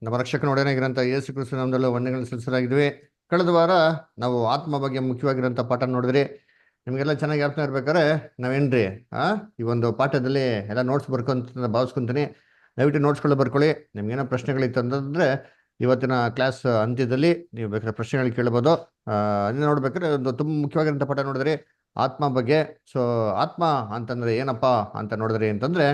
ನಮ್ಮ ರಕ್ಷಕನೊಡನಾಗಿರೋಂಥ ಯೇಸು ಕ್ರಿಸ್ತು ನಾಮದಲ್ಲಿ ವಂದನೆಗಳನ್ನು ಸಲ್ಲಿಸಲಾಗಿದ್ವಿ. ಕಳೆದ ವಾರ ನಾವು ಆತ್ಮ ಬಗ್ಗೆ ಮುಖ್ಯವಾಗಿರೋಂಥ ಪಾಠ ನೋಡಿದ್ರಿ. ನಿಮಗೆಲ್ಲ ಚೆನ್ನಾಗಿ ಅರ್ಥ ಇರ್ಬೇಕಾದ್ರೆ ನಾವೇನ್ರಿ ಈ ಒಂದು ಪಾಠದಲ್ಲಿ ಎಲ್ಲ ನೋಟ್ಸ್ ಬರ್ಕೊಂತ ಭಾವಿಸ್ಕೊಂತೀನಿ. ದಯವಿಟ್ಟು ನೋಟ್ಸ್ಗಳು ಬರ್ಕೊಳ್ಳಿ. ನಿಮ್ಗೇನೋ ಪ್ರಶ್ನೆಗಳಿತ್ತು ಅಂತಂದ್ರೆ ಇವತ್ತಿನ ಕ್ಲಾಸ್ ಅಂತ್ಯದಲ್ಲಿ ನೀವು ಬೇಕಾದ್ರೆ ಪ್ರಶ್ನೆಗಳು ಕೇಳ್ಬೋದು. ಅದನ್ನ ನೋಡ್ಬೇಕಾದ್ರೆ ಒಂದು ತುಂಬ ಮುಖ್ಯವಾಗಿರೋಂಥ ಪಾಠ ನೋಡಿದ್ರಿ ಆತ್ಮ ಬಗ್ಗೆ. ಸೊ ಆತ್ಮ ಅಂತಂದ್ರೆ ಏನಪ್ಪಾ ಅಂತ ನೋಡಿದ್ರಿ ಅಂತಂದ್ರೆ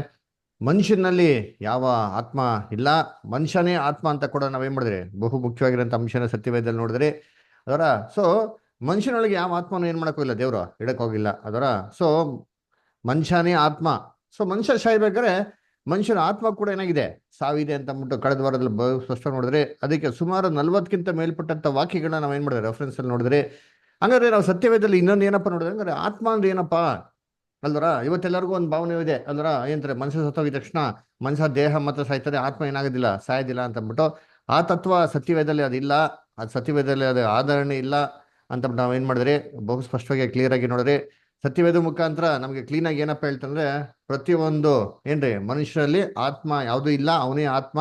ಮನುಷ್ಯನಲ್ಲಿ ಯಾವ ಆತ್ಮ ಇಲ್ಲ, ಮನುಷ್ಯನೇ ಆತ್ಮ ಅಂತ ಕೂಡ ನಾವೇನ್ ಮಾಡಿದ್ರಿ ಬಹು ಮುಖ್ಯವಾಗಿರೋಂಥ ಅಂಶನ ಸತ್ಯವೇದದಲ್ಲಿ ನೋಡಿದ್ರಿ ಅದರ. ಸೊ ಮನುಷ್ಯನೊಳಗೆ ಯಾವ ಆತ್ಮನೂ ಏನ್ ಮಾಡಕ್ ಹೋಗಿಲ್ಲ, ದೇವ್ರು ಇಡಕ್ ಹೋಗಿಲ್ಲ ಅದರ. ಸೊ ಮನುಷ್ಯನೇ ಆತ್ಮ. ಸೊ ಮನುಷ್ಯ ಸಾಯ್ಬೇಕಾದ್ರೆ ಮನುಷ್ಯನ ಆತ್ಮ ಕೂಡ ಏನಾಗಿದೆ, ಸಾವಿದೆ ಅಂತ ಅಂದ್ಬಿಟ್ಟು ಕಳೆದ ವಾರದಲ್ಲಿ ಬಹು ಸ್ಪಷ್ಟ ನೋಡಿದ್ರಿ. ಅದಕ್ಕೆ ಸುಮಾರು 40ಕ್ಕಿಂತ ಮೇಲ್ಪಟ್ಟಂತ ವಾಕ್ಯಗಳನ್ನ ನಾವೇನ್ ಮಾಡಿದ್ರಿ ರೆಫರೆನ್ಸ್ ಅಲ್ಲಿ ನೋಡಿದ್ರಿ. ಹಂಗಾದ್ರೆ ನಾವು ಸತ್ಯವೇದದಲ್ಲಿ ಇನ್ನೊಂದು ಏನಪ್ಪ ನೋಡಿದ್ರೆ, ಹಂಗಾರೆ ಆತ್ಮ ಅಂದ್ರೆ ಏನಪ್ಪಾ ಅಲ್ವರ. ಇವತ್ತೆಲ್ಲರಿಗೂ ಒಂದು ಭಾವನೆ ಇದೆ ಅಲ್ವರ, ಏನಂತಾರೆ ಮನುಷ್ಯ ಸತ್ತೋಗಿದ ತಕ್ಷಣ ಮನುಷ್ಯ ದೇಹ ಮಾತ್ರ ಸಾಯ್ತದೆ, ಆತ್ಮ ಏನಾಗೋದಿಲ್ಲ, ಸಾಯೋದಿಲ್ಲ ಅಂತ ಅಂದ್ಬಿಟ್ಟು. ಆ ತತ್ವ ಸತ್ಯವೇದದಲ್ಲಿ ಅದಿಲ್ಲ, ಅದು ಸತ್ಯವೇದದಲ್ಲಿ ಅದು ಆಧರಣೆ ಇಲ್ಲ ಅಂತ ನಾವು ಏನ್ ಮಾಡಿದ್ರಿ ಬಹು ಸ್ಪಷ್ಟವಾಗಿ ಕ್ಲಿಯರ್ ಆಗಿ ನೋಡಿದ್ರಿ. ಸತ್ಯವೇದ ಮುಖಾಂತರ ನಮಗೆ ಕ್ಲೀನ್ ಆಗಿ ಏನಪ್ಪ ಹೇಳ್ತಂದ್ರೆ, ಪ್ರತಿಯೊಂದು ಏನ್ರಿ ಮನುಷ್ಯರಲ್ಲಿ ಆತ್ಮ ಯಾವುದೂ ಇಲ್ಲ, ಅವನೇ ಆತ್ಮ.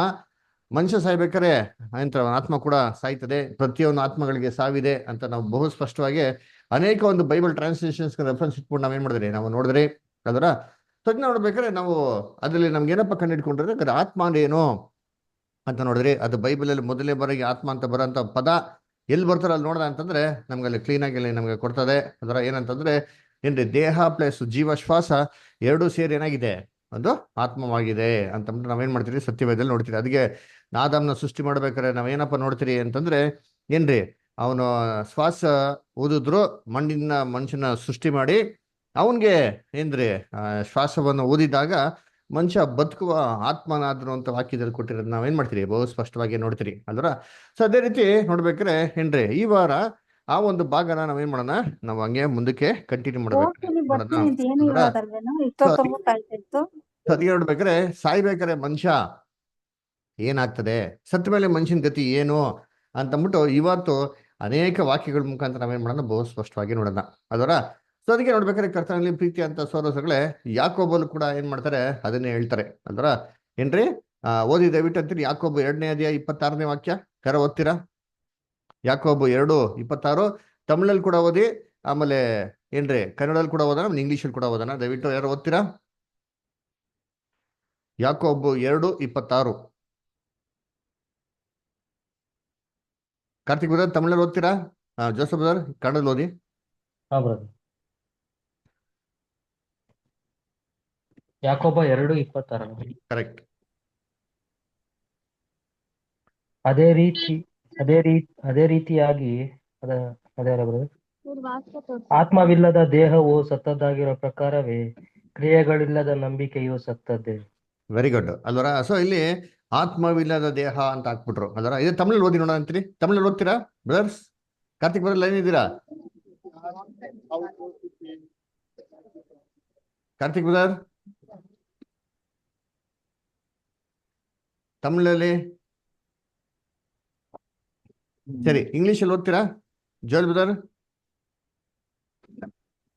ಮನುಷ್ಯ ಸಾಯ್ಬೇಕಾರೆ ಅಂತ ಆತ್ಮ ಕೂಡ ಸಾಯ್ತದೆ, ಪ್ರತಿಯೊಂದು ಆತ್ಮಗಳಿಗೆ ಸಾವಿದೆ ಅಂತ ನಾವು ಬಹು ಸ್ಪಷ್ಟವಾಗಿ ಅನೇಕ ಒಂದು ಬೈಬಲ್ ಟ್ರಾನ್ಸ್ಲೇಷನ್ಸ್ ರೆಫರೆನ್ಸ್ ಇಟ್ಕೊಂಡು ನಾವೇನ್ ಮಾಡಿದ್ರಿ ನಾವು ನೋಡಿದ್ರಿ ಅದರ. ತಜ್ಞ ನೋಡ್ಬೇಕಾದ್ರೆ ನಾವು ಅದರಲ್ಲಿ ನಮ್ಗೆ ಏನಪ್ಪ ಕಂಡಿಡ್ಕೊಂಡ್ರೆ ಅದರ ಆತ್ಮ ಅಂದ್ರೆ ಏನು ಅಂತ ನೋಡಿದ್ರಿ. ಅದು ಬೈಬಲಲ್ಲಿ ಮೊದಲೇ ಬಾರಿಗೆ ಆತ್ಮ ಅಂತ ಬರೋಂಥ ಪದ ಎಲ್ಲಿ ಬರ್ತಾರ ಅಲ್ಲಿ ನೋಡ್ದ ಅಂತಂದ್ರೆ ನಮ್ಗೆ ಅಲ್ಲಿ ಕ್ಲೀನ್ ಆಗಿ ನಮ್ಗೆ ಕೊಡ್ತದೆ ಅದರ. ಏನಂತಂದ್ರೆ ಏನ್ರಿ ದೇಹ ಪ್ಲಸ್ ಜೀವ ಶ್ವಾಸ ಎರಡೂ ಸೇರಿ ಏನಾಗಿದೆ, ಒಂದು ಆತ್ಮವಾಗಿದೆ ಅಂತಂದ್ರೆ ನಾವೇನ್ ಮಾಡ್ತೀರಿ ಸತ್ಯವೇದದಲ್ಲಿ ನೋಡ್ತೀರಿ. ಅದಕ್ಕೆ ಆದಾಮ್ನ ಸೃಷ್ಟಿ ಮಾಡ್ಬೇಕಾದ್ರೆ ನಾವೇನಪ್ಪ ನೋಡ್ತೀರಿ ಅಂತಂದ್ರೆ ಏನ್ರಿ ಅವನು ಶ್ವಾಸ ಊದಿದ್ರು, ಮಣ್ಣಿನ ಮನುಷ್ಯನ ಸೃಷ್ಟಿ ಮಾಡಿ ಅವನ್ಗೆ ಏನ್ರಿ ಶ್ವಾಸವನ್ನು ಊದಿದಾಗ ಮನುಷ್ಯ ಬದುಕುವ ಆತ್ಮನಾದ್ರು ಅಂತ ವಾಕ್ಯದಲ್ಲಿ ಕೊಟ್ಟಿರೋದು ನಾವೇನ್ ಮಾಡ್ತೀರಿ ಬಹು ಸ್ಪಷ್ಟವಾಗಿ ನೋಡ್ತೀರಿ ಅಲ್ವರ. ಸೊ ಅದೇ ರೀತಿ ನೋಡ್ಬೇಕ್ರೆ ಏನ್ರಿ ಈ ವಾರ ಆ ಒಂದು ಭಾಗನ ನಾವೇನ್ ಮಾಡೋಣ, ನಾವು ಹಂಗೆ ಮುಂದಕ್ಕೆ ಕಂಟಿನ್ಯೂ ಮಾಡ್ಬೇಕು ಹೋಗ್ತೀನಿ ಮಾಡೋಣ ಬರ್ತೀನಿ ಅಂತ ಏನು ಅಂದ್ರ. ಹೇಳೋದಲ್ವೇನೋ ಸೊ ಇಷ್ಟೊತ್ತವರೆಗೂ ಕಾಯ್ತಿತ್ತು. ಅದಕ್ಕೆ ನೋಡ್ಬೇಕಾದ್ರೆ ಸಾಯ್ಬೇಕಾರೆ ಮನುಷ್ಯ ಏನಾಗ್ತದೆ, ಸತ್ತ ಮೇಲೆ ಮನುಷ್ಯನ ಗತಿ ಏನು ಅಂತಂದ್ಬಿಟ್ಟು ಇವತ್ತು ಅನೇಕ ವಾಕ್ಯಗಳ ಮುಖಾಂತರ ನಾವೇನ್ ಮಾಡೋಣ ಬಹು ಸ್ಪಷ್ಟವಾಗಿ ನೋಡೋಣ ಅದರ. ಸೊ ಅದಕ್ಕೆ ನೋಡ್ಬೇಕಾದ್ರೆ ಕರ್ತನಲ್ಲಿ ಪ್ರೀತಿ ಅಂತ ಸೋದರಗಳೇ, ಯಾಕೋಬಲು ಕೂಡ ಏನ್ ಮಾಡ್ತಾರೆ ಅದನ್ನೇ ಹೇಳ್ತಾರೆ ಅಲ್ವರ. ಏನ್ರಿ ಓದಿ ದಯವಿಟ್ಟು ಅಂತೀರಿ ಯಾಕೋಬು 2ನೇ ಅಧ್ಯಾಯ 26ನೇ ವಾಕ್ಯ. ಯಾರೋ ಓದ್ತೀರಾ? ಯಾಕೋಬು 2:26 ತಮಿಳಲ್ಲಿ ಕೂಡ ಓದಿ, ಆಮೇಲೆ ಏನ್ರಿ ಕನ್ನಡದಲ್ಲಿ ಕೂಡ ಓದೋಣ, ಇಂಗ್ಲೀಷಲ್ಲಿ ಕೂಡ ಓದೋಣ. ದಯವಿಟ್ಟು ಯಾರು ಓದ್ತೀರಾ? ಯಾಕೋಬು 2:26. ಕಾರ್ತಿಕ್ ಬ್ರದರ್ ತಮಿಳಲ್ಲಿ ಓದ್ತೀರಾ? ಜೋಸಫ್ ಬ್ರದರ್ ಕನ್ನಡದಲ್ಲಿ ಓದಿ. ಹಾ ಬ್ರದರ್. ಯಾಕೋಬ 2:26. ಕರೆಕ್ಟ್. ಅದೇ ರೀತಿಯಾಗಿ ಅದೇ ಬ್ರದರ್, ಆತ್ಮವಿಲ್ಲದ ದೇಹವು ಸತ್ತದ್ದಾಗಿರೋ ಪ್ರಕಾರವೇ ಕ್ರಿಯೆಗಳಿಲ್ಲದ ನಂಬಿಕೆಯು ಸತ್ತದ್ದೇ. ವೆರಿ ಗುಡ್ ಅಲ್ವರ. ಸೊ ಇಲ್ಲಿ ಆತ್ಮವಿಲ್ಲದ ದೇಹ ಅಂತ ಹಾಕ್ಬಿಟ್ರು ಅಲ್ವರ. ಇದು ತಮಿಳಲ್ಲಿ ಓದಿ ನೋಡೋಣ ಅಂತೀರಿ. ತಮಿಳಲ್ಲಿ ಓದ್ತೀರಾ ಬ್ರದರ್ಸ್? ಕಾರ್ತಿಕ್ ಬ್ರದರ್ ಲೈನ್ ಇದ್ದೀರಾ? ಕಾರ್ತಿಕ್ ಬ್ರದರ್ ತಮಿಳಲ್ಲಿ ಸರಿ, ಇಂಗ್ಲಿಷಲ್ಲಿ ಓದ್ತೀರಾ ಜೋಲ್ brother?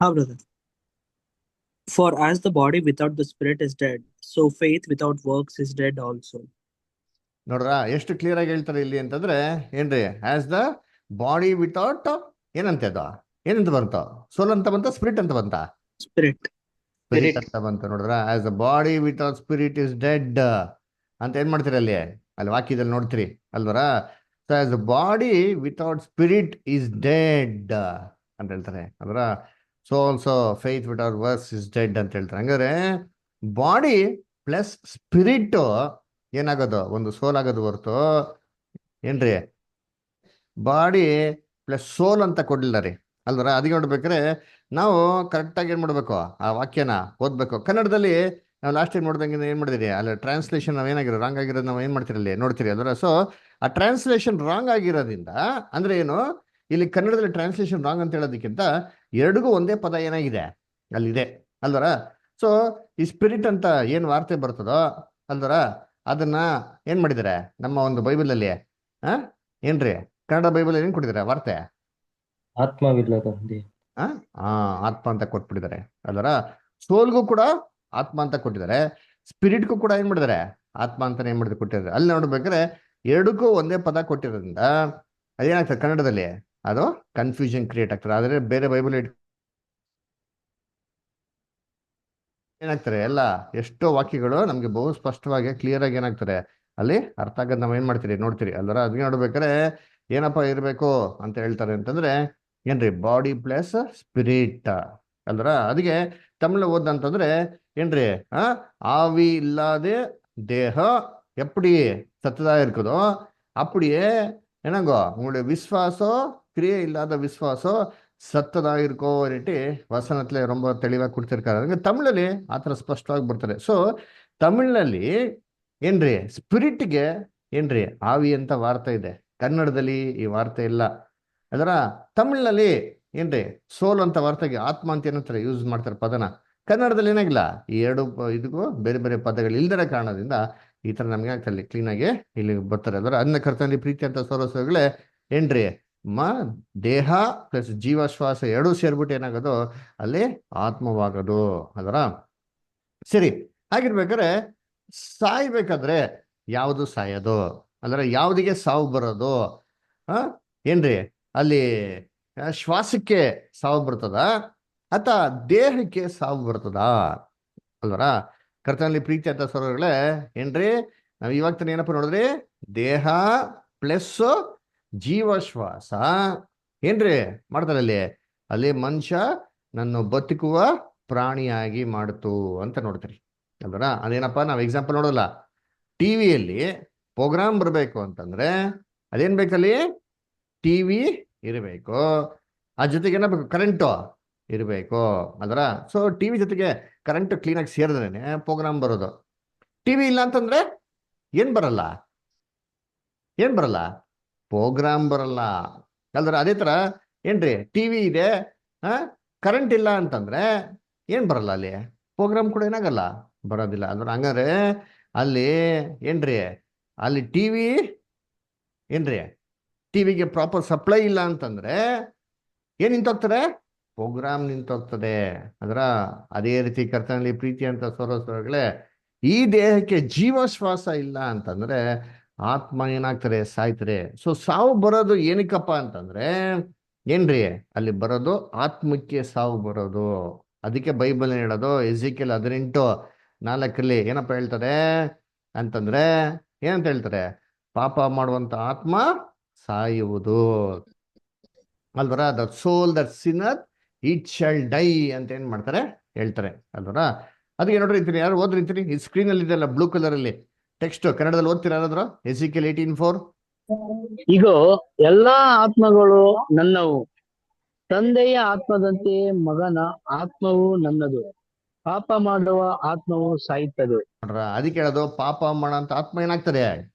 Ah, brother. For as the body without the spirit is dead, so faith without works is dead also. ನೋಡ್ರ ಎಷ್ಟು ಕ್ಲಿಯರ್ ಆಗಿ ಹೇಳ್ತಾರೆ ಇಲ್ಲಿ ಅಂತಂದ್ರೆ ಏನ್ರಿ, ಆಸ್ ದ ಬಾಡಿ ವಿತೌಟ್ ಏನಂತೆ ಅದು ಏನಂತ ಬಂತ, ಸೋಲ್ ಅಂತ ಬಂತ, ಸ್ಪಿರಿಟ್ ಅಂತ ಬಂತ, Spirit. ಸ್ಪಿರಿಟ್ ಅಂತ ಬಂತ. ನೋಡ್ರ as the body without spirit is dead ಅಂತ ಏನ್ ಮಾಡ್ತೀರಿ ಅಲ್ಲಿ ಅಲ್ಲಿ ವಾಕ್ಯದಲ್ಲಿ ನೋಡ್ತೀರಿ ಅಲ್ವರ. So as the body without spirit is dead ಅಂತ ಹೇಳ್ತಾರೆ ಅಲ್ವರ. So also faith without works is dead ಅಂತ ಹೇಳ್ತಾರೆ. ಹಂಗಾದ್ರೆ ಬಾಡಿ ಪ್ಲಸ್ ಸ್ಪಿರಿಟ್ ಏನಾಗೋದು, ಒಂದು ಸೋಲ್ ಆಗೋದು ಹೊರತು ಏನ್ರಿ ಬಾಡಿ ಪ್ಲಸ್ ಸೋಲ್ ಅಂತ ಕೊಡ್ಲಿಲ್ಲ ರೀ ಅಲ್ವರ. ಅದಕ್ಕೆ ನೋಡ್ಬೇಕಾದ್ರೆ ನಾವು ಕರೆಕ್ಟಾಗಿ ಏನು ಮಾಡಬೇಕು, ಆ ವಾಕ್ಯನ ಓದ್ಬೇಕು. ಕನ್ನಡದಲ್ಲಿ ನಾವು ಲಾಸ್ಟ್ ಟೈಮ್ ನೋಡ್ದಂಗೆ ಏನು ಮಾಡಿದಿರಿ ಅಲ್ಲಿ ಟ್ರಾನ್ಸ್ಲೇಷನ್ ನಾವು ಏನಾಗಿರೋ ರಾಂಗ್ ಆಗಿರೋದು ನಾವು ಏನು ಮಾಡ್ತೀರಿ ಅಲ್ಲಿ ನೋಡ್ತೀರಿ ಅದರ. ಸೊ ಆ ಟ್ರಾನ್ಸ್ಲೇಷನ್ ರಾಂಗ್ ಆಗಿರೋದ್ರಿಂದ ಅಂದ್ರೆ ಏನು, ಇಲ್ಲಿ ಕನ್ನಡದಲ್ಲಿ ಟ್ರಾನ್ಸ್ಲೇಷನ್ ರಾಂಗ್ ಅಂತ ಹೇಳೋದಕ್ಕಿಂತ ಎರಡಿಗೂ ಒಂದೇ ಪದ ಏನಾಗಿದೆ ಅಲ್ಲಿದೆ ಅಲ್ವರ. ಸೊ ಈ ಸ್ಪಿರಿಟ್ ಅಂತ ಏನು ವಾರ್ತೆ ಬರ್ತದೋ ಅಲ್ವರ, ಅದನ್ನ ಏನ್ ಮಾಡಿದ್ದಾರೆ ನಮ್ಮ ಒಂದು ಬೈಬಲಲ್ಲಿ ಏನ್ರಿ ಕನ್ನಡ ಬೈಬಲ್ ಏನ್ ಕೊಟ್ಟಿದ್ದಾರೆ ವಾರ್ತೆ? ಆತ್ಮವಿಲ್ಲದ ದೇಹ. ಆತ್ಮ ಅಂತ ಕೊಟ್ಬಿಟ್ಟಿದ್ದಾರೆ ಅಲ್ವರ. ಸೋಲ್ಗೂ ಕೂಡ ಆತ್ಮ ಅಂತ ಕೊಟ್ಟಿದ್ದಾರೆ, ಸ್ಪಿರಿಟ್ಗೂ ಕೂಡ ಏನ್ ಮಾಡಿದ್ದಾರೆ ಆತ್ಮ ಅಂತಾನೆ ಏನ್ ಮಾಡಿದ್ರೆ ಕೊಟ್ಟಿದ್ದಾರೆ. ಅಲ್ಲಿ ನೋಡ್ಬೇಕಾದ್ರೆ ಎರಡಕ್ಕೂ ಒಂದೇ ಪದ ಕೊಟ್ಟಿರೋದ್ರಿಂದ ಅದೇನಾಗ್ತದೆ ಕನ್ನಡದಲ್ಲಿ ಅದು ಕನ್ಫ್ಯೂಷನ್ ಕ್ರಿಯೇಟ್ ಆಗ್ತದೆ. ಆದರೆ ಬೇರೆ ಬೈಬಲ್ ಏನಾಗ್ತಾರೆ ಎಲ್ಲ ಎಷ್ಟೋ ವಾಕ್ಯಗಳು ನಮ್ಗೆ ಬಹು ಸ್ಪಷ್ಟವಾಗಿ ಕ್ಲಿಯರ್ ಆಗಿ ಏನಾಗ್ತಾರೆ ಅಲ್ಲಿ ಅರ್ಥ ಆಗದ್ ನಾವ್ ಏನ್ ಮಾಡ್ತೀರಿ ನೋಡ್ತೀರಿ ಅಲ್ವರ. ಅದಕ್ಕೆ ನೋಡ್ಬೇಕಾರೆ ಏನಪ್ಪ ಇರಬೇಕು ಅಂತ ಹೇಳ್ತಾರೆ ಅಂತಂದ್ರೆ ಏನ್ರಿ ಬಾಡಿ ಪ್ಲಸ್ ಸ್ಪಿರಿಟ್ ಅಲ್ವರ. ಅದಕ್ಕೆ ತಮಿಳು ಓದಂತಂದ್ರೆ ಏನ್ರಿ ಆವಿ ಇಲ್ಲದೆ ದೇಹ ಎಪ್ಪಡಿ ಸತ್ತದಾ இருக்குதோ அப்படியே என்னங்கோ உங்களுடைய விசுவாசம் கிரியை இல்லாத விசுவாசம் ಸತ್ತದಾ ಇರ್ಕೋ ರೀತಿ ವಸನತ್ಲೆ ரொம்ப ತೆಳಿವಾಗಿ ಕೊಡ್ತಿರ್ತಾರೆ. ಹಂಗೆ ತಮಿಳಲ್ಲಿ ಆ ಥರ ಸ್ಪಷ್ಟವಾಗಿ ಬರ್ತಾರೆ. ಸೊ ತಮಿಳ್ನಲ್ಲಿ ಏನ್ರಿ ಸ್ಪಿರಿಟ್ಗೆ ಏನ್ರಿ ಆವಿ ಅಂತ ವಾರ್ತೆ ಇದೆ, ಕನ್ನಡದಲ್ಲಿ ಈ ವಾರ್ತೆ ಇಲ್ಲ. ಅದರ ತಮಿಳ್ನಲ್ಲಿ ಏನ್ರಿ ಸೋಲ್ ಅಂತ ವಾರ್ತೆಗೆ ಆತ್ಮ ಅಂತ ಏನಂತಾರೆ ಯೂಸ್ ಮಾಡ್ತಾರೆ ಪದನ. ಕನ್ನಡದಲ್ಲಿ ಏನಾಗಿಲ್ಲ, ಈ ಎರಡು ಇದಕ್ಕೂ ಬೇರೆ ಬೇರೆ ಪದಗಳು ಇಲ್ದಿರೋ ಕಾರಣದಿಂದ ಈ ತರ ನಮ್ಗೆ ಆಗ್ತಲ್ಲಿ ಕ್ಲೀನಾಗಿ ಇಲ್ಲಿ ಬರ್ತಾರೆ. ಅದರ ಅನ್ನ ಕರ್ತನಲ್ಲಿ ಪ್ರೀತಿ ಅಂತ ಸೋರಸಗಳೇ ಏನ್ರಿ ದೇಹ ಪ್ಲಸ್ ಜೀವಶ್ವಾಸ ಎರಡೂ ಸೇರ್ಬಿಟ್ಟು ಏನಾಗೋದು ಅಲ್ಲಿ ಆತ್ಮವಾಗೋದು. ಅದರ ಸರಿ ಹಾಗಿರ್ಬೇಕಾದ್ರೆ ಸಾಯ್ಬೇಕಾದ್ರೆ ಯಾವುದು ಸಾಯೋದು ಅಂದ್ರೆ ಯಾವುದಿಗೆ ಸಾವು ಬರೋದು? ಏನ್ರಿ ಅಲ್ಲಿ ಶ್ವಾಸಕ್ಕೆ ಸಾವು ಬರ್ತದ ಅಥವಾ ದೇಹಕ್ಕೆ ಸಾವು ಬರ್ತದ ಅಲ್ವರ? ಕರ್ತನಲ್ಲಿ ಪ್ರೀತಿ ಅಂತ ಸ್ವರಗಳೇ ಏನ್ರಿ ನಾವ್ ಇವಾಗ ತಾನೆ ಏನಪ್ಪ ನೋಡಿದ್ರಿ, ದೇಹ ಪ್ಲಸ್ ಜೀವಶ್ವಾಸ ಏನ್ರಿ ಮಾಡ್ತಾರೆ ಅಲ್ಲಿ ಅಲ್ಲಿ ಮನುಷ್ಯ ನನ್ನ ಬದುಕುವ ಪ್ರಾಣಿಯಾಗಿ ಮಾಡ್ತು ಅಂತ ನೋಡ್ತೀರಿ ಅಲ್ವರ. ಅದೇನಪ್ಪ ನಾವ್ ಎಕ್ಸಾಂಪಲ್ ನೋಡೋಲ್ಲ, ಟಿವಿಯಲ್ಲಿ ಪ್ರೋಗ್ರಾಮ್ ಬರಬೇಕು ಅಂತಂದ್ರೆ ಅದೇನ್ ಬೇಕಲ್ಲಿ ಟಿವಿ ಇರಬೇಕು, ಆ ಜೊತೆಗೆ ಏನಬೇಕು ಕರೆಂಟು ಇರಬೇಕು ಅದರ. ಸೊ ಟಿವಿ ಜೊತೆಗೆ ಕರೆಂಟ್ ಕ್ಲೀನಾಗಿ ಸೇರಿದ್ರೇನೆ ಪ್ರೋಗ್ರಾಮ್ ಬರೋದು. ಟಿವಿ ಇಲ್ಲ ಅಂತಂದ್ರೆ ಏನ್ ಬರಲ್ಲ, ಏನ್ ಬರಲ್ಲ, ಪ್ರೋಗ್ರಾಮ್ ಬರಲ್ಲ ಅಲ್ದ್ರ. ಅದೇ ತರ ಏನ್ರಿ ಟಿವಿ ಇದೆ ಕರೆಂಟ್ ಇಲ್ಲ ಅಂತಂದ್ರೆ ಏನ್ ಬರಲ್ಲ, ಅಲ್ಲಿ ಪ್ರೋಗ್ರಾಮ್ ಕೂಡ ಏನಾಗಲ್ಲ, ಬರೋದಿಲ್ಲ ಅಂದ್ರೆ. ಹಂಗಾರೆ ಅಲ್ಲಿ ಏನ್ರಿ ಅಲ್ಲಿ ಟಿವಿ ಏನ್ರಿ ಟಿವಿಗೆ ಪ್ರಾಪರ್ ಸಪ್ಲೈ ಇಲ್ಲ ಅಂತಂದ್ರೆ ಏನ್ ನಿಂತೋಗ್ತದೆ, ಪ್ರೋಗ್ರಾಮ್ ನಿಂತೋಗ್ತದೆ ಅದರ. ಅದೇ ರೀತಿ ಕರ್ತನಲ್ಲಿ ಪ್ರೀತಿ ಅಂತ ಸೋರಸಗಳೇ ಈ ದೇಹಕ್ಕೆ ಜೀವಶ್ವಾಸ ಇಲ್ಲ ಅಂತಂದ್ರೆ ಆತ್ಮ ಏನಾಗ್ತಾರೆ, ಸಾಯ್ತಾರೆ. ಸೊ ಸಾವು ಬರೋದು ಏನಕ್ಕಪ್ಪ ಅಂತಂದ್ರೆ ಏನ್ರಿ ಅಲ್ಲಿ ಬರೋದು ಆತ್ಮಕ್ಕೆ ಸಾವು ಬರೋದು. ಅದಕ್ಕೆ ಬೈಬಲ್ ಹೇಳೋದು ಎಜಿಕೇಲ್ 18:4 ಏನಪ್ಪ ಹೇಳ್ತಾರೆ ಅಂತಂದ್ರೆ ಏನಂತ ಹೇಳ್ತಾರೆ, ಪಾಪ ಮಾಡುವಂತ ಆತ್ಮ ಸಾಯುವುದು ಅಲ್ವರ. The soul that sinneth it shall die ಅಂತ ಏನ್ ಮಾಡ್ತಾರೆ ಹೇಳ್ತಾರೆ ಅಲ್ವರ. ಅದಕ್ಕೆ ನೋಡ್ರಿ ಇರ್ತೀನಿ, ಯಾರು ಓದ್ರಿರ್ತೀನಿ, ಈ ಸ್ಕ್ರೀನ್ ಅಲ್ಲಿ ಇದೆಲ್ಲ ಬ್ಲೂ ಕಲರ್ ಅಲ್ಲಿ ಟೆಕ್ಸ್ಟ್ ಕನ್ನಡದಲ್ಲಿ ಓದ್ತೀರಾ ಯಾರಾದ್ರು? ಎಜಿಕೇಲ್ 18:4. ಇಗೋ ಎಲ್ಲಾ ಆತ್ಮಗಳು ನನ್ನವು, ತಂದೆಯ ಆತ್ಮದಂತೆ ಮಗನ ಆತ್ಮವು ನನ್ನದು. ಪಾಪ ಮಾಡುವ ಆತ್ಮವು ಸಾಯುತ್ತದೆ. ನೋಡ್ರ ಅದಕ್ಕೆ ಹೇಳೋದು ಪಾಪ ಮಾಡೋಂತ ಆತ್ಮ ಏನಾಗ್ತದೆ,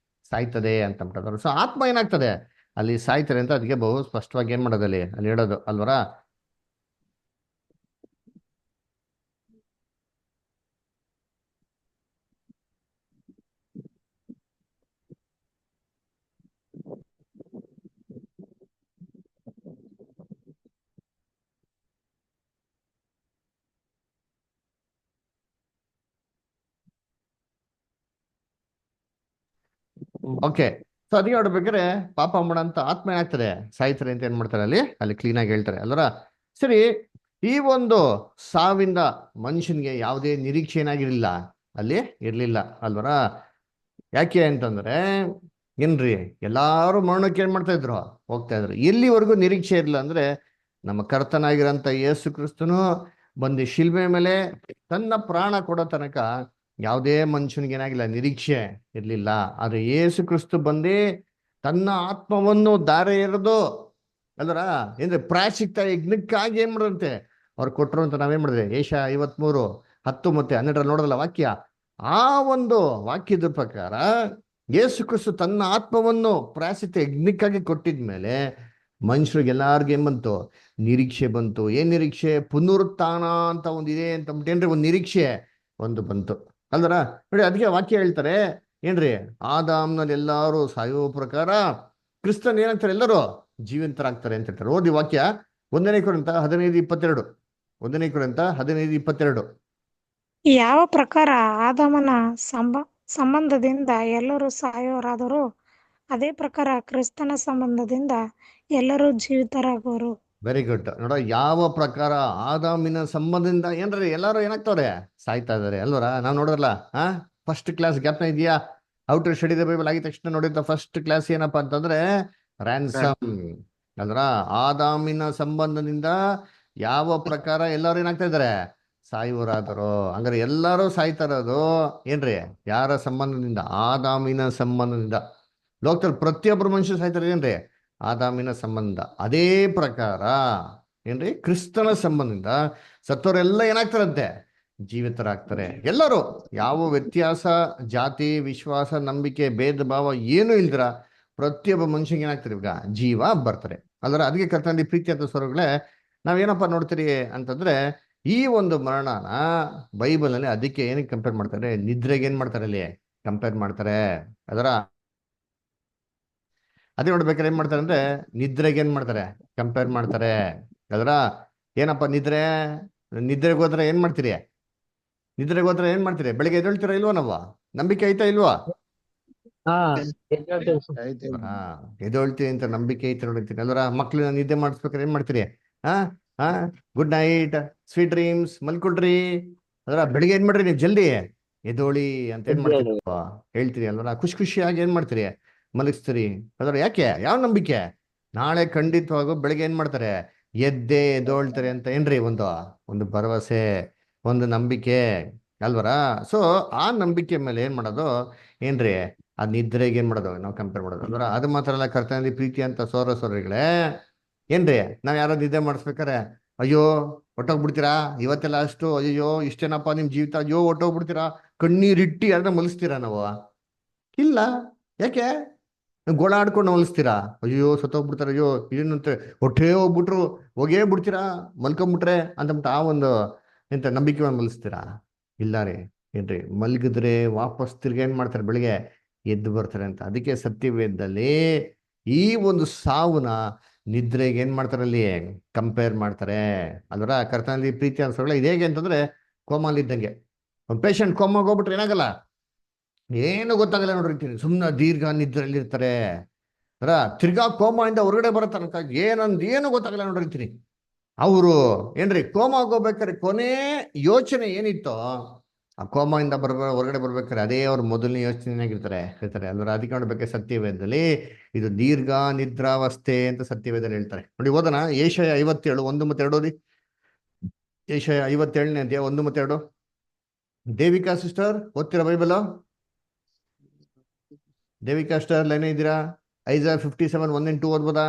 ಸಾಯ್ತದೆ ಅಂತ ಬಿಟ್ಟದ್ರು. ಸೊ ಆತ್ಮ ಏನಾಗ್ತದೆ ಅಲ್ಲಿ ಸಾಯ್ತಾರೆ ಅಂತ ಅದಕ್ಕೆ ಬಹು ಸ್ಪಷ್ಟವಾಗಿ ಏನ್ ಮಾಡೋದು ಅಲ್ಲಿ ಹೇಳೋದು ಅಲ್ವರ. ಓಕೆ, ಸೊ ಅದಕ್ಕೆ ನೋಡ್ಬೇಕಾದ್ರೆ ಪಾಪ ಮಾಡೋಂತ ಆತ್ಮ ಏನಾಗ್ತದೆ ಸಾಯ್ತಾರೆ ಅಂತ ಏನ್ ಮಾಡ್ತಾರೆ ಅಲ್ಲಿ ಕ್ಲೀನ್ ಆಗಿ ಹೇಳ್ತಾರೆ ಅಲ್ವರ. ಸರಿ, ಈ ಒಂದು ಸಾವಿಂದ ಮನುಷ್ಯನ್ಗೆ ಯಾವುದೇ ನಿರೀಕ್ಷೆ ಏನಾಗಿರ್ಲಿಲ್ಲ, ಅಲ್ಲಿ ಇರ್ಲಿಲ್ಲ ಅಲ್ವರ. ಯಾಕೆ ಅಂತಂದ್ರೆ ಏನ್ರಿ ಎಲ್ಲಾರು ಮರಣಕ್ಕೆ ಏನ್ ಮಾಡ್ತಾ ಇದ್ರು, ಹೋಗ್ತಾ ಇದ್ರು. ಎಲ್ಲಿವರೆಗೂ ನಿರೀಕ್ಷೆ ಇರಲಿಲ್ಲ ಅಂದ್ರೆ ನಮ್ಮ ಕರ್ತನಾಗಿರೋಂಥ ಯೇಸು ಕ್ರಿಸ್ತನು ಬಂದು ಶಿಲ್ಬೆ ಮೇಲೆ ತನ್ನ ಪ್ರಾಣ ಕೊಡೋ ತನಕ ಯಾವುದೇ ಮನುಷ್ಯನಿಗೆ ಏನಾಗಿಲ್ಲ, ನಿರೀಕ್ಷೆ ಇರ್ಲಿಲ್ಲ. ಆದ್ರೆ ಯೇಸು ಕ್ರಿಸ್ತು ಬಂದು ತನ್ನ ಆತ್ಮವನ್ನು ದಾರೆ ಎರೆದು ಅಲ್ವರ ಏನ್ರಿ ಪ್ರಾಯಶ್ಚಿತ್ತ ಯಜ್ಞಕ್ಕಾಗಿ ಏನ್ ಮಾಡಂತೆ ಅವ್ರು ಕೊಟ್ಟರು ಅಂತ ನಾವೇನ್ ಮಾಡಿದ್ರೆ ಏಷ 53:10 ಮತ್ತೆ 12 ನೋಡೋದಲ್ಲ ವಾಕ್ಯ. ಆ ಒಂದು ವಾಕ್ಯದ ಪ್ರಕಾರ ಯೇಸು ಕ್ರಿಸ್ತು ತನ್ನ ಆತ್ಮವನ್ನು ಪ್ರಾಯಶ್ಚಿತ್ತ ಯಜ್ಞಕ್ಕಾಗಿ ಕೊಟ್ಟಿದ್ಮೇಲೆ ಮನುಷ್ಯರಿಗೆಲ್ಲಾರ್ಗು ಏನ್ ಬಂತು, ನಿರೀಕ್ಷೆ ಬಂತು. ಏನ್ ನಿರೀಕ್ಷೆ? ಪುನರುತ್ಥಾನ ಅಂತ ಒಂದಿದೆ ಅಂತ ಏನ್ರಿ ಒಂದು ನಿರೀಕ್ಷೆ ಒಂದು ಬಂತು ಅಲ್ವರ. ನೋಡಿ ಅದಕ್ಕೆ ವಾಕ್ಯ ಹೇಳ್ತಾರೆ ಏನ್ರಿ ಆದಾಮ್ನಲ್ಲಿ ಎಲ್ಲಾರು ಸಾಯುವ ಪ್ರಕಾರ ಕ್ರಿಸ್ತನ್ ಏನಾಗ್ತಾರೆ, ಎಲ್ಲರೂ ಜೀವಂತರಾಗ್ತಾರೆ ಅಂತ ಹೇಳ್ತಾರೆ. ಓದಿ ವಾಕ್ಯ 1 ಕೊರಿಂಥ 15:22. 1 ಕೊರಿಂಥ 15:22. ಯಾವ ಪ್ರಕಾರ ಆದಾಮನ ಸಂಬಂಧದಿಂದ ಎಲ್ಲರೂ ಸಾಯೋರಾದರೂ ಅದೇ ಪ್ರಕಾರ ಕ್ರಿಸ್ತನ ಸಂಬಂಧದಿಂದ ಎಲ್ಲರೂ ಜೀವಿತರಾಗುವರು. Very good. ನೋಡ, ಯಾವ ಪ್ರಕಾರ ಆದಾಮಿನ ಸಂಬಂಧದಿಂದ ಏನ್ರಿ ಎಲ್ಲರೂ ಏನಾಗ್ತವ್ರೆ, ಸಾಯ್ತಾ ಇದಾರೆ ಅಲ್ವರ. ನಾವು ನೋಡೋಲ್ಲ, ಫಸ್ಟ್ ಕ್ಲಾಸ್ ಜ್ಞಾಪನ ಇದೆಯಾ? How to study the Bible ಆಗಿದ ತಕ್ಷಣ ನೋಡಿದ ಫಸ್ಟ್ ಕ್ಲಾಸ್ ಏನಪ್ಪಾ ಅಂತಂದ್ರೆ ರ್ಯಾನ್ಸಮ್ ಅಲ್ರ. ಆದಾಮಿನ ಸಂಬಂಧದಿಂದ ಯಾವ ಪ್ರಕಾರ ಎಲ್ಲರೂ ಏನಾಗ್ತಾ ಇದಾರೆ, ಸಾಯುವರಾದರು. ಹಂಗಾರೆ ಎಲ್ಲರೂ ಸಾಯ್ತಾ ಇರೋದು ಏನ್ರಿ, ಯಾರ ಸಂಬಂಧದಿಂದ? ಆದಾಮಿನ ಸಂಬಂಧದಿಂದ. ಲೋಕದಲ್ಲಿ ಪ್ರತಿಯೊಬ್ಬರು ಮನುಷ್ಯ ಸಾಯ್ತಾರೆ ಏನ್ರಿ, ಆದಾಮಿನ ಸಂಬಂಧ. ಅದೇ ಪ್ರಕಾರ ಏನ್ರಿ, ಕ್ರಿಸ್ತನ ಸಂಬಂಧದಿಂದ ಸತ್ತವರೆಲ್ಲ ಏನಾಗ್ತಾರಂತೆ, ಜೀವಿತರಾಗ್ತಾರೆ ಎಲ್ಲರೂ. ಯಾವ ವ್ಯತ್ಯಾಸ, ಜಾತಿ, ವಿಶ್ವಾಸ, ನಂಬಿಕೆ, ಭೇದ ಭಾವ ಏನೂ ಇಲ್ದಿರ ಪ್ರತಿಯೊಬ್ಬ ಮನುಷ್ಯನಿಗೆ ಏನಾಗ್ತಾರೆ ಇವಾಗ ಜೀವ ಬರ್ತಾರೆ. ಅಲ್ಲರ ಅದಕ್ಕೆ ಕರ್ತನಲ್ಲಿ ಪ್ರೀತಿ ಅಂತ ಸ್ವರಗಳೇ, ನಾವೇನಪ್ಪ ನೋಡ್ತೀರಿ ಅಂತಂದ್ರೆ ಈ ಒಂದು ಮರಣನ ಬೈಬಲ್ ಅಲ್ಲಿ ಅದಕ್ಕೆ ಏನಕ್ಕೆ ಕಂಪೇರ್ ಮಾಡ್ತಾರೆ, ನಿದ್ರೆಗೆ ಏನ್ ಮಾಡ್ತಾರೆ ಅಲ್ಲಿ ಕಂಪೇರ್ ಮಾಡ್ತಾರೆ. ಅದರ ಅದೇ ನೋಡ್ಬೇಕಾದ್ರೆ ಏನ್ ಮಾಡ್ತಾರೆ ಅಂದ್ರೆ ನಿದ್ರೆಗೆ ಏನ್ ಮಾಡ್ತಾರೆ ಕಂಪೇರ್ ಮಾಡ್ತಾರೆ. ಅದರ ಏನಪ್ಪ ನಿದ್ರೆ, ನಿದ್ರೆಗೆ ಹೋದ್ರೆ ಏನ್ ಮಾಡ್ತೀರಿ, ನಿದ್ರೆಗೆ ಹೋದ್ರೆ ಏನ್ ಮಾಡ್ತೀರಿ, ಬೆಳಿಗ್ಗೆ ಎದ್ದೇಳ್ತೀರಾ ಇಲ್ವಾ? ನಾವು ನಂಬಿಕೆ ಐತಾ ಇಲ್ವಾ? ಹಾ ಎದ್ದೇಳ್ತೀವಿ ಅಂತ ನಂಬಿಕೆ ಐತೆ ನೋಡ್ತೀನಿ ಅಲ್ವರ. ಮಕ್ಳನ್ನ ನಿದ್ದೆ ಮಾಡಿಸ್ಬೇಕಾದ್ರೆ ಏನ್ ಮಾಡ್ತೀರಿ, ಹಾ ಹಾ ಗುಡ್ ನೈಟ್, ಸ್ವೀಟ್ ಡ್ರೀಮ್ಸ್, ಮಲ್ಕೊಳ್ರಿ. ಅದರ ಬೆಳಿಗ್ಗೆ ಏನ್ ಮಾಡ್ರಿ, ನೀವು ಜಲ್ದಿ ಎದೋಳಿ ಅಂತ ಏನ್ ಮಾಡ್ತೀರಿ ಹೇಳ್ತೀರಿ ಅಲ್ವರ. ಖುಷಿ ಖುಷಿಯಾಗಿ ಏನ್ ಮಾಡ್ತೀರಿ, ಮಲಗಿಸ್ತೀರಿ. ಅದರ ಯಾಕೆ, ಯಾವ ನಂಬಿಕೆ? ನಾಳೆ ಖಂಡಿತವಾಗೂ ಬೆಳಿಗ್ಗೆ ಏನ್ ಮಾಡ್ತಾರೆ, ಎದ್ದೇ ಎದೋಳ್ತಾರೆ ಅಂತ ಏನ್ರಿ ಒಂದು ಒಂದು ಭರವಸೆ, ಒಂದು ನಂಬಿಕೆ ಅಲ್ವರ. ಸೊ ಆ ನಂಬಿಕೆ ಮೇಲೆ ಏನ್ ಮಾಡೋದು ಏನ್ರಿ, ಆ ನಿದ್ರೆಗೆ ಏನ್ ಮಾಡೋದು ನಾವು ಕಂಪೇರ್ ಮಾಡೋದು ಅಂದ್ರೆ. ಅದು ಮಾತ್ರ ಅಲ್ಲ, ಕರ್ತನಲ್ಲಿ ಪ್ರೀತಿ ಅಂತ ಸೋದರಗಳೇ ಏನ್ರಿ, ನಾವ್ ಯಾರೋ ನಿದ್ದೆ ಮಾಡಿಸ್ಬೇಕಾರೆ ಅಯ್ಯೋ ಹೊಟ್ಟೋಗ್ಬಿಡ್ತೀರಾ ಇವತ್ತೆಲ್ಲ ಅಷ್ಟು, ಅಯ್ಯೋ ಇಷ್ಟೇನಪ್ಪ ನಿಮ್ ಜೀವಿತ, ಅಯ್ಯೋ ಹೊಟ್ಟೋಗ್ಬಿಡ್ತೀರಾ, ಕಣ್ಣೀರಿಟ್ಟಿ ಅದನ್ನ ಮಲಿಸ್ತೀರಾ ನಾವು? ಇಲ್ಲ. ಯಾಕೆ? ಗೋಳಾಡ್ಕೊಂಡು ಮಲಿಸ್ತೀರಾ? ಅಯ್ಯೋ ಸತ್ತೋಗ್ಬಿಡ್ತಾರ, ಅಯ್ಯೋ ಏನಂತ ಹೊಟ್ಟೆ ಹೋಗ್ಬಿಟ್ರು ಹೋಗೇ ಬಿಡ್ತೀರಾ ಮಲ್ಕೊಂಡ್ಬಿಟ್ರೆ ಅಂತಂದ್ಬಿಟ್ಟು ಆ ಒಂದು ಎಂತ ನಂಬಿಕೆ ಮಲಿಸ್ತೀರಾ? ಇಲ್ಲ ರೀ. ಏನ್ರಿ, ಮಲ್ಗಿದ್ರೆ ವಾಪಸ್ ತಿರ್ಗಿ ಏನ್ ಮಾಡ್ತಾರೆ, ಬೆಳಿಗ್ಗೆ ಎದ್ದು ಬರ್ತಾರೆ ಅಂತ. ಅದಕ್ಕೆ ಸತ್ಯವೇದದಲ್ಲಿ ಈ ಒಂದು ಸಾವುನ ನಿದ್ರೆಗೆ ಏನ್ ಮಾಡ್ತಾರೆ ಅಲ್ಲಿ ಕಂಪೇರ್ ಮಾಡ್ತಾರೆ ಅಲ್ವರ. ಕರ್ತನಲ್ಲಿ ಪ್ರೀತಿ ಅನ್ಸೋಲ್ಲ. ಇದು ಹೇಗೆ ಅಂತಂದ್ರೆ ಕೋಮಾಲಿ ಇದ್ದಂಗೆ. ಒಂದು ಪೇಷಂಟ್ ಕೋಮಾಗ ಹೋಗ್ಬಿಟ್ರೆ ಏನಾಗಲ್ಲ, ಏನು ಗೊತ್ತಾಗಲ್ಲ ನೋಡಿರ್ತೀನಿ, ಸುಮ್ಮನೆ ದೀರ್ಘ ನಿದ್ರೆಯಲ್ಲಿ ಇರ್ತಾರೆ. ಅರ ತಿರ್ಗಾ ಕೋಮಾಯಿಂದ ಹೊರಗಡೆ ಬರೋ ತನಕ ಏನು ಗೊತ್ತಾಗಲ್ಲ ನೋಡಿರ್ತೀನಿ. ಅವರು ಏನ್ರಿ ಕೋಮಾಗ ಹೋಗ್ಬೇಕಾದ್ರೆ ಕೊನೆ ಯೋಚನೆ ಏನಿತ್ತೋ ಆ ಕೋಮಾಯಿಂದ ಹೊರಗಡೆ ಬರ್ಬೇಕಾದ್ರೆ ಅದೇ ಅವ್ರ ಮೊದಲನೇ ಯೋಚನೆಯಾಗಿರ್ತಾರೆ ಅಲ್ವರ. ಅದಕ್ಕೆ ನೋಡ್ಬೇಕು ಸತ್ಯವೇದದಲ್ಲಿ ಇದು ದೀರ್ಘ ನಿದ್ರಾವಸ್ಥೆ ಅಂತ ಸತ್ಯವೇದಲ್ಲಿ ಹೇಳ್ತಾರೆ ನೋಡಿ. ಓದೋಣ ಏಷಯ 57 1 ಮತ್ತು 2 ಓದಿ. ಏಷಯ 57ನೇ ಅಧ್ಯಾಯ 1 ಮತ್ತು 2. ದೇವಿಕಾ ಸಿಸ್ಟರ್ ಓದ್ತೀರಾ ಬೈಬಲ್? ದೇವಿಕಾ ಸಿಸ್ಟರ್ ಲೈನ್ ಇದ್ದೀರಾ? ಐಸಾ 57 1 and 2 ಓದ್ಬೋದಾ?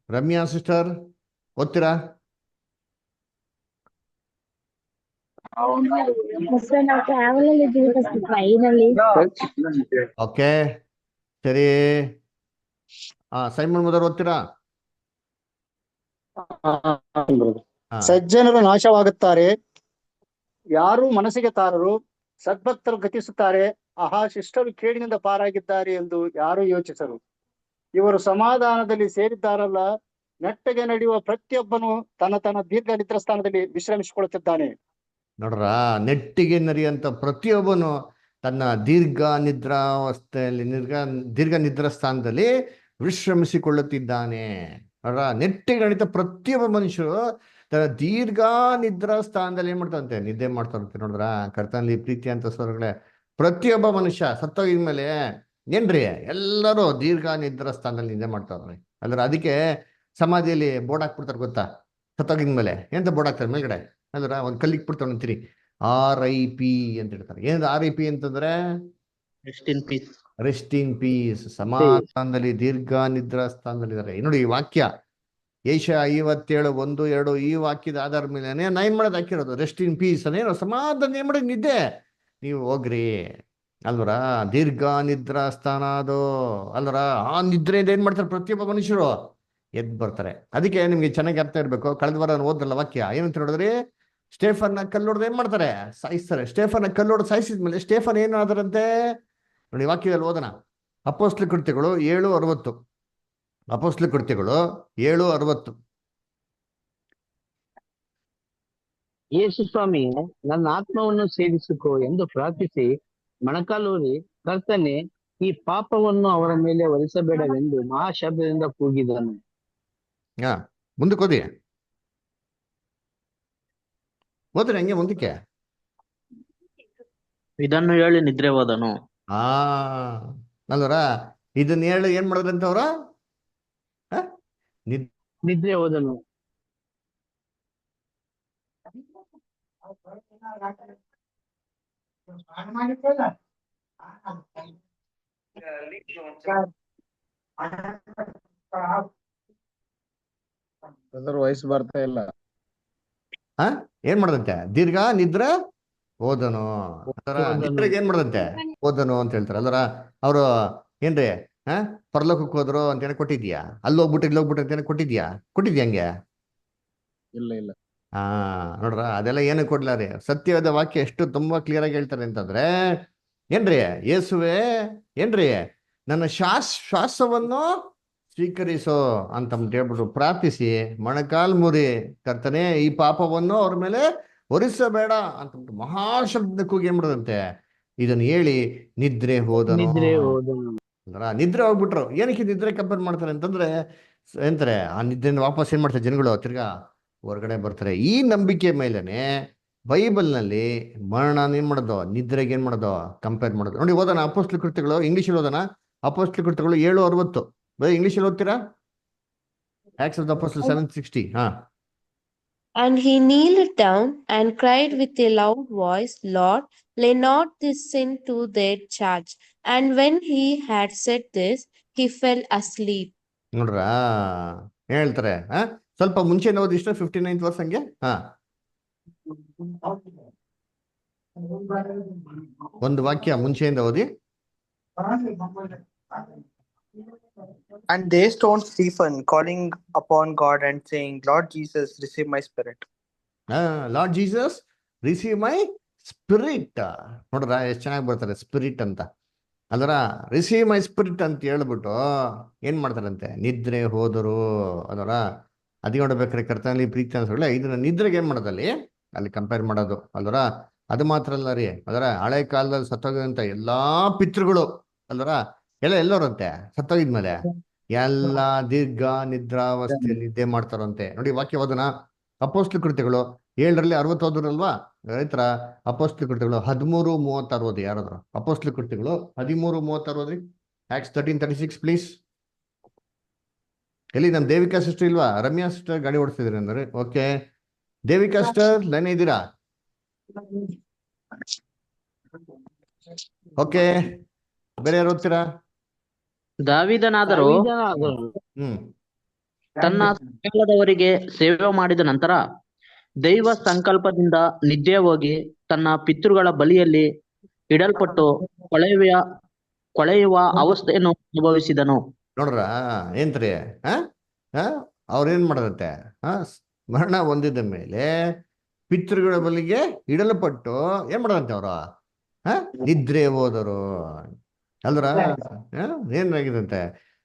ರಮ್ಯಾ ಸಿಸ್ಟರ್ ಓದ್ತೀರಾ? ಓಕೆ ಸರಿ. ಸೈಮನ್ ಮೊದಲು ಓದ್ತೀರಾ? ಸಜ್ಜನರು ನಾಶವಾಗುತ್ತಾರೆ, ಯಾರು ಮನಸ್ಸಿಗೆ ತಾರರು. ಸದ್ಭಕ್ತರು ಗತಿಸುತ್ತಾರೆ, ಆಹಾ ಶಿಷ್ಟರು ಕೇಡಿನಿಂದ ಪಾರಾಗಿದ್ದಾರೆ ಎಂದು ಯಾರು ಯೋಚಿಸರು. ಇವರು ಸಮಾಧಾನದಲ್ಲಿ ಸೇರಿದ್ದಾರಲ್ಲ, ನೆಟ್ಟಗೆ ನಡೆಯುವ ಪ್ರತಿಯೊಬ್ಬನು ತನ್ನ ತನ್ನ ದೀರ್ಘ ನಿದ್ರಾಸ್ಥಾನದಲ್ಲಿ ವಿಶ್ರಮಿಸಿಕೊಳ್ಳುತ್ತಿದ್ದಾನೆ. ನೋಡ್ರ, ನೆಟ್ಟಿಗೆ ನರಿಯಂತ ಪ್ರತಿಯೊಬ್ಬನು ತನ್ನ ದೀರ್ಘ ನಿದ್ರಾವಸ್ಥೆಯಲ್ಲಿ ದೀರ್ಘ ನಿದ್ರಾ ಸ್ಥಾನದಲ್ಲಿ ವಿಶ್ರಮಿಸಿಕೊಳ್ಳುತ್ತಿದ್ದಾನೆ. ನೋಡ್ರ, ನೆಟ್ಟಿಗೆ ನಡೀತ ಪ್ರತಿಯೊಬ್ಬ ಮನುಷ್ಯರು ತನ್ನ ದೀರ್ಘ ನಿದ್ರಾ ಸ್ಥಾನದಲ್ಲಿ ಏನ್ ಮಾಡ್ತಾರಂತೆ, ನಿದ್ದೆ ಮಾಡ್ತಾರಂತೆ. ನೋಡ್ರ, ಕರ್ತನಲ್ಲಿ ಪ್ರೀತಿ ಅಂತ ಸ್ವರಗಳೇ, ಪ್ರತಿಯೊಬ್ಬ ಮನುಷ್ಯ ಸತ್ತೋಗಿದ್ಮೇಲೆ ಏನ್ರಿ ಎಲ್ಲರೂ ದೀರ್ಘ ನಿದ್ರಾ ಸ್ಥಾನದಲ್ಲಿ ನಿದ್ದೆ ಮಾಡ್ತಾರ್ರಿ ಅಲ್ರ. ಅದಕ್ಕೆ ಸಮಾಧಿಯಲ್ಲಿ ಬೋರ್ಡ್ ಹಾಕ್ಬಿಡ್ತಾರೆ ಗೊತ್ತಾ, ಸತ್ತೋಗಿದ್ಮೇಲೆ ಎಂತ ಬೋರ್ಡ್ ಹಾಕ್ತಾರೆ ಮೇಲ್ಗಡೆ ಅಲ್ರ, ಒಂದು ಕಲ್ಲಿಗೆ ಬಿಡ್ತಾರೆ ಅಂತೀರಿ RIP ಅಂತ ಹೇಳ್ತಾರೆ. ಏನ್ RIP ಅಂತಂದ್ರೆ Rest in peace. Rest in peace, ಸಮಾಧಾನದಲ್ಲಿ ದೀರ್ಘ ನಿದ್ರಾ ಸ್ಥಾನದಲ್ಲಿ ಇದ್ದಾರೆ. ನೋಡಿ ಈ ವಾಕ್ಯ ಏಷಯ 57 1 2 ಈ ವಾಕ್ಯದ ಆಧಾರ ಮೇಲೆ ನೈನ್ ಮಾಡೋದು ಹಾಕಿರೋದು. ರೆಸ್ಟ್ ಇನ್ ಪೀಸ್ ಅನೇನು ಸಮಾಧಾನ ಏನ್ ಮಾಡಿ ನಿದ್ದೆ ನೀವು ಹೋಗ್ರಿ ಅಲ್ವರ. ದೀರ್ಘ ನಿದ್ರಾ ಸ್ಥಾನ ಅದು ಅಲ್ವರ. ಆ ನಿದ್ರೆಯಿಂದ ಏನ್ ಮಾಡ್ತಾರೆ ಪ್ರತಿಯೊಬ್ಬ ಮನುಷ್ಯರು ಎದ್ದು ಬರ್ತಾರೆ. ಅದಕ್ಕೆ ನಿಮ್ಗೆ ಚೆನ್ನಾಗಿ ಅರ್ಥ ಇರ್ಬೇಕು. ಕಳೆದ ವಾರ ಓದಲ್ಲ ವಾಕ್ಯ ಏನಂತ ನೋಡಿದ್ರಿ, ಸ್ಟೇಫನ್ ಕಲ್ಲೊಡ್ದು ಏನ್ ಮಾಡ್ತಾರೆ, ಸಾಯಿಸ್ತಾರೆ. ಸ್ಟೇಫನ್ ಕಲ್ಲೊಡ್ದು ಸಾಯಿಸಿದ್ಮೇಲೆ ಸ್ಟೇಫನ್ ಏನು ಆದರಂತೆ ನೋಡಿ, ವಾಕ್ಯದಲ್ಲಿ ಓದೋಣ. ಅಪೊಸ್ತಲ ಕೃತ್ಯಗಳು 7:60. ಅಪೊಸ್ತಲ ಕೃತ್ಯಗಳು 7:60. ಯೇಸು ಸ್ವಾಮಿ ನನ್ನ ಆತ್ಮವನ್ನು ಸೇವಿಸಿಕೋ ಎಂದು ಪ್ರಾರ್ಥಿಸಿ ಮೊಣಕಾಲೂರಿ, ಕರ್ತನೇ, ಈ ಪಾಪವನ್ನು ಅವರ ಮೇಲೆ ಹೊರಿಸಬೇಡವೆಂದು ಮಹಾಶಬ್ದದಿಂದ ಕೂಗಿದನು. ಹಾ, ಮುಂದಕ್ಕೆ ಹೋದ್ರಿ ಹಂಗೆ ಮುಂದಕ್ಕೆ. ಇದನ್ನು ಹೇಳಿ ನಿದ್ರೆ ಹೋದನು. ಆ ಅಲ್ವರ ಇದನ್ನ ಹೇಳಿ ಏನ್ ಮಾಡೋದಂತ ಅವ್ರ ನಿದ್ರೆ ಹೋದನು. ವಯಸ್ಸು ಬರ್ತಾ ಇಲ್ಲ. ಏನ್ ಮಾಡದಂತೆ? ದೀರ್ಘ ನಿದ್ರೆ ಹೋದನು. ನಿದ್ರೆಗೆ ಏನ್ ಮಾಡದಂತೆ? ಹೋದನು ಅಂತ ಹೇಳ್ತಾರೆ ಅಲ್ವರ. ಅವರು ಏನ್ರಿ ಪರಲೋಕಕ್ಕೆ ಹೋದ್ರು ಅಂತ ಹೇಳಿ ಕೊಟ್ಟಿದ್ಯಾ? ಅಲ್ಲಿ ಹೋಗ್ಬಿಟ್ಟು ಇಲ್ಲಿ ಹೋಗ್ಬಿಟ್ಟು ಅಂತ ಹೇಳಿ ಕೊಟ್ಟಿದ್ಯಾ ಹಂಗೆ? ಇಲ್ಲ. ನೋಡ್ರ, ಅದೆಲ್ಲ ಏನು ಕೊಡ್ಲ ರೀ. ಸತ್ಯವಾದ ವಾಕ್ಯ ಎಷ್ಟು ತುಂಬಾ ಕ್ಲಿಯರ್ ಆಗಿ ಹೇಳ್ತಾರೆ ಅಂತಂದ್ರೆ, ಏನ್ರಿ ಯೇಸುವೆ ಏನ್ರಿ ನನ್ನ ಶ್ವಾಸವನ್ನು ಸ್ವೀಕರಿಸೋ ಅಂತ ಹೇಳ್ಬಿಟ್ಟು ಪ್ರಾರ್ಥಿಸಿ ಮೊಣಕಾಲ್ ಮುರಿ, ಕರ್ತನೆ ಈ ಪಾಪವನ್ನು ಅವ್ರ ಮೇಲೆ ಹೊರಿಸಬೇಡ ಅಂತ ಮಹಾಶಬ್ದ ಕೂಗಿ ಏನ್ ಮಾಡೋದಂತೆ ಇದನ್ನ ಹೇಳಿ ನಿದ್ರೆ ಹೋದನು. ನಿದ್ರೆ ಹೋಗ್ಬಿಟ್ರು. ಏನಕ್ಕೆ ನಿದ್ರೆ ಕಂಪೇರ್ ಮಾಡ್ತಾರೆ ಅಂತಂದ್ರೆ ಎಂತಾರೆ ಆ ನಿದ್ರೆಯಿಂದ ವಾಪಸ್ ಏನ್ ಮಾಡ್ತಾರೆ ಜನಗಳು? ತಿರ್ಗಾ ಹೊರಗಡೆ ಬರ್ತಾರೆ. ಈ ನಂಬಿಕೆ ಮೇಲೆನೆ ಬೈಬಲ್ನಲ್ಲಿ ಮರಣ ಏನ್ ಮಾಡೋದು, ನಿದ್ರೆಗೆ ಏನ್ ಮಾಡೋದು ಕಂಪೇರ್ ಮಾಡೋದು. ನೋಡಿ, ಓದೋಣ ಅಪೊಸ್ತಲ ಕೃತ್ಯಗಳು, ಇಂಗ್ಲೀಷಲ್ಲಿ ಓದೋಣ. ಅಪೊಸ್ತಲ ಕೃತ್ಯಗಳು 7:60. ಇಂಗ್ಲೀಷಲ್ಲಿ ಓದ್ತೀರಾ? Acts of the Apostles 7:60. And he kneeled down and cried with a loud voice, Lord, lay not this sin to their charge. And when he had said this, he fell asleep. ನೋಡ್ರ ಹೇಳ್ತಾರೆ. ಸ್ವಲ್ಪ ಮುಂಚೆ ಓದಿ ಇಷ್ಟ 59th verse ಹಂಗೆ. ಒಂದು ವಾಕ್ಯ ಮುಂಚೆಯಿಂದ ಓದಿ. And they stoned Stephen, calling upon God and saying, Lord Jesus, receive my spirit. Lord Jesus, receive my spirit. ನೋಡ್ರ ಎಷ್ಟು ಚೆನ್ನಾಗಿ ಬರ್ತಾರೆ ಸ್ಪಿರಿಟ್ ಅಂತ. ಅಲ್ರ ರಿಸೀವ್ ಮೈ ಸ್ಪಿರಿಟ್ ಅಂತ ಹೇಳ್ಬಿಟ್ಟು ಏನ್ ಮಾಡ್ತಾರಂತೆ? ನಿದ್ರೆ ಹೋದರು. ಅದರ ಅದಿ ನೋಡ್ಬೇಕ್ರೆ ಕರ್ತನಲ್ಲಿ ಪ್ರೀತಿ ಅನ್ಸಲ್ಲ. ಇದನ್ನ ನಿದ್ರೆಗೆ ಏನ್ ಮಾಡೋದಲ್ಲಿ ಅಲ್ಲಿ ಕಂಪೇರ್ ಮಾಡೋದು ಅಲ್ವರ. ಅದು ಮಾತ್ರ ಅಲ್ಲ ರೀ, ಅದರ ಹಳೆ ಕಾಲದಲ್ಲಿ ಸತ್ತೋಗಂತ ಎಲ್ಲಾ ಪಿತೃಗಳು ಅಲ್ವರ ಎಲ್ಲೋರಂತೆ ಸತ್ತೋಗಿದ್ಮೇಲೆ ಎಲ್ಲಾ ದೀರ್ಘ ನಿದ್ರಾವಸ್ಥೆಯಲ್ಲಿ ನಿದ್ದೆ ಮಾಡ್ತಾರಂತೆ. ನೋಡಿ ವಾಕ್ಯ ಓದೋಣ. ಅಪೊಸ್ತಲ ಕೃತ್ಯಗಳು 7:60 ಓದ್ರಲ್ವಾ ರೈತರ? ಅಪೊಸ್ತಲ ಕೃತ್ಯಗಳು 13:36 ಓದಿ ಯಾರಾದ್ರು? ಅಪೊಸ್ತಲ ಕೃತ್ಯಗಳು 13:36 ಓದ್ರಿ. Acts 13:36 please. ಎಲ್ಲಿ ನಮ್ ದೇವಿಕಾ ಸಿಸ್ಟರ್ ಇಲ್ವಾ? ರಮ್ಯಾ ಸಿಸ್ಟರ್ ಗಾಡಿ ಓಡಿಸ್ತಿದ್ರಿ ಅಂದ್ರೆ ಓಕೆ. ದೇವಿಕಾ ಸಿಸ್ಟರ್ ಲೈನ್ ಇದ್ದೀರಾ? ಓಕೆ, ಬೇರೆ ಯಾರು ಓದ್ತೀರಾ? ದಾವೀದನಾದರೂ ತನ್ನ ಕೇಳದವರಿಗೆ ಸೇವೆ ಮಾಡಿದ ನಂತರ ದೈವ ಸಂಕಲ್ಪದಿಂದ ನಿದ್ದೆ ಹೋಗಿ ತನ್ನ ಪಿತೃಗಳ ಬಳಿಯಲ್ಲಿ ಇಡಲ್ಪಟ್ಟು ಕೊಳೆಯುವ ಅವಸ್ಥೆಯನ್ನು ಅನುಭವಿಸಿದನು. ನೋಡ್ರ ಏನ್ರಿ ಅವ್ರೇನ್ ಮಾಡದಂತೆ? ಮರಣ ಹೊಂದಿದ ಮೇಲೆ ಪಿತೃಗಳ ಬಳಿಗೆ ಇಡಲ್ಪಟ್ಟು ಏನ್ ಮಾಡದಂತೆ ಅವ್ರು? ನಿದ್ರೆ ಹೋದರು ಅಲ್ರ. ಏನಾಗಿದಂತೆ?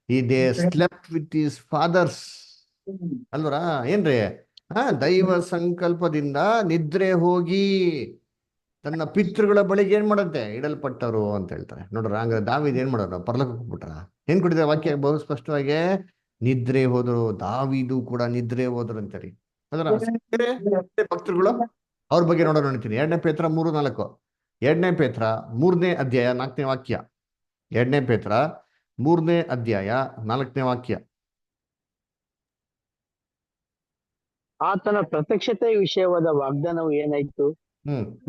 ಈ they slept with his fathers ಅಲ್ವರ. ಏನ್ರಿ ದೈವ ಸಂಕಲ್ಪದಿಂದ ನಿದ್ರೆ ಹೋಗಿ ತನ್ನ ಪಿತೃಗಳ ಬಳಿಗೆ ಏನ್ ಮಾಡಂತೆ? ಇಡಲ್ಪಟ್ಟರು ಅಂತ ಹೇಳ್ತಾರೆ. ನೋಡ್ರ ಹಂಗಾರೆ ದಾವೀದ್ ಏನ್ ಮಾಡೋರು? ಪರಲೋಕಕ್ಕೆ ಹೋಗ್ಬಿಟ್ರ. ಏನ್ ಕೊಟ್ಟಿದ್ದಾರೆ ವಾಕ್ಯ ಬಹು ಸ್ಪಷ್ಟವಾಗಿ? ನಿದ್ರೆ ಹೋದರು. ದಾವೀದು ಕೂಡ ನಿದ್ರೆ ಹೋದ್ರು ಅಂತಾರಿ ಅದರ ಭಕ್ತರುಗಳು ಅವ್ರ ಬಗ್ಗೆ ನೋಡೋಣ ಅಂತೀನಿ. 2ನೇ ಪೇತ್ರ 3:4. 2ನೇ ಪೇತ್ರ 3ನೇ ಅಧ್ಯಾಯ 4ನೇ ವಾಕ್ಯ. 2ನೇ ಪೇತ್ರ 3ನೇ ಅಧ್ಯಾಯ 4ನೇ ವಾಕ್ಯ. ಆತನ ಪ್ರತ್ಯಕ್ಷತೆ ವಿಷಯವಾದ ವಾಗ್ದಾನವು ಏನಾಯ್ತು?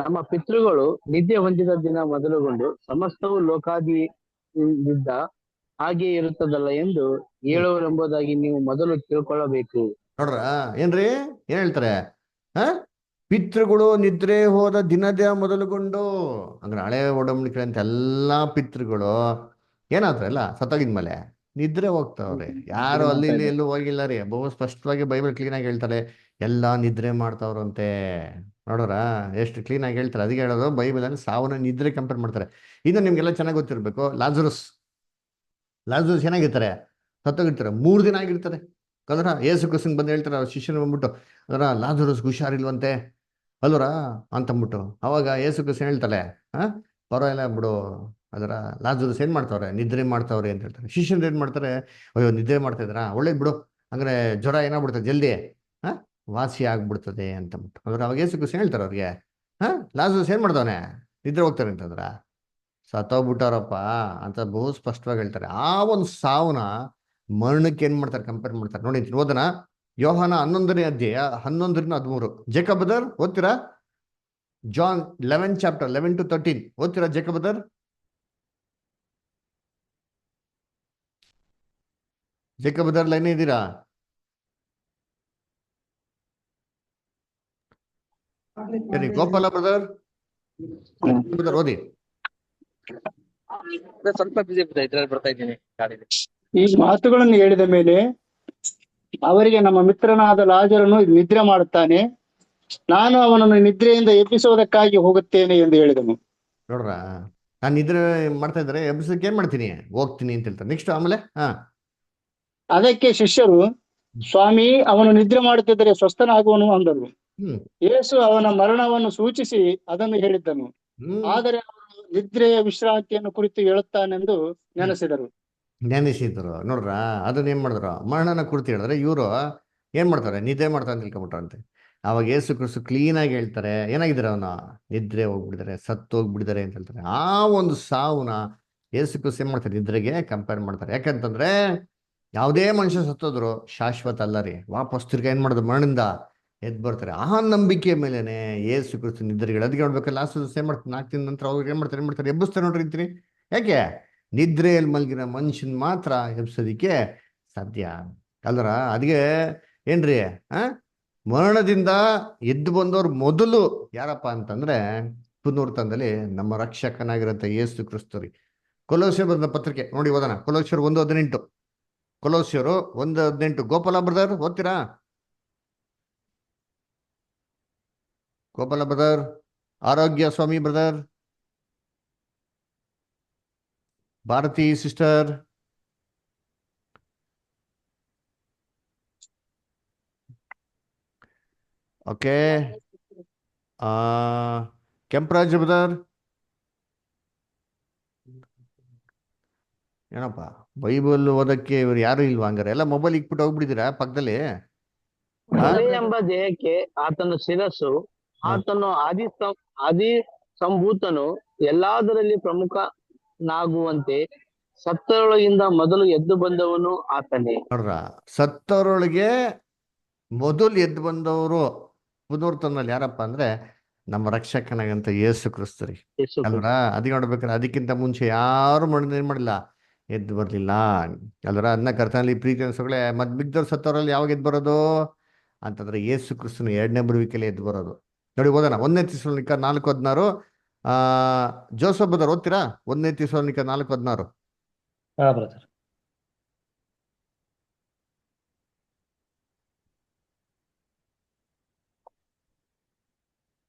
ನಮ್ಮ ಪಿತೃಗಳು ನಿದ್ದೆ ಹೊಂದಿದ ದಿನ ಮೊದಲುಗೊಂಡು ಸಮಸ್ತವು ಲೋಕಾದಿಯಿಂದ ಹಾಗೆ ಇರುತ್ತದಲ್ಲ ಎಂದು ಹೇಳುವರೆಂಬುದಾಗಿ ನೀವು ಮೊದಲು ತಿಳ್ಕೊಳ್ಳಬೇಕು. ನೋಡ್ರ ಏನ್ರಿ ಏನ್ ಹೇಳ್ತಾರೆ? ಪಿತೃಗಳು ನಿದ್ರೆ ಹೋದ ದಿನದ ಮೊದಲುಗೊಂಡು ಅಂದ್ರೆ ಹಳೆ ಒಡಂಬಡಿಕೆ ಅಂತ ಎಲ್ಲಾ ಪಿತೃಗಳು ಏನಾದ್ರಲ್ಲ ಸತ್ತೋಗಿದ್ಮೇಲೆ ನಿದ್ರೆ ಹೋಗ್ತಾವ್ರಿ. ಯಾರು ಅಲ್ಲಿ ಇಲ್ಲಿ ಎಲ್ಲೂ ಹೋಗಿಲ್ಲ ರೀ. ಬಹು ಸ್ಪಷ್ಟವಾಗಿ ಬೈಬಲ್ ಕ್ಲೀನ್ ಆಗಿ ಹೇಳ್ತಾರೆ ಎಲ್ಲಾ ನಿದ್ರೆ ಮಾಡ್ತಾವ್ರಂತೆ. ನೋಡೋರ ಎಷ್ಟು ಕ್ಲೀನ್ ಆಗಿ ಹೇಳ್ತಾರೆ. ಅದಕ್ಕೆ ಹೇಳೋದು ಬೈಬಲ್ ಅಲ್ಲಿ ಸಾವನ್ನ ನಿದ್ರೆ ಕಂಪೇರ್ ಮಾಡ್ತಾರೆ. ಇದು ನಿಮ್ಗೆಲ್ಲ ಚೆನ್ನಾಗಿ ಗೊತ್ತಿರ್ಬೇಕು. ಲಾಜರಸ್ ಏನಾಗಿರ್ತಾರೆ? ಸತ್ತೋಗಿರ್ತಾರೆ. 3 ದಿನ ಆಗಿರ್ತಾರೆ. ಅದರ ಯೇಸು ಕ್ರಿಸ್ತನ್ ಬಂದು ಹೇಳ್ತಾರೆ ಅವ್ರ ಶಿಷ್ಯನ ಬಂದ್ಬಿಟ್ಟು ಅದರ ಲಾಜರಸ್ ಹುಷಾರಿಲ್ವಂತೆ ಅಲ್ವರ ಅಂತಂದ್ಬಿಟ್ಟು. ಅವಾಗ ಯೇಸು ಕ್ರಿಸ್ತನ್ ಹೇಳ್ತಾರೆ ಪರವಾಗಿಲ್ಲ ಬಿಡು. ಅದರ ಲಾಜರಸ್ ಏನ್ ಮಾಡ್ತಾವ್ರೆ, ನಿದ್ರೆ ಮಾಡ್ತಾವ್ರೆ ಅಂತ ಹೇಳ್ತಾರೆ. ಶಿಷ್ಯರು ಏನ್ ಮಾಡ್ತಾರೆ, ಅಯ್ಯೋ ನಿದ್ರೆ ಮಾಡ್ತಾ ಇದ್ರಾ, ಒಳ್ಳೇದ್ ಬಿಡು, ಅಂದ್ರೆ ಜ್ವರ ಏನಾಗ್ಬಿಡ್ತದೆ ಜಲ್ದಿ ಹಾ ವಾಸಿ ಆಗ್ಬಿಡ್ತದೆ ಅಂತಂದ್ಬಿಟ್ಟು. ಅಂದ್ರೆ ಅವಾಗ ಯೇಸು ಕ್ರಿಸ್ತ ಹೇಳ್ತಾರೆ ಅವ್ರಿಗೆ, ಹಾ ಲಾಜರಸ್ ಏನ್ ಮಾಡ್ತಾವನೆ, ನಿದ್ರೆ ಹೋಗ್ತಾರೆ ಅಂತಂದ್ರ ಸತ್ತೋಗ್ಬಿಟ್ಟಾರಪ್ಪ ಅಂತ ಬಹು ಸ್ಪಷ್ಟವಾಗಿ ಹೇಳ್ತಾರೆ. ಆ ಒಂದು ಸಾವನ್ನ ಮರಣಕ್ಕೆ ಏನ್ ಮಾಡ್ತಾರೆ, ಕಂಪೇರ್ ಮಾಡ್ತಾರೆ. ನೋಡಿ ಓದನ ಯೋಹಾನ 11ನೇ ಅಧ್ಯಾಯ 11-13. ಜೇಕಬದರ್ ಓದ್ತೀರಾ? ಜಾನ್ 11 ಚಾಪ್ಟರ್ 11-13 ಓದ್ತೀರಾ ಜೇಕಬದರ್? ಜೇಕಬದರ್ ಲೈನ್ ಇದ್ದೀರಾ? ಸರಿ, ಗೋಪಾಲ ಬ್ರದರ್ ಓದಿ. ಸ್ವಲ್ಪ ಬಿಸಿ ಇದ್ರಲ್ಲಿ ಬರ್ತಾ ಇದ್ದೀನಿ ಗಾಡಿಲಿ. ಈ ಮಾತುಗಳನ್ನು ಹೇಳಿದ ಮೇಲೆ ಅವರಿಗೆ, ನಮ್ಮ ಮಿತ್ರನಾದ ಲಾಜರನು ನಿದ್ರೆ ಮಾಡುತ್ತಾನೆ, ನಾನು ಅವನನ್ನು ನಿದ್ರೆಯಿಂದ ಎಬ್ಬಿಸುವುದಕ್ಕಾಗಿ ಹೋಗುತ್ತೇನೆ ಎಂದು ಹೇಳಿದನು. ನೋಡ್ರ, ನಾನು ನಿದ್ರೆ ಮಾಡ್ತಾ ಇದ್ರೆ ಎಬ್ಬಿಸಕ್ಕೆ ಏನ್ ಮಾಡ್ತೀನಿ, ಹೋಗ್ತೀನಿ ಅಂತ ಹೇಳ್ತಾರೆ. ನೆಕ್ಸ್ಟ್ ಆಮೇಲೆ ಅದಕ್ಕೆ ಶಿಷ್ಯರು, ಸ್ವಾಮಿ, ಅವನು ನಿದ್ರೆ ಮಾಡುತ್ತಿದ್ದರೆ ಸ್ವಸ್ಥನಾಗುವನು ಅಂದರು. ಹ್ಮ್ ಯೇಸು ಅವನ ಮರಣವನ್ನು ಸೂಚಿಸಿ ಅದನ್ನು ಹೇಳಿದ್ದನು. ಹ್ಮ್ ಆದರೆ ಅವನು ನಿದ್ರೆಯ ವಿಶ್ರಾಂತಿಯನ್ನು ಕುರಿತು ಹೇಳುತ್ತಾನೆಂದು ನೆನೆಸಿದರು. ಜ್ಞಾನಿಸಿದ್ರು. ನೋಡ್ರ, ಅದನ್ನ ಏನ್ ಮಾಡಿದ್ರು, ಮರಣನ ಕುರಿತು ಹೇಳಿದ್ರೆ ಇವರು ಏನ್ ಮಾಡ್ತಾರೆ, ನಿದ್ದೆ ಮಾಡ್ತಾರೆ ಅಂತ ತಿಳ್ಕೊಂಬಿಟ್ರಂತೆ. ಅವಾಗ ಯೇಸು ಕ್ರಿಸ್ತು ಕ್ಲೀನ್ ಆಗಿ ಹೇಳ್ತಾರೆ, ಏನಾಗಿದ್ದಾರೆ, ಅವನು ನಿದ್ರೆ ಹೋಗ್ಬಿಟ್ಟಿದ್ದಾರೆ, ಸತ್ತು ಹೋಗ್ಬಿಟ್ಟಿದ್ದಾರೆ ಅಂತ ಹೇಳ್ತಾರೆ. ಆ ಒಂದು ಸಾವುನ ಯೇಸು ಕ್ರಿಸ್ತು ಏನ್ ಮಾಡ್ತಾರೆ, ನಿದ್ರೆಗೆ ಕಂಪೇರ್ ಮಾಡ್ತಾರೆ. ಯಾಕಂತಂದ್ರೆ ಯಾವುದೇ ಮನುಷ್ಯ ಸತ್ತೋದ್ರು ಶಾಶ್ವತ ಅಲ್ಲ ರೀ, ವಾಪಸ್ ತಿರ್ಗಾ ಏನ್ ಮಾಡೋದು, ಮರಣಿಂದ ಎದ್ದು ಬರ್ತಾರೆ. ಆ ನಂಬಿಕೆ ಮೇಲೆನೆ ಯೇಸು ಕ್ರಿಸ್ತು ನಿದ್ರೆಗಳು. ಅದಕ್ಕೆ ನೋಡ್ಬೇಕಲ್ಲ, ಲಾಸ್ಟ್ ಏನ್ ಮಾಡ್ತಾರೆ, 4 ದಿನ ನಂತರ ಅವ್ರಿಗೆ ಏನ್ ಮಾಡ್ತಾರೆ ಎಬ್ಬಿಸ್ತಾರೆ ನೋಡ್ರಿ ಅಂತೀರಿ. ಯಾಕೆ? ನಿದ್ರೆಯಲ್ಲಿ ಮಲಗಿರೋ ಮನುಷ್ಯನ್ ಮಾತ್ರ ಎಬ್ಸೋದಿಕ್ಕೆ ಸಾಧ್ಯ ಅಲ್ದ್ರ. ಅದಕ್ಕೆ ಏನ್ರಿ, ಮರಣದಿಂದ ಎದ್ದು ಬಂದವ್ರು ಮೊದಲು ಯಾರಪ್ಪ ಅಂತಂದ್ರೆ ಪುನರುತ್ಥಾನದಲ್ಲಿ ನಮ್ಮ ರಕ್ಷಕನಾಗಿರಂತ ಯೇಸು ಕ್ರಿಸ್ತು ರೀ. ಕೊಲೋಸ್ಯರು ಬರೆದ ಪತ್ರಿಕೆ ನೋಡಿ ಓದೋಣ. ಕೊಲೋಸ್ಯರು 1:18. ಕೊಲೋಸ್ಯರು 1:18. ಗೋಪಾಲ ಬ್ರದರ್ ಓದ್ತೀರಾ? Gopala brother, Arogyaswamy brother, Bharathi sister, okay, Kemparaj brother. ಏನಪ್ಪ ಬೈಬಲ್ ಓದಕ್ಕೆ ಇವ್ರು ಯಾರು ಇಲ್ವಾ? ಹಂಗಾರೆ ಎಲ್ಲ ಮೊಬೈಲ್ ಇಕ್ಬಿಟ್ಟು ಹೋಗ್ಬಿಟ್ಟಿದ್ದೀರಾ ಪಕ್ಕದಲ್ಲಿ? ತಲೆ ಎಂಬ ದೇಹಕ್ಕೆ ಆತನು ಶಿರಸ್ಸು, ಆತನು ಆದಿ ಸಂಭೂತನು, ಎಲ್ಲದರಲ್ಲಿ ಪ್ರಮುಖನಾಗುವಂತೆ ಸತ್ತರೊಳಗಿಂದ ಮೊದಲು ಎದ್ದು ಬಂದವನು ಆತನೇ. ನೋಡ್ರ, ಸತ್ತವರೊಳಗೆ ಮೊದಲು ಎದ್ದು ಬಂದವರು ಪುನರುತ್ಥಾನದಲ್ಲಿ ಯಾರಪ್ಪ ಅಂದ್ರೆ ನಮ್ಮ ರಕ್ಷಕನಾಗಂತ ಯೇಸು ಕ್ರಿಸ್ತು ರೀ ಅಲ್ರ. ಅದಕ್ಕೆ ನೋಡ್ಬೇಕಾದ್ರೆ ಅದಕ್ಕಿಂತ ಮುಂಚೆ ಯಾರು ಏನ್ ಮಾಡಿಲ್ಲ, ಎದ್ದು ಬರ್ಲಿಲ್ಲ ಅಲ್ರ. ಅದನ್ನ ಕರ್ತನಲ್ಲಿ ಪ್ರೀತಿ ಅನ್ಸೋಗಳೇ, ಮತ್ ಬಿದ್ದವ್ರು ಸತ್ತವರಲ್ಲಿ ಯಾವಾಗ ಎದ್ದು ಬರೋದು ಅಂತಂದ್ರೆ ಯೇಸು ಕ್ರಿಸ್ತನ 2ನೇ ಬರುವಿಕೆಯಲ್ಲಿ ಎದ್ದು ಬರೋದು. ನೋಡಿ ಓದೋಣ 1 ಥೆಸಲೋನಿಕ 4:16. ಜೋಸಫ್ ಬ್ರದರ್ ಓದ್ತೀರಾ? 1 ಥೆಸಲೋನಿಕ 4:16. ಹಾ ಬ್ರದರ್.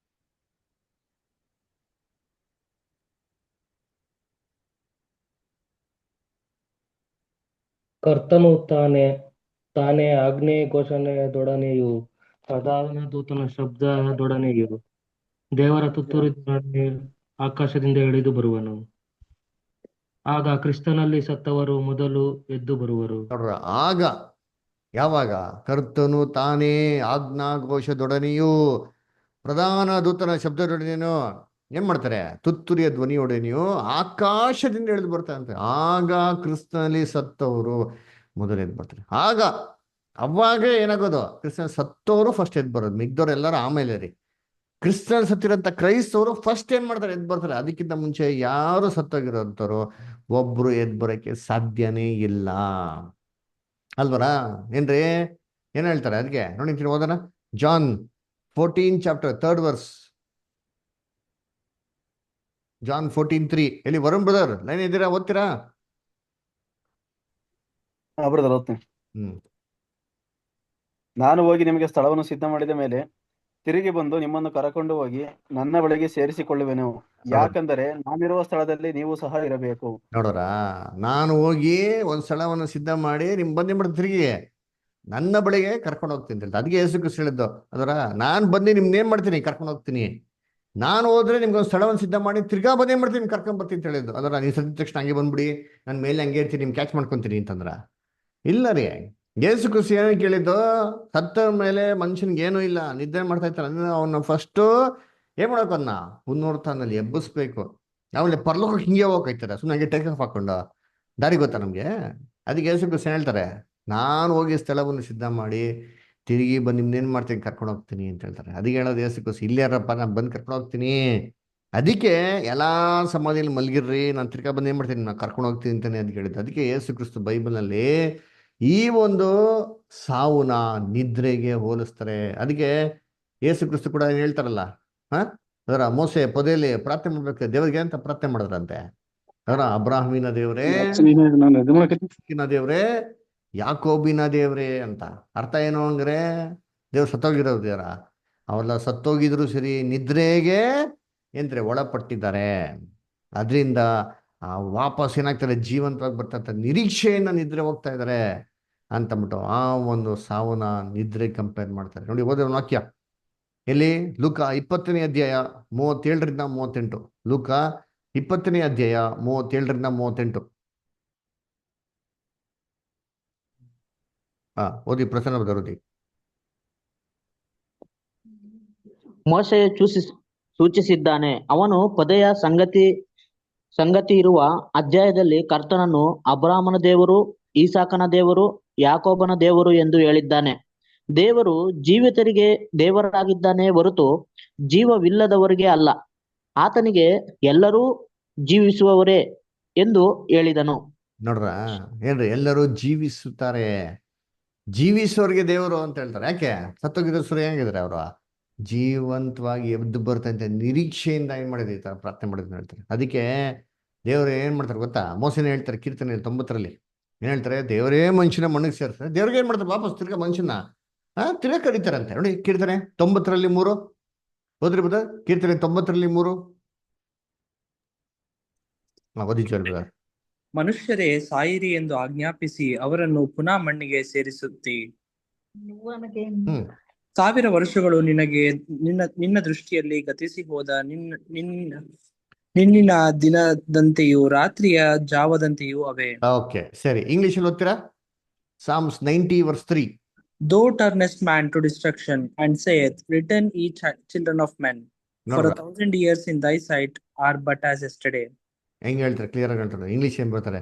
ಕರ್ತನು ತಾನೇ ಆಜ್ಞೆ ಘೋಷಣೆಯೊಡನೆಯೂ ಪ್ರಧಾನ ದೂತನ ಶಬ್ದದೊಡನೆಯೂ ದೇವರ ತುತ್ತೂರಿಯೊಡನೆ ಆಕಾಶದಿಂದ ಇಳಿದು ಬರುವನು. ಆಗ ಕ್ರಿಸ್ತನಲ್ಲಿ ಸತ್ತವರು ಮೊದಲು ಎದ್ದು ಬರುವರು. ನೋಡ್ರ, ಆಗ ಯಾವಾಗ? ಕರ್ತನು ತಾನೇ ಆಜ್ಞಾಘೋಷದೊಡನೆಯೂ ಪ್ರಧಾನ ದೂತನ ಶಬ್ದದೊಡನೆಯೂ ಏನ್ ಮಾಡ್ತಾರೆ, ತುತ್ತೂರಿಯ ಧ್ವನಿಯೊಡನೆಯೂ ಆಕಾಶದಿಂದ ಇಳಿದು ಬರ್ತಾರೆ ಅಂತ. ಆಗ ಕ್ರಿಸ್ತನಲ್ಲಿ ಸತ್ತವರು ಮೊದಲು ಎದ್ದು ಬರ್ತಾರೆ. ಅವಾಗ ಏನಾಗೋದು, ಕ್ರಿಸ್ತನ ಸತ್ತವರು ಫಸ್ಟ್ ಎದ್ದು ಬರೋದು, ಮಿಗ್ದವ್ರು ಎಲ್ಲರೂ ಆಮೇಲೆ ರೀ. ಕ್ರಿಸ್ತನಲ್ಲಿ ಸತ್ತಿರೋಂಥ ಕ್ರೈಸ್ತವರು ಫಸ್ಟ್ ಏನ್ ಮಾಡ್ತಾರೆ, ಎದ್ದು ಬರ್ತಾರೆ. ಅದಕ್ಕಿಂತ ಮುಂಚೆ ಯಾರು ಸತ್ತೋಗಿರೋಂಥವ್ರು ಒಬ್ರು ಎದ್ದು ಬರೋಕ್ಕೆ ಸಾಧ್ಯನೇ ಇಲ್ಲ ಅಲ್ವರ ಏನ್ರಿ? ಏನ್ ಹೇಳ್ತಾರೆ ಅದಕ್ಕೆ ನೋಡಿ ಓದೋಣ. John 14 chapter 3rd verse. John 14:3. ಎಲ್ಲಿ ವರುಣ್ ಬ್ರದರ್ ಲೈನ್ ಇದ್ದೀರಾ? ಓದ್ತೀರಾ? ಬ್ರದರ್ ಓದ್ತೀನಿ. ನಾನು ಹೋಗಿ ನಿಮಗೆ ಸ್ಥಳವನ್ನು ಸಿದ್ಧ ಮಾಡಿದ ಮೇಲೆ ತಿರುಗಿ ಬಂದು ನಿಮ್ಮನ್ನು ಕರಕೊಂಡು ಹೋಗಿ ನನ್ನ ಬಳಿಗೆ ಸೇರಿಸಿಕೊಳ್ಳುವೆನು, ಯಾಕಂದರೆ ನಾನಿರುವ ಸ್ಥಳದಲ್ಲಿ ನೀವು ಸಹ ಇರಬೇಕು. ನೋಡೋರ, ನಾನು ಹೋಗಿ ಒಂದ್ ಸ್ಥಳವನ್ನು ಸಿದ್ಧ ಮಾಡಿ ಬಂದು ತಿರುಗಿ ನನ್ನ ಬಳಿಗೆ ಕರ್ಕೊಂಡು ಹೋಗ್ತೀನಿ ಅಂತ. ಅದಕ್ಕೆ ಯೇಸು ಕ್ರಿಸ್ತ ಹೇಳಿದ್ದು ಅದರ, ನಾನ್ ಬಂದು ನಿಮ್ನೇನ್ ಮಾಡ್ತೀನಿ, ಕರ್ಕೊಂಡು ಹೋಗ್ತೀನಿ. ನಾನು ಹೋದ್ರೆ ನಿಮ್ಗೆ ಒಂದು ಸ್ಥಳವನ್ನು ಸಿದ್ಧ ಮಾಡಿ ತಿರ್ಗಾ ಬಂದೇ ಮಾಡ್ತೀನಿ ಕರ್ಕೊಂಡ್ ಬರ್ತೀನಿ ಅಂತ ಹೇಳಿದ್ದು. ಅದರ ನೀವು ಸದ್ದ ತಕ್ಷಣ ಹಂಗೆ ಬಂದ್ಬಿಡಿ, ನನ್ನ ಮೇಲೆ ಹಂಗೆ ಇರ್ತೀನಿ, ನಿಮ್ಗೆ ಕ್ಯಾಚ್ ಮಾಡ್ಕೊಂತೀನಿ ಅಂತಂದ್ರ ಇಲ್ಲ ರೀ. ಯೇಸು ಕ್ರಿಸ್ತ ಏನು ಕೇಳಿದ್ದು, ಸತ್ತ ಮೇಲೆ ಮನುಷ್ಯನ್ಗೆ ಏನೂ ಇಲ್ಲ, ನಿದ್ದೆ ಮಾಡ್ತಾ ಇರ್ತಾನೆ ಅಂದ್ರೆ ಅವನ್ನ ಫಸ್ಟು ಏನ್ ಮಾಡ್ಬೇಕನ್ನ ಪುನರುತ್ಥಾನದಲ್ಲಿ ಎಬ್ಬಿಸ್ಬೇಕು. ಆಮೇಲೆ ಪರಲೋಕಕ್ಕೆ ಹಿಂಗೆ ಹೋಗ್ತಾರ ಸುಮ್ಮನೆ ಹಂಗೆ ಟೇಕ್ ಆಫ್ ಹಾಕೊಂಡು ದಾರಿ ಗೊತ್ತಾ ನಮ್ಗೆ. ಅದಕ್ಕೆ ಯೇಸು ಕ್ರಿಸ್ತ ಹೇಳ್ತಾರೆ, ನಾನು ಹೋಗಿ ಸ್ಥಳವನ್ನು ಸಿದ್ಧ ಮಾಡಿ ತಿರುಗಿ ಬಂದು ನಿಮ್ನೇನ್ ಮಾಡ್ತೀನಿ ಕರ್ಕೊಂಡು ಹೋಗ್ತೀನಿ ಅಂತ ಹೇಳ್ತಾರೆ. ಅದಕ್ಕೆ ಹೇಳೋದು ಯೇಸು ಕ್ರಿಸ್ತ, ಇಲ್ಲಾರಪ್ಪ ನಾನು ಬಂದು ಕರ್ಕೊಂಡು ಹೋಗ್ತೀನಿ, ಅದಕ್ಕೆ ಎಲ್ಲಾ ಸಮಾಧಿಯಲ್ಲಿ ಮಲಗಿರ್ರಿ, ನಾನು ತಿರ್ಗಾ ಬಂದು ಏನ್ ಮಾಡ್ತೀನಿ ನಾನು ಕರ್ಕೊಂಡು ಹೋಗ್ತೀನಿ ಅಂತಾನೆ ಅಂತ ಹೇಳಿದ್ದು. ಅದಕ್ಕೆ ಯೇಸು ಕ್ರಿಸ್ತ ಬೈಬಲ್ನಲ್ಲಿ ಈ ಒಂದು ಸಾವುನ ನಿದ್ರೆಗೆ ಹೋಲಿಸ್ತಾರೆ. ಅದಕ್ಕೆ ಯೇಸು ಕ್ರಿಸ್ತ ಕೂಡ ಏನ್ ಹೇಳ್ತಾರಲ್ಲ, ಅದರ ಮೋಸೆ ಪೊದೆಯಲ್ಲಿ ಪ್ರಾರ್ಥನೆ ಮಾಡ್ಬೇಕು, ದೇವರಿಗೆ ಅಂತ ಪ್ರಾರ್ಥನೆ ಮಾಡಿದ್ರಂತೆ. ಅದರ ಅಬ್ರಾಹ್ಮಿನ ದೇವರೇ, ದೇವ್ರೇ, ಯಾಕೋಬಿನ ದೇವ್ರೇ ಅಂತ. ಅರ್ಥ ಏನು ಅಂದ್ರೆ ದೇವ್ರು ಸತ್ತೋಗಿರೋರು ದೇವರ, ಅವೆಲ್ಲ ಸತ್ತೋಗಿದ್ರು ಸರಿ ನಿದ್ರೆಗೆ ಏನ್ರೆ ಒಳಪಟ್ಟಿದ್ದಾರೆ. ಅದರಿಂದ ವಾಪಸ್ ಏನಾಗ್ತಾರೆ, ಜೀವಂತವಾಗಿ ಬರ್ತಾ ನಿರೀಕ್ಷೆಯನ್ನ ನಿದ್ರೆ ಹೋಗ್ತಾ ಇದ್ದಾರೆ ಅಂತಂದ್ಬಿಟ್ಟು ಆ ಒಂದು ಸಾವನ್ನ ನಿದ್ರೆ ಕಂಪೇರ್ ಮಾಡ್ತಾರೆ. ನೋಡಿ ಓದೋ ವಾಕ್ಯ ಎಲ್ಲಿ, ಲೂಕ 20ನೇ ಅಧ್ಯಾಯ 37-38. ಲೂಕ 20ನೇ ಅಧ್ಯಾಯ 37-38. ಓದಿ ಪ್ರಸನ್ನ ಓದಿ. ಮೋಶೆಯು ಸೂಚಿಸಿದ್ದಾನೆ. ಅವನು ಪೊದೆಯ ಸಂಗತಿ ಇರುವ ಅಧ್ಯಾಯದಲ್ಲಿ ಕರ್ತನನ್ನು ಅಬ್ರಾಮನ ದೇವರು, ಈಸಾಕನ ದೇವರು, ಯಾಕೋಬನ ದೇವರು ಎಂದು ಹೇಳಿದ್ದಾನೆ. ದೇವರು ಜೀವಿತರಿಗೆ ದೇವರಾಗಿದ್ದಾನೆ ಹೊರತು ಜೀವವಿಲ್ಲದವರಿಗೆ ಅಲ್ಲ. ಆತನಿಗೆ ಎಲ್ಲರೂ ಜೀವಿಸುವವರೇ ಎಂದು ಹೇಳಿದನು. ನೋಡ್ರ ಏನ್ರಿ, ಎಲ್ಲರೂ ಜೀವಿಸುತ್ತಾರೆ, ಜೀವಿಸೋರಿಗೆ ದೇವರು ಅಂತ ಹೇಳ್ತಾರೆ. ಯಾಕೆ? ಸತ್ತೋಗಿರೋ ಸುರ ಹೆಂಗಿದ್ರೆ ಅವರು ಜೀವಂತವಾಗಿ ಎದ್ದು ಬರ್ತಂತೆ ನಿರೀಕ್ಷೆಯಿಂದ ಏನ್ ಮಾಡಿದ್ರಿ ಪ್ರಾರ್ಥನೆ ಮಾಡಿದ್ರು ಹೇಳ್ತಾರೆ. ಅದಕ್ಕೆ ದೇವ್ರು ಏನ್ ಮಾಡ್ತಾರೆ ಗೊತ್ತಾ, ಮೋಸನ ಹೇಳ್ತಾರೆ ಕೀರ್ತನೆ 90ರಲ್ಲಿ ಏನ್ ಹೇಳ್ತಾರೆ, ದೇವರೇ ಮನುಷ್ಯನ ಮಣ್ಣಿಗೆ ಸೇರ್ತಾರೆ. ದೇವ್ರಿಗೆ ಏನ್ ಮಾಡ್ತಾರೆ, ವಾಪಸ್ ತಿರ್ಗಾ ಮನುಷ್ಯನ ತಿರ್ಗಾ ಕರೀತಾರಂತೆ. ನೋಡಿ ಕೀರ್ತನೆ 90ರಲ್ಲಿ 3 ಓದ್ರಿ ಬದ, ಕೀರ್ತನೆ 90ರಲ್ಲಿ 3 ಓದಿ ಚಲ್ಬದ. ಮನುಷ್ಯರೇ ಸಾಯಿರಿ ಎಂದು ಆಜ್ಞಾಪಿಸಿ ಅವರನ್ನು ಪುನಃ ಮಣ್ಣಿಗೆ ಸೇರಿಸುತ್ತಿ. 1000 ವರ್ಷಗಳು ನಿನ್ನ ದೃಷ್ಟಿಯಲ್ಲಿ ಗತಿಸಿ ಹೋದ ನಿನ್ನಿನ ದಿನದಂತೆಯೂ ರಾತ್ರಿಯ ಜಾವದಂತೆಯೂ ಅವೇ. ಓಕೆ ಸರಿ, ಇಂಗ್ಲಿಷ್ ಅಲ್ಲಿ ಓದ್ತೀರಾ? Psalms 90:3. Thou turnest man to destruction, and saith, Return ye children of men, for 1,000 years in thy sight are but as yesterday. ಹೆಂಗ್ ಹೇಳ್ತಾರೆ, ಕ್ಲಿಯರ್ ಆಗಿ ಹೇಳ್ತಾರೆ. ಇಂಗ್ಲಿಷ್ ಏನ್ ಬರ್ತಾರೆ,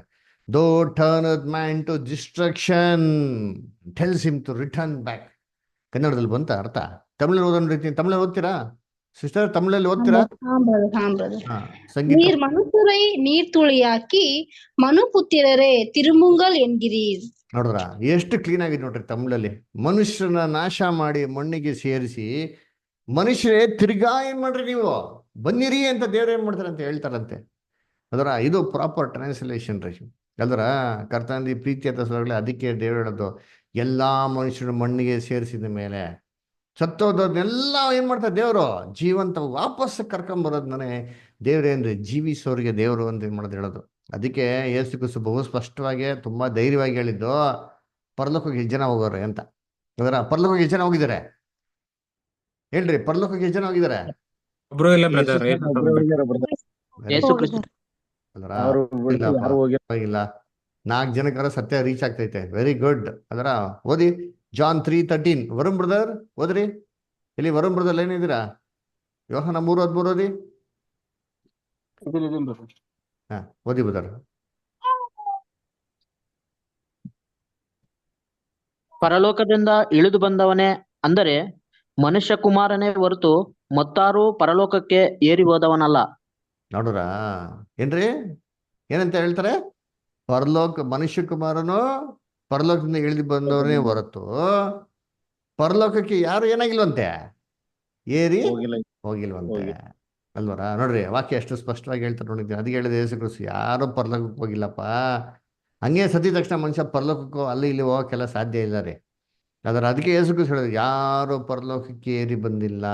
Thou turnest man to destruction, tells him to return back. ಕನ್ನಡದಲ್ಲಿ ಬಂತ ಅರ್ಥ? ತಮಿಳಲ್ಲಿ ಓದೋ ರೀತಿ, ತಮಿಳಲ್ಲಿ ಓದ್ತೀರಾ ಸಿಸ್ಟರ್? ತಮಿಳಲ್ಲಿ ಓದ್ತೀರಾ? நீர் மனுப்புரை நீர் துளியாக்கி மனு புத்திரரே திருமுங்கள் என்கிறீர். ನೋಡ್ರ ಎಷ್ಟು ಕ್ಲೀನ್ ಆಗಿದೆ ನೋಡ್ರಿ ತಮಿಳಲ್ಲಿ. ಮನುಷ್ಯನ ನಾಶ ಮಾಡಿ ಮಣ್ಣಿಗೆ ಸೇರಿಸಿ ಮನುಷ್ಯರೇ ತಿರ್ಗಾ ಏನ್ ಮಾಡ್ರಿ ನೀವು ಬನ್ನಿರಿ ಅಂತ ದೇವ್ರು ಏನ್ ಮಾಡ್ತಾರೆ ಅಂತ ಹೇಳ್ತಾರಂತೆ. ಅದರ ಇದು ಪ್ರಾಪರ್ ಟ್ರಾನ್ಸ್ಲೇಷನ್ ರೀ. ಅಲ್ದ್ರ ಕರ್ತನಲ್ಲಿ ಪ್ರೀತಿ ಅಂತ ಸೊಗಳೆ. ಅದಕ್ಕೆ ದೇವ್ರು ಹೇಳೋದು, ಎಲ್ಲಾ ಮನುಷ್ಯರು ಮಣ್ಣಿಗೆ ಸೇರಿಸಿದ ಮೇಲೆ ಸತ್ತೋದನ್ನೆಲ್ಲ ಏನ್ ಮಾಡ್ತಾರೆ ದೇವರು ಜೀವಂತ ವಾಪಸ್ ಕರ್ಕೊಂಬರೋದನ್ನೇ ದೇವ್ರೇನ್ರಿ ಜೀವಿಸೋರಿಗೆ ದೇವರು ಅಂತ ಏನ್ ಮಾಡೋದು ಹೇಳೋದು. ಅದಕ್ಕೆ ಯೇಸು ಕ್ರಿಸ್ತ ಬಹು ಸ್ಪಷ್ಟವಾಗಿ ತುಂಬಾ ಧೈರ್ಯವಾಗಿ ಹೇಳಿದ್ದು, ಪರಲೋಕಕ್ಕೆ ಎಷ್ಟು ಜನ ಹೋಗೋರು ಅಂತ. ಅದರ ಪರಲೋಕಕ್ಕೆ ಎಷ್ಟು ಜನ ಹೋಗಿದ್ದಾರೆ ಹೇಳ್ರಿ? ಪರಲೋಕಕ್ಕೆ ಎಷ್ಟು ಜನ ಹೋಗಿದ್ದಾರೆ? ಇಲ್ಲ 4 ಜನಕ್ಕಾರ ಸತ್ಯ ರೀಚ್ ಆಗ್ತೈತೆ. Very good. ಅದರ ಓದಿ John 3:13. ವರುಣ್ ಬ್ರದರ್ ಓದ್ರಿ. ಇಲ್ಲಿ ವರುಣ್ ಬ್ರದರ್ ಏನಿದ್ದೀರಾ? ಯೋಹಾನ 3:13 ಓದಿ. ಓದಿ ಬ್ರದರ್. ಪರಲೋಕದಿಂದ ಇಳಿದು ಬಂದವನೇ, ಅಂದರೆ ಮನುಷ್ಯ ಕುಮಾರನೇ ಹೊರತು ಮತ್ತಾರೂ ಪರಲೋಕಕ್ಕೆ ಏರಿ ಹೋದವನಲ್ಲ. ನೋಡ್ರ ಏನ್ರಿ ಏನಂತ ಹೇಳ್ತಾರೆ? ಮನುಷ್ಯ ಕುಮಾರನು ಪರಲೋಕದಿಂದ ಇಳಿದು ಬಂದವನೇ ಹೊರತು ಪರಲೋಕಕ್ಕೆ ಯಾರು ಏನಾಗಿಲ್ವಂತೆ, ಏರಿ ಹೋಗಿಲ್ವಂತೆ ಅಲ್ವರ? ನೋಡ್ರಿ ವಾಕ್ಯ ಎಷ್ಟು ಸ್ಪಷ್ಟವಾಗಿ ಹೇಳ್ತಾರೆ ನೋಡಿದ್ವಿ. ಅದಕ್ಕೆ ಹೇಳಿದ ಯೇಸು ಕ್ರಿಸ್ತ ಯಾರು ಪರಲೋಕಕ್ಕೆ ಹೋಗಿಲ್ಲಪ್ಪ. ಹಂಗೆ ಸತಿ ತಕ್ಷಣ ಮನುಷ್ಯ ಪರಲೋಕಕ್ಕೂ ಅಲ್ಲಿ ಇಲ್ಲಿ ಹೋಗಕ್ಕೆಲ್ಲ ಸಾಧ್ಯ ಇಲ್ಲ ರೀ. ಅದಕ್ಕೆ ಯೇಸು ಕ್ರಿಸ್ತ ಹೇಳಿದ್ರು, ಯಾರು ಪರಲೋಕಕ್ಕೆ ಏರಿ ಬಂದಿಲ್ಲ,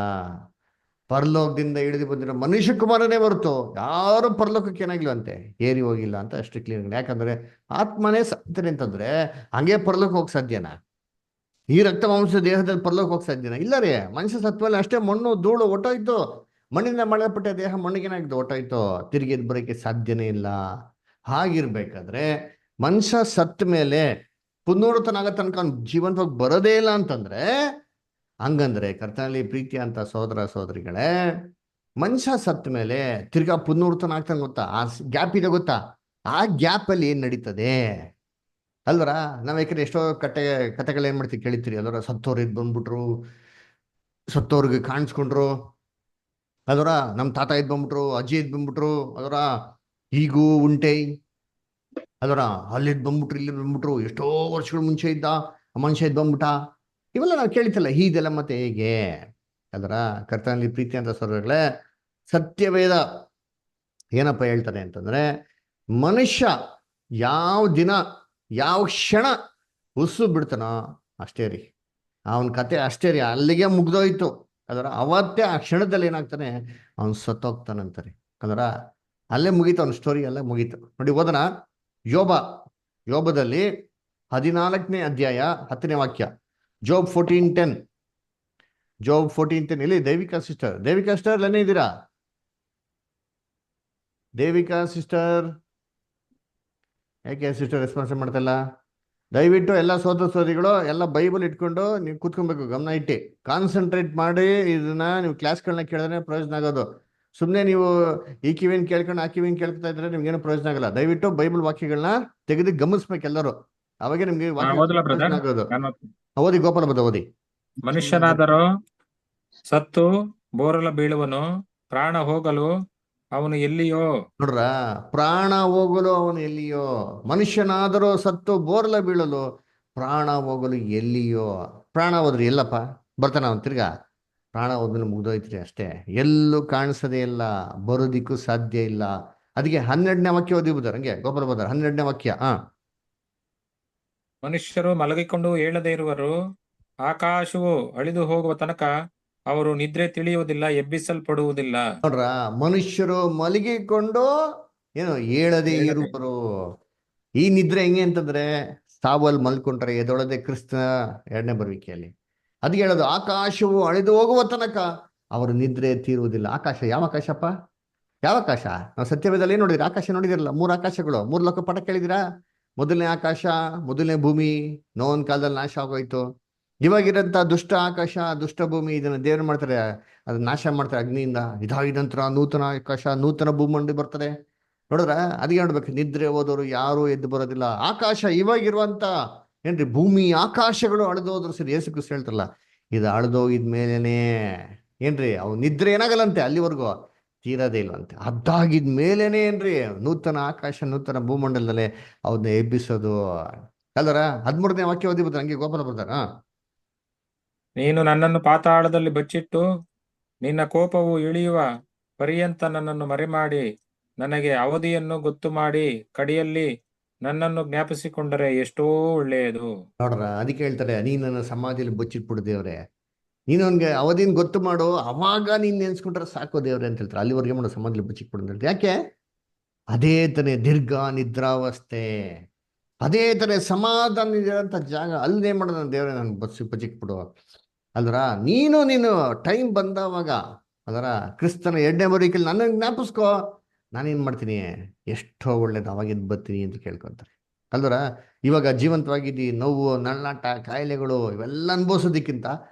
ಪರಲೋಕದಿಂದ ಇಳಿದು ಬಂದಿರೋ ಮನುಷ್ಯ ಕುಮಾರನೇ ಹೊರತು ಯಾರು ಪರಲೋಕಕ್ಕೆ ಏನಾಗಿಲ್ವಂತೆ, ಏರಿ ಹೋಗಿಲ್ಲ ಅಂತ ಅಷ್ಟು ಕ್ಲಿಯರ್. ಯಾಕಂದ್ರೆ ಆತ್ಮನೇ ಸತ್ಯನೆ ಅಂತಂದ್ರೆ ಹಂಗೆ ಪರಲೋಕ ಹೋಗಕ್ ಸಾಧ್ಯನಾ? ಈ ರಕ್ತ ಮಾಂಸ ದೇಹದಲ್ಲಿ ಪರಲೋಕ ಹೋಗಕ್ ಸಾಧ್ಯನಾ? ಇಲ್ಲ ರೀ. ಮನುಷ್ಯ ಸತ್ವಲ್ಲಿ ಅಷ್ಟೇ ಮಣ್ಣು ಧೂಳು ಒಟ್ಟೋಯ್ತು. ಮಣ್ಣಿಂದ ಮಾಡಲ್ಪಟ್ಟ ದೇಹ ಮಣ್ಣಿಗೇನಾಗಿದೆ ಹೊಟ್ಟೋಯ್ತು, ತಿರುಗಿ ಎದ್ದು ಬರೋಕ್ಕೆ ಸಾಧ್ಯನೇ ಇಲ್ಲ. ಹಾಗಿರ್ಬೇಕಾದ್ರೆ ಮನುಷ್ಯ ಸತ್ತ ಮೇಲೆ ಪುನರುತ್ಥಾನ ಆಗೋ ತನಕ ಅವ್ನು ಜೀವಂತವಾಗಿ ಬರೋದೇ ಇಲ್ಲ ಅಂತಂದ್ರೆ, ಹಂಗಂದ್ರೆ ಕರ್ತನಲ್ಲಿ ಪ್ರೀತಿ ಅಂತ ಸಹೋದರ ಸಹೋದರಿಗಳೇ, ಮನುಷ್ಯ ಸತ್ತ ಮೇಲೆ ತಿರ್ಗಾ ಪುನರುತ್ಥಾನ ಆಗ್ತಾನೆ ಗೊತ್ತಾ? ಆ ಗ್ಯಾಪ್ ಇದೆ ಗೊತ್ತಾ? ಆ ಗ್ಯಾಪ್ ಅಲ್ಲಿ ಏನ್ ನಡೀತದೆ ಅಲ್ವರ? ನಾವ್ ಯಾಕಂದ್ರೆ ಎಷ್ಟೋ ಕತೆಗಳು ಏನ್ ಮಾಡ್ತೀವಿ ಕೇಳಿತೀರಿ ಅಲ್ವರ? ಸತ್ತೋರು ಇದ್ ಬಂದ್ಬಿಟ್ರು, ಸತ್ತೋರ್ಗೆ ಕಾಣಿಸ್ಕೊಂಡ್ರು ಅದರ, ನಮ್ಮ ತಾತ ಇದ್ ಬಂದ್ಬಿಟ್ರು, ಅಜ್ಜಿ ಇದ್ ಬಂದ್ಬಿಟ್ರು ಅದರ, ಈಗೂ ಉಂಟೆ ಅದರ, ಅಲ್ಲಿದ್ ಬಂದ್ಬಿಟ್ರು ಇಲ್ಲಿ ಬಂದ್ಬಿಟ್ರು, ಎಷ್ಟೋ ವರ್ಷಗಳ ಮುಂಚೆ ಇದ್ದ ಆ ಮನುಷ್ಯ ಇದ್ ಬಂದ್ಬಿಟ್ಟ. ಇವೆಲ್ಲ ನಾವು ಕೇಳಿತಲ್ಲ, ಹೀಗೆಲ್ಲ ಮತ್ತೆ ಹೇಗೆ ಅದರ? ಕರ್ತನಲ್ಲಿ ಪ್ರೀತಿ ಅಂತ ಸಹೋದರಗಳೇ, ಸತ್ಯವೇದ ಏನಪ್ಪ ಹೇಳ್ತಾರೆ ಅಂತಂದ್ರೆ, ಮನುಷ್ಯ ಯಾವ ದಿನ ಯಾವ ಕ್ಷಣ ಉಸು ಬಿಡ್ತಾನೋ ಅಷ್ಟೇ ರೀ, ಅವನ ಕತೆ ಅಷ್ಟೇ ರೀ, ಅಲ್ಲಿಗೆ ಮುಗ್ದೋಯ್ತು ಅದರ. ಅವತ್ತೇ ಆ ಕ್ಷಣದಲ್ಲಿ ಏನಾಗ್ತಾನೆ, ಅವನು ಸತ್ತೋಗ್ತಾನಂತಾರೆ ಅದರ. ಅಲ್ಲೇ ಮುಗೀತು ಅವನ ಸ್ಟೋರಿ, ಎಲ್ಲ ಮುಗೀತು ನೋಡಿ. ಓದನ ಯೋಬದಲ್ಲಿ 14ನೇ ಅಧ್ಯಾಯ 10ನೇ ವಾಕ್ಯ, ಜೋಬ್ 14:10. ಜೋಬ್ 14:10 ಇಲ್ಲಿ ದೇವಿಕಾ ಸಿಸ್ಟರ್ ಏನೇ ಇದ್ದೀರಾ? ದೇವಿಕಾ ಸಿಸ್ಟರ್ ಯಾಕೆ ಸಿಸ್ಟರ್ ರೆಸ್ಪಾನ್ಸ್ ಮಾಡ್ತಲ್ಲ? ದಯವಿಟ್ಟು ಎಲ್ಲ ಸೋದರಿಗಳು ಎಲ್ಲ ಬೈಬಲ್ ಇಟ್ಕೊಂಡು ನೀವು ಕೂತ್ಕೊಬೇಕು, ಗಮನ ಇಟ್ಟು ಕಾನ್ಸಂಟ್ರೇಟ್ ಮಾಡಿ ಇದನ್ನ ನೀವು ಕ್ಲಾಸ್ಗಳನ್ನ ಕೇಳಿದ್ರೆ ಪ್ರಯೋಜನ ಆಗೋದು. ಸುಮ್ಮನೆ ನೀವು ಈ ಕಿವಿನ ಕೇಳ್ಕೊಂಡು ಆ ಕಿವಿನ ಕೇಳ್ತಾ ಇದ್ರೆ ನಿಮ್ಗೇನು ಪ್ರಯೋಜನ ಆಗಲ್ಲ. ದಯವಿಟ್ಟು ಬೈಬಲ್ ವಾಕ್ಯಗಳನ್ನ ತೆಗೆದು ಗಮನಿಸ್ಬೇಕು ಎಲ್ಲರೂ, ಅವಾಗೆ ನಿಮ್ಗೆ ವಾಕ್ಯ ಓದಲ ಪ್ರಯೋಜನ ಬ್ರದರ್? ಆಗೋದು. ನಾನು ಓದಿ ಗೋಪಾಲ ಬದ ಓದಿ. ಮನುಷ್ಯನಾದರೂ ಸತ್ತು ಬೋರಲ ಬೀಳುವನು, ಪ್ರಾಣ ಹೋಗಲು ಅವನು ಎಲ್ಲಿಯೋ. ನೋಡ್ರ, ಪ್ರಾಣ ಹೋಗಲು ಅವನು ಎಲ್ಲಿಯೋ, ಮನುಷ್ಯನಾದರೂ ಸತ್ತು ಬೋರ್ಲ ಬೀಳಲು ಪ್ರಾಣ ಹೋಗಲು ಎಲ್ಲಿಯೋ. ಪ್ರಾಣ ಹೋದ್ರಿ ಎಲ್ಲಪ್ಪ ಬರ್ತಾನ ಅವನು ತಿರ್ಗಾ? ಪ್ರಾಣ ಹೋದ್ಮೇಲೆ ಮುಗ್ದೋಯ್ತ್ರಿ ಅಷ್ಟೇ, ಎಲ್ಲೂ ಕಾಣಿಸದೇ ಇಲ್ಲ, ಬರೋದಿಕ್ಕೂ ಸಾಧ್ಯ ಇಲ್ಲ. ಅದಕ್ಕೆ 12ನೇ ವಾಕ್ಯ ಓದಿ ಬುದಾರ, ಹಂಗೆ ಗೋಪಾಲ ಬದಾರ 12ನೇ ವಾಕ್ಯ. ಮನುಷ್ಯರು ಮಲಗಿಕೊಂಡು ಏಳದೇ ಇರುವರು, ಆಕಾಶವು ಅಳಿದು ಹೋಗುವ ತನಕ ಅವರು ನಿದ್ರೆ ತಿಳಿಯುವುದಿಲ್ಲ, ಎಬ್ಬಿಸಲ್ಪಡುವುದಿಲ್ಲ. ನೋಡ್ರ, ಮನುಷ್ಯರು ಮಲಗಿಕೊಂಡು ಏನು ಹೇಳದೇ ಇರುವರು. ಈ ನಿದ್ರೆ ಹೆಂಗೆ ಅಂತಂದ್ರೆ, ಸಾವಲ್ಲಿ ಮಲ್ಕೊಂಡ್ರೆ ಎದೊಳದೆ ಕ್ರಿಸ್ತನ 2ನೇ ಬರುವಿಕೆಯಲ್ಲಿ. ಅದಕ್ಕೆ ಹೇಳೋದು, ಆಕಾಶವು ಅಳಿದು ಹೋಗುವ ತನಕ ಅವರು ನಿದ್ರೆ ತೀರುವುದಿಲ್ಲ. ಆಕಾಶ ಯಾವ ಆಕಾಶಪ್ಪ? ಯಾವ ಆಕಾಶ? ನಾವು ಸತ್ಯವೇದಲ್ಲಿ ಏನ್ ನೋಡಿದ್ರಿ? ಆಕಾಶ ನೋಡಿದಿರಲ್ಲ, 3 ಆಕಾಶಗಳು, 3 ಲೋಕ ಪಾಠ ಕೇಳಿದಿರಾ? ಮೊದಲನೇ ಆಕಾಶ, ಮೊದಲನೇ ಭೂಮಿ ನೋವನ್ ಕಾಲದಲ್ಲಿ ನಾಶ ಆಗೋಯ್ತು. ಇವಾಗಿರಂತ ದುಷ್ಟ ಆಕಾಶ, ದುಷ್ಟ ಭೂಮಿ, ಇದನ್ನ ದೇವ್ರು ಮಾಡ್ತಾರೆ, ಅದನ್ನ ನಾಶ ಮಾಡ್ತಾರೆ ಅಗ್ನಿಯಿಂದ. ಇದಾದ ನಂತರ ನೂತನ ಆಕಾಶ, ನೂತನ ಭೂಮಂಡಿ ಬರ್ತದೆ. ನೋಡಿದ್ರ, ಅದಕ್ಕೆ ನೋಡ್ಬೇಕು, ನಿದ್ರೆ ಹೋದವರು ಯಾರು ಎದ್ದು ಬರೋದಿಲ್ಲ. ಆಕಾಶ ಇವಾಗಿರುವಂತ ಏನ್ರಿ ಭೂಮಿ ಆಕಾಶಗಳು ಅಳೆದೋದ್ರು ಸರಿ, ಯೇಸು ಕ್ರಿಸ್ತ ಹೇಳ್ತಾರಲ್ಲ, ಇದು ಅಳೆದೋಗಿದ್ಮೇಲೆನೆ ಏನ್ರಿ ಅವ್ ನಿದ್ರೆ ಏನಾಗಲ್ಲಂತೆ, ಅಲ್ಲಿವರೆಗೂ ತೀರದೇ ಇಲ್ವಂತೆ. ಅದಾಗಿದ್ ಮೇಲೇನೆ ಏನ್ರಿ ನೂತನ ಆಕಾಶ ನೂತನ ಭೂಮಂಡಲದಲ್ಲೇ ಅವನ್ನ ಎಬ್ಬಿಸೋದು ಅಲ್ಲರ. 13ನೇ ವಾಕ್ಯ ಓದಿ ಬರ್ತಾರೆ, ಹಂಗೆ ಗೋಪಾಲ ಬರ್ತಾರ. ನೀನು ನನ್ನನ್ನು ಪಾತಾಳದಲ್ಲಿ ಬಚ್ಚಿಟ್ಟು ನಿನ್ನ ಕೋಪವು ಇಳಿಯುವ ಪರ್ಯಂತ ನನ್ನನ್ನು ಮರೆಮಾಡಿ ನನಗೆ ಅವಧಿಯನ್ನು ಗೊತ್ತು ಮಾಡಿ ಕಡೆಯಲ್ಲಿ ನನ್ನನ್ನು ಜ್ಞಾಪಿಸಿಕೊಂಡರೆ ಎಷ್ಟೋ ಒಳ್ಳೆಯದು. ನೋಡ್ರ, ಅದಕ್ಕೆ ಹೇಳ್ತಾರೆ, ನೀನ್ ನನ್ನ ಸಮಾಧಿಯಲ್ಲಿ ಬಚ್ಚಿಟ್ಬಿಡು ದೇವ್ರೆ, ನೀನು ಅವನ್ಗೆ ಅವಧಿನ ಗೊತ್ತು ಮಾಡು, ಅವಾಗ ನೀನ್ ನೆನ್ಸ್ಕೊಂಡ್ರೆ ಸಾಕು ದೇವ್ರೆ ಅಂತ ಹೇಳ್ತಾರೆ. ಅಲ್ಲಿವರೆಗೆ ಮಾಡೋ ಸಮಾಧಿಯಲ್ಲಿ ಬಚ್ಚಿಟ್ಬಿಡು ಅಂತ ಹೇಳ್ತಾರೆ. ಯಾಕೆ? ಅದೇ ತಾನೇ ದೀರ್ಘ ನಿದ್ರಾವಸ್ಥೆ, ಅದೇ ತಾನೇ ಸಮಾಧಾನ ಇರೋಂಥ ಜಾಗ. ಅಲ್ಲೇ ಮಾಡೋದು ದೇವ್ರೆ ನನ್ಗೆ ಬಚ್ಚಿಟ್ಬಿಡು ಅಲ್ರ. ನೀನು ಟೈಮ್ ಬಂದವಾಗ ಅದರ ಕ್ರಿಸ್ತನ 2ನೇ ಬರುವಿಕೆಯಲ್ಲಿ ನನ್ನ ಜ್ಞಾಪಿಸ್ಕೋ, ನಾನೇನ್ ಮಾಡ್ತೀನಿ, ಎಷ್ಟೋ ಒಳ್ಳೇದು ಅವಾಗಿದ್ದು ಬರ್ತೀನಿ ಅಂತ ಕೇಳ್ಕೊಂತಾರೆ ಅಲ್ವರ. ಇವಾಗ ಜೀವಂತವಾಗಿದ್ದಿ, ನೋವು ನಳ್ಳಾಟ ಕಾಯಿಲೆಗಳು ಇವೆಲ್ಲ ಅನುಭವಿಸೋದಕ್ಕಿಂತ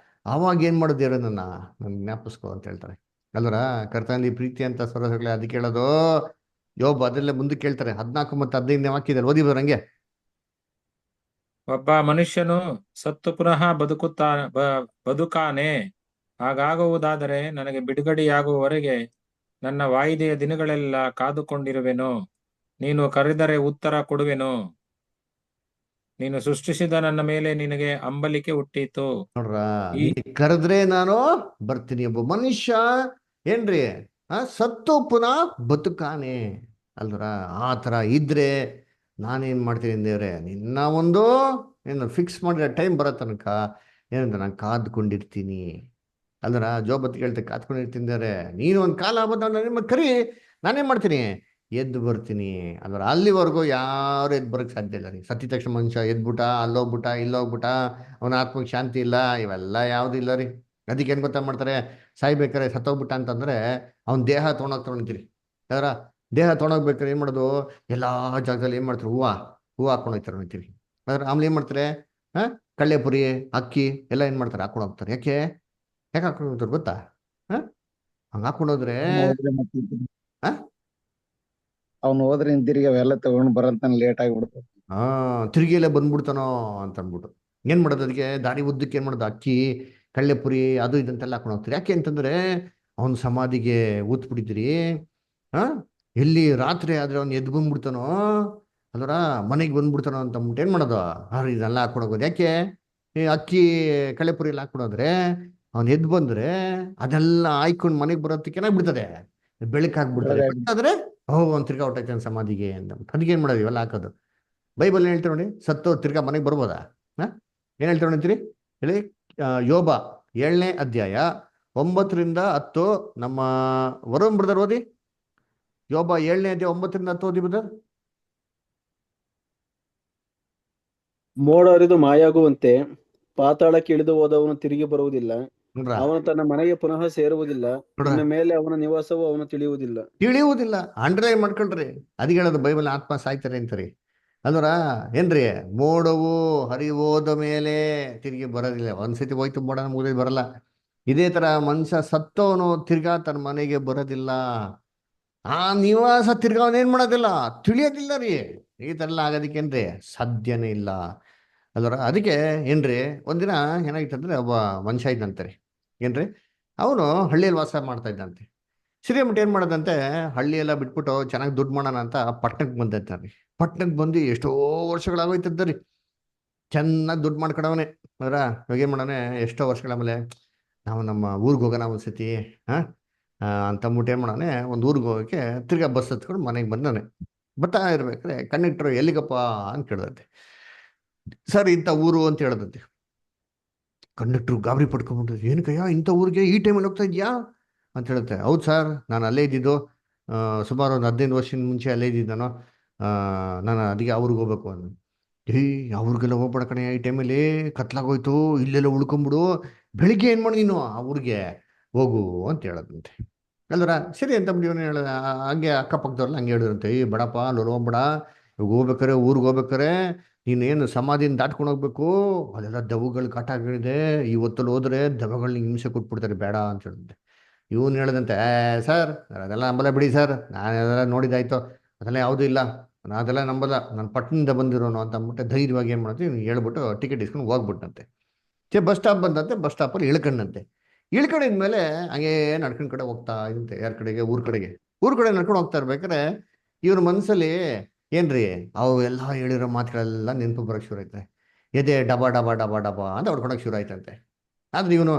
ಅವಾಗ ಏನ್ ಮಾಡೋದು ದೇವ್ರೆ, ನನ್ ಜ್ಞಾಪಿಸ್ಕೋ ಅಂತ ಹೇಳ್ತಾರೆ ಅಲ್ವರ. ಕರ್ತನಲ್ಲಿ ಪ್ರೀತಿ ಅಂತ ಸರೋಸಗಳೇ, ಅದಕ್ಕೆ ಹೇಳೋದು ಯೋಬ್ ಅದರಲ್ಲೇ ಮುಂದಕ್ಕೆ ಕೇಳ್ತಾರೆ 14 ಮತ್ತು 15ನೇ ವಾಕ್ಯದಲ್ಲಿ ಓದಿ ಬರಂಗೆ. ಒಬ್ಬ ಮನುಷ್ಯನು ಸತ್ತು ಪುನಃ ಬದುಕಾನೆ, ಹಾಗಾಗುವುದಾದರೆ ನನಗೆ ಬಿಡುಗಡೆಯಾಗುವವರೆಗೆ ನನ್ನ ವಾಯಿದೆಯ ದಿನಗಳೆಲ್ಲ ಕಾದುಕೊಂಡಿರುವೆನು. ನೀನು ಕರೆದರೆ ಉತ್ತರ ಕೊಡುವೆನು, ನೀನು ಸೃಷ್ಟಿಸಿದ ನನ್ನ ಮೇಲೆ ನಿನಗೆ ಅಂಬಲಿಕೆ ಹುಟ್ಟೀತು. ನೋಡ್ರ, ಕರೆದ್ರೆ ನಾನು ಬರ್ತೀನಿ. ಒಬ್ಬ ಮನುಷ್ಯ ಏನ್ರಿ ಸತ್ತು ಪುನಃ ಬದುಕಾನೆ ಅಲ್ರ. ಆ ತರ ಇದ್ರೆ ನಾನೇನ್ ಮಾಡ್ತೀನಿ ದೇವ್ರೆ, ನಿನ್ನ ಒಂದು ಏನು ಫಿಕ್ಸ್ ಮಾಡಿರೋ ಟೈಮ್ ಬರೋ ತನಕ ಏನಂತ ನಾನು ಕಾದ್ಕೊಂಡಿರ್ತೀನಿ ಅಲ್ರ. ಜೋಬತ್ ಕೇಳ್ತೆ, ಕಾದ್ಕೊಂಡಿರ್ತೀನಿ ದೇವ್ರೆ, ನೀನು ಒಂದು ಕಾಲ ಆಗ್ಬೋದು ನಿಮ್ಮ ಕರಿ, ನಾನೇನ್ ಮಾಡ್ತೀನಿ, ಎದ್ದು ಬರ್ತೀನಿ ಅಲ್ವರ. ಅಲ್ಲಿವರೆಗೂ ಯಾರು ಎದ್ದು ಬರೋಕ್ಕೆ ಸಾಧ್ಯ ಇಲ್ಲ ರೀ. ಸತ್ತಿದ ತಕ್ಷಣ ಮನುಷ್ಯ ಎದ್ಬಿಟ್ಟ, ಅಲ್ಲೋಗ್ಬಿಟ್ಟ ಇಲ್ಲೋಗ್ಬಿಟ್ಟ, ಅವನ ಆತ್ಮಕ್ಕೆ ಶಾಂತಿ ಇಲ್ಲ, ಇವೆಲ್ಲ ಯಾವ್ದು ಇಲ್ಲ ರೀ. ಅದಕ್ಕೆ ಏನ್ ಗೊತ್ತಾ ಮಾಡ್ತಾರೆ, ಸಾಯ್ಬೇಕಾರೆ ಸತ್ತೋಗ್ಬಿಟ್ಟ ಅಂತಂದ್ರೆ ಅವ್ನ ದೇಹ ತೊಗೊಂಡೋಗ್ತಾವಂತೀರಿ ಯಾರ ದೇಹ ತೊಗೊಂಡೋಗ್ಬೇಕಾರೆ ಏನು ಮಾಡೋದು ಎಲ್ಲ ಜಾಗದಲ್ಲಿ ಏನು ಮಾಡ್ತಾರೆ ಹೂವು ಹಾಕೊಂಡು ಹೋಗ್ತಾರೆ ಅಂತೀವಿ ಆಮೇಲೆ ಏನು ಮಾಡ್ತಾರೆ ಕಳ್ಳೆಪುರಿ ಅಕ್ಕಿ ಎಲ್ಲ ಏನು ಮಾಡ್ತಾರೆ ಹಾಕೊಂಡು ಹೋಗ್ತಾರೆ ಯಾಕೆ ಹಾಕೊಂಡು ಹೋಗ್ತಾರೆ ಗೊತ್ತಾ ಹಂಗೆ ಹಾಕೊಂಡು ಹೋದ್ರೆ ಆ ಅವ್ನು ಹೋದ್ರೆ ಹಿಂದಿರುಗಿ ಅವೆಲ್ಲ ತಗೊಂಡ್ ಬರಂತಾನೆ ಲೇಟ್ ಆಗಿಬಿಡ್ತದೆ. ತಿರುಗಿ ಎಲ್ಲ ಬಂದ್ಬಿಡ್ತಾನೋ ಅಂತ ಅಂದ್ಬಿಟ್ಟು ಏನ್ ಮಾಡೋದು ಅದಕ್ಕೆ ದಾರಿ ಉದ್ದಕ್ಕೆ ಏನ್ ಮಾಡೋದು ಅಕ್ಕಿ ಕಳ್ಳೆಪುರಿ ಅದು ಇದಂತೆಲ್ಲ ಹಾಕೊಂಡು ಹೋಗ್ತಾರೆ ಯಾಕೆ ಅಂತಂದ್ರೆ ಅವನ ಸಮಾಧಿಗೆ ಊದ್ಬಿಟ್ಟಿದ್ರಿ ಎಲ್ಲಿ ರಾತ್ರಿ ಆದ್ರೆ ಅವ್ನು ಎದ್ದು ಬಂದ್ಬಿಡ್ತಾನೋ ಅದರ ಮನೆಗೆ ಬಂದ್ಬಿಡ್ತಾನೋ ಅಂತ ಅಂದ್ಬಿಟ್ಟು ಏನ್ ಮಾಡೋದು ಇದೆಲ್ಲ ಹಾಕೊಂಡು ಹೋಗೋದು ಯಾಕೆ ಈ ಅಕ್ಕಿ ಕಳ್ಳೆಪುರಿ ಎಲ್ಲ ಹಾಕೊಂಡೋದ್ರೆ ಅವ್ನು ಎದ್ದು ಬಂದ್ರೆ ಅದೆಲ್ಲ ಆಯ್ಕೊಂಡು ಮನೆಗೆ ಬರೋದಕ್ಕೆ ಏನಾಗ್ಬಿಡ್ತದೆ ಬೆಳಕಾಗ್ಬಿಡ್ತದೆ ಆದ್ರೆ ಅವ್ನು ತಿರ್ಗಾ ಹೊಟ್ಟೈತೆ ಸಮಾಧಿಗೆ ಅಂತ ಅದಕ್ಕೆ ಏನ್ ಮಾಡೋದು ಇವೆಲ್ಲ ಹಾಕೋದು ಬೈಬಲ್ ಏನ್ ಹೇಳ್ತೀವಿ ನೋಡಿ ಸತ್ತು ತಿರ್ಗಾ ಮನೆಗೆ ಬರ್ಬೋದಾ ಏನ್ ಹೇಳ್ತೀವಿ ನೋಡ್ತೀರಿ ಹೇಳಿ ಯೋಬ 7ನೇ ಅಧ್ಯಾಯ 9-10 ನಮ್ಮ ವರುಣ್ ಬ್ರದರ್ ಓದಿ ಯೋಬ 7ನೇ ಅಧ್ಯಾಯ 9-10 ಓದಿ ಬ್ರದರ್. ಮೋಡ ಹರಿದು ಮಾಯಾಗುವಂತೆ ಪಾತಾಳಕ್ಕೆ ಇಳಿದು ಹೋದವನು ತಿರುಗಿ ಬರುವುದಿಲ್ಲ, ಅವನು ತನ್ನ ಮನೆಗೆ ಪುನಃ ಸೇರುವುದಿಲ್ಲ, ಇನ್ನು ಮೇಲೆ ಅವನ ನಿವಾಸವು ಅವನು ತಿಳಿಯುವುದಿಲ್ಲ. ಅಂಡರ್ಲೈನ್ ಮಾಡ್ಕೊಳ್ರಿ, ಅದಕ್ಕೆ ಹೇಳೋದು ಬೈಬಲ್ ಆತ್ಮ ಸಾಯ್ತಾರೆ ಅಂತಾರೆ ಅಲ್ವರ ಏನ್ರಿ ಮೋಡವು ಹರಿವೋದ ಮೇಲೆ ತಿರುಗಿ ಬರೋದಿಲ್ಲ. ಒಂದ್ಸತಿ ಹೋಯ್ತು ಮೋಡ ಮುಗಿದ ಬರಲ್ಲ. ಇದೇ ತರ ಮನುಷ್ಯ ಸತ್ತವನು ತಿರ್ಗಾ ತನ್ನ ಮನೆಗೆ ಬರೋದಿಲ್ಲ. ಆ ನಿವಾಸ ತಿರ್ಗಾ ಅವನೇನ್ ಮಾಡೋದಿಲ್ಲ, ತಿಳಿಯೋದಿಲ್ಲ ರೀ. ಈ ತರ ಎಲ್ಲ ಆಗೋದಕ್ಕೇನ್ರಿ ಸಾಧ್ಯನೇ ಇಲ್ಲ ಅಲ್ವರ. ಅದಕ್ಕೆ ಏನ್ರಿ ಒಂದಿನ ಏನಾಗಿತ್ತಂದ್ರೆ ಒಬ್ಬ ಮನುಷ್ಯ ಇದ್ದಂತಾರೆ ಏನ್ರಿ ಅವನು ಹಳ್ಳಿಯಲ್ಲಿ ವಾಸ ಮಾಡ್ತಾ ಇದ್ದಂತೆ. ಶ್ರೀಮಠ ಏನ್ ಮಾಡೋದಂತೆ ಹಳ್ಳಿ ಎಲ್ಲ ಬಿಟ್ಬಿಟ್ಟು ಚೆನ್ನಾಗಿ ದುಡ್ಡು ಮಾಡೋಣ ಅಂತ ಪಟ್ಟಣಕ್ಕೆ ಬಂದೈತಾರ್ರಿ. ಪಟ್ಟಣಕ್ಕೆ ಬಂದು ಎಷ್ಟೋ ವರ್ಷಗಳಾಗೋಯ್ತದ್ರಿ, ಚೆನ್ನಾಗಿ ದುಡ್ಡು ಮಾಡ್ಕೊಡವನೆ ಅದರ. ಇವಾಗ ಏನ್ ಮಾಡೋಣ ಎಷ್ಟೋ ವರ್ಷಗಳ ಆಮೇಲೆ ನಾವು ನಮ್ಮ ಊರಿಗೆ ಹೋಗೋಣ ಒಂದ್ಸತಿ ಅಂತಂದ್ಬಿಟ್ಟು ಏನ್ ಮಾಡೋಣ ಒಂದು ಊರಿಗೆ ಹೋಗೋಕೆ ತಿರ್ಗಾ ಬಸ್ ಹತ್ಕೊಂಡು ಮನೆಗೆ ಬಂದವನೆ. ಬರ್ತಾ ಇರ್ಬೇಕಾದ್ರೆ ಕಂಡಕ್ಟರ್ ಎಲ್ಲಿಗಪ್ಪ ಅಂತ ಕೇಳ್ದಂತೆ. ಸರ್ ಇಂಥ ಊರು ಅಂತ ಹೇಳದಂತೆ. ಕಂಡಕ್ಟರ್ ಗಾಬರಿ ಪಡ್ಕೊಂಡ್ಬಿಟ್ಟು ಏನಕ್ಕಯ್ಯ ಇಂಥ ಊರಿಗೆ ಈ ಟೈಮಲ್ಲಿ ಹೋಗ್ತಾ ಇದೆಯಾ ಅಂತ ಹೇಳುತ್ತೆ. ಹೌದು ಸರ್ ನಾನು ಅಲ್ಲೇ ಇದ್ದಿದ್ದು, ಸುಮಾರು ಒಂದು 15 ವರ್ಷದ ಮುಂಚೆ ಅಲ್ಲೇ ಇದ್ದಿದ್ದು ನಾನು ಅದಕ್ಕೆ ಅವ್ರಿಗೆ ಹೋಗ್ಬೇಕು ಅಂದ. ಅವ್ರಿಗೆಲ್ಲ ಹೋಗ್ಬೇಡ ಕಣೆ, ಈ ಟೈಮಲ್ಲಿ ಕತ್ಲಾಗೋಯ್ತು, ಇಲ್ಲೆಲ್ಲ ಉಳ್ಕೊಂಬಿಡು, ಬೆಳಿಗ್ಗೆ ಏನು ಮಾಡಿ ನೀನು ಆ ಊರಿಗೆ ಹೋಗು ಅಂತ ಹೇಳದಂತೆ ಅಲ್ವರ. ಸರಿ ಅಂತ ಇವನು ಹೇಳೋದು. ಹಂಗೆ ಅಕ್ಕಪಕ್ಕದವ್ರಲ್ಲ ಹಂಗೆ ಹೇಳಿದ್ರಂತೆ, ಬಡಪ್ಪ ಅಲ್ಲಿ ಹೋಗ್ಬೇಡ, ಇವಾಗ ಹೋಗ್ಬೇಕಾರೆ ಊರಿಗೆ ಹೋಗ್ಬೇಕಾರೆ ನೀನೇನು ಸಮಾಧಿನ ದಾಟ್ಕೊಂಡು ಹೋಗ್ಬೇಕು, ಅದೆಲ್ಲ ದೆವ್ವಗಳು ಕಾಟಾಗಿದೆ, ಈ ಹೊತ್ತಲ್ಲಿ ಹೋದ್ರೆ ದೆವ್ವಗಳನ್ನ ಹಿಂಸೆ ಕೊಟ್ಬಿಡ್ತಾರೆ, ಬೇಡ ಅಂತ ಹೇಳಿದಂತೆ. ಇವನು ಹೇಳದಂತೆ ಸರ್ ಅದೆಲ್ಲ ನಂಬಲ್ಲ ಬಿಡಿ ಸರ್, ನಾನು ಅದೆಲ್ಲ ನೋಡಿದ್ದಾಯ್ತು, ಅದೆಲ್ಲ ಯಾವುದೂ ಇಲ್ಲ, ನಾನು ಅದೆಲ್ಲ ನಂಬಲ್ಲ, ನಾನು ಪಟ್ಟಣದಿಂದ ಬಂದಿರೋನು ಅಂತ ಅಂದ್ಬಿಟ್ಟು ಧೈರ್ಯವಾಗಿ ಏನು ಮಾಡ್ತೀವಿ ಹೇಳ್ಬಿಟ್ಟು ಟಿಕೆಟ್ ಇಸ್ಕೊಂಡು ಹೋಗ್ಬಿಟ್ಟಂತೆ. ಬಸ್ ಸ್ಟಾಪ್ ಬಂದಂತೆ, ಬಸ್ ಸ್ಟಾಪಲ್ಲಿ ಇಳ್ಕೊಂಡಂತೆ. ಇಳ್ಕೊಂಡಿದ್ಮೇಲೆ ಹಂಗೆ ನಡ್ಕೊಂಡು ಕಡೆ ಹೋಗ್ತಾ ಇದಂತೆ. ಯಾರ ಕಡೆಗೆ? ಊರ್ ಕಡೆಗೆ. ಊರ್ ಕಡೆ ನಡ್ಕೊಂಡು ಹೋಗ್ತಾ ಇರ್ಬೇಕಾರೆ ಇವ್ರ ಮನಸ್ಸಲ್ಲಿ ಏನ್ರಿ ಅವು ಎಲ್ಲ ಹೇಳಿರೋ ಮಾತುಗಳೆಲ್ಲ ನೆನಪು ಬರೋಕ್ಕೆ ಶುರು ಆಯ್ತಾರೆ. ಎದೆ ಡಬಾ ಡಬಾ ಡಬಾ ಡಬಾ ಅಂತ ಹೊಡ್ಕೊಳಕ್ಕೆ ಶುರು ಆಯ್ತಂತೆ. ಆದ್ರೆ ಇವನು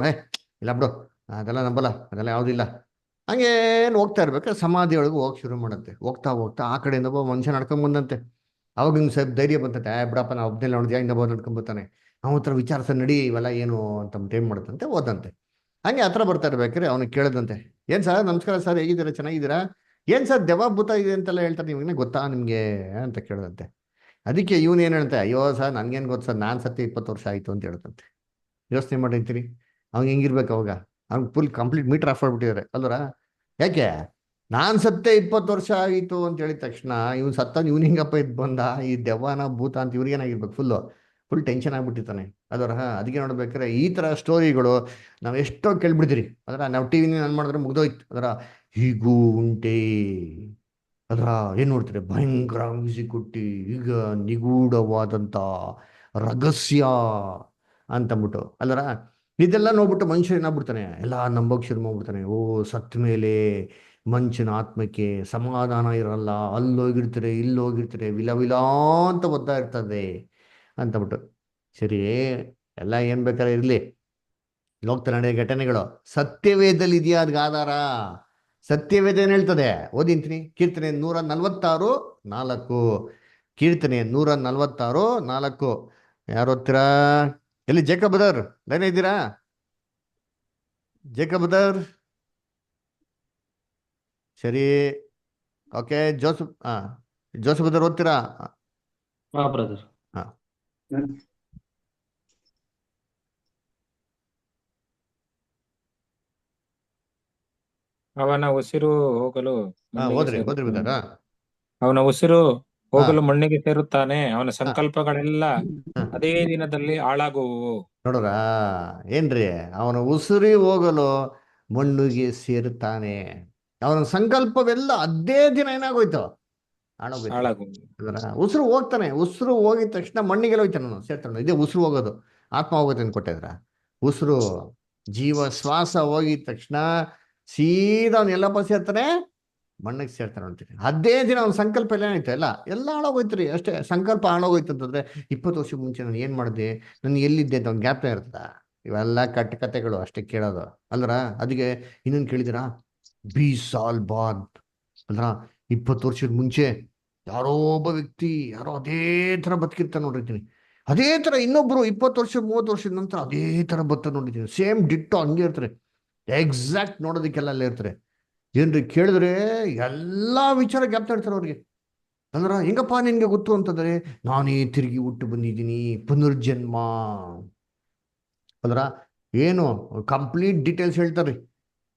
ಇಲ್ಲ ಬಿಡು, ಅದೆಲ್ಲ ನಂಬಲ್ಲ, ಅದೆಲ್ಲ ಯಾವುದಿಲ್ಲ. ಹಂಗೇನು ಹೋಗ್ತಾ ಇರ್ಬೇಕಾದ್ರೆ ಸಮಾಧಿ ಒಳಗೆ ಹೋಗಕ್ಕೆ ಶುರು ಮಾಡಂತೆ. ಹೋಗ್ತಾ ಹೋಗ್ತಾ ಆ ಕಡೆಯಿಂದ ಒಬ್ಬ ಮನುಷ್ಯ ನಡ್ಕೊಂಡ್ ಬಂದಂತೆ. ಅವಾಗ ಹಿಂಗೆ ಸ್ವಲ್ಪ ಧೈರ್ಯ ಬಂತಂತೆ, ಬಿಡಪ್ಪ ನಾ ಒಬ್ಬನೆಲ್ಲ ನೋಡಿದ್ಯಾ, ಇಂದ ಬೋದು ನಡ್ಕೊಂಡ್ ಬರ್ತಾನೆ, ಅವನ ಹತ್ರ ವಿಚಾರಿಸ ನಡಿ ಇವೆಲ್ಲ ಏನು ಅಂತ ಏನ್ ಮಾಡುತ್ತಂತೆ ಓದಂತೆ. ಹಂಗೆ ಹತ್ರ ಬರ್ತಾ ಇರ್ಬೇಕಾದ್ರೆ ಅವನಿಗೆ ಕೇಳದಂತೆ, ಏನ್ ಸರ್ ನಮಸ್ಕಾರ ಸರ್, ಹೇಗಿದ್ದೀರಾ, ಚೆನ್ನಾಗಿದ್ದೀರಾ, ಏನ್ ಸರ್ ದೆವ್ವ ಭೂತ ಇದೆ ಅಂತೆಲ್ಲ ಹೇಳ್ತಾರೆ, ನಿಮ್ಗೆ ಗೊತ್ತಾ ನಿಮ್ಗೆ ಅಂತ ಕೇಳದಂತೆ. ಅದಕ್ಕೆ ಇವನು ಏನು ಹೇಳ್ತೆ, ಅಯ್ಯೋ ಸರ್ ನನ್ಗೇನು ಗೊತ್ತು ಸರ್, ನಾನು ಸತ್ಯ 20 ವರ್ಷ ಆಯ್ತು ಅಂತ ಹೇಳ್ತಂತೆ. ಯೋಚನೆ ಮಾಡಿರ್ತೀರಿ ಅವ್ನಿಗೆ ಹೆಂಗಿರ್ಬೇಕು ಅವಾಗ. ಅವ್ನಿಗೆ ಫುಲ್ ಕಂಪ್ಲೀಟ್ ಮೀಟರ್ ಆಫ್ ಮಾಡ್ಬಿಟ್ಟಿದ್ದಾರೆ ಅಲ್ವರ. ಯಾಕೆ ನಾನು ಸತ್ತೆ 20 ವರ್ಷ ಆಗಿತ್ತು ಅಂತ ಹೇಳಿದ ತಕ್ಷಣ ಇವ್ನು ಸತ್ತ ಇವ್ನು ಹಿಂಗಪ್ಪ ಇದ್ ಬಂದ, ಈ ದೆವ್ವನ ಭೂತ ಅಂತ ಇವ್ರಿಗೇನಾಗಿರ್ಬೇಕು, ಫುಲ್ ಟೆನ್ಷನ್ ಆಗ್ಬಿಟ್ಟಿರ್ತಾನೆ ಅದರ. ಅದಕ್ಕೆ ನೋಡ್ಬೇಕಾದ್ರೆ ಈ ತರ ಸ್ಟೋರಿಗಳು ನಾವು ಎಷ್ಟೋ ಕೇಳ್ಬಿಡ್ತೀರಿ ಅದರ. ನಾವು ಟಿವಿ ನಾನು ಮಾಡಿದ್ರೆ ಮುಗ್ದೋಯ್ತು ಅದರ. ಹೀಗೂ ಉಂಟೆ ಅದರ ಏನ್ ನೋಡ್ತೀರಿ, ಭಯಂಕರ ಮ್ಯೂಸಿಕ್ ಕೊಟ್ಟು ಈಗ ನಿಗೂಢವಾದಂತ ರಹಸ್ಯ ಅಂತಂದ್ಬಿಟ್ಟು ಅಲ್ಲರ. ಇದೆಲ್ಲ ನೋಡ್ಬಿಟ್ಟು ಮನುಷ್ಯ ಏನಾಗ್ಬಿಡ್ತಾನೆ, ಎಲ್ಲ ನಂಬೋಕ್ ಶುರು ಮಾಡ್ಬಿಡ್ತಾನೆ. ಓ ಸತ್ತ ಮೇಲೆ ಮನುಷ್ಯನ ಆತ್ಮಕ್ಕೆ ಸಮಾಧಾನ ಇರಲ್ಲ, ಅಲ್ಲೋಗಿರ್ತಾರೆ ಇಲ್ಲೋಗಿರ್ತಾರೆ, ವಿಲ ಅಂತ ಒತ್ತಾ ಇರ್ತದೆ ಅಂತಬಿಟ್ಟು. ಸರಿ ಎಲ್ಲ ಏನ್ ಬೇಕಾದ್ರೆ ಇರ್ಲಿ, ಲೋಕ ನಡೆಯೋ ಘಟನೆಗಳು ಸತ್ಯವೇದಲ್ಲಿ ಇದೆಯಾ ಅದಕ್ಕೆ ಆಧಾರ? ಸತ್ಯವೇದ ಏನ್ ಹೇಳ್ತದೆ ಓದಿಂತೀನಿ. ಕೀರ್ತನೆ 146:4. ಕೀರ್ತನೆ 146:4 ಯಾರು ಓದ್ತೀರಾ? ಎಲ್ಲಿ ಜೇಕಬ್ ಬ್ರದರ್ ಲೈನ್ ಇದ್ದೀರಾ? ಜೇಕಬ್ ಬ್ರದರ್ ಸರಿ, ಓಕೆ. ಜೋಸಫ್ ಜೋಸಫ್ ಬ್ರದರ್ ಓದ್ತೀರಾ? ಬ್ರದರ್. ಹಾ ಅವನ ಉಸಿರು ಹೋಗಲು ಮಣ್ಣಿಗೆ ಓದ್ರಿ ಸೇರುತ್ತಾನೆ. ಬಿದ್ದಾರ. ಅವನ ಉಸಿರು ಹಾ ಹೋಗಲು ಮಣ್ಣಿಗೆ ಸೇರುತ್ತಾನೆ. ಅವನ ಹಾ ಸಂಕಲ್ಪಗಳೆಲ್ಲ ಹಾ ಅದೇ ದಿನದಲ್ಲಿ ಹಾಳಾಗುವು. ನೋಡ್ರ ಏನ್ರಿ, ಅವನ ಉಸಿರಿ ಹೋಗಲು ಮಣ್ಣಿಗೆ ಸೇರುತ್ತಾನೆ. ಅವನ ಸಂಕಲ್ಪವೆಲ್ಲ ಅದೇ ದಿನ ಏನಾಗೋಯ್ತು, ಹಾಳಾಗೋಯ್ತು. ಹಾಳಾಗುವು. ಅದರ ಉಸಿರು ಹೋಗ್ತಾನೆ, ಉಸಿರು ಹೋಗಿದ ತಕ್ಷಣ ಮಣ್ಣಿಗೆಲ್ಲ ಹೋಯ್ತಾನೆ, ನಾನು ಸೇರ್ತಾನೆ. ಇದೇ ಉಸಿರು ಹೋಗೋದು, ಆತ್ಮ ಹೋಗೋದು ಅಂತ ಕೊಟ್ಟಿದ್ರ. ಉಸಿರು ಜೀವ ಶ್ವಾಸ ಹೋಗಿದ ತಕ್ಷಣ ಸೀದಾ ಅವ್ನು ಎಲ್ಲಪ್ಪ ಸೇರ್ತಾನೆ, ಮಣ್ಣಿಗೆ ಸೇರ್ತಾನೆ ಅಂತೀನಿ. ಅದೇ ದಿನ ಅವ್ನ ಸಂಕಲ್ಪ ಎಲ್ಲ ಏನಾಯ್ತು, ಎಲ್ಲ ಹಾಳಾಗೋಯ್ತು ರೀ. ಅಷ್ಟೇ, ಸಂಕಲ್ಪ ಹಾಳಾಗೋಯ್ತು ಅಂತಂದ್ರೆ 20 ವರ್ಷ ಮುಂಚೆ ನಾನು ಏನ್ ಮಾಡಿದೆ, ನಾನು ಎಲ್ಲಿದ್ದೆ ಅಂತ ಅವ್ನ ಜ್ಞಾಪಕ ಇರ್ತದ. ಇವೆಲ್ಲ ಕಥೆಗಳು ಅಷ್ಟೇ ಕೇಳೋದು ಅಲ್ರ. ಅದಕ್ಕೆ ಇನ್ನೊಂದು ಕೇಳಿದಿರಾ, ಬಿ ಸಾಲ್ ಬಾದ್ ಅಲ್ರ. 20 ವರ್ಷದ ಮುಂಚೆ ಯಾರೋ ಒಬ್ಬ ವ್ಯಕ್ತಿ ಯಾರೋ ಅದೇ ತರ ಬದುಕಿರ್ತಾನೆ ನೋಡಿರ್ತೀನಿ. ಅದೇ ತರ ಇನ್ನೊಬ್ರು 20 ವರ್ಷ 30 ವರ್ಷದ ನಂತರ ಅದೇ ತರ ಬದುಕ ನೋಡಿರ್ತೀನಿ. ಸೇಮ್ ಡಿಟ್ಟೋ ಹಂಗೆ ಇರ್ತಾರೆ, ಎಕ್ಸಾಕ್ಟ್ ನೋಡೋದಕ್ಕೆಲ್ಲ ಅಲ್ಲೇ ಇರ್ತಾರೆ. ಏನ್ರಿ ಕೇಳಿದ್ರೆ ಎಲ್ಲಾ ವಿಚಾರ ಜ್ಞಾಪಕ ಇರ್ತಾರೆ ಅವ್ರಿಗೆ. ಅಂದ್ರ ಹೆಂಗಪ್ಪ ನಿನ್ಗೆ ಗೊತ್ತು ಅಂತಂದ್ರೆ, ನಾನೇ ತಿರುಗಿ ಹುಟ್ಟು ಬಂದಿದ್ದೀನಿ, ಪುನರ್ಜನ್ಮ ಅಂದ್ರ ಏನು ಕಂಪ್ಲೀಟ್ ಡೀಟೇಲ್ಸ್ ಹೇಳ್ತಾರೆ.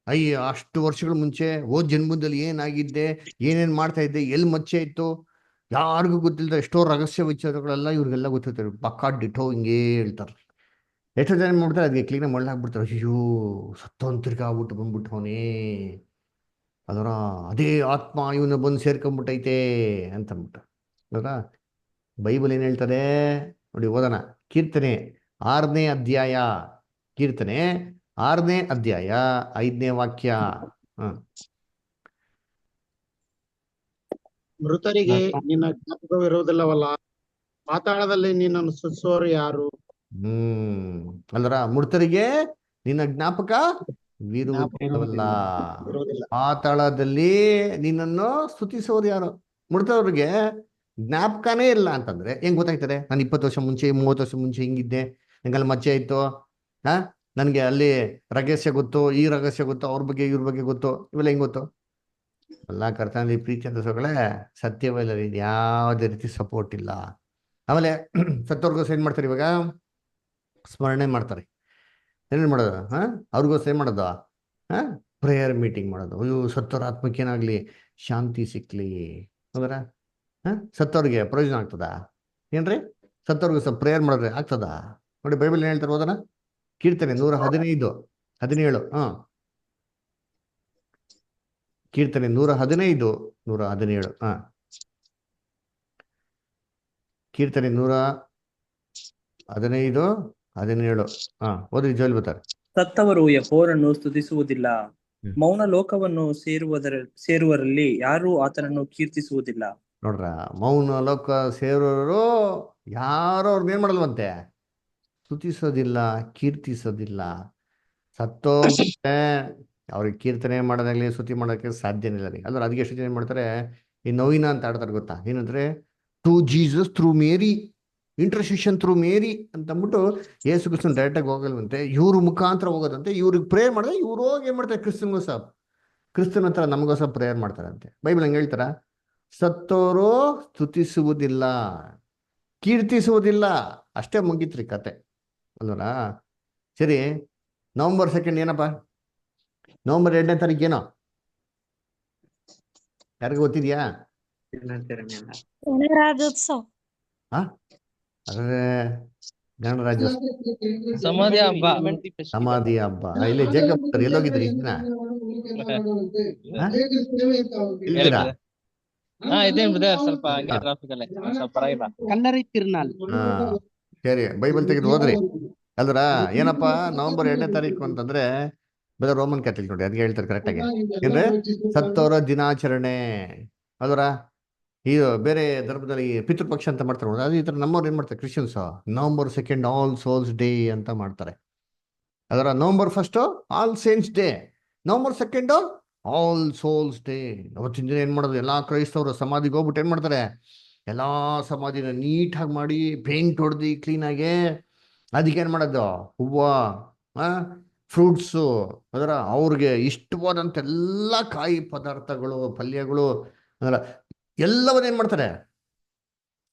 ಅಯ್ಯ, ಅಷ್ಟು ವರ್ಷಗಳ ಮುಂಚೆ ಹೋದ್ ಜನ್ಮದಲ್ಲಿ ಏನಾಗಿದ್ದೆ, ಏನೇನ್ ಮಾಡ್ತಾ ಇದ್ದೆ, ಎಲ್ಲಿ ಮಚ್ಚೆ ಇತ್ತು, ಯಾರಿಗೂ ಗೊತ್ತಿಲ್ಲದ ಎಷ್ಟೋ ರಹಸ್ಯ ವಿಚಾರಗಳೆಲ್ಲ ಇವ್ರಿಗೆಲ್ಲ ಗೊತ್ತಿರ್ತಾರೆ. ಪಕ್ಕಾ ಡಿಟೋ ಹಿಂಗೇ ಹೇಳ್ತಾರೆ. ಎಷ್ಟೋ ಜನ ಮಾಡ್ತಾರೆ, ಅದಕ್ಕೆ ಕ್ಲೀನಾಗಿ ಮಳ್ಳಾಗ್ಬಿಡ್ತಾರೆ. ಅಯ್ಯೋ, ಸತ್ತೋನ್ ತಿರ್ಗಾ ಆಗ್ಬಿಟ್ಟು ಬಂದ್ಬಿಟ್ಟವನೇ, ಅದರ ಅದೇ ಆತ್ಮ ಇವನು ಬಂದು ಸೇರ್ಕೊಂಡ್ಬಿಟ್ಟೈತೆ ಅಂತಂದ್ಬಿಟ್ಟು. ಹೌದಾ, ಬೈಬಲ್ ಏನ್ ಹೇಳ್ತಾರೆ ನೋಡಿ, ಓದೋಣ. ಕೀರ್ತನೆ 6ನೇ ಅಧ್ಯಾಯ, ಕೀರ್ತನೆ 6ನೇ ಅಧ್ಯಾಯ 5ನೇ ವಾಕ್ಯ. ಮೃತರಿಗೆ ನಿನ್ನ ಜ್ಞಾಪಕವಿರುವುದಿಲ್ಲವಲ್ಲ, ಪಾತಾಳದಲ್ಲಿ ನಿನ್ನನ್ನು ಸುತ್ತಿಸುವವರು ಯಾರು? ಅಲ್ರ, ಮೃತರಿಗೆ ನಿನ್ನ ಜ್ಞಾಪಕ ವಿರುವುದಿಲ್ಲವಲ್ಲ, ಪಾತಾಳದಲ್ಲಿ ನಿನ್ನನ್ನು ಸ್ತುತಿಸೋರು ಯಾರು? ಮೃತವ್ರಿಗೆ ಜ್ಞಾಪಕನೇ ಇಲ್ಲ ಅಂತಂದ್ರೆ ಹೆಂಗ್ ಗೊತ್ತಾಯ್ತದೆ? ನಾನು 20 ವರ್ಷ ಮುಂಚೆ 30 ವರ್ಷ ಮುಂಚೆ ಹಿಂಗಿದ್ದೆ, ನಂಗಲ್ಲಿ ಮಚ್ಚೆ ಇತ್ತು, ನನಗೆ ಅಲ್ಲಿ ರಹಸ್ಯ ಗೊತ್ತು, ಈ ರಹಸ್ಯ ಗೊತ್ತು, ಅವ್ರ ಬಗ್ಗೆ ಇವ್ರ ಬಗ್ಗೆ ಗೊತ್ತು, ಇವೆಲ್ಲ ಹೆಂಗ್ ಗೊತ್ತು? ಎಲ್ಲ ಕರ್ತನಲ್ಲಿ ಪ್ರೀತಿ ಅಂತ ಸೊಗಳೇ ಸತ್ಯವಲ್ಲ, ಯಾವುದೇ ರೀತಿ ಸಪೋರ್ಟ್ ಇಲ್ಲ. ಆಮೇಲೆ ಸತ್ತವ್ರಿಗೋಸ್ಕರ ಏನ್ ಮಾಡ್ತಾರೆ ಇವಾಗ? ಸ್ಮರಣೆ ಮಾಡ್ತಾರೆ. ಏನೇನು ಮಾಡೋದು? ಅವ್ರಿಗೋಸ್ಕರ ಏನ್ ಮಾಡೋದು? ಪ್ರೇಯರ್ ಮೀಟಿಂಗ್ ಮಾಡೋದು. ಅಯ್ಯೋ, ಸತ್ತವ್ರ ಆತ್ಮಕ್ಕೆ ಏನಾಗ್ಲಿ, ಶಾಂತಿ ಸಿಕ್ಲಿ. ಹೌದರ? ಸತ್ತವ್ರಿಗೆ ಪ್ರಯೋಜನ ಆಗ್ತದ ಏನ್ರಿ? ಸತ್ತವ್ರಿಗೋಸ್ಕರ ಪ್ರೇಯರ್ ಮಾಡಿದ್ರೆ ಆಗ್ತದ? ನೋಡಿ, ಬೈಬಲ್ ಏನ್ ಹೇಳ್ತಾರೆ ಓದೋಣ. ಕೀರ್ತನೆ 115:17. ಕೀರ್ತನೆ 115:17. ಕೀರ್ತನೆ 115:17. ಓದ್ರಿ, ಜೋಲ್ ಬರ್ತಾರೆ. ಸತ್ತವರು ಯೆಹೋವನನ್ನು ಸ್ತುತಿಸುವುದಿಲ್ಲ, ಮೌನ ಲೋಕವನ್ನು ಸೇರುವರಲ್ಲಿ ಯಾರೂ ಆತನನ್ನು ಕೀರ್ತಿಸುವುದಿಲ್ಲ. ನೋಡ್ರ, ಮೌನ ಲೋಕ ಸೇರೋರು ಯಾರೋ ಅವ್ರನ್ನ ಏನ್ ಮಾಡಲ್ವಂತೆ? ಸ್ತುತಿಸೋದಿಲ್ಲ, ಕೀರ್ತಿಸೋದಿಲ್ಲ. ಸತ್ತೋಗ್ಬಿಟ್ಟೆ ಅವ್ರಿಗೆ ಕೀರ್ತನೆ ಮಾಡೋದಾಗ್ಲಿ ಸ್ತುತಿ ಮಾಡೋಕ್ಕೆ ಸಾಧ್ಯನೇ ಇಲ್ಲ ರೀ. ಅಂದ್ರೆ ಅದಕ್ಕೆ ಎಷ್ಟು ಜನ ಏನ್ ಮಾಡ್ತಾರೆ, ಈ ನವೀನ ಅಂತ ಆಡ್ತಾರೆ ಗೊತ್ತಾ? ಏನಂದ್ರೆ, to Jesus through Mary, intercession through Mary ಅಂತ ಅಂದ್ಬಿಟ್ಟು ಯೇಸು ಕ್ರಿಸ್ತನ್ ಡೈರೆಕ್ಟಾಗಿ ಹೋಗಲ್ವಂತೆ, ಇವ್ರ ಮುಖಾಂತರ ಹೋಗೋದಂತೆ. ಇವ್ರಿಗೆ ಪ್ರೇಯರ್ ಮಾಡಿದ್ರೆ ಇವ್ರು ಹೋಗಿ ಏನ್ ಮಾಡ್ತಾರೆ, ಕ್ರಿಸ್ತನ ಹತ್ರ ನಮಗೋಸ್ಕರ ಪ್ರೇಯರ್ ಮಾಡ್ತಾರಂತೆ. ಬೈಬಲ್ ಹಂಗೆ ಹೇಳ್ತಾರ? ಸತ್ತೋರು ಸ್ತುತಿಸುವುದಿಲ್ಲ, ಕೀರ್ತಿಸುವುದಿಲ್ಲ, ಅಷ್ಟೇ ಮುಗೀತ್ರಿ ಕತೆ ಅಲ್ವಲ್ಲ. ಸರಿ, ನವೆಂಬರ್ 2 ಏನಪ್ಪ? ನವೆಂಬರ್ 2ನೇ ತಾರೀಕು ಏನೋ ಯಾರಿಗೂ ಗೊತ್ತಿದ್ಯಾ? ಗಣರಾಜ್ಯೋತ್ಸವ. ಅದೇ ಗಣರಾಜ್ಯೋತ್ಸವ, ಸಮಾಧಿ ಹಬ್ಬ. ಸಮಾಧಿ ಹಬ್ಬ. ಇಲ್ಲಿ ಜೇಕಬ್ ಎಲ್ಲೋಗಿದ್ರಿ ಇಷ್ಟ ದಿನ? ಇಲ್ದಿರಾ? ಇದೇನ್ ಬ್ರದರ್, ಸ್ವಲ್ಪ ಹಂಗೆ ಟ್ರಾಫಿಕ್ ಅಲ್ಲೇ ಸ್ವಲ್ಪ ಪರವಾಗಿಲ್ಲ. ಕಲ್ಲರಿ ತಿರ್ನಾಲ್. ಸರಿ, ಬೈಬಲ್ ತೆಗೆದು ಹೋದ್ರಿ ಅಲ್ದ್ರ. ಏನಪ್ಪ ನವೆಂಬರ್ 2ನೇ ತಾರೀಕು ಅಂತಂದ್ರೆ ಬೇರೆ ರೋಮನ್ ಕ್ಯಾಥಲಿಕ್ ನೋಡಿ, ಅದಕ್ಕೆ ಹೇಳ್ತಾರೆ ಕರೆಕ್ಟಾಗಿ. ಏನ್ರೆ, ಸತ್ತವರ ದಿನಾಚರಣೆ ಅಲ್ವರ. ಇದು ಬೇರೆ ಧರ್ಮದಲ್ಲಿ ಪಿತೃಪಕ್ಷ ಅಂತ ಮಾಡ್ತಾರೆ ನೋಡಿ, ಅದು ಈ ಥರ ನಮ್ಮವ್ರು ಏನು ಮಾಡ್ತಾರೆ Christians, November 2 all souls day ಅಂತ ಮಾಡ್ತಾರೆ. ಅದರ November 1 all saints day, November 2 all souls day. ಅವತ್ತಿನ ದಿನ ಏನು ಮಾಡೋದು, ಎಲ್ಲ ಕ್ರೈಸ್ತವರು ಸಮಾಧಿಗೆ ಹೋಗ್ಬಿಟ್ಟು ಏನು ಮಾಡ್ತಾರೆ, ಎಲ್ಲ ಸಮಾಧಿನ ನೀಟಾಗಿ ಮಾಡಿ ಪೇಂಟ್ ಹೊಡೆದು ಕ್ಲೀನಾಗೆ ಅದಕ್ಕೆ ಏನು ಮಾಡೋದು, ಹೂವು, ಫ್ರೂಟ್ಸು, ಅದರ ಅವ್ರಿಗೆ ಇಷ್ಟವಾದಂಥ ಎಲ್ಲ ಕಾಯಿ ಪದಾರ್ಥಗಳು, ಪಲ್ಯಗಳು, ಅದರ ಎಲ್ಲವನ್ನೇನು ಮಾಡ್ತಾರೆ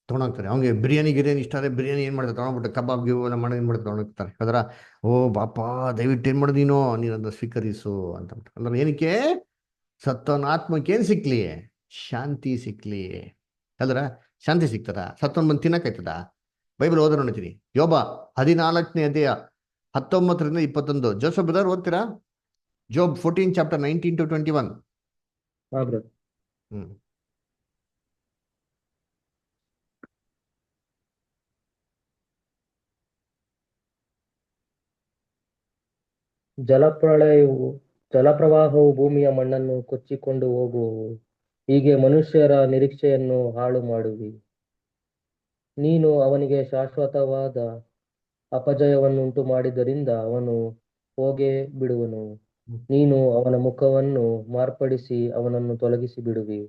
ತೊಗೊಂಡೋಗ್ತಾರೆ. ಅವ್ನಿಗೆ ಬಿರಿಯಾನಿ ಇಷ್ಟ ಆದರೆ ಬಿರಿಯಾನಿ ಏನು ಮಾಡ್ತಾರೆ ತೊಗೊಂಡ್ಬಿಟ್ಟು, ಕಬಾಬ್ ಗಿಬ್ ಎಲ್ಲ ಮಾಡಿ ಏನು ಮಾಡ್ತಾರೆ ತೊಗೊಂಡೋಗ್ತಾರೆ. ಅದರ ಓ ಬಾಪ ದಯವಿಟ್ಟು ಏನು ಮಾಡೋದು ನೀನು ಅದನ್ನು ಸ್ವೀಕರಿಸು ಅಂತ. ಅಂದ್ರೆ ಏನಕ್ಕೆ? ಸತ್ತವನ ಆತ್ಮಕ್ಕೆ ಏನ್ ಸಿಕ್ಲಿ? ಶಾಂತಿ ಸಿಕ್ಲಿ. ಅಲ್ರ ಶಾಂತಿ ಸಿಗ್ತದ? ಸತ್ತವನ್ ಬಂದು ತಿನ್ನಕಾಯ್ತದ? ಬೈಬಲ್ ಓದೋ ನೋಡ್ತೀರಿ. ಯೋಬ 14ನೇ ಅಧ್ಯಾಯ 19ರಿಂದ 21. ಜೋಸಫ್ ಬ್ರದರ್ ಓದ್ತೀರಾ? Job 14 chapter 19 to 21. ಹಾ ಬ್ರದರ್. ಹ್ಮ್. ಜಲಪ್ರವಾಹವು ಭೂಮಿಯ ಮಣ್ಣನ್ನು ಕೊಚ್ಚಿಕೊಂಡು ಹೋಗುವವು. ಹೀಗೆ ಮನುಷ್ಯರ ನಿರೀಕ್ಷೆಯನ್ನು ಹಾಳು ಮಾಡುವಿ. ನೀನು ಅವನಿಗೆ ಶಾಶ್ವತವಾದ ಅಪಜಯವನ್ನುಂಟು ಮಾಡಿದ್ದರಿಂದ ಅವನು ಹೋಗೇ ಬಿಡುವನು. ನೀನು ಅವನ ಮುಖವನ್ನು ಮಾರ್ಪಡಿಸಿ ಅವನನ್ನು ತೊಲಗಿಸಿ ಬಿಡುವಿ.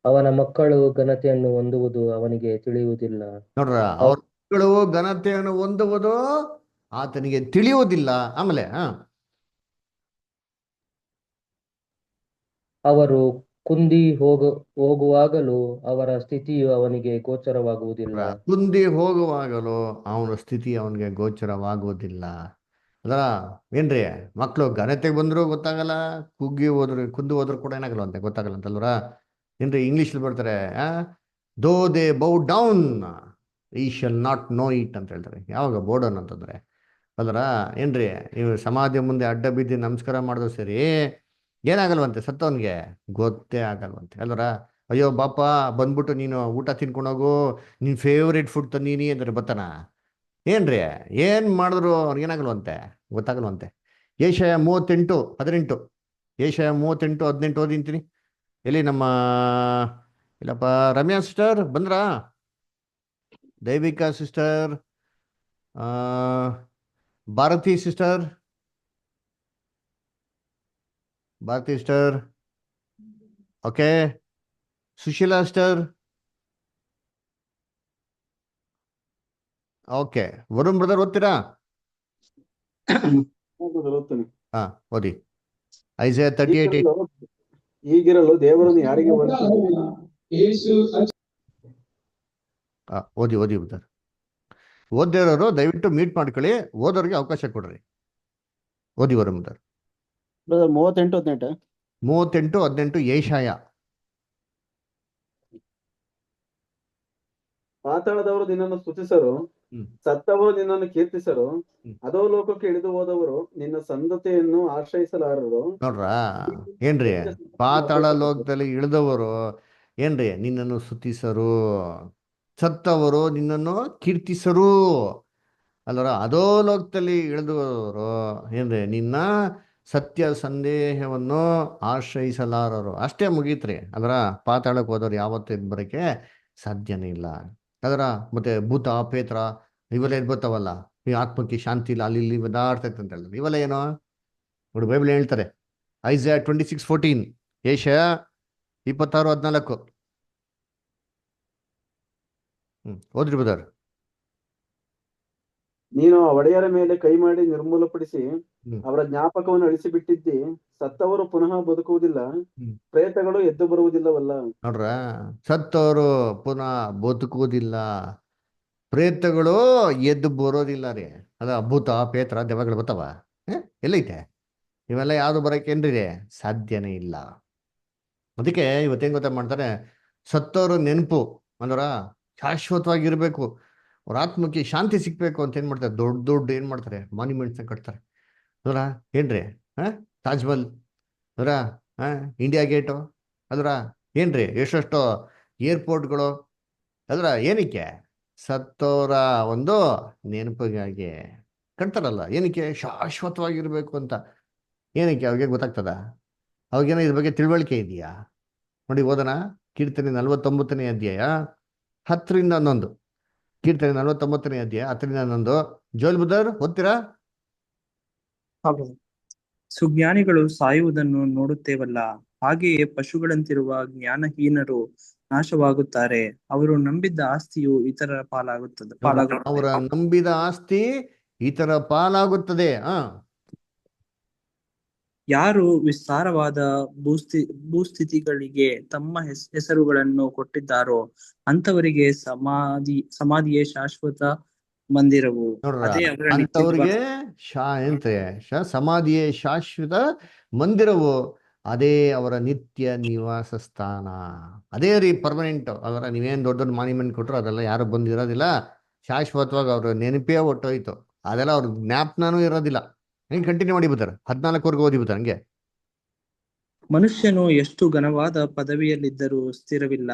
ಅವನ ಮಕ್ಕಳು ಘನತೆಯನ್ನು ಹೊಂದುವುದು ಅವನಿಗೆ ತಿಳಿಯುವುದಿಲ್ಲ. ನೋಡ್ರ, ಅವ್ರ ಮಕ್ಕಳು ಘನತೆಯನ್ನು ಹೊಂದುವುದು ಆತನಿಗೆ ತಿಳಿಯುವುದಿಲ್ಲ. ಆಮೇಲೆ ಅವರು ಕುಂದಿ ಹೋಗುವಾಗಲೂ ಅವರ ಸ್ಥಿತಿಯು ಅವನಿಗೆ ಗೋಚರವಾಗುವುದಿಲ್ಲ. ಕುಂದಿ ಹೋಗುವಾಗಲೂ ಅವನ ಸ್ಥಿತಿ ಅವನಿಗೆ ಗೋಚರವಾಗುವುದಿಲ್ಲ. ಅದರ ಏನ್ರಿ, ಮಕ್ಕಳು ಘನತೆಗೆ ಬಂದ್ರು ಗೊತ್ತಾಗಲ್ಲ, ಕುಂದು ಹೋದ್ರು ಕೂಡ ಏನಾಗಲ್ಲ ಅಂತ ಗೊತ್ತಾಗಲ್ಲ ಅಂತಲ್ವರ. ಏನ್ರಿ ಇಂಗ್ಲೀಷಲ್ಲಿ ಬರ್ತಾರೆ, though they bow down he shall not know it ಅಂತ ಹೇಳ್ತಾರೆ. ಯಾವಾಗ ಬೌ ಡೌನ್ ಅಂತಂದ್ರೆ ಅಲ್ರ ಏನ್ರಿ, ನೀವು ಸಮಾಧಿ ಮುಂದೆ ಅಡ್ಡ ಬಿದ್ದು ನಮಸ್ಕಾರ ಮಾಡಿದ್ರು ಸರಿ ಏನಾಗಲ್ವಂತೆ, ಸತ್ತವನ್ಗೆ ಗೊತ್ತೇ ಆಗಲ್ವಂತೆ ಅಲ್ವರ. ಅಯ್ಯೋ ಬಾಪ ಬಂದ್ಬಿಟ್ಟು ನೀನು ಊಟ ತಿನ್ಕೊಂಡೋಗು, ನಿನ್ ಫೇವ್ರೇಟ್ ಫುಡ್ ತಂದೀನಿ ಅಂದ್ರೆ ಬತ್ತಾನ? ಏನ್ರಿ, ಏನ್ ಮಾಡಿದ್ರು ಅವ್ರಿಗೇನಾಗಲ್ವಂತೆ, ಗೊತ್ತಾಗಲ್ವಂತೆ. ಏಷಯ 38:18. ಏಷಯ 38:18 ಓದಿಂತೀನಿ. ಎಲ್ಲಿ ನಮ್ಮ ಇಲ್ಲಪ್ಪ ರಮ್ಯಾ ಸಿಸ್ಟರ್ ಬಂದ್ರಾ? Devika sister, Bharathi sister, okay. Sushila sister, okay. Varun brother ಓದ್ತೀರಾ? ಹಾ ಓದಿ. ಐಸಾಯ 38:8. ಹೀಗಿರಲು ದೇವರನ್ನು ಯಾರಿಗೆ ಓದಿ ಬ್ರದರ್. ಓದಿರೋರು ದಯವಿಟ್ಟು ಮೀಟ್ ಮಾಡ್ಕೊಳ್ಳಿ, ಓದೋರಿಗೆ ಅವಕಾಶ ಕೊಡ್ರಿ. ಓದಿ ವರುಣ್ ಬ್ರದರ್. 38:18 ಏಷಾಯ. ಪಾತಾಳದವರು ನಿನ್ನನ್ನು ಸ್ತುತಿಸರು, ಸತ್ತವರು ನಿನ್ನನ್ನು ಕೀರ್ತಿಸರು, ಅದೋ ಲೋಕಕ್ಕೆ ಇಳಿದು ಹೋದವರು ನಿನ್ನ ಸಂತತಿಯನ್ನು ಆಶ್ರಯಿಸಲಾರರು. ನೋಡ್ರ ಏನ್ರಿ, ಪಾತಾಳ ಲೋಕದಲ್ಲಿ ಇಳಿದವರು ಏನ್ರಿ ನಿನ್ನನ್ನು ಸ್ತುತಿಸರು, ಸತ್ತವರು ನಿನ್ನನ್ನು ಕೀರ್ತಿಸರು ಅಲ್ವರ. ಅದೋ ಲೋಕದಲ್ಲಿ ಇಳಿದವರು ಏನ್ರಿ ನಿನ್ನ ಸತ್ಯ ಸಂದೇಹವನ್ನು ಆಶ್ರಯಿಸಲಾರರು. ಅಷ್ಟೇ ಮುಗೀತ್ರಿ. ಅದರ ಪಾತಾಳಕ್ಕೆ ಹೋದವ್ರು ಯಾವತ್ತೂ ಎದ್ದು ಬರೋಕ್ಕೆ ಸಾಧ್ಯನೇ ಇಲ್ಲ. ಅದರ ಮತ್ತೆ ಭೂತ ಪೇತ್ರ ಇವೆಲ್ಲ ಎದ್ದು ಬರ್ತಾವಲ್ಲ, ಈ ಆತ್ಮಕ್ಕೆ ಶಾಂತಿ ಇಲ್ಲ, ಅಲ್ಲಿ ಇಲ್ಲಿ ಬದಾಡ್ತೈತೆ ಅಂತ ಹೇಳಿದ್ರು. ಇವೆಲ್ಲ ಏನೋ ನೋಡಿ ಬೈಬಲ್ ಹೇಳ್ತಾರೆ. ಐಸಾಯ 26:14, ಏಷಯ 26:14. ಓದ್ರಿ ಬ್ರದರ್. ನೀನು ಒಡೆಯರ ಮೇಲೆ ಕೈ ಮಾಡಿ ನಿರ್ಮೂಲಪಡಿಸಿ ಅವರ ಜ್ಞಾಪಕವನ್ನು ಅಳಿಸಿಬಿಟ್ಟಿದ್ದಿ. ಸತ್ತವರು ಪುನಃ ಬದುಕುವುದಿಲ್ಲ, ಪ್ರೇತಗಳು ಎದ್ದು ಬರುವುದಿಲ್ಲವಲ್ಲ. ನೋಡ್ರ, ಸತ್ತವರು ಪುನಃ ಬದುಕುವುದಿಲ್ಲ, ಪ್ರೇತಗಳು ಎದ್ದು ಬರೋದಿಲ್ಲ ರೀ. ಅದ ಭೂತ ಪೇತ್ರ ದೆವ್ವಗಳು ಬರ್ತಾವ, ಎಲ್ಲೈತೆ? ಇವೆಲ್ಲ ಯಾವ್ದು ಬರೋಕೇನ್ರಿ ಸಾಧ್ಯನೇ ಇಲ್ಲ. ಅದಕ್ಕೆ ಇವತ್ತೇನ್ ಗೊತ್ತಾ ಮಾಡ್ತಾರೆ, ಸತ್ತವರು ನೆನಪು ಅಂದ್ರ ಶಾಶ್ವತವಾಗಿರ್ಬೇಕು, ಅವ್ರ ಆತ್ಮಕ್ಕೆ ಶಾಂತಿ ಸಿಕ್ಬೇಕು ಅಂತ ಏನ್ ಮಾಡ್ತಾರೆ, ದೊಡ್ಡ ಏನ್ ಮಾಡ್ತಾರೆ, ಮಾನ್ಯುಮೆಂಟ್ಸ್ ಕಟ್ತಾರೆ. ಅದರ ಏನ್ರಿ ತಾಜ್ ಮಹಲ್ ಅದರ ಇಂಡಿಯಾ ಗೇಟು ಅದರ ಏನ್ರಿ ಎಷ್ಟೆಷ್ಟೋ ಏರ್ಪೋರ್ಟ್ಗಳು ಅದರ ಏನಕ್ಕೆ ಸತ್ತೋರ ಒಂದು ನೆನಪಿಗಾಗಿ ಕಟ್ತಾರಲ್ಲ. ಏನಕ್ಕೆ? ಶಾಶ್ವತವಾಗಿರ್ಬೇಕು ಅಂತ. ಏನಕ್ಕೆ? ಅವ್ರಿಗೆ ಗೊತ್ತಾಗ್ತದ? ಅವಾಗೇನೋ ಇದ್ರ ಬಗ್ಗೆ ತಿಳುವಳಿಕೆ ಇದೆಯಾ? ನೋಡಿ ಓದೋಣ. ಕೀರ್ತನೆ 49ನೇ ಅಧ್ಯಾಯ 10ರಿಂದ 11. ಕೀರ್ತನೆ 49ನೇ ಅಧ್ಯಾಯ 10ರಿಂದ 11. ಜೋಲ್ ಬುದರ್ ಓದ್ತೀರಾ? ಸುಜ್ಞಾನಿಗಳು ಸಾಯುವುದನ್ನು ನೋಡುತ್ತೇವಲ್ಲ, ಹಾಗೆಯೇ ಪಶುಗಳಂತಿರುವ ಜ್ಞಾನಹೀನರು ನಾಶವಾಗುತ್ತಾರೆ. ಅವರು ನಂಬಿದ್ದ ಆಸ್ತಿಯು ಇತರ ಪಾಲಾಗುತ್ತದೆ. ಅವರ ನಂಬಿದ ಆಸ್ತಿ ಇತರ ಪಾಲಾಗುತ್ತದೆ. ಯಾರು ವಿಸ್ತಾರವಾದ ಭೂಸ್ಥಿತಿಗಳಿಗೆ ತಮ್ಮ ಹೆಸರುಗಳನ್ನು ಕೊಟ್ಟಿದ್ದಾರೋ ಅಂತವರಿಗೆ ಸಮಾಧಿಯೇ ಶಾಶ್ವತ ಮಂದಿರವು. ಅಂತವ್ರಿಗೆ ಸಮಾಧಿಯೇ ಶಾಶ್ವತ ಮಂದಿರವು. ಅದೇ ಅವರ ನಿತ್ಯ ನಿವಾಸ ಸ್ಥಾನ. ಅದೇ ರೀ ಪರ್ಮನೆಂಟ್. ಅವರ ನೀವೇನು ದೊಡ್ಡ ದೊಡ್ಡ ಮಾನ್ಯುಮೆಂಟ್ ಕೊಟ್ಟರು ಅದೆಲ್ಲ ಯಾರು ಬಂದಿರೋದಿಲ್ಲ. ಶಾಶ್ವತವಾಗಿ ಅವ್ರ ನೆನಪೇ ಹೊಟ್ಟೋಯ್ತು. ಅದೆಲ್ಲ ಅವ್ರ ಜ್ಞಾಪನೂ ಇರೋದಿಲ್ಲ. ಹಿಂಗೆ ಕಂಟಿನ್ಯೂ ಮಾಡಿ ಬಿಡ್ತಾರೆ, 14ವರೆಗೂ ಓದಿ ಬಿಡ್ತಾರೆ ಹಂಗೆ. ಮನುಷ್ಯನು ಎಷ್ಟು ಘನವಾದ ಪದವಿಯಲ್ಲಿದ್ದರೂ ಸ್ಥಿರವಿಲ್ಲ,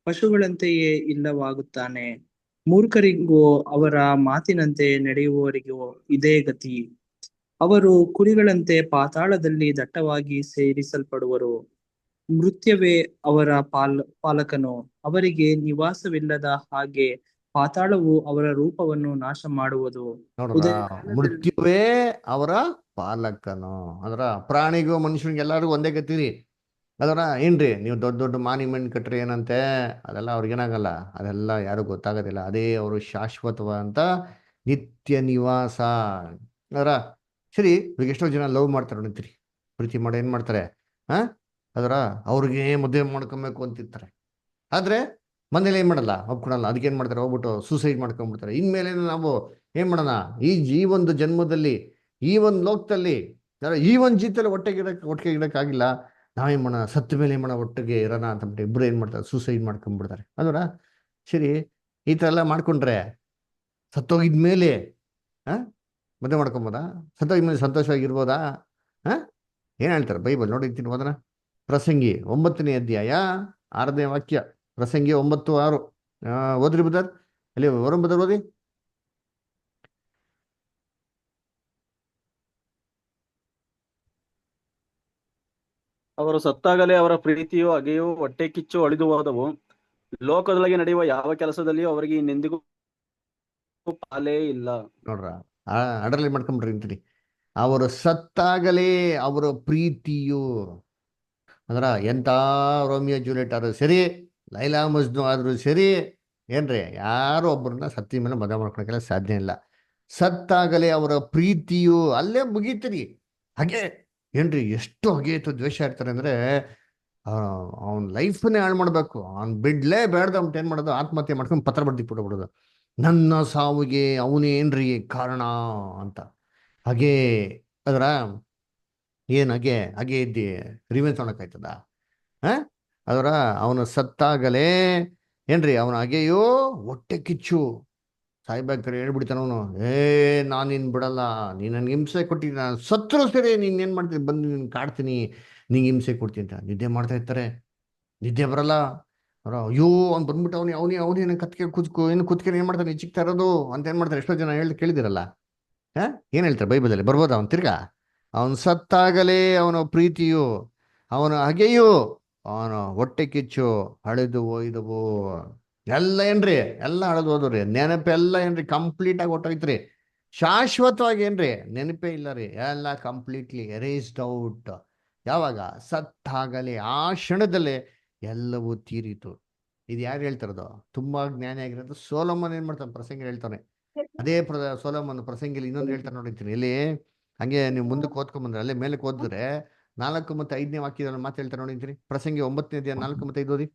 ಪಶುಗಳಂತೆಯೇ ಇಲ್ಲವಾಗುತ್ತಾನೆ. ಮೂರ್ಖರಿಗೂ ಅವರ ಮಾತಿನಂತೆ ನಡೆಯುವವರಿಗೂ ಇದೇ ಗತಿ. ಅವರು ಕುರಿಗಳಂತೆ ಪಾತಾಳದಲ್ಲಿ ದಟ್ಟವಾಗಿ ಸೇರಿಸಲ್ಪಡುವರು. ಮೃತ್ಯುವೇ ಅವರ ಪಾಲಕನು. ಅವರಿಗೆ ನಿವಾಸವಿಲ್ಲದ ಹಾಗೆ ಪಾತಾಳವು ಅವರ ರೂಪವನ್ನು ನಾಶ ಮಾಡುವುದು. ನೋಡ್ರ, ಉದಯಕಾಲದಲ್ಲಿ ಮೃತ್ಯುವೇ ಅವರ ಪಾಲಕನು. ಅದರ ಪ್ರಾಣಿಗೂ ಮನುಷ್ಯನಿಗೆ ಎಲ್ಲರಿಗೂ ಒಂದೇ ಗತಿರಿ. ಅದರ ಏನ್ರಿ, ನೀವು ದೊಡ್ಡ ದೊಡ್ಡ ಮಾನ್ಯುಮೆಂಟ್ ಕಟ್ರಿ ಏನಂತೆ, ಅದೆಲ್ಲ ಅವ್ರಿಗೇನಾಗಲ್ಲ, ಅದೆಲ್ಲ ಯಾರು ಗೊತ್ತಾಗೋದಿಲ್ಲ. ಅದೇ ಅವರು ಶಾಶ್ವತವಾದಂತ ನಿತ್ಯ ನಿವಾಸ. ಅದರ ಸರಿ, ಇವಾಗ ಎಷ್ಟೋ ಜನ ಲವ್ ಮಾಡ್ತಾರೆ ನೋಡ್ತೀರಿ, ಪ್ರೀತಿ ಮಾಡಿ ಏನ್ ಮಾಡ್ತಾರೆ, ಅದರ ಅವ್ರಿಗೆ ಮದುವೆ ಮಾಡ್ಕೊಬೇಕು ಅಂತಿರ್ತಾರೆ. ಆದ್ರೆ ಮನೇಲಿ ಏನ್ ಮಾಡಲ್ಲ, ಒಪ್ಕೊಳಲ್ಲ. ಅದಕ್ಕೆ ಏನ್ ಮಾಡ್ತಾರೆ, ಹೋಗ್ಬಿಟ್ಟು ಸೂಸೈಡ್ ಮಾಡ್ಕೊಂಡ್ಬಿಡ್ತಾರೆ. ಇನ್ಮೇಲೆ ನಾವು ಏನ್ ಮಾಡೋಣ, ಈ ಒಂದು ಜನ್ಮದಲ್ಲಿ, ಈ ಒಂದು ಲೋಕದಲ್ಲಿ, ಈ ಒಂದು ಜೀತಲ್ಲಿ ಒಟ್ಟಿಗೆ ಇಡಕ್ಕಾಗಿಲ್ಲ, ನಾವೇನ್ ಮಾಡೋಣ, ಸತ್ತ ಮೇಲೆ ಏನ್ ಮಾಡೋಣ, ಒಟ್ಟಿಗೆ ಇರೋಣ ಅಂತಂದ್ಬಿಟ್ಟು ಇಬ್ರು ಏನ್ ಮಾಡ್ತಾರೆ, ಸೂಸೈಡ್ ಮಾಡ್ಕೊಂಡ್ಬಿಡ್ತಾರೆ. ಅದರ ಸರಿ, ಈ ಥರ ಎಲ್ಲ ಮಾಡ್ಕೊಂಡ್ರೆ ಸತ್ತೋಗಿದ್ಮೇಲೆ ಮದುವೆ ಮಾಡ್ಕೊಬೋದಾ? ಸತ್ತೋಗಿದ್ಮೇಲೆ ಸಂತೋಷವಾಗಿರ್ಬೋದಾ? ಏನ್ ಹೇಳ್ತಾರೆ ಬೈಬಲ್ ನೋಡಿರ್ತೀನಿ, ಹೋದನ ಪ್ರಸಂಗಿ 9ನೇ ಅಧ್ಯಾಯ 6ನೇ ವಾಕ್ಯ. ಪ್ರಸಂಗಿ 9:6 ಓದ್ರಿ ಬದರ್, ಅಲ್ಲಿ ವರುಣ್ ಬದರ್ ಓದಿ. ಅವರು ಸತ್ತಾಗಲೇ ಅವರ ಪ್ರೀತಿಯು ಹಗೆಯು ಹೊಟ್ಟೆ ಕಿಚ್ಚು ಅಳಿದು ಹೋದವು. ಲೋಕದೊಳಗೆ ನಡೆಯುವ ಯಾವ ಕೆಲಸದಲ್ಲಿಯೂ ಅವರಿಗೆ ಇನ್ನೆಂದಿಗೂ ಪಾಲೇ ಇಲ್ಲ. ನೋಡ್ರ, ಅಡ್ರಲ್ಲಿ ಮಾಡ್ಕೊಂಬಿಡ್ರಿ ಅಂತೀನಿ. ಅವರು ಸತ್ತಾಗಲೇ ಅವರ ಪ್ರೀತಿಯು, ಅಂದ್ರ ಎಂತ ರೋಮಿಯೋ ಜೂಲಿಯಟ್ ಆದ್ರೂ ಸರಿ, ಲೈಲಾ ಮಜ್ನು ಆದ್ರೂ ಸರಿ, ಏನ್ರಿ, ಯಾರು ಒಬ್ಬರನ್ನ ಸತ್ತಿ ಮೇಲೆ ಮದುವೆ ಮಾಡ್ಕೊಳಕ್ಕೆಲ್ಲ ಸಾಧ್ಯ ಇಲ್ಲ. ಸತ್ತಾಗಲೇ ಅವರ ಪ್ರೀತಿಯು ಅಲ್ಲೇ ಮುಗೀತೀರಿ. ಹಾಗೆ ಏನ್ರಿ, ಎಷ್ಟು ಹಾಗೆ ಇತ್ತು ದ್ವೇಷ ಇರ್ತಾರೆ ಅಂದ್ರೆ, ಅವನ ಲೈಫನ್ನೇ ಹಾಳು ಮಾಡ್ಬೇಕು, ಅವ್ನ್ ಬಿಡ್ಲೇ ಬೇಡ್ದ ಅಂತ ಏನ್ ಮಾಡೋದು, ಆತ್ಮಹತ್ಯೆ ಮಾಡ್ಕೊಂಡು ಪತ್ರ ಬರ್ದಿಟ್ಬಿಡ್ಬಿಡೋದು, ನನ್ನ ಸಾವಿಗೆ ಅವನೇನ್ರಿ ಕಾರಣ ಅಂತ. ಹಾಗೆ ಅದರ ಏನ್ ಹಾಗೆ ಇದ್ದಿ ರಿವೆಂಜ್ ತೊಗೊಳಕಾಯ್ತದ? ಅದರ ಅವನು ಸತ್ತಾಗಲೇ ಏನ್ರಿ, ಅವನ ಹಾಗೆಯೋ ಹೊಟ್ಟೆ ಕಿಚ್ಚು ಸಾಯ್ಬೇಕಾರೆ ಹೇಳ್ಬಿಡ್ತಾನ ಅವನು, ನಾನು ನಿನ್ ಬಿಡಲ್ಲ, ನೀನ್ ನನ್ಗೆ ಹಿಂಸೆ ಕೊಟ್ಟಿದ್ದೀನಿ, ನಾನು ಸತ್ರು ಸರಿ ನೀನ್ ಏನ್ ಮಾಡ್ತೀನಿ, ಬಂದು ನಿನ್ ಕಾಡ್ತೀನಿ, ನಿಂಗೆ ಹಿಂಸೆ ಕೊಡ್ತೀನಿ ಅಂತ ನಿದ್ದೆ ಮಾಡ್ತಾ ಇರ್ತಾರೆ. ನಿದ್ದೆ ಬರಲ್ಲ. ಅಯ್ಯೋ ಅವ್ನು ಬಂದ್ಬಿಟ್ಟು ಅವನೇ ಕತ್ಕೆ ಕುತ್ಕೆ ಏನ್ ಮಾಡ್ತಾನೆ, ಚಿಕ್ತಾ ಇರೋದು ಅಂತ ಏನ್ ಮಾಡ್ತಾರೆ. ಎಷ್ಟೋ ಜನ ಕೇಳಿದಿರಲ್ಲ, ಏನ್ ಹೇಳ್ತಾರೆ ಬೈಬಲಲ್ಲಿ, ಬರ್ಬೋದ ಅವನ್ ತಿರ್ಗಾ, ಅವನು ಸತ್ತಾಗಲೇ ಅವನ ಪ್ರೀತಿಯು, ಅವನ ಹಾಗೆಯೂ ಅವನು ಹೊಟ್ಟೆ ಕಿಚ್ಚು ಹಳೆದು ಒಯ್ದವು. ಎಲ್ಲ ಏನ್ರಿ, ಎಲ್ಲ ಹಳೆದು ಹೋದ್ರಿ. ನೆನಪೆಲ್ಲ ಏನ್ರಿ ಕಂಪ್ಲೀಟ್ ಆಗಿ ಹೊಟ್ಟೋಯ್ತ್ರಿ. ಶಾಶ್ವತವಾಗಿ ಏನ್ರಿ ನೆನಪೇ ಇಲ್ಲ ರೀ, ಎಲ್ಲ ಕಂಪ್ಲೀಟ್ಲಿ ಎರೇಸ್ಡ್ ಔಟ್. ಯಾವಾಗ? ಸತ್ತಾಗಲೇ, ಆ ಕ್ಷಣದಲ್ಲೇ ಎಲ್ಲವೂ ತೀರಿತು. ಇದು ಯಾರು ಹೇಳ್ತಾರದು? ತುಂಬಾ ಜ್ಞಾನಿ ಆಗಿರೋದು ಸೋಲೋಮನ್ ಏನ್ ಮಾಡ್ತಾನೆ, ಪ್ರಸಂಗ ಹೇಳ್ತಾನೆ. ಅದೇ ಸೋಲೋಮನ್ ಪ್ರಸಂಗಿಲಿ ಇನ್ನೊಂದು ಹೇಳ್ತಾನೆ ನೋಡಿರ್ತೀನಿ. ಇಲ್ಲಿ ಹಂಗೆ ನೀವು ಮುಂದಕ್ಕೆ ಓದ್ಕೊಂಡ್ ಬಂದ್ರೆ, ಅಲ್ಲೇ ಮೇಲಕ್ಕೆ ಓದಿದ್ರೆ 4 ಮತ್ತು 5ನೇ ವಾಕ್ಯದಲ್ಲಿ ಮಾತು ಹೇಳ್ತಾರೆ ನೋಡಿರ್ತೀನಿ. ಪ್ರಸಂಗಿ 9ನೇ ಅಧ್ಯಾಯ 4 ಮತ್ತು 5 ಓದಿ.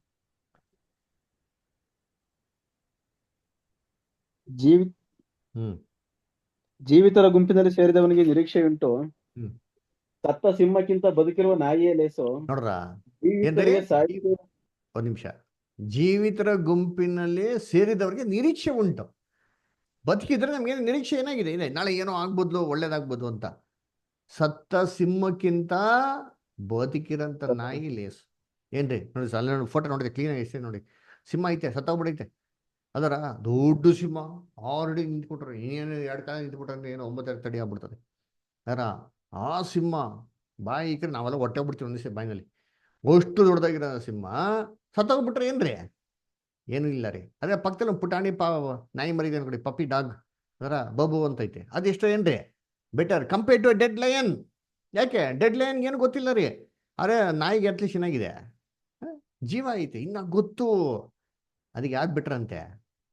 ಜೀವಿತರ ಗುಂಪಿನಲ್ಲಿ ಸೇರಿದವನಿಗೆ ನಿರೀಕ್ಷೆಯುಂಟು, ಸತ್ತ ಸಿಂಹಕ್ಕಿಂತ ಬದುಕಿರುವ ನಾಯಿಯೇ ಲೇಸು. ನೋಡ್ರ, ಜೀವಿತರಿಗೆ ಒಂದ್ ನಿಮಿಷ. ಜೀವಿತರ ಗುಂಪಿನಲ್ಲಿ ಸೇರಿದವರಿಗೆ ನಿರೀಕ್ಷೆ ಉಂಟು. ಬದುಕಿದ್ರೆ ನಮ್ಗೆ ನಿರೀಕ್ಷೆ ಏನಾಗಿದೆ, ಇದೆ ನಾಳೆ ಏನೋ ಆಗ್ಬೋದು, ಒಳ್ಳೇದಾಗ್ಬೋದು ಅಂತ. ಸತ್ತ ಸಿಂಹಕ್ಕಿಂತ ಬದುಕಿರಂತ ನಾಯಿ ಲೇಸು. ಏನ್ರಿ ನೋಡಿ, ಅಲ್ಲಿ ನೋಡಿ ಫೋಟೋ ನೋಡಿದೆ ಕ್ಲೀನಾಗಿ, ಎಷ್ಟೇ ನೋಡಿ, ಸಿಂಹ ಐತೆ, ಸತ್ತೋಗ್ಬಿಡೈತೆ. ಅದರ ದೊಡ್ಡ ಸಿಂಹ ಆಲ್ರೆಡಿ ನಿಂತ್ಬಿಟ್ರೆ, ಇನ್ನೇನು 2 ಕಾಲ ನಿಂತ್ಬಿಟ್ರೆ ಏನೋ 9 ತಡಿ ಆಗ್ಬಿಡ್ತದೆ. ಅದರ ಆ ಸಿಂಹ ಬಾಯಿ ಇಕ್ಕರೆ ನಾವೆಲ್ಲ ಹೊಟ್ಟೆ ಬಿಡ್ತೀವಿ ಒಂದಿವ್ಸ ಬಾಯಿನಲ್ಲಿ. ಅಷ್ಟು ದೊಡ್ಡದಾಗಿರೋ ಸಿಂಹ ಸತ್ತೋಗ್ಬಿಟ್ರೆ ಏನ್ರಿ, ಏನೂ ಇಲ್ಲ ರೀ. ಅದೇ ಪಕ್ಕದಲ್ಲಿ ಪುಟಾಣಿ ನಾಯಿ ಮರಿದೆ ಅನ್ಕೊಡಿ, ಪಪ್ಪಿ ಡಾಗ್, ಅದರ ಬಬು ಅಂತೈತೆ. ಅದೆಷ್ಟೋ ಏನ್ರಿ better compare to dead lion. ಯಾಕೆ ಡೆಡ್ ಲಯನ್ ಏನು ಗೊತ್ತಿಲ್ಲ ರೀ, ಅರೆ ನಾಯಿಗೆ ಅಟ್ಲೀಸ್ಟ್ ಚೆನ್ನಾಗಿದೆ, ಜೀವ ಐತೆ, ಇನ್ನ ಗೊತ್ತು. ಅದಕ್ಕೆ ಯಾವ್ದು ಬೆಟರ್ ಅಂತೆ,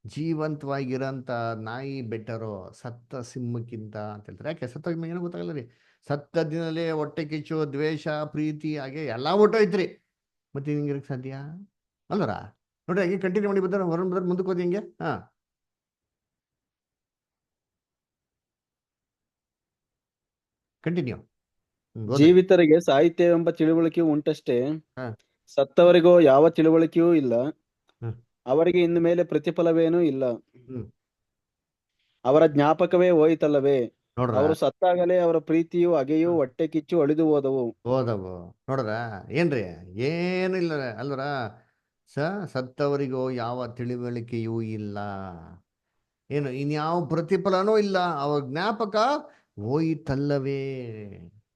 ಜೀವಂತವಾಗಿರೋಂಥ ನಾಯಿ ಬೆಟರು ಸತ್ತ ಸಿಂಹಕ್ಕಿಂತ ಅಂತ ಹೇಳ್ತಾರೆ. ಯಾಕೆ ಸತ್ತೋಗಿ ಏನೋ ಗೊತ್ತಾಗಲ್ಲ ರೀ. ಸತ್ತ ದಿನಲ್ಲೇ ಹೊಟ್ಟೆ ಕಿಚ್ಚು, ದ್ವೇಷ, ಪ್ರೀತಿ, ಹಾಗೆ ಎಲ್ಲ ಹೊಟ್ಟೋಯ್ತ್ರಿ. ಮತ್ತೆ ಹಿಂಗಿರಕ್ಕೆ ಸಾಧ್ಯ ಅಲ್ವರ? ನೋಡ್ರಿ, ಹಾಗೆ ಕಂಟಿನ್ಯೂ ಮಾಡಿ ಬರ್ತಾರೆ, ಹೊರ ಬರ್ತಾರೆ, ಮುಂದಕ್ಕೆ ಹೋದಿ ಹಿಂಗೆ. ಕಂಟಿನ್ಯೂ. ಓದಿ. ಜೀವಿತರಿಗೆ ಸಾಹಿತ್ಯವೆಂಬ ತಿಳುವಳಿಕೆಯು ಉಂಟಷ್ಟೇ, ಹಾ. ಸತ್ತವರಿಗೋ ಯಾವ ತಿಳುವಳಿಕೆಯೂ ಇಲ್ಲ. ಹ್ಮ್. ಅವರಿಗೆ ಇನ್ನು ಮೇಲೆ ಪ್ರತಿಫಲವೇನೂ ಇಲ್ಲ. ಹ್ಮ್. ಅವರ ಜ್ಞಾಪಕವೇ ಹೋಯಿತಲ್ಲವೇ. ನೋಡ್ರ ಅವರು ಸತ್ತಾಗಲೇ ಅವರ ಪ್ರೀತಿಯು ಹಗೆಯು ಹೊಟ್ಟೆ ಕಿಚ್ಚು ಅಳಿದು ಹೋದವು. ಓದವು ನೋಡ್ರ ಏನ್ರಿ, ಏನಿಲ್ಲ ಅಲ್ವರ. ಸತ್ತವರಿಗೂ ಯಾವ ತಿಳುವಳಿಕೆಯೂ ಇಲ್ಲ, ಏನು ಇನ್ಯಾವ ಪ್ರತಿಫಲನೂ ಇಲ್ಲ, ಅವ್ರ ಜ್ಞಾಪಕ ಹೋಯಿತಲ್ಲವೇ.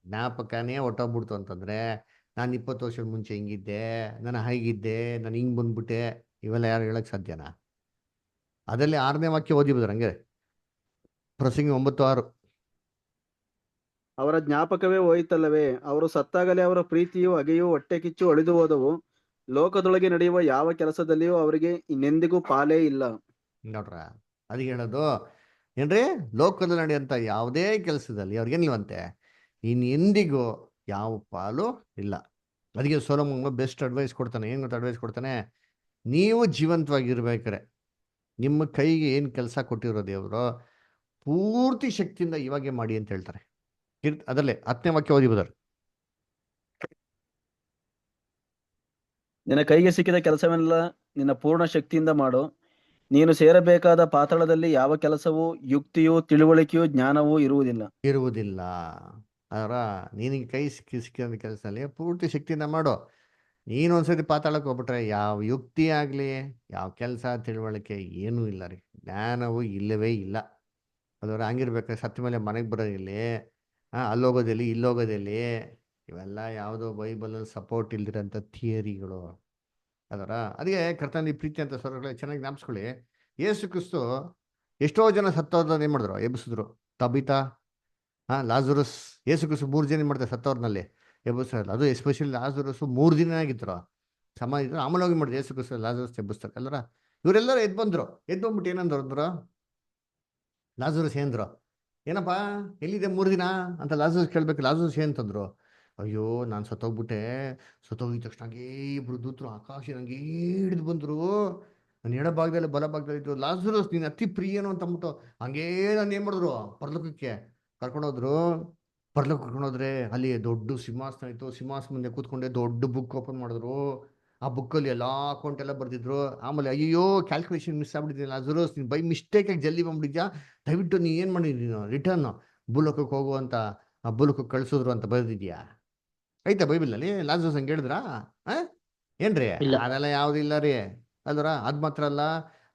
ಜ್ಞಾಪಕನೇ ಹೊಟ್ಟೋಗ್ಬಿಡ್ತು ಅಂತಂದ್ರೆ, ನಾನು 20 ವರ್ಷದ ಮುಂಚೆ ಹಿಂಗಿದ್ದೆ, ನಾನು ಹಾಗಿದ್ದೆ, ನಾನು ಹಿಂಗೆ ಬಂದ್ಬಿಟ್ಟೆ, ಇವೆಲ್ಲ ಯಾರು ಹೇಳಕ್ ಸಾಧ್ಯನಾ? ಅದರಲ್ಲಿ 6ನೇ ವಾಕ್ಯ ಓದಿ ಬಿಡ್ರಿ ಹಂಗೆ, ಪ್ರಸಂಗಿ 9:6. ಅವರ ಜ್ಞಾಪಕವೇ ಹೋಯಿತಲ್ಲವೇ. ಅವರು ಸತ್ತಾಗಲೇ ಅವರ ಪ್ರೀತಿಯು ಹಗೆಯು ಹೊಟ್ಟೆ ಕಿಚ್ಚು ಅಳಿದು ಹೋದವು. ಲೋಕದೊಳಗೆ ನಡೆಯುವ ಯಾವ ಕೆಲಸದಲ್ಲಿಯೂ ಅವರಿಗೆ ಇನ್ನೆಂದಿಗೂ ಪಾಲೇ ಇಲ್ಲ. ನೋಡ್ರ ಅದಕ್ಕೆ ಹೇಳೋದು ಏನ್ರಿ, ಲೋಕದಲ್ಲಿ ನಡೆಯುವಂಥ ಯಾವುದೇ ಕೆಲಸದಲ್ಲಿ ಅವ್ರಿಗೇನಿಲ್ವಂತೆ ಇನ್ನೆಂದಿಗೂ ಯಾವ ಪಾಲು ಇಲ್ಲ. ಅದಕ್ಕೆ ಸೊಲೊಮೋನ ಬೆಸ್ಟ್ ಅಡ್ವೈಸ್ ಕೊಡ್ತಾನೆ. ಏನು ಗೊತ್ತ ಅಡ್ವೈಸ್ ಕೊಡ್ತಾನೆ? ನೀವು ಜೀವಂತವಾಗಿರ್ಬೇಕಾರೆ ನಿಮ್ಮ ಕೈಗೆ ಏನು ಕೆಲಸ ಕೊಟ್ಟಿರೋ ದೇವರು ಪೂರ್ತಿ ಶಕ್ತಿಯಿಂದ ಇವಾಗೆ ಮಾಡಿ ಅಂತ ಹೇಳ್ತಾರೆ. ಅದರಲ್ಲೇ 10ನೇ ವಾಕ್ಯ ಓದಿ ಬದರ್. ನಿನ್ನ ಕೈಗೆ ಸಿಕ್ಕಿದ ಕೆಲಸವೆಲ್ಲ ನಿನ್ನ ಪೂರ್ಣ ಶಕ್ತಿಯಿಂದ ಮಾಡು. ನೀನು ಸೇರಬೇಕಾದ ಪಾತಾಳದಲ್ಲಿ ಯಾವ ಕೆಲಸವೂ ಯುಕ್ತಿಯೂ ತಿಳುವಳಿಕೆಯೂ ಜ್ಞಾನವೂ ಇರುವುದಿಲ್ಲ. ಅದರ ನಿನಗೆ ಕೈ ಸಿಕ್ಕಿದ ಕೆಲಸದಲ್ಲಿ ಪೂರ್ತಿ ಶಕ್ತಿಯಿಂದ ಮಾಡು. ನೀನೊಂದ್ಸತಿ ಪಾತಾಳಕ್ಕೆ ಹೋಗ್ಬಿಟ್ರೆ ಯಾವ ಯುಕ್ತಿ ಆಗಲಿ, ಯಾವ ಕೆಲಸ ತಿಳುವಳಿಕೆ ಏನೂ ಇಲ್ಲ ರೀ, ಜ್ಞಾನವೂ ಇಲ್ಲವೇ ಇಲ್ಲ. ಅದರ ಹಂಗಿರ್ಬೇಕಾದ್ರೆ ಸತ್ತ ಮೇಲೆ ಮನೆಗೆ ಬರೋದಿಲ್ಲಿ, ಅಲ್ಲೋಗೋದಿಲ್ಲಿ ಇಲ್ಲೋಗೋದಿಲ್ಲಿ, ಇವೆಲ್ಲ ಯಾವುದೋ ಬೈಬಲಲ್ಲಿ ಸಪೋರ್ಟ್ ಇಲ್ದಿರೋಂಥ ಥಿಯರಿಗಳು. ಅದರ ಅದಕ್ಕೆ ಕರ್ತನಲ್ಲಿ ಪ್ರೀತಿ ಅಂತ ಸ್ವರಗಳೇ ಚೆನ್ನಾಗಿ ಜ್ಞಾಪಿಸ್ಕೊಳ್ಳಿ. ಯೇಸು ಕ್ರಿಸ್ತು ಎಷ್ಟೋ ಜನ ಸತ್ತವ್ರನ್ನ ಏನು ಮಾಡಿದ್ರು, ಎಬ್ಬಿಸಿದ್ರು. ತಬಿತಾ, ಲಾಜರಸ್, ಯೇಸು ಕ್ರಿಸ್ತು 3 ಜನ ಮಾಡ್ತಾರೆ ಸತ್ತವ್ರನಲ್ಲಿ ಎಬ್ಬಿಸ್ತಾರೆ. ಅದು ಎಸ್ಪೆಷಲಿ ಲಾಜರಸ್ 3 ದಿನ ಆಗಿದ್ರು ಸಮಾಧಿ ಇದ್ರು. ಆಮೇಲೆ ಹೋಗಿ ಮಾಡಿದ್ರು ಯೇಸು ಕ್ರಿಸ್ತು ಲಾಜರಸ್ ಎಬ್ಬಿಸ್ತಾರೆ ಅಲ್ಲರ. ಇವರೆಲ್ಲರೂ ಎದ್ದು ಬಂದ್ಬಿಟ್ಟು ಏನಂದ್ರು, ಲಾಜರಸ್ ಏನಂದ್ರು, ಏನಪ್ಪ ಎಲ್ಲಿದೆ 3 ದಿನ ಅಂತ ಲಾಜರಸ್ ಕೇಳ್ಬೇಕು. ಲಾಜರಸ್ ಏನಂತಂದ್ರು, ಅಯ್ಯೋ ನಾನು ಸತ್ತೋಗ್ಬಿಟ್ಟೆ. ಸತ್ತೋಗಿದ ತಕ್ಷಣ ಹಂಗೇ ಇಬ್ರು ದೂತರು ಆಕಾಶ ಹಂಗೇ ಹಿಡಿದು ಬಂದರು. ನಾನು ಎಡಭಾಗದಲ್ಲಿ ಬಲಭಾಗದಲ್ಲಿ ಇದ್ದು, ಲಾಜರಸ್ ನೀನು ಅತಿ ಪ್ರಿಯನು ಅಂತ ಅಂದ್ಬಿಟ್ಟು ಹಂಗೇ ನಾನು ಏನು ಮಾಡಿದ್ರು, ಪರಲೋಕಕ್ಕೆ ಕರ್ಕೊಂಡೋದ್ರು. ಪರಲೋಕ ಕರ್ಕೊಂಡೋದ್ರೆ ಅಲ್ಲಿ ದೊಡ್ಡ ಸಿಂಹಾಸನ ಇತ್ತು. ಸಿಂಹಾಸನ ಮುಂದೆ ಕೂತ್ಕೊಂಡೆ ದೊಡ್ಡ ಬುಕ್ ಓಪನ್ ಮಾಡಿದ್ರು. ಆ ಬುಕ್ಕಲ್ಲಿ ಎಲ್ಲ ಅಕೌಂಟ್ ಎಲ್ಲ ಬರ್ದಿದ್ರು. ಆಮೇಲೆ ಅಯ್ಯೋ ಕ್ಯಾಲ್ಕುಲೇಷನ್ ಮಿಸ್ ಆಗ್ಬಿಟ್ಟಿದ್ದೀನಿ ಲಾಜರಸ್, ನೀನು ಬೈ ಮಿಸ್ಟೇಕಾಗಿ ಜಲ್ದಿ ಬಂದ್ಬಿಟ್ಟಿದ್ಯಾ, ದಯವಿಟ್ಟು ನೀ ಏನು ಮಾಡಿದ್ದೀನಿ ರಿಟರ್ನ್ ಭೂಲೋಕಕ್ಕೆ ಹೋಗುವಂತ ಆ ಭೂಲೋಕಕ್ಕೆ ಕಳಿಸಿದ್ರು ಅಂತ ಬರೆದಿದ್ಯಾ? ಐತಾ ಬೈಬಲಲ್ಲಿ? ಲಾಜರಸ್ ಹಂಗೆ ಹೇಳಿದ್ರಾ? ಏನ್ರಿ ಅದೆಲ್ಲ ಯಾವ್ದು ಇಲ್ಲ ರೀ ಅಲ್ವರ. ಅದು ಮಾತ್ರ ಅಲ್ಲ,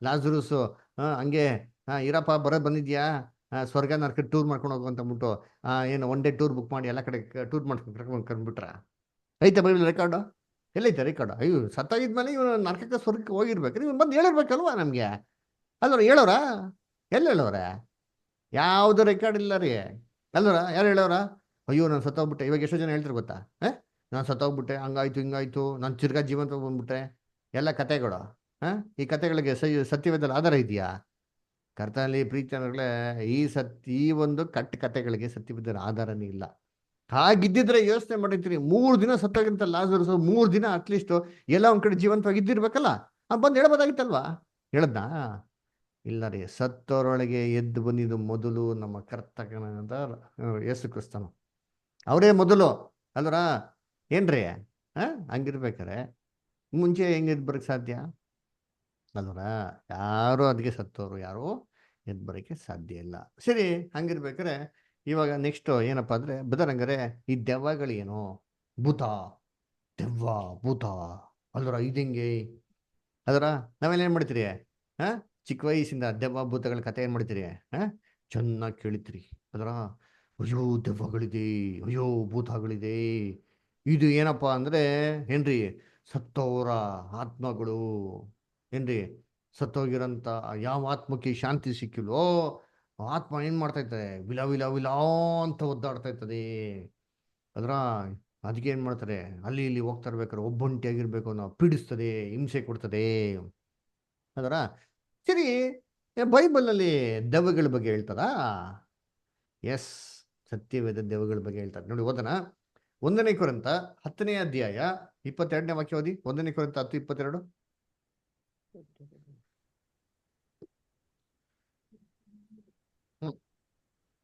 ಲಾಜರಸ್ ಹಂಗೆ ಇರಪ್ಪ ಬಂದಿದ್ಯಾ ಸ್ವರ್ಗ ನರ್ಕ ಟೂರ್ ಮಾಡ್ಕೊಂಡು ಹೋಗು ಅಂತ ಅಂದ್ಬಿಟ್ಟು ಏನು 1 ಡೇ ಟೂರ್ ಬುಕ್ ಮಾಡಿ ಎಲ್ಲ ಕಡೆ ಟೂರ್ ಮಾಡ್ಕೊಂಡು ಕರ್ಕೊಂಡು ಕಂಡ್ಬಿಟ್ರ? ಐತೆ ಬೈಬಲ್ ರೆಕಾರ್ಡು? ಎಲ್ಲೈತೆ ರೆಕಾರ್ಡು? ಅಯ್ಯೋ ಸತ್ತಾಗಿದ್ಮೇಲೆ ಇವನು ನರ್ಕಕ್ಕೆ ಸ್ವರ್ಗಕ್ಕೆ ಹೋಗಿರ್ಬೇಕ್ರಿ, ಇವ್ನು ಬಂದು ಹೇಳಿರ್ಬೇಕಲ್ವಾ ನಮಗೆ ಅಲ್ವರ? ಹೇಳೋರ? ಎಲ್ಲಿ ಹೇಳೋರೆ? ಯಾವುದು ರೆಕಾರ್ಡ್ ಇಲ್ಲ ರೀ ಅಲ್ವರ. ಯಾರು ಹೇಳೋರ? ಅಯ್ಯೋ ನಾನು ಸತ್ತೋಗ್ಬಿಟ್ಟೆ. ಇವಾಗ ಎಷ್ಟೋ ಜನ ಹೇಳ್ತಾರೆ ಗೊತ್ತಾ, ನಾನು ಸತ್ತೋಗ್ಬಿಟ್ಟೆ, ಹಂಗಾಯ್ತು ಹಿಂಗಾಯ್ತು, ನಾನು ತಿರ್ಗಾ ಜೀವಂತ ಬಂದ್ಬಿಟ್ಟೆ, ಎಲ್ಲ ಕತೆಗಳು. ಈ ಕತೆಗಳಿಗೆ ಸತ್ಯವೇದದಲ್ಲಿ ಆಧಾರ ಇದೆಯಾ? ಕರ್ತನಲ್ಲಿ ಪ್ರೀತಿ ಅನ್ನೋಗಳೇ, ಈ ಒಂದು ಕತೆಗಳಿಗೆ ಸತ್ಯವೇದದ ಆಧಾರನೇ ಇಲ್ಲ. ಹಾಗಿದ್ದಿದ್ರೆ ಯೋಚನೆ ಮಾಡಿರ್ತೀರಿ, 3 ದಿನ ಸತ್ತೋಗಿಂತ ಲಾಜರಸ್ 3 ದಿನ ಅಟ್ಲೀಸ್ಟ್ ಎಲ್ಲ ಒಂದ್ ಕಡೆ ಜೀವಂತವಾಗಿ ಇದ್ದಿರ್ಬೇಕಲ್ಲ, ಬಂದು ಹೇಳ್ಬೋದಾಗಿತ್ತಲ್ವಾ? ಹೇಳದ್ನಾ? ಇಲ್ಲ ರೀ. ಸತ್ತವರೊಳಗೆ ಎದ್ದು ಬಂದಿದ್ದು ಮೊದಲು ನಮ್ಮ ಕರ್ತಕನಾದ ಯೇಸು ಕ್ರಿಸ್ತನು, ಅವರೇ ಮೊದಲು ಅಲ್ವರ. ಏನ್ರಿ ಹಂಗಿರ್ಬೇಕಾರೆ ಮುಂಚೆ ಹೆಂಗೆ ಬರಕ್ಕೆ ಸಾಧ್ಯ ಅಲ್ವರ? ಯಾರು ಅದಕ್ಕೆ ಸತ್ತೋರು ಯಾರು ಎದ್ದು ಬರೋಕ್ಕೆ ಸಾಧ್ಯ ಇಲ್ಲ. ಸರಿ, ಹಂಗಿರ್ಬೇಕಾರೆ ಇವಾಗ ನೆಕ್ಸ್ಟ್ ಏನಪ್ಪಾ ಅಂದ್ರೆ ಬದರಂಗಾರೆ ಈ ದೆವ್ವಗಳೇನು, ಭೂತ, ದೆವ್ವ, ಭೂತ ಅಲ್ವರ, ಇದಂಗೆ ಅದರ ನಾವೆಲ್ಲ ಏನ್ ಮಾಡ್ತೀರಿ? ಚಿಕ್ಕ ವಯಸ್ಸಿಂದ ದೆವ್ವ ಭೂತಗಳ ಕತೆ ಏನ್ ಮಾಡ್ತೀರಿ? ಚೆನ್ನಾಗಿ ಕೇಳಿತ್ರಿ ಅದರ. ಅಯ್ಯೋ ದೆವ್ವಗಳಿದೆ, ಅಯ್ಯೋ ಭೂತಗಳಿದೆ. ಇದು ಏನಪ್ಪಾ ಅಂದ್ರೆ ಏನ್ರಿ, ಸತ್ತೋರ ಆತ್ಮಗಳು ಏನ್ರಿ. ಸತ್ತೋಗಿರಂತ ಯಾವ ಆತ್ಮಕ್ಕೆ ಶಾಂತಿ ಸಿಕ್ಕಿಲ್ವೋ ಆತ್ಮ ಏನ್ ಮಾಡ್ತಾ ಇರ್ತದೆ, ವಿಲ ವಿಲ ವಿಲ ಅಂತ ಒದ್ದಾಡ್ತಾ ಇರ್ತದೆ ಅದ್ರ. ಅದಕ್ಕೆ ಏನ್ ಮಾಡ್ತಾರೆ, ಅಲ್ಲಿ ಇಲ್ಲಿ ಹೋಗ್ತಾ ಇರ್ಬೇಕಾದ್ರೆ ಒಬ್ಬೊಂಟಿಯಾಗಿರ್ಬೇಕು ಅನ್ನೋ ಪೀಡಿಸ್ತದೆ, ಹಿಂಸೆ ಕೊಡ್ತದೆ ಅದರ. ಸರಿ, ಬೈಬಲಲ್ಲಿ ದೆವ್ವಗಳ ಬಗ್ಗೆ ಹೇಳ್ತಾರಾ? ಎಸ್, ಸತ್ಯವೇದ ದೆವ್ವಗಳ ಬಗ್ಗೆ ಹೇಳ್ತಾರೆ ನೋಡಿ. ಓದನ 1ನೇ ಕೊರಿಂಥ 10ನೇ ಅಧ್ಯಾಯ 22ನೇ ವಾಕ್ಯ ಓದಿ. 1ನೇ ಕೊರಿಂಥ 10:22.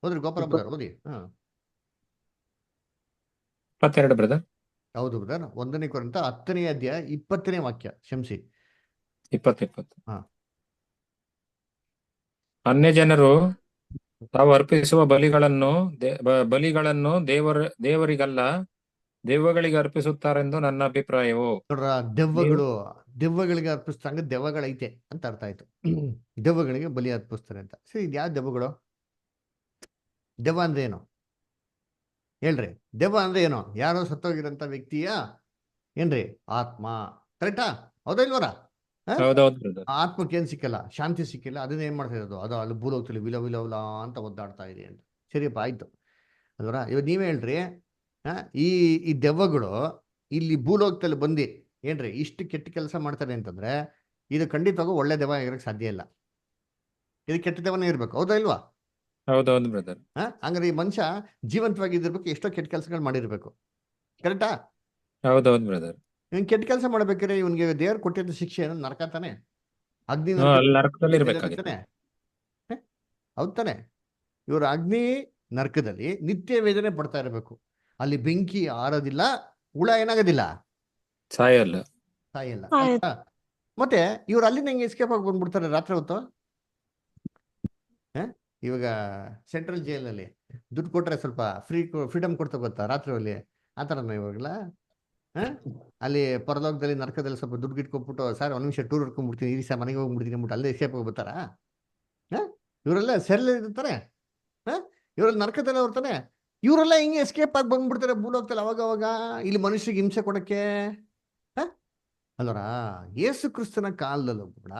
ಓದ್ರಿ ಗೋಪಾಲ ಓದಿ. 22 ಬ್ರದರ್. ಹೌದು ಬ್ರದರ್. 1 ಕೊರಿಂಥ 10ನೇ ಅಧ್ಯಾಯ 20ನೇ ವಾಕ್ಯ, ಕ್ಷಮಿಸಿ. 20. ಹಾ. ಅನ್ಯ ಜನರು ತಾವು ಅರ್ಪಿಸುವ ಬಲಿಗಳನ್ನು ದೇವರಿಗಲ್ಲ ದೆವ್ವಗಳಿಗೆ ಅರ್ಪಿಸುತ್ತಾರೆಂದು ನನ್ನ ಅಭಿಪ್ರಾಯವು. ನೋಡ್ರ, ನೀವು ದೆವ್ವಗಳಿಗೆ ಅರ್ಪಿಸ್ತಂಗ ದೆವ್ವಗಳೈತೆ ಅಂತ ಅರ್ಥ ಆಯ್ತು. ದೆವ್ವಗಳಿಗೆ ಬಲಿ ಅರ್ಪಿಸ್ತಾರೆ ಅಂತ. ಸರಿ, ಇದು ಯಾವ ದೆವ್ವಗಳು? ದೆವ್ವ ಅಂದ್ರೆ ಏನು ಹೇಳ್ರಿ? ದೆವ್ವ ಅಂದ್ರೆ ಏನು? ಯಾರೋ ಸತ್ತೋಗಿರೋಂಥ ವ್ಯಕ್ತಿಯ ಏನ್ರಿ ಆತ್ಮ, ಕರೆಕ್ಟಾ? ಹೌದಾ ಇಲ್ವರ? ಹೌದೌದು ಬ್ರದರ್. ಆತ್ಮಕ್ಕೆ ಏನ್ ಸಿಕ್ಕಲ್ಲ, ಶಾಂತಿ ಸಿಕ್ಕಿಲ್ಲ. ಅದನ್ನ ಏನ್ ಮಾಡ್ತಾ ಇರೋದು? ಅದು ಅಲ್ಲಿ ಭೂಲೋಕದಲ್ಲಿ ವಿಲ ವಿಲ ವಿಲ ಅಂತ ಒದ್ದಾಡ್ತಾ ಇದೆ ಅಂತ. ಸರಿಯಪ್ಪ, ಆಯ್ತು ಅಲ್ವರ? ಇವಾಗ ನೀವೇ ಹೇಳ್ರಿ, ಈ ಈ ದೆವ್ವಗಳು ಇಲ್ಲಿ ಭೂಲೋಕದಲ್ಲಿ ಬಂದು ಏನ್ರಿ ಇಷ್ಟು ಕೆಟ್ಟ ಕೆಲಸ ಮಾಡ್ತಾರೆ ಅಂತಂದ್ರೆ ಇದು ಖಂಡಿತವಾಗೂ ಒಳ್ಳೆ ದೆವ್ವ ಆಗಿರಕ್ಕೆ ಸಾಧ್ಯ ಇಲ್ಲ. ಇದು ಕೆಟ್ಟ ದೆವ್ವನೇ ಇರ್ಬೇಕು. ಹೌದಾ ಇಲ್ವಾ? ಹೌದೌದು ಬ್ರದರ್. ಹಂಗಾರೆ ಈ ಮನುಷ್ಯ ಜೀವಂತವಾಗಿದ್ದಿರ್ಬೇಕು, ಎಷ್ಟೋ ಕೆಟ್ಟ ಕೆಲಸಗಳು ಮಾಡಿರ್ಬೇಕು. ಕರೆಕ್ಟಾ? ಹೌದೌದು ಬ್ರದರ್. ಇವನ್ ಕೆಟ್ಟ ಕೆಲಸ ಮಾಡ್ಬೇಕಾದ್ರೆ ಇವನ್ಗೆ ದೇವ್ರು ಕೊಟ್ಟಿದ್ದ ಶಿಕ್ಷೆ ಏನು? ನರಕ ತಾನೆ? ಅಗ್ನಿ ಅಲ್ಲಿ ನರಕದಲ್ಲಿ ಇರ್ಬೇಕಾಗಿತ್ತು. ತಾನೆ? ಹೌದ್ ತಾನೆ? ಇವರು ಅಗ್ನಿ ನರಕದಲ್ಲಿ ನಿತ್ಯ ವೇದನೆ ಪಡ್ತಾ ಇರಬೇಕು. ಅಲ್ಲಿ ಬೆಂಕಿ ಆರೋದಿಲ್ಲ, ಹುಳ ಏನಾಗೋದಿಲ್ಲ, ಸಾಯಲ್ಲ. ಸಾಯಲ್ಲ. ಮತ್ತೆ ಇವ್ರು ಅಲ್ಲಿಂದ ಹೆಂಗೆ ಎಸ್ಕೇಪ್ ಆಗಿ ಬಂದ್ಬಿಡ್ತಾರೆ ರಾತ್ರಿ ಹೊತ್ತು? ಇವಾಗ ಸೆಂಟ್ರಲ್ ಜೈಲಲ್ಲಿ ದುಡ್ಡು ಕೊಟ್ರೆ ಸ್ವಲ್ಪ ಫ್ರೀಡಮ್ ಕೊಡ್ತಾ ಗೊತ್ತಾ ರಾತ್ರಿಯಲ್ಲಿ? ಆ ಥರನ ಇವಾಗಲ್ಲ. ಅಲ್ಲಿ ಪರಲೋಕದಲ್ಲಿ ನರಕದಲ್ಲಿ ಸ್ವಲ್ಪ ದುಡ್ಡು ಇಟ್ಕೊಂಡ್ಬಿಟ್ಟು, ಸರ್ 1 ನಿಮಿಷ ಟೂರ್ ಹೊಡ್ಕೊಂಡ್ಬಿಡ್ತೀನಿ, ಈ ದಿವಸ ಮನೆಗೆ ಹೋಗ್ಬಿಡ್ತೀನಿ ಅಂದ್ಬಿಟ್ಟು ಅಲ್ಲೇ ಎಸ್ಕೇಪ್ ಆಗಿ ಬರ್ತಾರಾ? ಇವರೆಲ್ಲ ಸೆರೆಲ್ಲಿ ಇರ್ತಾರೆ, ಇವರೆಲ್ಲ ನರಕದಲ್ಲಿ ಇರ್ತಾನೆ. ಇವರೆಲ್ಲ ಹಿಂಗೆ ಎಸ್ಕೇಪ್ ಆಗಿ ಬಂದ್ಬಿಡ್ತಾರೆ ಭೂಲೋಕದಲ್ಲಿ ಅವಾಗ ಇಲ್ಲಿ ಮನುಷ್ಯರಿಗೆ ಹಿಂಸೆ ಕೊಡಕ್ಕೆ. ಅಲ್ವರ, ಯೇಸು ಕ್ರಿಸ್ತನ ಕಾಲದಲ್ಲೂ ಕೂಡ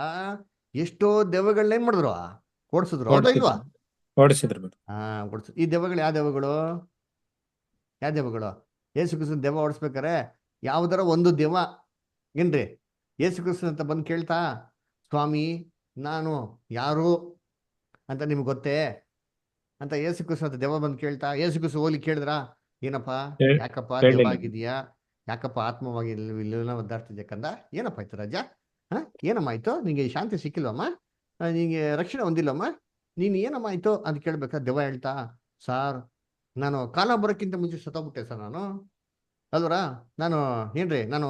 ಎಷ್ಟೋ ದೆವ್ವಗಳನ್ನ ಏನ್ ಮಾಡಿದ್ರು? ಓಡಿಸಿದ್ರು. ಹೌದಾ ಇಲ್ವಾ? ಓಡಿಸಿದ್ರು. ಓಡಿಸಿದ್ರು. ಈ ದೆವ್ವಗಳು ಯಾವ ದೆವ್ವಗಳು? ಯೇಸು ಕ್ರಿಸ್ತನ ದೆವ್ವ ಓಡಿಸ್ಬೇಕಾರೆ ಯಾವ್ದಾರ ಒಂದು ದೆವ್ವ ಏನ್ರಿ ಯೇಸು ಕ್ರಿಸ್ತನ ಅಂತ ಬಂದು ಕೇಳ್ತಾ, ಸ್ವಾಮಿ ನಾನು ಯಾರು ಅಂತ ನಿಮ್ಗೆ ಗೊತ್ತೇ ಅಂತ ಯೇಸು ಕ್ರಿಸ್ತನ ಅಂತ ದೆವ್ವ ಬಂದು ಕೇಳ್ತಾ, ಯೇಸು ಕ್ರಿಸ್ತ ಹೋಗ್ಲಿ ಕೇಳಿದ್ರ, ಏನಪ್ಪ ಯಾಕಪ್ಪ ದೆವ್ವ ಆಗಿದೀಯಾ, ಯಾಕಪ್ಪ ಆತ್ಮವಾಗಿ ಇಲ್ಲೆಲ್ಲ ಒದ್ದಾಡ್ತಿದ್ಯಾ ಕಂದ, ಏನಪ್ಪ ಆಯ್ತು ರಾಜ? ಏನಮ್ಮ ಆಯ್ತು ನಿಂಗೆ? ಶಾಂತಿ ಸಿಕ್ಕಿಲ್ವಮ್ಮ? ನಿಂಗೆ ರಕ್ಷಣೆ ಹೊಂದಿಲ್ಲಮ್ಮ? ನೀನು ಏನಮ್ಮ ಆಯ್ತು ಅಂತ ಕೇಳ್ಬೇಕಾ? ದೆವ್ವ ಹೇಳ್ತಾ, ಸಾರ್ ನಾನು ಕಾಲ ಬರೋಕ್ಕಿಂತ ಮುಂಚೆ ಸತ್ತೋಗ್ಬಿಟ್ಟೆ ಸರ್ ನಾನು. ಅಲ್ವರ, ನಾನು ಇನ್ನೂ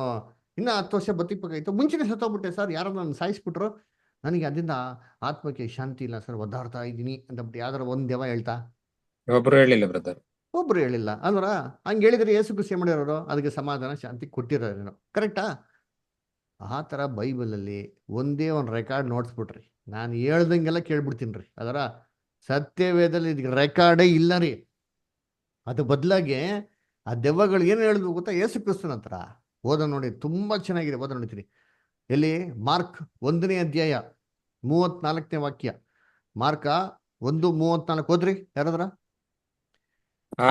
10 ವರ್ಷ ಬದುಕಬೇಕಾಯ್ತು, ಮುಂಚೆನೇ ಸತ್ತೋಗ್ಬಿಟ್ಟೆ ಸರ್, ಯಾರೋ ನಾನು ಸಾಯಿಸ್ಬಿಟ್ರು, ನನಗೆ ಅದರಿಂದ ಆತ್ಮಕ್ಕೆ ಶಾಂತಿ ಇಲ್ಲ ಸರ್, ಒದ್ದಾಡ್ತಾ ಇದ್ದೀನಿ ಅಂತಬಿಟ್ಟು ಯಾವ್ದಾರ ಒಂದು ದೆವ್ವ ಹೇಳ್ತಾ? ಒಬ್ರು ಹೇಳಿಲ್ಲ ಬ್ರದರ್. ಒಬ್ರು ಹೇಳಿಲ್ಲ. ಅಲ್ವರ, ಹಂಗೆ ಹೇಳಿದ್ರೆ ಯೇಸು ಕ್ರಿಸ್ತ ಏನ್ ಮಾಡಿರೋರು? ಅದಕ್ಕೆ ಸಮಾಧಾನ ಶಾಂತಿ ಕೊಟ್ಟಿರೋರೇನು? ಕರೆಕ್ಟಾ? ಆ ಥರ ಬೈಬಲಲ್ಲಿ ಒಂದೇ ಒಂದು ರೆಕಾರ್ಡ್ ನೋಡ್ಸ್ಬಿಟ್ರಿ, ನಾನು ಹೇಳ್ದಂಗೆಲ್ಲ ಕೇಳ್ಬಿಡ್ತೀನಿ ರೀ. ಅದರ ಸತ್ಯವೇದಲ್ಲಿ ಇದಕ್ಕೆ ರೆಕಾರ್ಡೇ ಇಲ್ಲ ರೀ. ಅದು ಬದಲಾಗಿ ಆ ದೆವ್ವಗಳು ಏನು ಹೇಳಿದ್ವು ಗೊತ್ತಾ? ಯೇಸು ಕ್ರಿಸ್ತನ ಹತ್ರ ಓದ ನೋಡಿ, ತುಂಬಾ ಚೆನ್ನಾಗಿದೆ. ಓದ ನೋಡ್ತೀರಿ ಎಲ್ಲಿ? ಮಾರ್ಕ್ 1ನೇ ಅಧ್ಯಾಯ 34ನೇ ವಾಕ್ಯ. ಮಾರ್ಕ 1:34 ಓದ್ರಿ ಯಾರಾದ್ರ?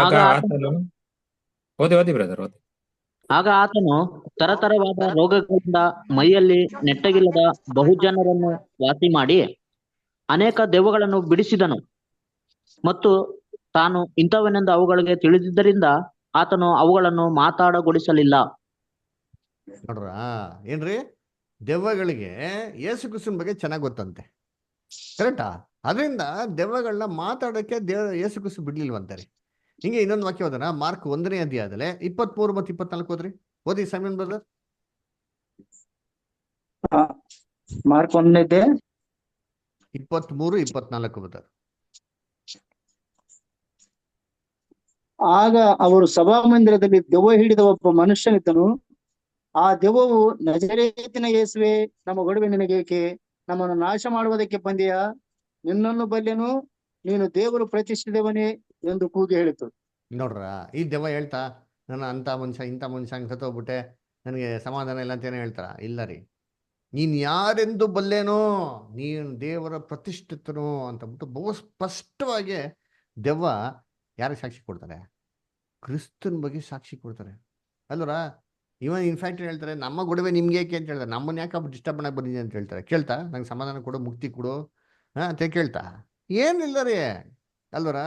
ಆಗ ಆತನು ಓದಿ ಬ್ರದರ್ ಓದಿ. ಆಗ ಆತನು ತರತರವಾದ ರೋಗಗಳಿಂದ ಮೈಯಲ್ಲಿ ನೆಟ್ಟಗಿಲ್ಲದ ಬಹುಜನರನ್ನು ವಾಸಿ ಮಾಡಿ ಅನೇಕ ದೆವ್ವಗಳನ್ನು ಬಿಡಿಸಿದನು. ಮತ್ತು ತಾನು ಇಂಥವನೆಂದು ಅವುಗಳಿಗೆ ತಿಳಿದಿದ್ದರಿಂದ ಆತನು ಅವುಗಳನ್ನು ಮಾತಾಡಗೊಡಿಸಲಿಲ್ಲ. ನೋಡ್ರ ಏನ್ರಿ? ದೆವ್ವಗಳಿಗೆ ಯೇಸು ಕ್ರಿಸ್ತನ ಬಗ್ಗೆ ಚೆನ್ನಾಗಿ ಗೊತ್ತಂತೆ, ಕರೆಕ್ಟಾ? ಅದರಿಂದ ದೆವ್ವಗಳನ್ನ ಮಾತಾಡೋಕ್ಕೆ ಯೇಸು ಕ್ರಿಸ್ತ ಬಿಡ್ಲಿಲ್ವಂತಾರೆ. ಹಿಂಗೆ ಇನ್ನೊಂದು ವಾಕ್ಯ ಓದೋಣ. ಮಾರ್ಕ್ 1ನೇ ಅಧ್ಯಾಯದಲ್ಲಿ 23 ಮತ್ತು 24 ಓದ್ರಿ. ಓದಿ ಸಮೀನ್ ಬ್ರದರ್. ಮಾರ್ಕ್ 1ನೇ ಅಧ್ಯಾಯ 23, 24 ಬ್ರದರ್. ಆಗ ಅವರು ಸಭಾಮಂದಿರದಲ್ಲಿ ದೆವ್ವ ಹಿಡಿದ ಒಬ್ಬ ಮನುಷ್ಯನಿದ್ದನು. ಆ ದೆವ್ವವು, ನಜರೇತಿನ ಯೇಸುವೆ, ನಮ್ಮ ಗೊಡವೆ ನಿನಗೇಕೆ? ನಮ್ಮನ್ನು ನಾಶ ಮಾಡುವುದಕ್ಕೆ ಬಂದೆಯಾ? ನಿನ್ನನ್ನು ಬಲ್ಲೆನು, ನೀನು ದೇವರು ಪ್ರತಿಷ್ಠಿತವನೇ ಎಂದು ಕೂಗಿ ಹೇಳಿತು. ನೋಡ್ರ, ಈ ದೆವ್ವ ಹೇಳ್ತಾ, ನಾನು ಇಂಥ ಮನುಷ್ಯ ಹಂಗೆ ಸತ್ತೋಗ್ಬಿಟ್ಟೆ, ನನಗೆ ಸಮಾಧಾನ ಇಲ್ಲ ಅಂತ ಏನೋ ಹೇಳ್ತಾರ? ಇಲ್ಲ ರೀ, ನೀನ್ ಯಾರೆಂದು ಬಲ್ಲೇನೋ, ನೀನು ದೇವರ ಪ್ರತಿಷ್ಠಿತನು ಅಂತಬಿಟ್ಟು ಬಹು ಸ್ಪಷ್ಟವಾಗಿ ದೆವ್ವ ಯಾರಿಗೆ ಸಾಕ್ಷಿ ಕೊಡ್ತಾರೆ? ಕ್ರಿಸ್ತನ ಬಗ್ಗೆ ಸಾಕ್ಷಿ ಕೊಡ್ತಾರೆ ಅಲ್ವರ. ಇವನ್ ಇನ್ಫ್ಯಾಕ್ಟ್ ಹೇಳ್ತಾರೆ, ನಮ್ಮ ಗೊಡವೆ ನಿಮ್ಗೆ ಏಕೆ ಅಂತ ಹೇಳ್ತಾರೆ. ನಮ್ಮನ್ನ ಯಾಕೆ ಡಿಸ್ಟರ್ಬ್ ಮಾಡಕ್ಕೆ ಬಂದಿದೆ ಅಂತ ಹೇಳ್ತಾರೆ. ಕೇಳ್ತಾ, ನಂಗೆ ಸಮಾಧಾನ ಕೊಡು, ಮುಕ್ತಿ ಕೊಡು ಅಂತ ಕೇಳ್ತಾ? ಏನಿಲ್ಲ ರೀ ಅಲ್ವರ.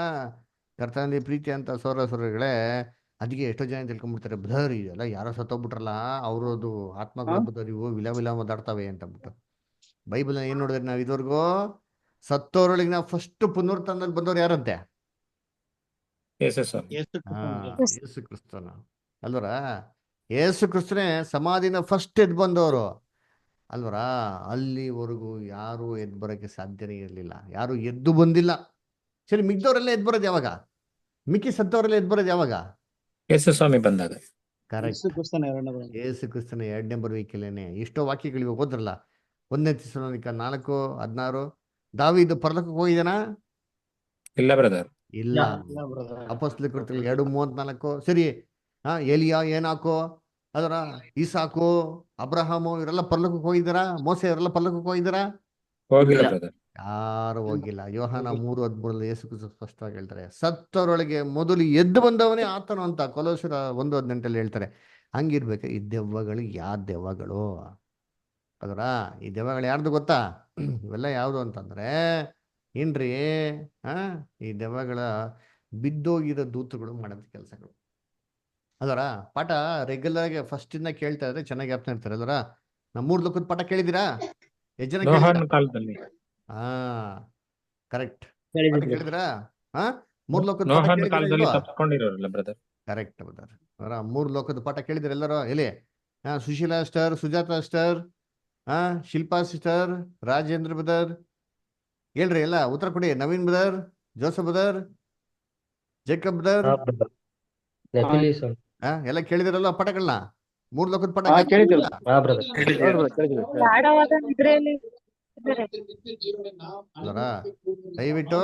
ಕರ್ತನಲ್ಲಿ ಪ್ರೀತಿ ಅಂತ ಸೋರಗಳೇ, ಅದಕ್ಕೆ ಎಷ್ಟೋ ಜನ ತಿಳ್ಕೊಂಡ್ಬಿಡ್ತಾರೆ, ಬ್ರದರ್ ಇದೆಲ್ಲ ಯಾರೋ ಸತ್ತೋಗ್ಬಿಟ್ರಲ್ಲ, ಅವ್ರದ್ದು ಆತ್ಮಗಳು ಬದರಿವು ವಿಲ ಓದಾಡ್ತವೆ ಅಂತಬಿಟ್ಟು. ಬೈಬಲ್ ಏನ್ ನೋಡಿದ್ರೆ ನಾವು ಇದುವರೆಗೂ ಸತ್ತೋರೊಳಗೆ ನಾವು ಫಸ್ಟ್ ಪುನರುತ್ಥಾನದಲ್ಲಿ ಬಂದವ್ರು ಯಾರಂತೆ? ಯೇಸು ಸ್ವಾಮಿ. ಯೇಸು ಕ್ರಿಸ್ತನ. ಅಲ್ವರ ಯೇಸು ಕ್ರಿಸ್ತನೇ ಸಮಾಧಿನ ಫಸ್ಟ್ ಎದ್ದು ಬಂದವರು ಅಲ್ವರ. ಅಲ್ಲಿವರೆಗೂ ಯಾರು ಎದ್ದು ಬರೋಕ್ಕೆ ಸಾಧ್ಯನೇ ಇರಲಿಲ್ಲ, ಯಾರು ಎದ್ದು ಬಂದಿಲ್ಲ. ಸರಿ, ಮಿಗ್ದವರೆಲ್ಲ ಎದ್ದು ಬರೋದು ಯಾವಾಗ? ಮಿಕ್ಕಿ ಸತ್ತವರೆಲ್ಲ ಎದ್ದು ಬರೋದು ಯಾವಾಗ? ಯೇಸು ಸ್ವಾಮಿ ಬಂದಾಗ. ಕರೆಕ್ಟ್, ಯೇಸು ಕ್ರಿಸ್ತನ ಎರಡನೇ ಬರುವಿಕೆಲೇನೆ. ಎಷ್ಟೋ ವಾಕ್ಯಗಳಿಗೆ ಹೋದ್ರಲ್ಲ, 1 ಥೆಸಲೋನಿಕ 4:16. ದಾವೀದ ಪರಲೋಕಕ್ಕೆ ಹೋಗಿದಾನ? ಇಲ್ಲ ಬ್ರದರ್. ಇಲ್ಲ. ಅಪೊಸ್ತಲ ಕೃತ್ಯಗಳು 2:34. ಸರಿ, ಏಲಿಯಾ, ಏನಾಕೋ, ಅದರ ಈಸಾಕು, ಅಬ್ರಹಾಮು ಇವರೆಲ್ಲ ಪರಲೋಕಕ್ಕೆ ಹೋಗಿದ್ದಾರಾ? ಮೋಸೆ ಇವರೆಲ್ಲ ಪರಲೋಕಕ್ಕೆ ಹೋಗಿದ್ದಾರಾ? ಹೋಗಿಲ್ಲ ಬ್ರದರ್. ಯಾರು ಹೋಗಿಲ್ಲ. ಯೋಹಾನ 3:13 ಯೇಸು ಕ್ರಿಸ್ತ ಸ್ಪಷ್ಟವಾಗಿ ಹೇಳ್ತಾರೆ, ಸತ್ತವರೊಳಗೆ ಮೊದಲು ಎದ್ದು ಬಂದವನೇ ಆತನು ಅಂತ ಕೊಲೋಸ್ಯರ 1:18 ಹೇಳ್ತಾರೆ. ಹಂಗಿರ್ಬೇಕು. ಈ ದೆವ್ವಗಳು ಯಾವ ದೆವ್ವಗಳು? ಅದರ ಈ ದೆವ್ವಗಳು ಯಾರ್ದು ಗೊತ್ತಾ? ಇವೆಲ್ಲ ಯಾವುದು ಅಂತಂದ್ರೆ ಏನ್ರಿ, ಈ ದೆವ್ವಗಳ ಬಿದ್ದೋಗಿರೋ ದೂತರುಗಳು ಮಾಡೋದ್ ಕೆಲಸಗಳು. ಅದರ ಪಾಠ ರೆಗ್ಯುಲರ್ ಆಗಿ ಫಸ್ಟ್ ಇಂದ ಕೇಳ್ತಾ ಇದ್ರೆ ಚೆನ್ನಾಗಿ ಅರ್ಥ ಇರ್ತಾರೆ. ಅದರ ನಮ್ಮ 3 ಲೋಕದ ಪಾಠ ಕೇಳಿದಿರಾ? ಎಷ್ಟು ಜನ ನೋಹನ ಕೇಳಿದಿರಾ? ಕಾಲದಲ್ಲಿ ಕರೆಕ್ಟ್. ಪಾಠ ಕೇಳಿದಿರಾ? 3 ಲೋಕದ ಪಾಠ ನೋಹನ ಕೇಳಿದಿರಾ ಕಾಲದಲ್ಲಿ ಇಲ್ವಾ? ತಪ್ಪಿಕೊಂಡಿರೋರಲ್ಲ ಬ್ರದರ್. Correct brother. ಅವರ 3 ಲೋಕದ ಪಾಠ ಕೇಳಿದಿರ ಎಲ್ಲರೂ? ಎಲ್ಲಿ? Sushila sister, Sujatha sister, Shilpa sister, Rajendra brother ಹೇಳ್ರಿ, ಎಲ್ಲ ಉತ್ತರ ಕೊಡಿ. Naveen brother, Joseph brother, Jacob brother, Nephilim. ಎಲ್ಲ ಕೇಳಿದಿರಲ್ಲ ಪಾಠಗಳನ್ನ? 3 ಲೋಕದ ಪಾಠ ಕೇಳಿದ್ದೀವಿ. ಗಾಢವಾದ ನಿದ್ರೆಯಲ್ಲಿ ಇದ್ದಾರೆ. ಅಲ್ವರ ದಯವಿಟ್ಟು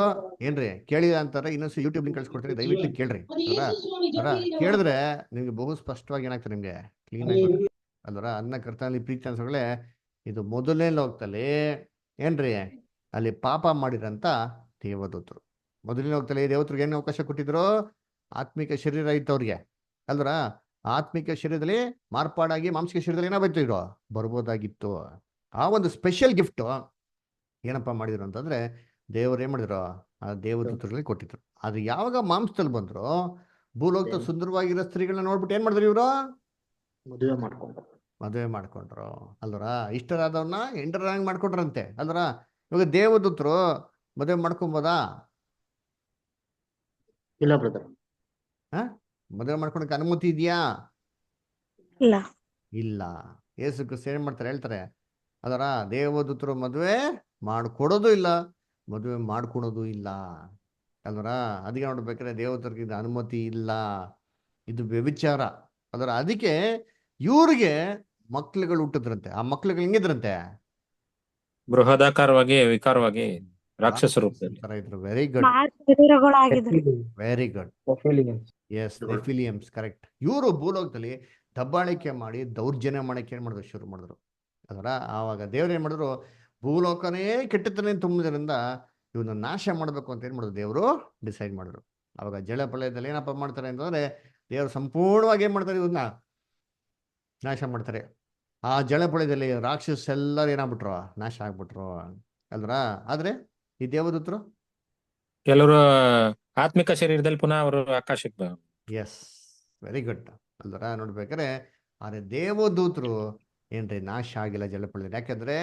ಏನ್ರಿ ಕೇಳಿದ ಅಂತಾರೆ, ಇನ್ನೊಂದ್ಸಲ ಯೂಟ್ಯೂಬ್ ಲಿಂಕ್ ಕಳ್ಸಿಕೊಡ್ತೀನಿ, ದಯವಿಟ್ಟು ಕೇಳ್ರಿ. ಅಲ್ವರ ಕೇಳಿದ್ರೆ ನಿಮ್ಗೆ ಬಹು ಸ್ಪಷ್ಟವಾಗಿ ಏನಾಗ್ತದೆ, ನಿಮ್ಗೆ ಕ್ಲೀನ್ ಆಗಿ ಅಲ್ವರ. ಅನ್ನ ಕರ್ತನಲ್ಲಿ ಪ್ರೀತಿ ಅನ್ಸೋಗಳೇ, ಇದು ಮೊದಲನೇ ಲೋಕದಲ್ಲಿ ಏನ್ರಿ, ಅಲ್ಲಿ ಪಾಪ ಮಾಡಿರಂತ ದೇವದೂತರು. ಮೊದಲನೇ ಲೋಕದಲ್ಲಿ ದೇವತರಿಗೆ ಏನು ಅವಕಾಶ ಕೊಟ್ಟಿದ್ರು? ಆತ್ಮಿಕ ಶರೀರ ಇತ್ತವ್ರಿಗೆ ಅಲ್ವರ. ಆತ್ಮಿಕ ಶರೀರದಲ್ಲಿ ಮಾರ್ಪಾಡಾಗಿ ಮಾಂಸಿಕ ಶರೀರದಲ್ಲಿ ಏನಾಗ್ಬಿಟ್ಟು ಇರೋ ಬರ್ಬೋದಾಗಿತ್ತು. ಆ ಒಂದು ಸ್ಪೆಷಲ್ ಗಿಫ್ಟ್ ಏನಪ್ಪಾ ಮಾಡಿದ್ರು ಅಂತಂದ್ರೆ, ದೇವರು ಏನ್ ಮಾಡಿದ್ರು? ಆ ದೇವದೂತರಲ್ಲಿ ಕೊಟ್ಟಿದ್ರು. ಅದು ಯಾವಾಗ ಮಾಂಸದಲ್ಲಿ ಬಂದ್ರು, ಭೂಲೋಕದ ಸುಂದರವಾಗಿರೋ ಸ್ತ್ರೀಗಳನ್ನ ನೋಡ್ಬಿಟ್ಟು ಏನ್ ಮಾಡಿದ್ರು ಇವರು? ಮದುವೆ ಮಾಡ್ಕೊಂಡ್ರು ಅಲ್ವರ. ಇಷ್ಟರಾದವ್ರನ್ನ ಎಂಟರಾಗಿ ಮಾಡ್ಕೊಂಡ್ರಂತೆ ಅಲ್ವರ. ಇವಾಗ ದೇವದೂತರು ಮದುವೆ ಮಾಡ್ಕೊಬೋದಾ? ಇಲ್ಲ ಬ್ರದರ್. ಮದುವೆ ಮಾಡ್ಕೊಳಕ್ಕೆ ಅನುಮತಿ ಇದೆಯಾ? ಇಲ್ಲ. ಇಲ್ಲ. ಯೇಸು ಕ್ರಿಸ್ತ ಏನ್ ಮಾಡ್ತಾರೆ ಹೇಳ್ತಾರೆ ಅದರ, ದೇವದೂತರು ಮದುವೆ ಮಾಡ್ಕೊಡೋದು ಇಲ್ಲ, ಮದುವೆ ಮಾಡ್ಕೊಳೋದು ಇಲ್ಲ ಅಲ್ವರ. ಅದಕ್ಕೆ ನೋಡ್ಬೇಕಾದ್ರೆ ದೇವದೂತರಿಗೆ ಇದು ಅನುಮತಿ ಇಲ್ಲ, ಇದು ವ್ಯಭಿಚಾರ ಅದರ. ಅದಕ್ಕೆ ಇವ್ರಿಗೆ ಮಕ್ಳುಗಳು ಹುಟ್ಟಿದ್ರಂತೆ. ಆ ಮಕ್ಳುಗಳು ಹೆಂಗಿದ್ರಂತೆ? ಬೃಹದಾಕಾರವಾಗಿ ವಿಕಾರವಾಗಿ ರಾಕ್ಷಸ ರೂಪದಲ್ಲಿ. ವೆರಿ ಗುಡ್, ಶರೀರಗಳಾಗಿದ್ರು. Very good. Yes, Nephilims, correct. ಇವರು ಭೂಲೋಕದಲ್ಲಿ ದಬ್ಬಾಳಿಕೆ ಮಾಡಿ ದೌರ್ಜನ್ಯ ಮಾಡಕ್ಕೆ ಏನ್ ಮಾಡಿದ್ರು? ಶುರು ಮಾಡಿದ್ರು ಅದರ. ಆವಾಗ ದೇವ್ರು ಏನ್ ಮಾಡಿದ್ರು? ಭೂಲೋಕನೇ ಕೆಟ್ಟತನೇ ತುಂಬಿದ್ರಿಂದ ಇವನ್ನ ನಾಶ ಮಾಡ್ಬೇಕು ಅಂತ ಏನ್ ಮಾಡಿದ್ರು? ದೇವರು ಡಿಸೈಡ್ ಮಾಡಿದ್ರು. ಅವಾಗ ಜಲಪ್ರಳಯದಲ್ಲಿ ಏನಪ್ಪ ಮಾಡ್ತಾರೆ ಅಂತಂದ್ರೆ, ದೇವರು ಸಂಪೂರ್ಣವಾಗಿ ಏನ್ ಮಾಡ್ತಾರೆ? ಇವನ್ನ ನಾಶ ಮಾಡ್ತಾರೆ. ಆ ಜಲಪ್ರಳಯದಲ್ಲಿ ರಾಕ್ಷಸ ಎಲ್ಲರೂ ಏನಾಗ್ಬಿಟ್ರು? ನಾಶ ಆಗ್ಬಿಟ್ರು ಅಲ್ವರ. ಆದ್ರೆ ಈ ದೇವದೂತರು ಕೆಲವರು ಆತ್ಮಿಕ ಶರೀರದಲ್ಲಿ ಪುನಃ ಅವರು ಆಕಾಶಕ್ಕೆ ಎಸ್, ವೆರಿ ಗುಡ್ ಅಲ್ವರ. ನೋಡ್ಬೇಕಾದ್ರೆ ಆದ್ರೆ ದೇವದೂತರು ಏನ್ರಿ ನಾಶ ಆಗಿಲ್ಲ ಜಲಪ್ರಳಯದಲ್ಲಿ. ಯಾಕಂದ್ರೆ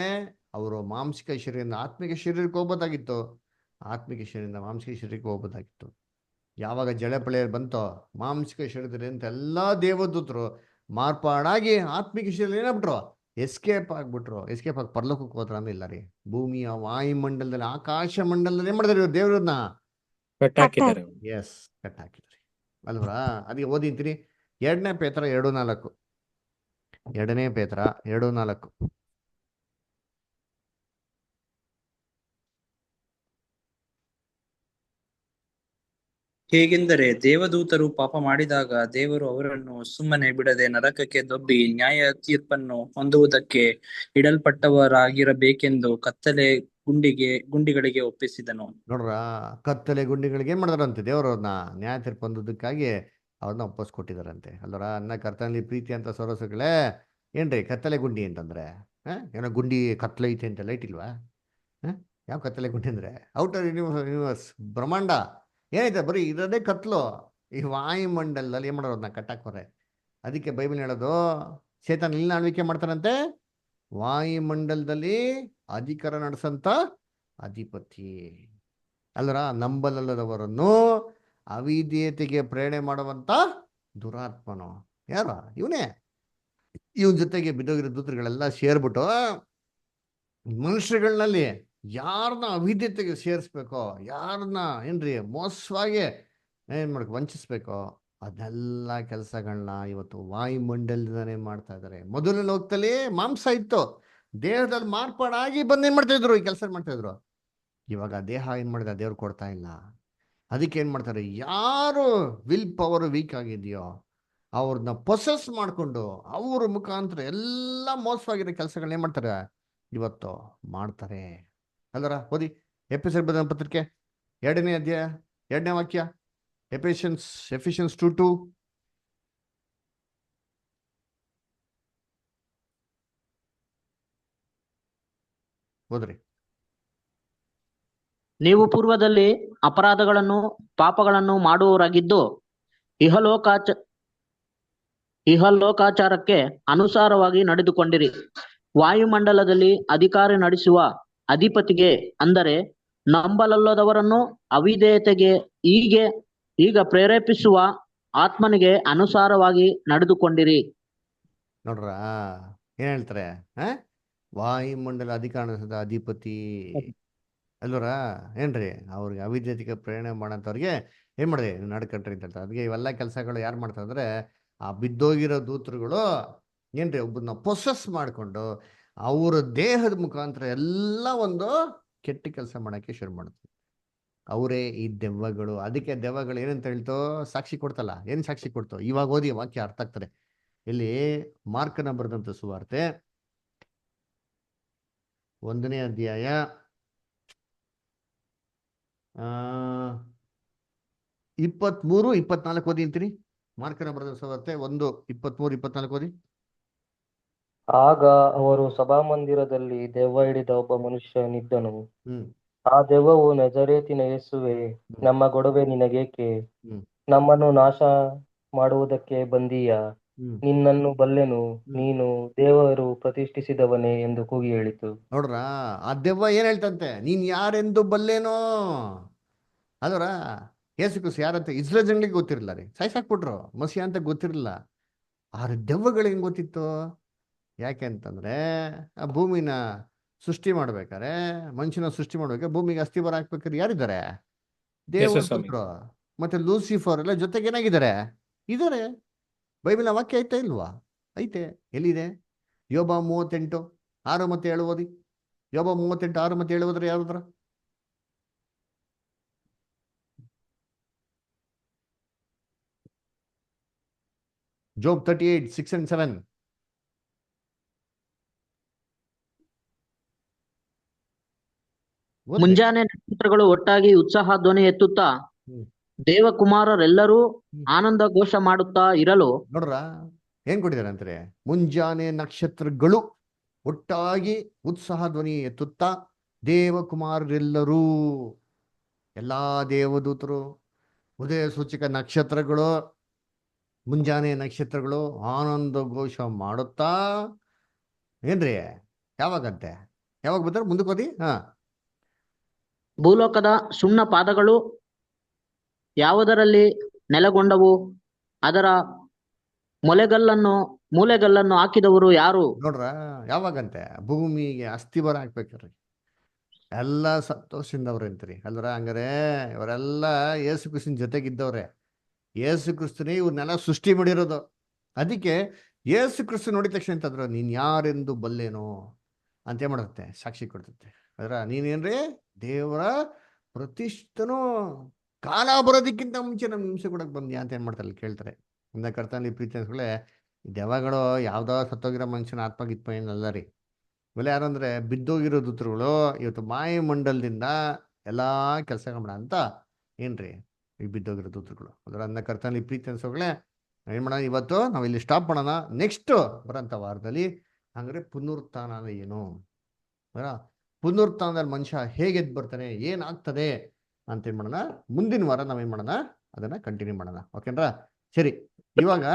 ಅವರು ಮಾಂಸಿಕ ಶರೀರದಿಂದ ಆತ್ಮಿಕ ಶರೀರಕ್ಕೆ ಹೋಗ್ಬೋದಾಗಿತ್ತು, ಆತ್ಮಿಕ ಶರೀರದಿಂದ ಮಾಂಸಿಕ ಶರೀರಕ್ಕೆ ಹೋಗ್ಬೋದಾಗಿತ್ತು. ಯಾವಾಗ ಜಲಪ್ರಳಯ ಬಂತೋ, ಮಾಂಸಿಕ ಶರೀರದಿಂದ ಎಲ್ಲಾ ದೇವದೂತರು ಮಾರ್ಪಾಡಾಗಿ ಆತ್ಮಿಕ ಶರೀರ ಏನಾಗ್ಬಿಟ್ರು? ಎಸ್ಕೇಪ್ ಆಗ್ಬಿಟ್ರು. ಎಸ್ಕೇಪ್ ಆಗಿ ಪರಲೋಕಕ್ಕೆ ಹೋದ್ರ ಇಲ್ಲ ರೀ. ಭೂಮಿಯ ವಾಯುಮಂಡಲದಲ್ಲಿ, ಆಕಾಶ ಮಂಡಲದಲ್ಲಿ ಏನ್ ಮಾಡಿದಾರೆ ದೇವ್ರನ್ನ? ಕಟ್ಟಾಕಿದ್ದಾರೆ. ಎಸ್, ಕಟ್ಟಾಕಿದ್ರಿ ಅಲ್ವರ. ಅದಕ್ಕೆ ಓದಿಂತೀನಿ 2ನೇ ಪೇತ್ರ 2:4. 2ನೇ ಪೇತ್ರ 2:4. ಹೇಗೆಂದರೆ ದೇವದೂತರು ಪಾಪ ಮಾಡಿದಾಗ ದೇವರು ಅವರನ್ನು ಸುಮ್ಮನೆ ಬಿಡದೆ ನರಕಕ್ಕೆ ದೊಬ್ಬಿ ನ್ಯಾಯ ತೀರ್ಪನ್ನು ಹೊಂದುವುದಕ್ಕೆ ಇಡಲ್ಪಟ್ಟವರಾಗಿರಬೇಕೆಂದು ಕತ್ತಲೆ ಗುಂಡಿಗಳಿಗೆ ಒಪ್ಪಿಸಿದನು. ನೋಡ್ರ, ಕತ್ತಲೆ ಗುಂಡಿಗಳಿಗೆ ಏನ್ ಮಾಡಿದಾರಂತೆ? ದೇವರವ್ರನ್ನ ನ್ಯಾಯ ತೀರ್ಪು ಹೊಂದೋದಕ್ಕಾಗಿ ಅವ್ರನ್ನ ಒಪ್ಪಿಸ್ಕೊಟ್ಟಿದಾರಂತೆ ಅಲ್ವರ. ಅನ್ನ ಕರ್ತನಲ್ಲಿ ಪ್ರೀತಿ ಅಂತ ಸೊರಸುಗಳೇ ಏನ್ರಿ ಕತ್ತಲೆ ಗುಂಡಿ ಅಂತಂದ್ರೆ? ಏನೋ ಗುಂಡಿ ಕತ್ತಲೆ ಐತೆ ಅಂತ ಲೈಟ್ ಇಲ್ವಾ? ಯಾವ ಕತ್ತಲೆ ಗುಂಡಿ ಅಂದ್ರೆ ಔಟರ್ ಯೂನಿವರ್ಸ್, ಬ್ರಹ್ಮಾಂಡ ಏನೈತೆ? ಬರೀ ಇರೋದೇ ಕತ್ಲು. ಈ ವಾಯುಮಂಡಲದಲ್ಲಿ ಏನ್ ಮಾಡೋರು? ಅದನ್ನ ಕಟ್ಟಾಕೋರೆ. ಅದಕ್ಕೆ ಬೈಬಲ್ ಹೇಳೋದು, ಶೇತಾನ್ ಇಲ್ಲಿ ಆಳ್ವಿಕೆ ಮಾಡ್ತಾರಂತೆ, ವಾಯುಮಂಡಲದಲ್ಲಿ ಅಧಿಕಾರ ನಡೆಸಂತ ಅಧಿಪತಿ ಅಲ್ಲರ. ನಂಬಲಲ್ಲದವರನ್ನು ಅವಿಧೇಯತೆಗೆ ಪ್ರೇರಣೆ ಮಾಡುವಂತ ದುರಾತ್ಮನು. ಯಾರು? ಇವನೇ. ಇವನ್ ಜೊತೆಗೆ ಬಿದ್ದೋಗಿರೋ ದೂತರುಗಳೆಲ್ಲ ಸೇರ್ಬಿಟ್ಟು ಮನುಷ್ಯಗಳಲ್ಲಿ ಯಾರನ್ನ ಅವಿದ್ಯತೆಗೆ ಸೇರಿಸ್ಬೇಕೋ, ಯಾರನ್ನ ಏನ್ರಿ ಮೋಸವಾಗಿ ಏನ್ ಮಾಡ್ಕೊ ವಂಚಿಸ್ಬೇಕೋ ಅದೆಲ್ಲ ಕೆಲಸಗಳನ್ನ ಇವತ್ತು ವಾಯುಮಂಡಲದಿಂದಾನೇ ಮಾಡ್ತಾ ಇದ್ದಾರೆ. ಮೊದಲನೇ ಲೋಕದಲ್ಲಿ ಮಾಂಸ ಇತ್ತು, ದೇಹದಲ್ಲಿ ಮಾರ್ಪಾಡಾಗಿ ಬಂದು ಏನ್ ಮಾಡ್ತಾ ಇದ್ರು? ಈ ಕೆಲಸ ಮಾಡ್ತಾ ಇದ್ರು. ಇವಾಗ ದೇಹ ಏನ್ ಮಾಡಿದ? ದೇವ್ರು ಕೊಡ್ತಾ ಇಲ್ಲ. ಅದಕ್ಕೆ ಏನ್ ಮಾಡ್ತಾರೆ? ಯಾರು ವಿಲ್ ಪವರ್ ವೀಕ್ ಆಗಿದೆಯೋ ಅವ್ರನ್ನ ಪ್ರೊಸೆಸ್ ಮಾಡಿಕೊಂಡು ಅವ್ರ ಮುಖಾಂತರ ಎಲ್ಲ ಮೋಸವಾಗಿರೋ ಕೆಲಸಗಳನ್ನ ಏನ್ ಮಾಡ್ತಾರೆ? ಇವತ್ತು ಮಾಡ್ತಾರೆ. ಅಲ್ಲರ ಓದಿ ಎಫೆಸರ್ ಬರೆದ ಪತ್ರಿಕೆ 2ನೇ ಅಧ್ಯಾಯ 2ನೇ ವಾಕ್ಯ. ಎಫಿಷಿಯನ್ಸ್ 2:2. ಓದ್ರಿ. ನೀವು ಪೂರ್ವದಲ್ಲಿ ಅಪರಾಧಗಳನ್ನು ಪಾಪಗಳನ್ನು ಮಾಡುವವರಾಗಿದ್ದು ಇಹಲೋಕಾಚಾರಕ್ಕೆ ಅನುಸಾರವಾಗಿ ನಡೆದುಕೊಂಡಿರಿ. ವಾಯುಮಂಡಲದಲ್ಲಿ ಅಧಿಕಾರ ನಡೆಸುವ ಅಧಿಪತಿಗೆ, ಅಂದರೆ ನಂಬಲಲ್ಲದವರನ್ನು ಅವಿಧೇಯತೆಗೆ ಈಗ ಪ್ರೇರೇಪಿಸುವ ಆತ್ಮನಿಗೆ ಅನುಸಾರವಾಗಿ ನಡೆದುಕೊಂಡಿರಿ. ನೋಡ್ರ ಏನ್ ಹೇಳ್ತಾರೆ? ವಾಯುಮಂಡಲ ಅಧಿಕಾರದ ಅಧಿಪತಿ ಅಲ್ವರ ಏನ್ರಿ? ಅವ್ರಿಗೆ ಅವಿದ್ಯತೆಗೆ ಪ್ರೇರಣೆ ಮಾಡೋಂಥವ್ರಿಗೆ ಏನ್ ಮಾಡಿದೆ? ನಡ್ಕಂಡ್ರಿ ಅಂತ ಹೇಳ್ತಾರೆ. ಅದಕ್ಕೆ ಇವೆಲ್ಲ ಕೆಲಸಗಳು ಯಾರು ಮಾಡ್ತಾರೆ ಅಂದ್ರೆ ಆ ಬಿದ್ದೋಗಿರೋ ದೂತರುಗಳು ಏನ್ರಿ ಒಬ್ಬನ್ನ ಪ್ರೊಸೆಸ್ ಮಾಡಿಕೊಂಡು ಅವರ ದೇಹದ ಮುಖಾಂತರ ಎಲ್ಲ ಒಂದು ಕೆಟ್ಟ ಕೆಲಸ ಮಾಡೋಕ್ಕೆ ಶುರು ಮಾಡುತ್ತೆ. ಅವರೇ ಈ ದೆವ್ವಗಳು. ಅದಕ್ಕೆ ದೆವ್ವಗಳು ಏನಂತ ಹೇಳ್ತೋ? ಸಾಕ್ಷಿ ಕೊಡ್ತಲ್ಲ. ಏನು ಸಾಕ್ಷಿ ಕೊಡ್ತೋ? ಇವಾಗ ಓದಿ ವಾಕ್ಯ ಅರ್ಥ ಆಗ್ತದೆ. ಇಲ್ಲಿ ಮಾರ್ಕನ ಬರೆದಂಥ ಸುವಾರ್ತೆ 1ನೇ ಅಧ್ಯಾಯ 23-24 ಓದಿ ಅಂತೀನಿ. ಮಾರ್ಕನ ಬರೆದ ಸುವಾರ್ತೆ 1:23-24 ಓದಿ. ಆಗ ಅವರು ಸಭಾಮಂದಿರದಲ್ಲಿ ದೆವ್ವ ಹಿಡಿದ ಒಬ್ಬ ಮನುಷ್ಯನಿದ್ದನು. ಹ್ಮ್ ಆ ದೆವ್ವವು, ನಜರೇತಿನ ಯೇಸುವೇ, ನಮ್ಮ ಗೊಡವೆ ನಿನಗೇಕೆ? ಹ್ಮ್ ನಮ್ಮನ್ನು ನಾಶ ಮಾಡುವುದಕ್ಕೆ ಬಂದೀಯಾ? ಹ್ಮ್ ನಿನ್ನನ್ನು ಬಲ್ಲೆನು, ನೀನು ದೇವರು ಪ್ರತಿಷ್ಠಿಸಿದವನೇ ಎಂದು ಕೂಗಿ ಹೇಳಿತು. ನೋಡ್ರ, ಆ ದೆವ್ವ ಏನ್ ಹೇಳ್ತಂತೆ? ನೀನ್ ಯಾರೆಂದು ಬಲ್ಲೇನೋ. ಅದರ ಯೇಸು ಕ್ರಿಸ್ತ ಯಾರಂತ ಇಸ್ರೇಲ್ ಜನಗಳಿಗೆ ಗೊತ್ತಿರಲಿಲ್ಲ ರೀ. ಸಾಯ್ಸಾಕ್ಬಿಟ್ರು. ಮಸಿ ಅಂತ ಗೊತ್ತಿರಲಿಲ್ಲ. ಆದ್ರೆ ದೆವ್ವಗಳಿಗೆ ಹೆಂಗ್ ಗೊತ್ತಿತ್ತು? ಯಾಕೆ ಅಂತಂದ್ರೆ ಆ ಭೂಮಿನ ಸೃಷ್ಟಿ ಮಾಡ್ಬೇಕಾರೆ, ಮನುಷ್ಯನ ಸೃಷ್ಟಿ ಮಾಡ್ಬೇಕಾದ್ರೆ ಭೂಮಿಗೆ ಅಸ್ಥಿವಾರ ಹಾಕ್ಬೇಕಾದ್ರೆ ಯಾರಿದ್ದಾರೆ? ದೇವರು ಮತ್ತೆ ಲೂಸಿಫರ್ ಎಲ್ಲ ಜೊತೆಗೆ ಏನಾಗಿದ್ದಾರೆ? ಇದಾರೆ. ಬೈಬಲ್ ವಾಕ್ಯ ಐತೆ ಇಲ್ವಾ? ಐತೆ. ಎಲ್ಲಿದೆ? ಯೋಬ 38:6-7 ಓದಿ. ಯೋಬ 38:6-7 ಓದ್ರೆ ಯಾವ್ದ್ರ? Job 38:6-7. ಮುಂಜಾನೆ ನಕ್ಷತ್ರಗಳು ಒಟ್ಟಾಗಿ ಉತ್ಸಾಹ ಧ್ವನಿ ಎತ್ತುತ್ತಾ ದೇವಕುಮಾರರೆಲ್ಲರೂ ಆನಂದ ಘೋಷ ಮಾಡುತ್ತಾ ಇರಲು. ನೋಡ್ರ ಏನ್ ಕೊಟ್ಟಿದ್ದಾರೆ ಅಂತಾರೆ? ಮುಂಜಾನೆ ನಕ್ಷತ್ರಗಳು ಒಟ್ಟಾಗಿ ಉತ್ಸಾಹ ಧ್ವನಿ ಎತ್ತುತ್ತಾ ದೇವಕುಮಾರರೆಲ್ಲರೂ, ಎಲ್ಲಾ ದೇವದೂತರು, ಉದಯ ಸೂಚಕ ನಕ್ಷತ್ರಗಳು, ಮುಂಜಾನೆ ನಕ್ಷತ್ರಗಳು ಆನಂದ ಘೋಷ ಮಾಡುತ್ತಾ ಏನ್ರಿ? ಯಾವಾಗಂತೆ? ಯಾವಾಗ ಬರ್ತಾರೆ? ಮುಂದಕ್ಕೆ ಓದಿ. ಭೂಲೋಕದ ಸುಣ್ಣ ಪಾದಗಳು ಯಾವುದರಲ್ಲಿ ನೆಲೆಗೊಂಡವು? ಅದರ ಮೂಲೆಗಲ್ಲನ್ನು ಹಾಕಿದವರು ಯಾರು? ನೋಡ್ರ ಯಾವಾಗಂತೆ? ಭೂಮಿಗೆ ಅಸ್ಥಿವಾರ ಹಾಕ್ಬೇಕ್ರಿ. ಎಲ್ಲ ಸಂತೋಷದಿಂದವ್ರೆ ಅಂತೀರಿ ಅಲ್ರ. ಹಂಗಾರೆ ಇವರೆಲ್ಲ ಯೇಸು ಕ್ರಿಸ್ತನ ಜೊತೆಗಿದ್ದವ್ರೆ. ಯೇಸು ಕ್ರಿಸ್ತನೇ ಇವ್ರನ್ನೆಲ್ಲ ಸೃಷ್ಟಿ ಮಾಡಿರೋದು. ಅದಕ್ಕೆ ಯೇಸು ಕ್ರಿಸ್ತ ನೋಡಿದ ತಕ್ಷಣ ಅಂತಂದ್ರು, ನೀನ್ ಯಾರೆಂದು ಬಲ್ಲೇನೋ ಅಂತ ಮಾಡುತ್ತೆ, ಸಾಕ್ಷಿ ಕೊಡ್ತೈತೆ. ಅದ್ರ ನೀನೇನ್ರಿ? ದೇವರ ಪ್ರತಿಷ್ಠನೋ, ಕಾಲ ಬರೋದಕ್ಕಿಂತ ಮುಂಚೆ ನಮ್ಗೆ ಹಿಂಸೆ ಕೊಡಕ್ ಬಂದ್ಯಾ ಅಂತ ಏನ್ ಮಾಡ್ತಾರೆ? ಕೇಳ್ತಾರೆ. ಇಂದ ಕರ್ತನಲ್ಲಿ ಪ್ರೀತಿ ಅನ್ಸ್ಕೊಳ್ಳೆ, ದೆವ್ವಗಳು ಯಾವ್ದೋ ಸತ್ತೋಗಿರೋ ಮನುಷ್ಯನ ಆತ್ಮಗಿತ್ಮ ಏನಲ್ಲ ರೀ. ಇವೆಲ್ಲ ಯಾರು ಅಂದ್ರೆ ಬಿದ್ದೋಗಿರೋ ದೂತರುಗಳು ಇವತ್ತು ಮಾಯಮಂಡಲದಿಂದ ಎಲ್ಲಾ ಕೆಲಸಗಳು ಮಾಡ ಅಂತ ಏನ್ರಿ ಈ ಬಿದ್ದೋಗಿರೋ ದೂತರುಗಳು. ಅದರ ಅಂದ ಕರ್ತನಲ್ಲಿ ಪ್ರೀತಿ ಅನ್ಸೋಗಳೇ ಏನ್ ಮಾಡೋಣ? ಇವತ್ತು ನಾವು ಇಲ್ಲಿ ಸ್ಟಾಪ್ ಮಾಡೋಣ. ನೆಕ್ಸ್ಟ್ ಬರೋಂಥ ವಾರದಲ್ಲಿ ಹಂಗಾರೆ ಪುನರುತ್ಥಾನ ಏನು, ಪುನರುತ್ಥಾನದಲ್ಲಿ ಮನುಷ್ಯ ಹೇಗೆ ಎದ್ದು ಬರ್ತಾನೆ, ಏನಾಗ್ತದೆ ಅಂತ ಏನ್ ಮಾಡೋಣ? ಮುಂದಿನ ವಾರ ನಾವೇನ್ ಮಾಡೋಣ? ಅದನ್ನ ಕಂಟಿನ್ಯೂ ಮಾಡೋಣ. ಓಕೆನಾ? ಸರಿ. ಇವಾಗ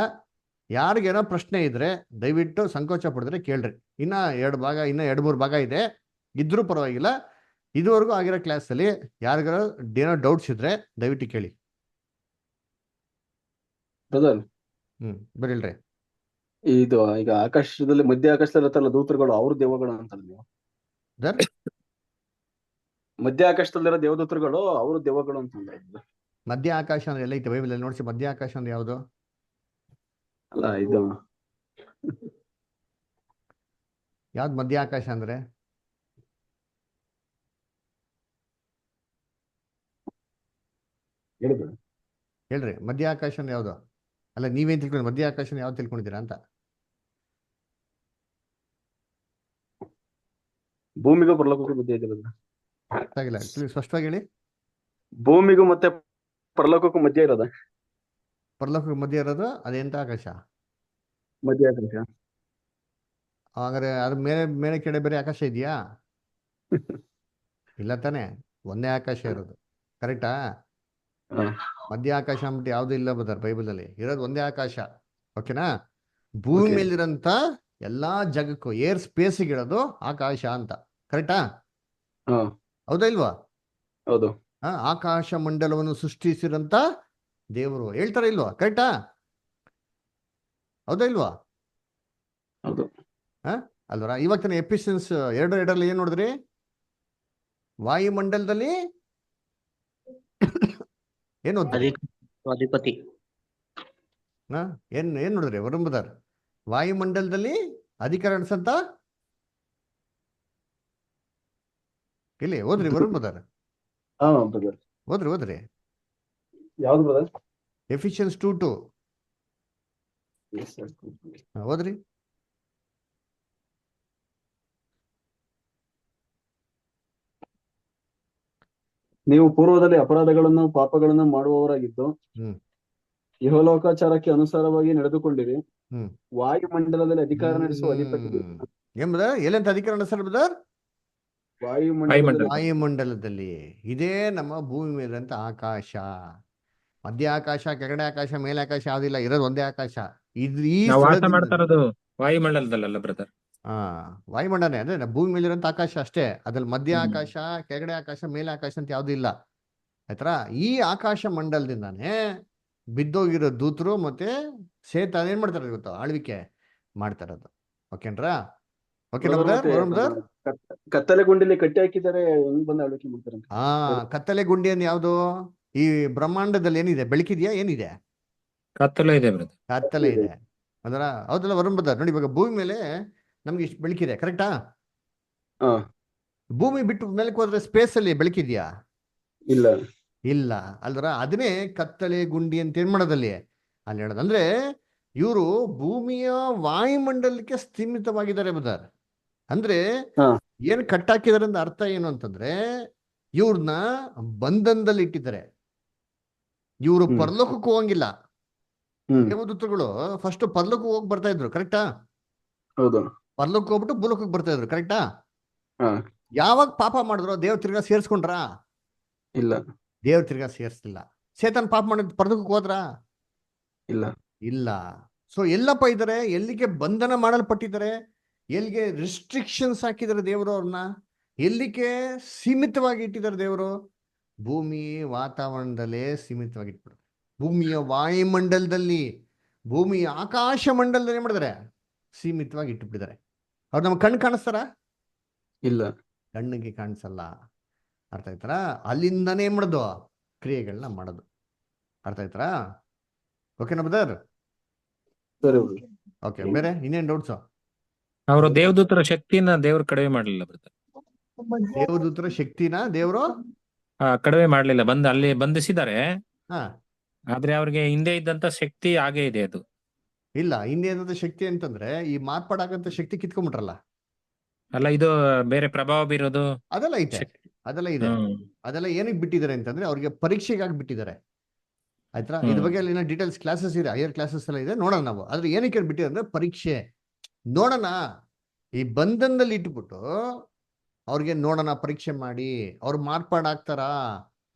ಯಾರಿಗೇನೋ ಪ್ರಶ್ನೆ ಇದ್ರೆ ದಯವಿಟ್ಟು ಸಂಕೋಚ ಪಡಿದ್ರೆ ಕೇಳ್ರಿ. ಇನ್ನ 2-3 ಭಾಗ ಇದೆ, ಇದ್ರೂ ಪರವಾಗಿಲ್ಲ. ಇದುವರೆಗೂ ಆಗಿರೋ ಕ್ಲಾಸಲ್ಲಿ ಯಾರಿಗಾರ ಏನೋ ಡೌಟ್ಸ್ ಇದ್ರೆ ದಯವಿಟ್ಟು ಕೇಳಿ. ಬ್ರದರ್, ಬರೀಲ್ರಿ. ಇದು ಈಗ ಆಕಾಶದಲ್ಲಿ ಮಧ್ಯ ಆಕಾಶದಲ್ಲಿ ಇರುತ್ತಲ್ಲ ದೂತರುಗಳು, ಅವ್ರ ದೆವ್ವಗಳು ಅಂತಲ್ಲ ನೀವು? ಸರ್ ಮಧ್ಯ ಆಕಾಶದಲ್ಲಿರೋ ದೇವದೂತರುಗಳು ಅವ್ರ ದೆವ್ವಗಳು ಅಂತಂದ್ರೆ ಮಧ್ಯ ಆಕಾಶ ಅಂದ್ರೆ ಎಲ್ಲ ಐತೆ ಬೈಬಲ್ ಅಲ್ಲಿ ನೋಡ್ಸಿ. ಮಧ್ಯ ಆಕಾಶ ಅಂದ್ರೆ ಯಾವುದು? ಅಲ್ಲ ಇದು ಯಾವ್ದು ಮಧ್ಯ ಆಕಾಶ ಅಂದ್ರೆ? ಹೇಳಿದ್ರು ಹೇಳ್ರಿ, ಮಧ್ಯ ಆಕಾಶ ಅಂದ್ರೆ ಯಾವುದು? ಅಲ್ಲ, ನೀವೇನ್ ತಿಳ್ಕೊಂಡು ಮಧ್ಯ ಆಕಾಶ ಯಾವ್ದು ತಿಳ್ಕೊಂಡಿದ್ದೀರಾ ಅಂತ? ಭೂಮಿಗೂ ಪರಲೋಕಕ್ಕೂ ಮಧ್ಯ ಇರೋದು. ಆಗಿಲ್ಲ, ಸ್ಪಷ್ಟವಾಗಿ ಹೇಳಿ. ಭೂಮಿಗೂ ಮತ್ತೆ ಪರಲೋಕಕ್ಕೂ ಮಧ್ಯ ಇರೋದ? ಪರಲೋಕಕ್ಕೆ ಮಧ್ಯ ಇರೋದು ಅದೆಂತ ಆಕಾಶ? ಮಧ್ಯ ಆಕಾಶ. ಹಾಗಾದ್ರೆ ಅದ್ರ ಮೇಲೆ ಮೇಲೆ ಕೆಡೆ ಬೇರೆ ಆಕಾಶ ಇದೆಯಾ? ಇಲ್ಲ ತಾನೆ, ಒಂದೇ ಆಕಾಶ ಇರೋದು. ಕರೆಕ್ಟಾ? ಮಧ್ಯ ಆಕಾಶ ಅಂದ್ಬಿಟ್ಟು ಯಾವ್ದು ಇಲ್ಲ ಬದರ್ ಬೈಬಲ್ ಅಲ್ಲಿ ಇರೋದು ಒಂದೇ ಆಕಾಶ. ಓಕೆನಾ? ಭೂಮಿ ಮೇಲಿರಂತ ಎಲ್ಲಾ ಜಗಕ್ಕೂ ಏರ್ ಸ್ಪೇಸ್ಗೆ ಇರೋದು ಆಕಾಶ ಅಂತ. ಕರೆಕ್ಟಾ? ಹೌದಾ ಇಲ್ವಾ? ಹೌದು. ಆಕಾಶ ಮಂಡಲವನ್ನು ಸೃಷ್ಟಿಸಿರಂತ ದೇವರು ಹೇಳ್ತಾರ ಇಲ್ವಾ? ಕರೆಕ್ಟಾ? ಹೌದಾ ಇಲ್ವಾ? ಹೌದು. ಅಲ್ವರ? ಇವಾಗ ತಾನೆ ಎಫಿಷಿಯನ್ಸ್ 2:2 ಏನ್ ನೋಡಿದ್ರಿ? ವಾಯುಮಂಡಲದಲ್ಲಿ ಏನು ಅಧಿಪತಿ ಏನ್ ನೋಡಿದ್ರಿ ವರುಂಬದರ್? ವಾಯುಮಂಡಲದಲ್ಲಿ ಅಧಿಕಾರ ನಡೆಸಂತ ಇಲ್ಲಿ ಓದ್ರಿ ವರುಂಬದರ್. ಓದ್ರಿ ಯಾವ್ದು ಬ್ರದರ್? ಎಫಿಷಿಯನ್ಸ್ 2:2 ಓದ್ರಿ. ನೀವು ಪೂರ್ವದಲ್ಲಿ ಅಪರಾಧಗಳನ್ನು ಪಾಪಗಳನ್ನು ಮಾಡುವವರಾಗಿದ್ದು ಇಹಲೋಕಾಚಾರಕ್ಕೆ ಅನುಸಾರವಾಗಿ ನಡೆದುಕೊಂಡಿರಿ. ವಾಯುಮಂಡಲದಲ್ಲಿ ಅಧಿಕಾರ ನಡೆಸುವ ಅಧಿಪತಿ ಎಂಬುದ ಎಲ್ಲಂತ ಅಧಿಕಾರ ನಡೆಸ್ತಾರ ಬ್ರದರ್? ವಾಯುಮಂಡಲದಲ್ಲಿ. ಇದೇ ನಮ್ಮ ಭೂಮಿ ಮೇಲಂತ ಆಕಾಶ. ಮಧ್ಯ ಆಕಾಶ, ಕೆಳಗಡೆ ಆಕಾಶ, ಮೇಲೆ ಆಕಾಶ ಯಾವ್ದಿಲ್ಲ, ಇರೋದು ಒಂದೇ ಆಕಾಶ. ವಾಯುಮಂಡಲದಲ್ಲ ಬ್ರದರ್? ವಾಯುಮಂಡಲನೇ ಅಂದ್ರೆ ಭೂಮಿ ಮೇಲಿರೋಂಥ ಆಕಾಶ ಅಷ್ಟೇ. ಅದ್ರಲ್ಲಿ ಮಧ್ಯ ಆಕಾಶ, ಕೆಳಗಡೆ ಆಕಾಶ, ಮೇಲೆ ಆಕಾಶ ಅಂತ ಯಾವ್ದು ಇಲ್ಲ. ಆಯ್ತಾ? ಈ ಆಕಾಶ ಮಂಡಲದಿಂದಾನೇ ಬಿದ್ದೋಗಿರೋ ದೂತರು ಮತ್ತೆ ಸೇತಾನ ಏನ್ ಮಾಡ್ತಾರೆ ಗೊತ್ತಾ? ಆಳ್ವಿಕೆ ಮಾಡ್ತಾರದು. ಓಕೆನ್ರಾ? Okay brother? ಕತ್ತಲೆ ಗುಂಡಿಲಿ ಕಟ್ಟಿ ಹಾಕಿದ್ದಾರೆ, ಹೆಂಗ್ ಬಂದು ಆಳ್ವಿಕೆ ಮಾಡ್ತಾರೆ? ಕತ್ತಲೆ ಗುಂಡಿ ಅಂದ್ರೆ ಯಾವ್ದು? ಈ ಬ್ರಹ್ಮಾಂಡದಲ್ಲಿ ಏನಿದೆ? ಬೆಳಕಿದ್ಯಾ? ಏನಿದೆ? ಕತ್ತಲೆ ಇದೆ ಬ್ರದರ್. ಕತ್ತಲೆ ಇದೆ ಅದರ. ಹೌದಲ್ಲ ವರುಣ್ ಬ್ರದರ್? ನೋಡಿ, ಇವಾಗ ಭೂಮಿ ಮೇಲೆ ನಮ್ಗೆ ಇಷ್ಟು ಬೆಳಕಿದೆ, ಕರೆಕ್ಟಾ? ಭೂಮಿ ಬಿಟ್ಟು ಮೇಲಕ್ಕೆ ಹೋದ್ರೆ ಸ್ಪೇಸ್ ಅಲ್ಲಿ ಬೆಳಕಿದ್ಯಾ? ಇಲ್ಲ. ಇಲ್ಲ ಅಲ್ದರ? ಅದನ್ನೇ ಕತ್ತಲೆ ಗುಂಡಿ ಅಂತ ಏನ್ ಮಾಡೋದಲ್ಲಿ ಅಲ್ಲಿ ಹೇಳೋದು. ಅಂದ್ರೆ ಇವರು ಭೂಮಿಯ ವಾಯುಮಂಡಲಕ್ಕೆ ಸ್ಥೀಮಿತವಾಗಿದ್ದಾರೆ ಬ್ರದರ್. ಅಂದ್ರೆ ಏನ್ ಕಟ್ಟಾಕಿದಾರೆ ಅಂತ ಅರ್ಥ ಏನು ಅಂತಂದ್ರೆ, ಇವ್ರನ್ನ ಬಂಧನದಲ್ಲಿ ಇಟ್ಟಿದ್ದಾರೆ. ಇವರು ಪರಲೋಕಕ್ಕೂ ಹೋಗಂಗಿಲ್ಲ. ದೇವದೂತರುಗಳು ಫಸ್ಟ್ ಪರಲೋಕಕ್ಕೆ ಹೋಗಿ ಬರ್ತಾ ಇದ್ರು, ಕರೆಕ್ಟಾ? ಹೌದು. ಪರಲೋಕಕ್ಕೆ ಹೋಗ್ಬಿಟ್ಟು ಭೂಲೋಕಕ್ಕೆ ಬರ್ತಾ ಇದ್ರು, ಕರೆಕ್ಟಾ? ಯಾವಾಗ ಪಾಪ ಮಾಡಿದ್ರು ದೇವ್ರ ತಿರ್ಗಾ ಸೇರ್ಸ್ಕೊಂಡ್ರ? ಇಲ್ಲ. ದೇವ್ರ ತಿರ್ಗಾ ಸೇರ್ಸ್ಲಿಲ್ಲ. ಸೇತನ್ ಪಾಪ ಮಾಡಿದ್ ಪರಲೋಕಕ್ಕೆ ಹೋದ್ರ? ಇಲ್ಲ. ಇಲ್ಲ. ಸೊ ಎಲ್ಲಪ್ಪ ಇದ್ದಾರೆ? ಎಲ್ಲಿಗೆ ಬಂಧನ ಮಾಡಲ್ಪಟ್ಟಿದ್ದಾರೆ? ಎಲ್ಲಿಗೆ ರಿಸ್ಟ್ರಿಕ್ಷನ್ಸ್ ಹಾಕಿದ್ದಾರೆ ದೇವರು ಅವ್ರನ್ನ? ಎಲ್ಲಿಗೆ ಸೀಮಿತವಾಗಿ ಇಟ್ಟಿದ್ದಾರೆ ದೇವರು? ಭೂಮಿ ವಾತಾವರಣದಲ್ಲೇ ಸೀಮಿತವಾಗಿ ಇಟ್ಬಿಡ್ತಾರೆ. ಭೂಮಿಯ ವಾಯುಮಂಡಲದಲ್ಲಿ, ಭೂಮಿಯ ಆಕಾಶ ಮಂಡಲದಲ್ಲಿ ಮಾಡಿದ್ದಾರೆ ಸೀಮಿತವಾಗಿ ಇಟ್ಟುಬಿಟ್ಟಿದ್ದಾರೆ. ಅವ್ರು ನಮ್ಗೆ ಕಣ್ಣು ಕಾಣಿಸ್ತಾರ? ಇಲ್ಲ, ಕಣ್ಣಿಗೆ ಕಾಣಿಸಲ್ಲ. ಅರ್ಥ ಆಯ್ತಾರ? ಅಲ್ಲಿಂದನೇ ಏನ್ ಮಾಡೋದು? ಕ್ರಿಯೆಗಳನ್ನ ಮಾಡೋದು. ಅರ್ಥ ಆಯ್ತಾರ? ಓಕೆನಾ ಬ್ರದರ್? ಓಕೆ, ಬೇರೆ ಇನ್ನೇನ್ ಡೌಟ್ಸ್? ಅವರು ದೇವದೂತರ ಶಕ್ತಿನ ದೇವ್ರು ಕಡಿಮೆ ಮಾಡ್ಲಿಲ್ಲ ಬ್ರದರ್. ದೇವದೂತರ ಶಕ್ತಿನ ದೇವರು ಕಡಿಮೆ ಮಾಡ್ಲಿಲ್ಲ. ಅಲ್ಲಿ ಬಂಧಿಸಿದ್ದಾರೆ. ಹಾ, ಆದ್ರೆ ಅವ್ರಿಗೆ ಹಿಂದೆ ಇದ್ದಂತ ಶಕ್ತಿ ಹಾಗೆ ಇದೆ. ಅದು ಇಲ್ಲ. ಹಿಂದೆ ಇದ್ದಂತ ಶಕ್ತಿ ಅಂತಂದ್ರೆ ಈ ಮಾರ್ಪಾಡಾಗಂತ ಶಕ್ತಿ ಕಿತ್ಕೊಂಡ್ಬಿಟ್ರಲ್ಲ. ಅಲ್ಲ, ಇದು ಬೇರೆ ಪ್ರಭಾವ ಬೀರೋದು ಅದೆಲ್ಲ ಐತೆ, ಅದೆಲ್ಲ ಇದೆ. ಅದೆಲ್ಲ ಏನಕ್ಕೆ ಬಿಟ್ಟಿದ್ದಾರೆ ಅಂತಂದ್ರೆ ಅವ್ರಿಗೆ ಪರೀಕ್ಷೆಗಾಗಿ ಬಿಟ್ಟಿದ್ದಾರೆ. ಆಯ್ತಾ? ಇದ್ರ ಬಗ್ಗೆ ಅಲ್ಲಿ ಡೀಟೇಲ್ಸ್ ಕ್ಲಾಸಸ್ ಇದೆ, ಹೈಯರ್ ಕ್ಲಾಸಸ್ ಎಲ್ಲ ಇದೆ, ನೋಡೋಣ ನಾವು. ಆದ್ರೆ ಏನಕ್ಕೆ ಬಿಟ್ಟಿದ್ದಾರೆ ಅಂದ್ರೆ ಪರೀಕ್ಷೆ ನೋಡೋಣ. ಈ ಬಂಧನದಲ್ಲಿ ಇಟ್ಬಿಟ್ಟು ಅವ್ರಿಗೆ ನೋಡೋಣ, ಪರೀಕ್ಷೆ ಮಾಡಿ ಅವ್ರು ಮಾರ್ಪಾಡಾಗ್ತಾರಾ,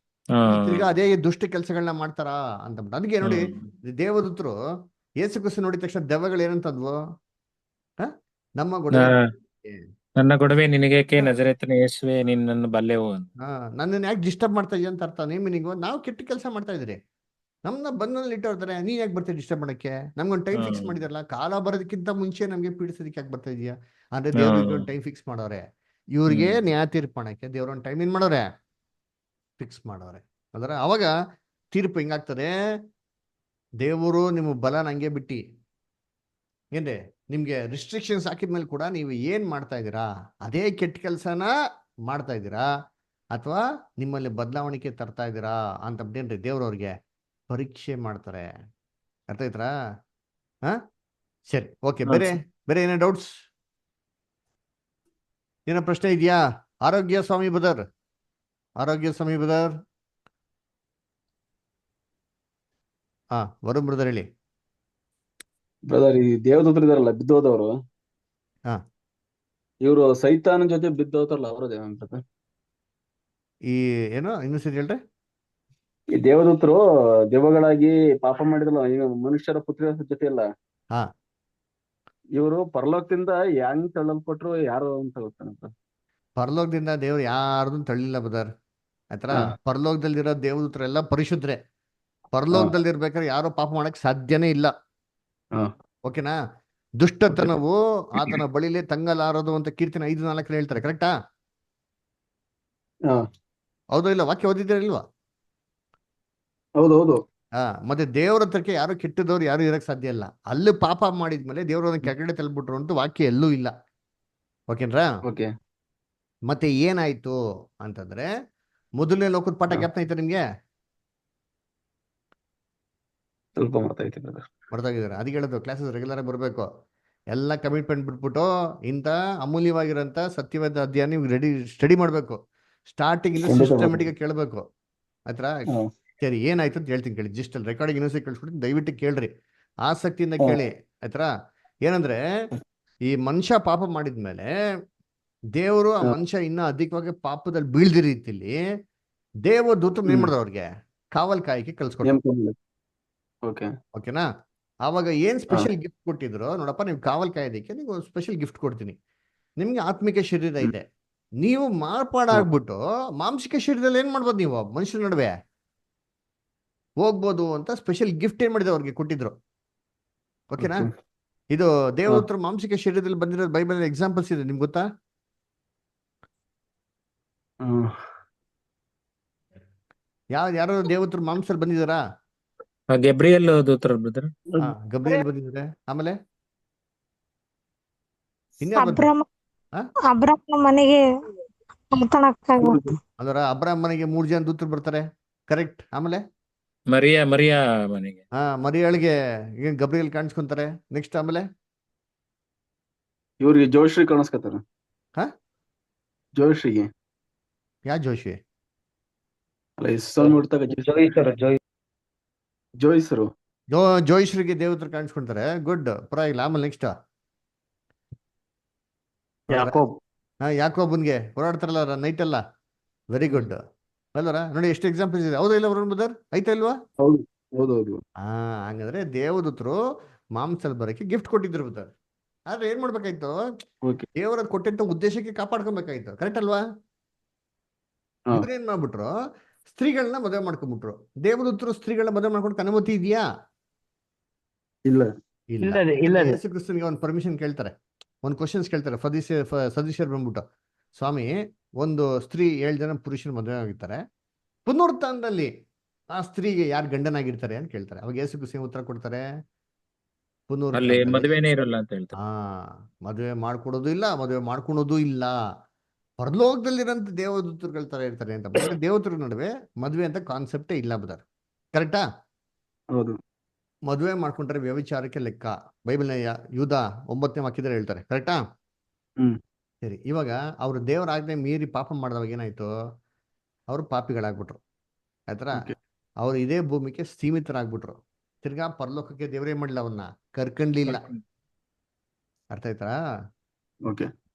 ತಿರ್ಗಾ ಅದೇ ದುಷ್ಟ ಕೆಲಸಗಳನ್ನ ಮಾಡ್ತಾರಾ ಅಂತ. ಅದಕ್ಕೆ ನೋಡಿ, ದೇವದೂತರು ಯೇಸು ಕ್ರಿಸ್ತ ನೋಡಿದ ತಕ್ಷಣ ದೆವ್ವಗಳು ಏನಂತಂದ್ವು? ನಮ್ಮ ಗೊಡವೆ, ನನ್ನ ಗೊಡವೆ ನಿನಗೇಕೆ, ನಜರೇತಿನ ಯೇಸುವೆ ನಿನ್ನನ್ನು ಬಲ್ಲೆವು. ನನ್ನನ್ನು ಯಾಕೆ ಡಿಸ್ಟರ್ಬ್ ಮಾಡ್ತಾ ಇದೀಯ ಅಂತ ಅರ್ಥ. ನೇಮಿನಿಂಗು ನಾವು ಕೆಟ್ಟ ಕೆಲಸ ಮಾಡ್ತಾ ಇದ್ರಿ, ನಮ್ಮನ್ನ ಬಂದಲ್ಲಿ ಇಟ್ಟಿರ್ತಾರೆ, ನೀನ್ ಯಾಕೆ ಬರ್ತೀಯ ಡಿಸ್ಟರ್ಬ್ ಮಾಡಕ್ಕೆ? ನಮ್ಗೊಂದು ಟೈಮ್ ಫಿಕ್ಸ್ ಮಾಡಿದಾರಲ್ಲ, ಕಾಲ ಬರೋದಕ್ಕಿಂತ ಮುಂಚೆ ನಮ್ಗೆ ಪೀಡಿಸೋದಕ್ಕೆ ಯಾಕೆ ಬರ್ತಾ ಇದೀಯಾ? ಅಂದ್ರೆ ದೇವ್ರಿಗೆ ಒಂದು ಟೈಮ್ ಫಿಕ್ಸ್ ಮಾಡೋರೆ, ಇವ್ರಿಗೆ ನ್ಯಾಯ ತೀರ್ಪಣಕ್ಕೆ ದೇವ್ರ ಒಂದು ಟೈಮ್ ಏನ್ ಮಾಡೋರೆ, ಫಿಕ್ಸ್ ಮಾಡೋರೆ. ಅಂದ್ರೆ ಅವಾಗ ತೀರ್ಪು ಹೆಂಗಾಗ್ತದೆ? ದೇವರು ನಿಮ್ಮ ಬಲ ನಂಗೆ ಬಿಟ್ಟು ಏನ್ರಿ ನಿಮ್ಗೆ ರಿಸ್ಟ್ರಿಕ್ಷನ್ಸ್ ಹಾಕಿದ್ಮೇಲೆ ಕೂಡ ನೀವು ಏನ್ ಮಾಡ್ತಾ ಇದ್ದೀರಾ, ಅದೇ ಕೆಟ್ಟ ಕೆಲಸನ ಮಾಡ್ತಾ ಇದ್ದೀರಾ ಅಥವಾ ನಿಮ್ಮಲ್ಲಿ ಬದಲಾವಣೆ ತರ್ತಾ ಇದ್ದೀರಾ ಅಂತ ಏನ್ರಿ ದೇವ್ರವ್ರಿಗೆ ಪರೀಕ್ಷೆ ಮಾಡ್ತಾರೆ. ಅರ್ಥ ಆಯ್ತಾ? ಹಾ, ಸರಿ, ಓಕೆ. ಬೇರೆ ಬೇರೆ ಏನೋ ಡೌಟ್ಸ್, ಏನೋ ಪ್ರಶ್ನೆ ಇದೆಯಾ? ಆರೋಗ್ಯ ಸ್ವಾಮಿ ಬದರ್, ಆರೋಗ್ಯ ಸ್ವಾಮಿ ಬದರ್. ಹಾ, ವರುಣ್ ಬ್ರದರ್ ಹೇಳಿ. ಬ್ರದರ್, ಈ ದೇವದೂತರು ಇದಾರಲ್ಲ ಬಿದ್ದೋದವರು, ಹಾ, ಇವರು ಸೈತಾನ ಜೊತೆ ಬಿದ್ದೋತಾರಲ್ಲ ಅವರು ದೇವ ಈ ಏನೋ ಇನ್ನೊಂದ್ಸರಿ ಹೇಳ್ರಿ. ಈ ದೇವದೂತರು ದೆವ್ವಗಳಾಗಿ ಪಾಪ ಮಾಡಿದ್ರಲ್ಲ, ಈಗ ಮನುಷ್ಯರ ಪುತ್ರ ಜೊತೆ ಅಲ್ಲ, ಹಾ, ಇವರು ಪರಲೋಕದಿಂದ ಹೆಂಗ್ ತಳ್ಳಲ್ಪಟ್ರು ಯಾರು ಅಂತ ಗೊತ್ತಾನಂತ. ಪರಲೋಕದಿಂದ ದೇವ್ರು ಯಾರ್ದು ತಳ್ಳಿಲ್ಲ ಬದರ್ ಆಯ್ತರ. ಪರಲೋಕದಲ್ಲಿರೋ ದೇವದೂತರೆಲ್ಲ ಪರಿಶುದ್ಧರೆ. ಪರಲೋಕದಲ್ಲಿ ಇರ್ಬೇಕಾದ್ರೆ ಯಾರೋ ಪಾಪ ಮಾಡಕ್ ಸಾಧ್ಯನೇ ಇಲ್ಲ. ಓಕೆನಾ? ದುಷ್ಟತನವು ಆತನ ಬಳಿಲೇ ತಂಗಲಾರದು ಅಂತ ಕೀರ್ತನೆ 5:4 ಹೇಳ್ತಾರೆ. ಕರೆಕ್ಟಾ? ಹೌದು ಇಲ್ಲ? ವಾಕ್ಯ ಓದಿದ್ದೀರ ಇಲ್ವಾ? ಹೌದೌದು. ಮತ್ತೆ ದೇವ್ರ ಹತ್ರಕ್ಕೆ ಯಾರು ಕೆಟ್ಟದವ್ರು ಯಾರು ಇರಕ್ ಸಾಧ್ಯ ಇಲ್ಲ. ಅಲ್ಲಿ ಪಾಪ ಮಾಡಿದ್ಮೇಲೆ ದೇವ್ರನ್ನ ಕೆಳಗಡೆ ತಳ್ಬಿಟ್ರು ಅಂತ ವಾಕ್ಯ ಎಲ್ಲೂ ಇಲ್ಲ. ಓಕೆನ್ರಾ? ಓಕೆ. ಮತ್ತೆ ಏನಾಯ್ತು ಅಂತಂದ್ರೆ, ಮೊದಲನೇ ಲೋಕದ ಪಾಠ ಜ್ಞಾಪನ ಐತೆ ನಿಮ್ಗೆ? ಸ್ವಲ್ಪ ಮರ್ತೈತೆ ಬ್ರದರ್. ಮರ್ತಾಗಿದ್ದಾರೆ. ಅದಕ್ಕೆ ಹೇಳೋದು ಕ್ಲಾಸಸ್ ರೆಗ್ಯುಲರ್ ಆಗಿ ಬರಬೇಕು. ಎಲ್ಲ ಕಮಿಟ್ಮೆಂಟ್ ಬಿಟ್ಬಿಟ್ಟು ಇಂಥ ಅಮೂಲ್ಯವಾಗಿರೋಂಥ ಸತ್ಯವಾದ ಅಧ್ಯಯನ ನೀವು ರೆಡಿ ಸ್ಟಡಿ ಮಾಡಬೇಕು. ಸ್ಟಾರ್ಟಿಂಗ್ ಇಂದ ಸಿಸ್ಟಮೆಟಿಕ್ ಆಗಿ ಕೇಳಬೇಕು. ಆಯ್ತಾ? ಸರಿ, ಏನಾಯ್ತು ಅಂತ ಹೇಳ್ತೀನಿ ಕೇಳಿ. ಜಸ್ಟ್ ಅಲ್ಲಿ ರೆಕಾರ್ಡಿಂಗ್ ಇನ್ನೊಂದ್ಸರಿ ಕಳ್ಸ್ಬಿಟ್ಟು ದಯವಿಟ್ಟು ಕೇಳ್ರಿ, ಆಸಕ್ತಿಯಿಂದ ಕೇಳಿ. ಆಯ್ತಾ? ಏನಂದ್ರೆ, ಈ ಮನುಷ್ಯ ಪಾಪ ಮಾಡಿದ್ಮೇಲೆ ದೇವರು ಆ ಮನುಷ್ಯ ಇನ್ನ ಅಧಿಕವಾಗಿ ಪಾಪದಲ್ಲಿ ಬೀಳ್ದಿ ರೀತಿಲಿ ದೇವದೂತರು ಏನ್ ಮಾಡಿದ್ರು, ಅವ್ರಿಗೆ ಕಾವಲ್ ಕಾಯಕ್ಕೆ ಕಳ್ಸ್ಕೊಟ್ರು. ಓಕೆನಾ? ಆವಾಗ ಏನ್ ಸ್ಪೆಷಲ್ ಗಿಫ್ಟ್ ಕೊಟ್ಟಿದ್ರು ನೋಡಪ್ಪ, ನೀವು ಕಾವಲ್ ಕಾಯೋದಕ್ಕೆ ನೀವು ಸ್ಪೆಷಲ್ ಗಿಫ್ಟ್ ಕೊಡ್ತೀನಿ. ನಿಮ್ಗೆ ಆತ್ಮಿಕ ಶರೀರ ಇದೆ, ನೀವು ಮಾರ್ಪಾಡಾಗ್ಬಿಟ್ಟು ಮಾಂಸಿಕ ಶರೀರದಲ್ಲಿ ಏನ್ ಮಾಡ್ಬೋದು, ನೀವು ಮನುಷ್ಯರ ನಡುವೆ ಹೋಗ್ಬೋದು ಅಂತ ಸ್ಪೆಷಲ್ ಗಿಫ್ಟ್ ಏನ್ ಮಾಡಿದ್ರು, ಅವ್ರಿಗೆ ಕೊಟ್ಟಿದ್ರು. ಓಕೆನಾ? ಇದು ದೇವದೂತರು ಮಾಂಸಿಕ ಶರೀರದಲ್ಲಿ ಬಂದಿರೋದು ಬೈಬಲ್ ಎಕ್ಸಾಂಪಲ್ಸ್ ಇದೆ, ನಿಮ್ಗೆ ಗೊತ್ತಾ? ಯಾರು ದೇವದೂತರು ಮಾಂಸದಲ್ಲಿ ಬಂದಿದಾರಾ? ಗೆಬ್ರಿಯಲ್ ದೂತರು ಬ್ರದರ್. ಗಬ್ರಿಯಲ್ ಬಂದಿದ್ದಾರೆ. ಆಮೇಲೆ ಅಬ್ರಾಮನ ಮನೆಗೆ ಅದರ ಅಬ್ರಾಮ್ ಮನೆಗೆ 3 ಜನ ದೂತರು ಬರ್ತಾರೆ. ಕರೆಕ್ಟ್. ಆಮೇಲೆ ಮರಿಯಾ ಮನೆಗೆ, ಮರಿಯಾಳಿಗೆ ಏನ್ ಗಬ್ರಿಯಲ್ ಕಾಣಿಸ್ಕೊಂತಾರೆ. ನೆಕ್ಸ್ಟ್ ಆಮೇಲೆ ಇವ್ರಿಗೆ ಜೋಶ್ರೀ ಕಾಣಿಸ್ಕೊತಾರ. ಜೋಶ್ರಿಗೆ ಯಾ ಜೋಶಿ? ಜೋಯಿಸರು ಜೋಯಿಸ್ರಿಗೆ ದೇವತರು ಕಾಣಿಸ್ಕೊಂತಾರೆ. ಗುಡ್, ಪರವಾಗಿಲ್ಲ. ಆಮೇಲೆ ನೆಕ್ಸ್ಟ್ ಯಾಕೋಬನ್ಗೆ ಓಡಾಡ್ತಾರಲ್ಲ ನೈಟ್ ಎಲ್ಲ. ವೆರಿ ಗುಡ್ ಅಲ್ವರ? ನೋಡಿ ಎಷ್ಟು ಎಕ್ಸಾಂಪಲ್ಸ್ ಇದೆ. ಹೌದಾ ಇಲ್ಲ ವರುಣ್ ಬ್ರದರ್? ಐತಾ ಇಲ್ವಾ? ಹೌದೌದು. ಹಂಗಂದ್ರೆ ದೇವದೂತರು ಮಾಂಸಲ್ ಬರಕ್ಕೆ ಗಿಫ್ಟ್ ಕೊಟ್ಟಿದ್ರು ಬ್ರದರ್. ಆದ್ರೆ ಏನ್ ಮಾಡ್ಬೇಕಾಯ್ತು, ದೇವರ ಕೊಟ್ಟಂತ ಉದ್ದೇಶಕ್ಕೆ ಕಾಪಾಡ್ಕೊಬೇಕಾಯ್ತು. ಕರೆಕ್ಟ್ ಅಲ್ವಾ? ಇವ್ರೇನ್ ಮಾಡ್ಬಿಟ್ರು, ಸ್ತ್ರೀಗಳನ್ನ ಮದುವೆ ಮಾಡ್ಕೊಂಡ್ಬಿಟ್ರು. ದೇವದೂತರು ಸ್ತ್ರೀಗಳನ್ನ ಮದುವೆ ಮಾಡ್ಕೊಂಡು ಅನುಮತಿ ಇದೆಯಾ? ಇಲ್ಲ. ಯೇಸು ಕ್ರಿಸ್ತನಿಗೆ ಒಂದು ಪರ್ಮಿಷನ್ ಕೇಳ್ತಾರೆ, ಒಂದು ಕ್ವಶನ್ಸ್ ಕೇಳ್ತಾರೆ. ಸದಸ್ಯರು ಬಂದ್ಬಿಟ್ಟು, ಸ್ವಾಮಿ, ಒಂದು ಸ್ತ್ರೀ 7 ಜನ ಪುರುಷನ ಮದುವೆ ಆಗಿರ್ತಾರೆ, ಪುನರುತ್ಥಾನದಲ್ಲಿ ಆ ಸ್ತ್ರೀಗೆ ಯಾರು ಗಂಡನಾಗಿರ್ತಾರೆ ಅಂತ ಕೇಳ್ತಾರೆ. ಅವಾಗ ಯೇಸು ಕ್ರಿಸ್ತ ಉತ್ತರ ಕೊಡ್ತಾರೆ, ಮದುವೆನೇ ಇರಲ್ಲ ಅಂತ ಹೇಳ್ತಾರೆ. ಮದುವೆ ಮಾಡ್ಕೊಡೋದು ಇಲ್ಲ, ಮದುವೆ ಮಾಡ್ಕೊಳೋದು ಇಲ್ಲ. ಪರಲೋಕದಲ್ಲಿರಂತ ದೇವದೂತರುಗಳ ತರ ಇರ್ತಾರೆ ಅಂತ. ದೇವದೂತರ ನಡುವೆ ಮದುವೆ ಅಂತ ಕಾನ್ಸೆಪ್ಟೇ ಇಲ್ಲ ಬದರ್. ಕರೆಕ್ಟಾ? ಹೌದು. ಮದುವೆ ಮಾಡ್ಕೊಂಡ್ರೆ ವ್ಯಭಿಚಾರಕ್ಕೆ ಲೆಕ್ಕ. ಬೈಬಲ್ನ ಯೂದ 9ನೇ ವಾಕ್ಯದಲ್ಲಿ ಹೇಳ್ತಾರೆ. ಕರೆಕ್ಟಾ? ಸರಿ, ಇವಾಗ ಅವ್ರು ದೇವರ ಆಜ್ಞೆ ಮೀರಿ ಪಾಪ ಮಾಡಿದವಾಗ ಏನಾಯ್ತು, ಅವರು ಪಾಪಿಗಳಾಗ್ಬಿಟ್ರು. ಆಯ್ತರ? ಅವ್ರು ಇದೇ ಭೂಮಿಗೆ ಸೀಮಿತರಾಗ್ಬಿಟ್ರು. ತಿರ್ಗಾ ಪರಲೋಕಕ್ಕೆ ದೇವರೇ ಮಾಡಲಿಲ್ಲ, ಅವನ್ನ ಕರ್ಕೊಂಡ್ಲಿಲ್ಲ. ಅರ್ಥ ಆಯ್ತಾ?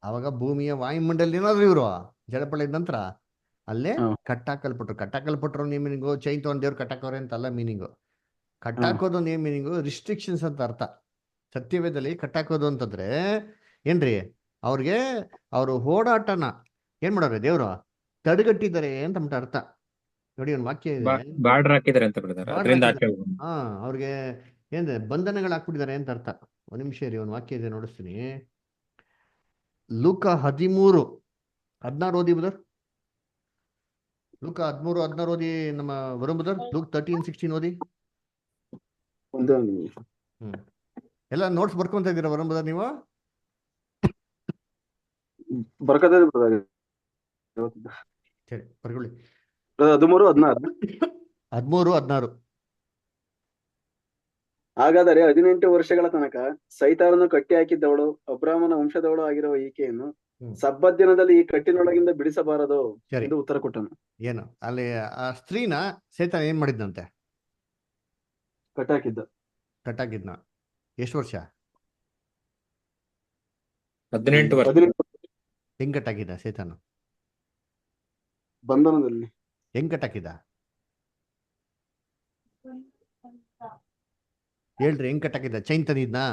ಅವಾಗ ಭೂಮಿಯ ವಾಯುಮಂಡಲ ಏನಾದ್ರು ಇವರು ಜಲಪಳ ಇದ್ದ ನಂತರ ಅಲ್ಲೇ ಕಟ್ಟಾಕಲ್ಪಟ್ರು. ಮೀನಿಂಗು ಚೈನ್ ತಗೊಂಡ್ ದೇವ್ರು ಕಟ್ಟಾಕವ್ರೆ ಅಂತ ಅಲ್ಲ ಮೀನಿಂಗು. ಕಟ್ಟಾಕೋದು ನೇಮ್ ಮೀನಿಂಗು ರಿಸ್ಟ್ರಿಕ್ಷನ್ಸ್ ಅಂತ ಅರ್ಥ. ಸತ್ಯವೇದಲ್ಲಿ ಕಟ್ಟಾಕೋದು ಅಂತಂದ್ರೆ ಏನ್ರಿ, ಅವ್ರಿಗೆ ಅವರು ಓಡಾಟನ ಏನ್ ಮಾಡೋರೆ ದೇವ್ರು ತಡೆಗಟ್ಟಿದ್ದಾರೆ ಅಂತ ಅರ್ಥ. ನೋಡಿ ಒಂದು ವಾಕ್ಯ ಇದೆ, ಬಾರ್ಡರ್ ಹಾಕಿದ್ದಾರೆ ಅಂತ ಬ್ರದರ್, ಬಾರ್ಡರ್ ಅದರಿಂದ ಹಾಕಿದ್ದಾರೆ. ಆಚೆ ಹೋಗೋದು. ಅವ್ರಿಗೆ ಏನಿದೆ, ಬಂಧನಗಳು ಹಾಕ್ಬಿಟ್ಟಿದ್ದಾರೆ ಅಂತ ಅರ್ಥ. ಒಂದ್ ನಿಮಿಷ ಇರಿ, ಒಂದು ವಾಕ್ಯ ಇದೆ ನೋಡಿಸ್ತೀನಿ. ಲೂಕ 13:16 ಓದಿ ಬ್ರದರ್. ಲೂಕ 13:16 ಓದಿ ನಮ್ಮ ವರುಣ್ ಬ್ರದರ್. ಲೂಕ್ 13:16 ಓದಿ. ಒಂದು ನಿಮಿಷ. ಎಲ್ಲ ನೋಟ್ಸ್ ಬರ್ಕೊಂತ ಇದ್ದೀರಾ ವರುಣ್ ಬ್ರದರ್ ನೀವು? ಬರ್ಕತ್ತದೆ brother. ಸರಿ ಬರ್ಕೊಳ್ಳಿ. 13:16. 13:16. ಹಾಗಾದರೆ 18 ವರ್ಷಗಳ ತನಕ ಸೈತಾನನ್ನು ಕಟ್ಟಿ ಹಾಕಿದ್ದವಳು ಅಬ್ರಾಮನ ವಂಶದವಳು ಆಗಿರುವ ಈಕೆಯನ್ನು ಸಬ್ಬತ್ ದಿನದಲ್ಲಿ ಈ ಕಟ್ಟಿನೊಳಗಿಂದ ಬಿಡಿಸಬಾರದು ಸರಿ. ಎಂದು ಉತ್ತರ ಕೊಟ್ಟನು. ಏನು ಅಲ್ಲಿ ಆ ಸ್ತ್ರೀನ ಸೈತಾನ ಏನ್ ಮಾಡಿದ್ನಂತೆ? ಕಟ್ಟಾಕಿದ್ದ. ಕಟ್ಟಾಕಿದ್ನ. ಎಷ್ಟು ವರ್ಷ? 18 ವರ್ಷ. 18 ಹೆಂಗ್ ಕಟ್ಟಾಕಿದ್ದ ಸೈತಾನ? ಬಂಧನದಲ್ಲಿ. ಹೆಂಗ್ ಕಟ್ಟಾಕಿದ್ದ ಹೇಳ್ರಿ, ಹೆಂಗ್ ಕಟ್ಟಾಕಿದ್ದ? ಚೈನ್ ತಂದಿದ್ನಾ?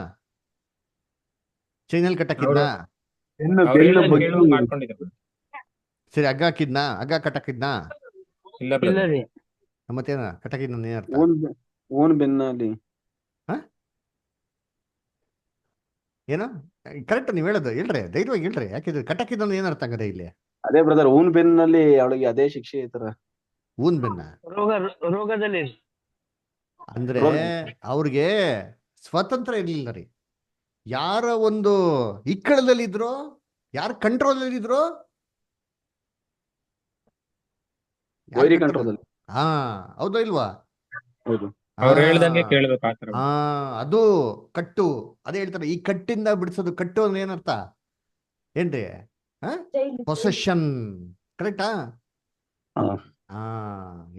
ಚೈನಲ್ಲಿ ಕಟ್ಟಾಕಿದ್ನ? ಅವ್ರು ಹೇಳೋದು ಕೇಳೋದು ಮಾಡ್ಕೊಂಡಿದ್ದಾರೆ. ಸರಿ, ಹಗ್ಗ ಹಾಕಿದ್ನಾ? ಹಗ್ಗ ಕಟ್ಟಾಕಿದ್ನಾ? ಇಲ್ಲ ಇಲ್ಲ ಬ್ರದರ್. ರೀ. ಮತ್ತೇನ ಕಟ್ಟಾಕಿದ್ನ ಏನರ್ಥ? ಓನ್ ಬೆನ್ನಲ್ಲಿ. ಏನು ಕರೆಕ್ಟ್ ನೀವ್ ಹೇಳೋದು? ಹೇಳ್ರಿ, ಧೈರ್ಯವಾಗಿ ಹೇಳ್ರಿ. ಯಾಕಿದ್ರೆ ಕಟ್ಟಾಕಿದ್ದ ಏನರ್ಥ ಹಂಗಾರೆ ಇಲ್ಲಿ? ಅದೇ ಬ್ರದರ್, ಓನ್ ಬೆನ್ನಲ್ಲಿ ಅವಳಿಗೆ ಅದೇ ಶಿಕ್ಷೆ ಈ ತರ. ಊನ್ ಬೆನ್ನ ರೋಗದಲ್ಲಿ ಅಂದ್ರೆ ಅವ್ರಿಗೆ ಸ್ವತಂತ್ರ ಇರ್ಲಿಲ್ಲ ರೀ. ಯಾರ ಒಂದು ಇಕ್ಕಳದಲ್ಲಿ ಇದ್ರು, ಯಾರ ಕಂಟ್ರೋಲ್ ಅಲ್ಲಿ ಇದ್ರು, ವೈರಿ ಕಂಟ್ರೋಲ್ ಅಲ್ಲಿ. ಹಾ ಹೌದಾ ಇಲ್ವಾ? ಹೌದು. ಅವ್ರು ಹೇಳ್ದಂಗೆ ಕೇಳ್ಬೇಕು ಆತರ. ಅದು ಕಟ್ಟು. ಅದೇ ಹೇಳ್ತಾರೆ, ಈ ಕಟ್ಟಿಂದ ಬಿಡಿಸೋದು. ಕಟ್ಟು ಅಂದ್ರೆ ಏನರ್ಥ ಏನ್ರಿ? ಪೊಸೆಷನ್. ಕರೆಕ್ಟಾ?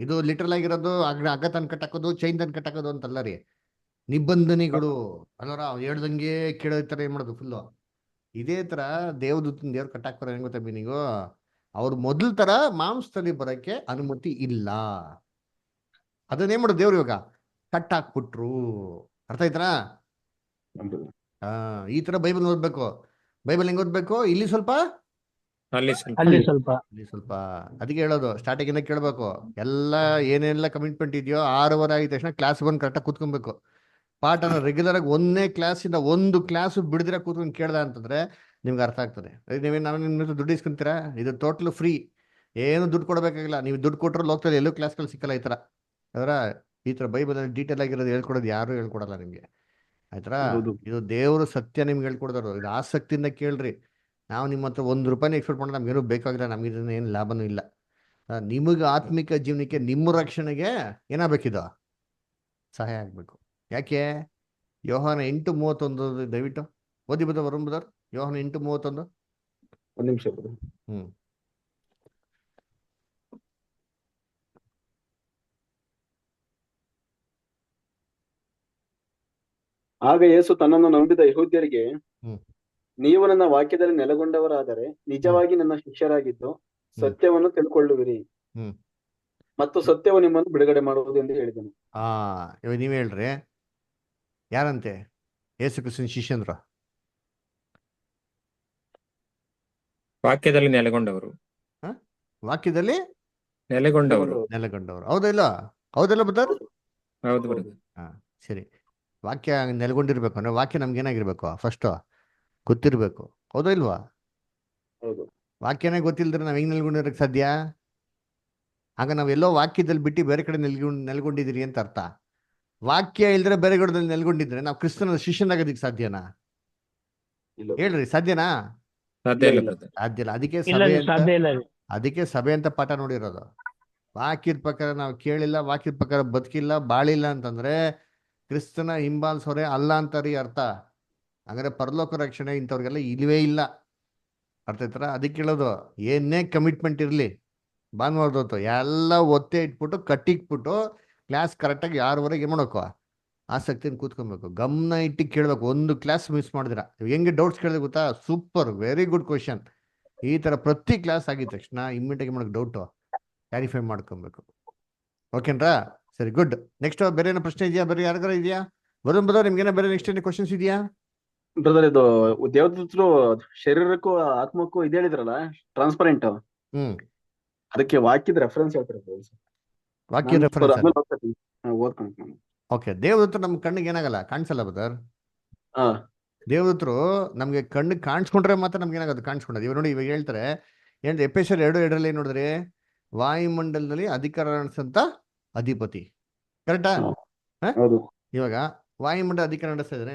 ಇದು ಲಿಟರಲ್ ಆಗಿರೋದು ಹಗ್ಗ ತನ್ ಕಟ್ಟಾಕೋದು, ಚೈನ್ ತನ್ ಕಟ್ಟಾಕೋದು ಅಂತಲ್ಲ ರೀ. ನಿಬಂಧನೆಗಳು ಅಲ್ಲರ ಹೇಳ್ದಂಗೆ ಕೇಳೋ ತರ ಏನ್ ಮಾಡೋದು ಫುಲ್ಲು. ಇದೇ ತರ ದೇವದೂತನ ದೇವ್ರು ಕಟ್ಟಾಕ್ತಾರೆ. ಹೆಂಗ್ ಗೊತ್ತಾ ಮೀನಿಂಗು? ಅವ್ರು ಮೊದಲ ತರ ಮಾಂಸದಲ್ಲಿ ಬರಕ್ಕೆ ಅನುಮತಿ ಇಲ್ಲ. ಅದನ್ನೇನ್ ಮಾಡೋದು ದೇವ್ರು ಇವಾಗ ಕಟ್ಟಾಕ್ಬಿಟ್ರು. ಅರ್ಥ ಆಯ್ತಾ? ಈ ತರ ಬೈಬಲ್ ಓದ್ಬೇಕು. ಬೈಬಲ್ ಹೆಂಗ್ ಓದ್ಬೇಕು? ಇಲ್ಲಿ ಸ್ವಲ್ಪ ಅಲ್ಲಿ ಸ್ವಲ್ಪ ಇಲ್ಲಿ ಸ್ವಲ್ಪ. ಅದಕ್ಕೆ ಹೇಳೋದು ಸ್ಟಾರ್ಟಿಂಗ್ ಇಂದ ಕೇಳ್ಬೇಕು. ಎಲ್ಲ ಏನೆಲ್ಲ ಕಮಿಟ್ಮೆಂಟ್ ಇದೆಯೋ 6:15 ಆಗಿದ ತಕ್ಷಣ ಕ್ಲಾಸ್ ಬಂದು ಕರೆಕ್ಟಾಗಿ ಕೂತ್ಕೊಬೇಕು. ಪಾಠನ ರೆಗ್ಯುಲರ್ ಆಗಿ ಒಂದೇ ಕ್ಲಾಸಿಂದ ಒಂದು ಕ್ಲಾಸ್ ಬಿಡದಿರ ಕೂತ್ಕೊಂಡು ಕೇಳ್ದ ಅಂತಂದ್ರೆ ನಿಮ್ಗೆ ಅರ್ಥ ಆಗ್ತದೆ. ನೀವೇನು ನಾನು ನಿಮ್ಮ ದುಡ್ಡು ಇಸ್ಕೊಂತೀರಾ? ಇದು ಟೋಟಲ್ ಫ್ರೀ, ಏನು ದುಡ್ಡು ಕೊಡಬೇಕಾಗಿಲ್ಲ. ನೀವು ದುಡ್ಡು ಕೊಟ್ಟರು ಲೋಕದಲ್ಲಿ ಎಲ್ಲೂ ಕ್ಲಾಸ್ಗಳು ಸಿಕ್ಕಲ್ಲ. ಈ ತರ ಅದರ ಈ ತರ ಬೈಬಲ್ ಡೀಟೇಲ್ ಆಗಿರೋದು ಹೇಳ್ಕೊಡೋದು ಯಾರು ಹೇಳ್ಕೊಡಲ್ಲ ನಿಮ್ಗೆ. ಆಯ್ತಾ? ಇದು ದೇವರು ಸತ್ಯ ನಿಮ್ಗೆ ಹೇಳ್ಕೊಡ್ತಾರೋ. ಇದು ಆಸಕ್ತಿಯಿಂದ ಕೇಳ್ರಿ. ನಾವು ನಿಮ್ಮ ಹತ್ರ ₹1 ಎಕ್ಸ್ಪೆಕ್ಟ್ ಮಾಡೋದು ನಮ್ಗೇನು ಬೇಕಾಗಿಲ್ಲ. ನಮ್ಗೆ ಇದನ್ನ ಏನು ಲಾಭನೂ ಇಲ್ಲ. ನಿಮಗೆ ಆತ್ಮಿಕ ಜೀವನಕ್ಕೆ, ನಿಮ್ಮ ರಕ್ಷಣೆಗೆ ಏನಾಗಬೇಕಿದು? ಸಹಾಯ ಆಗ್ಬೇಕು. ಯಾಕೆ? ಯೋಹಾನ 8:31 ದಯವಿಟ್ಟು ಓದಿ ಬದ ವರುಣ್ ಬ್ರದರ್. ಯೋಹಾನ 8:31. ಒಂದ್ ನಿಮಿಷ. ಆಗ ಯೇಸು ತನ್ನನ್ನು ನಂಬಿದ ಯೆಹೂದ್ಯರಿಗೆ, ನೀವು ನನ್ನ ವಾಕ್ಯದಲ್ಲಿ ನೆಲೆಗೊಂಡವರಾದರೆ ನಿಜವಾಗಿ ನನ್ನ ಶಿಷ್ಯರಾಗಿದ್ದು ಸತ್ಯವನ್ನು ತಿಳ್ಕೊಳ್ಳುವಿರಿ ಮತ್ತು ಸತ್ಯವು ನಿಮ್ಮನ್ನು ಬಿಡುಗಡೆ ಮಾಡುವುದು ಎಂದು ಹೇಳಿದನು. ಇವಾಗ ನೀವ್ ಹೇಳ್ರಿ, ಯಾರಂತೆ ಯೇಸು ಕ್ರಿಸ್ತನ ಶಿಷ್ಯಂದ್ರ? ವಾಕ್ಯದಲ್ಲಿ ನೆಲೆಗೊಂಡವರು. ವಾಕ್ಯದಲ್ಲಿ ನೆಲೆಗೊಂಡವರು. ಹೌದಾ ಇಲ್ಲ? ಹೌದಲ್ಲ ಬ್ರದರ್? ಹೌದು ಬ್ರದರ್. ಸರಿ. ವಾಕ್ಯ ನೆಲೆಗೊಂಡಿರ್ಬೇಕು ಅಂದ್ರೆ ವಾಕ್ಯ ನಮ್ಗೆ ಏನಾಗಿರ್ಬೇಕು? ಫಸ್ಟ್ ಗೊತ್ತಿರ್ಬೇಕು. ಹೌದಾ ಇಲ್ವಾ? ವಾಕ್ಯನೇ ಗೊತ್ತಿಲ್ದ್ರೆ ನಾವ್ ಹೆಂಗ್ ನೆಲೆಗೊಂಡಿರಕ್ ಸಾಧ್ಯ? ಆಗ ನಾವೆಲ್ಲೋ ವಾಕ್ಯದಲ್ಲಿ ಬಿಟ್ಟು ಬೇರೆ ಕಡೆ ನೆಲೆಗೊಂಡಿದ್ದೀರಿ ಅಂತ ಅರ್ಥ. ವಾಕ್ಯ ಇಲ್ದ್ರೆ ಬೇರೆ ಕಡೆದಲ್ಲಿ ನೆಲೆಗೊಂಡಿದ್ರೆ ನಾವು ಕ್ರಿಸ್ತನ ಶಿಷ್ಯನಾಗೋದಿಕ್ ಸಾಧ್ಯನಾ? ಹೇಳ್ರಿ, ಸಾಧ್ಯನಾ? ಸಾಧ್ಯ ಇಲ್ಲ. ಅದಕ್ಕೆ ಅದಕ್ಕೆ ಸಭೆ ಅಂತ ಪಾಠ ನೋಡಿರೋದು. ವಾಕ್ಯದ ಪ್ರಕಾರ ನಾವು ಕೇಳಿಲ್ಲ, ವಾಕ್ಯದ ಪ್ರಕಾರ ಬದುಕಿಲ್ಲ, ಬಾಳಿಲ್ಲ ಅಂತಂದ್ರೆ ಕ್ರಿಸ್ತನ ಹಿಂಬಾಲಿಸೋರೆ ಅಲ್ಲ ಅಂತಾರಿ ಅರ್ಥ. ಹಂಗಾರೆ ಪರಲೋಕ ರಕ್ಷಣೆ ಇಂಥವ್ರಿಗೆಲ್ಲ ಇಲ್ವೇ ಇಲ್ಲ. ಅರ್ಥ ಆಯ್ತಾರ? ಅದಕ್ಕೆ ಹೇಳೋದು, ಏನೇ ಕಮಿಟ್ಮೆಂಟ್ ಇರಲಿ, ಭಾನುವಾರದೊತ್ತು ಎಲ್ಲ ಒತ್ತೆ ಇಟ್ಬಿಟ್ಟು ಕಟ್ಟಿಕ್ಬಿಟ್ಟು ಕ್ಲಾಸ್ ಕರೆಕ್ಟಾಗಿ 6:15 ಏನ್ ಮಾಡೋಕು? ಆಸಕ್ತಿನ ಕೂತ್ಕೊಬೇಕು, ಗಮನ ಇಟ್ಟು ಕೇಳಬೇಕು. ಒಂದು ಕ್ಲಾಸ್ ಮಿಸ್ ಮಾಡಿದ್ರ ಹೆಂಗೆ ಡೌಟ್ಸ್ ಕೇಳಿದ್ರೆ ಗೊತ್ತಾ? Super, very good question. ಈ ತರ ಪ್ರತಿ ಕ್ಲಾಸ್ ಆಗಿದ ತಕ್ಷಣ ಇಮ್ಮಿಡಿಯೇಟ್ ಮಾಡಕ್ ಡೌಟು ಕ್ಲಾರಿಫೈ ಮಾಡ್ಕೊಬೇಕು. ಓಕೆನ್ರಾ? ಸರಿ, ಗುಡ್. ನೆಕ್ಸ್ಟ್ ಬೇರೆ ಏನೋ ಪ್ರಶ್ನೆ ಇದೆಯಾ? ಬೇರೆ ಯಾರಿಗಾರ ಇದೆಯಾ? ವರುಣ್ ಬ್ರದರ್, ನಿಮ್ಗೇನೋ ಬೇರೆ ನೆಕ್ಸ್ಟ್ ಏನೋ ಕ್ವಶನ್ಸ್ ಇದೆಯಾ? ಬ್ರದರ್, ಇದು ದೇವದೂತರು ಶರೀರಕ್ಕೂ ಆತ್ಮಕ್ಕೂ ಇದು ಹೇಳಿದ್ರಲ್ಲ ಟ್ರಾನ್ಸ್ಪರೆಂಟ್, ಅದಕ್ಕೆ ವಾಕ್ಯದ ರೆಫರೆನ್ಸ್ ಹೇಳ್ತಾರೆ. ವಾಕ್ಯ ರೆಫರೆನ್ಸ್ ಆಮೇಲೆ ಓದ್ಕೊಂಡು ನಾನು. ಓಕೆ. ದೇವದೂತರು ನಮ್ಮ ಕಣ್ಣಿಗೆ ಏನಾಗಲ್ಲ, ಕಾಣಿಸಲ್ಲ ಬ್ರದರ್. ಹಾ ದೇವದೂತರು ನಮ್ಗೆ ಕಣ್ಣಿಗೆ ಕಾಣಿಸ್ಕೊಂಡ್ರೆ ಮಾತ್ರ ನಮ್ಗೆ ಏನಾಗೋದು, ಕಾಣಿಸ್ಕೊಂಡದ್ದು. ಇವಾಗ ನೋಡಿ, ಇವಾಗ ಹೇಳ್ತಾರೆ ಏನು, ಎಫೆಸರ್ 2:2 ಏನ್ ನೋಡಿದ್ರಿ, ವಾಯುಮಂಡಲದಲ್ಲಿ ಅಧಿಕಾರ ನಡೆಸಂತ ಅಧಿಪತಿ. ಕರೆಕ್ಟಾ? ಹೌದು. ಇವಾಗ ವಾಯುಮಂಡಲ ಅಧಿಕಾರ ನಡೆಸ್ತಾ ಇದ್ರೆ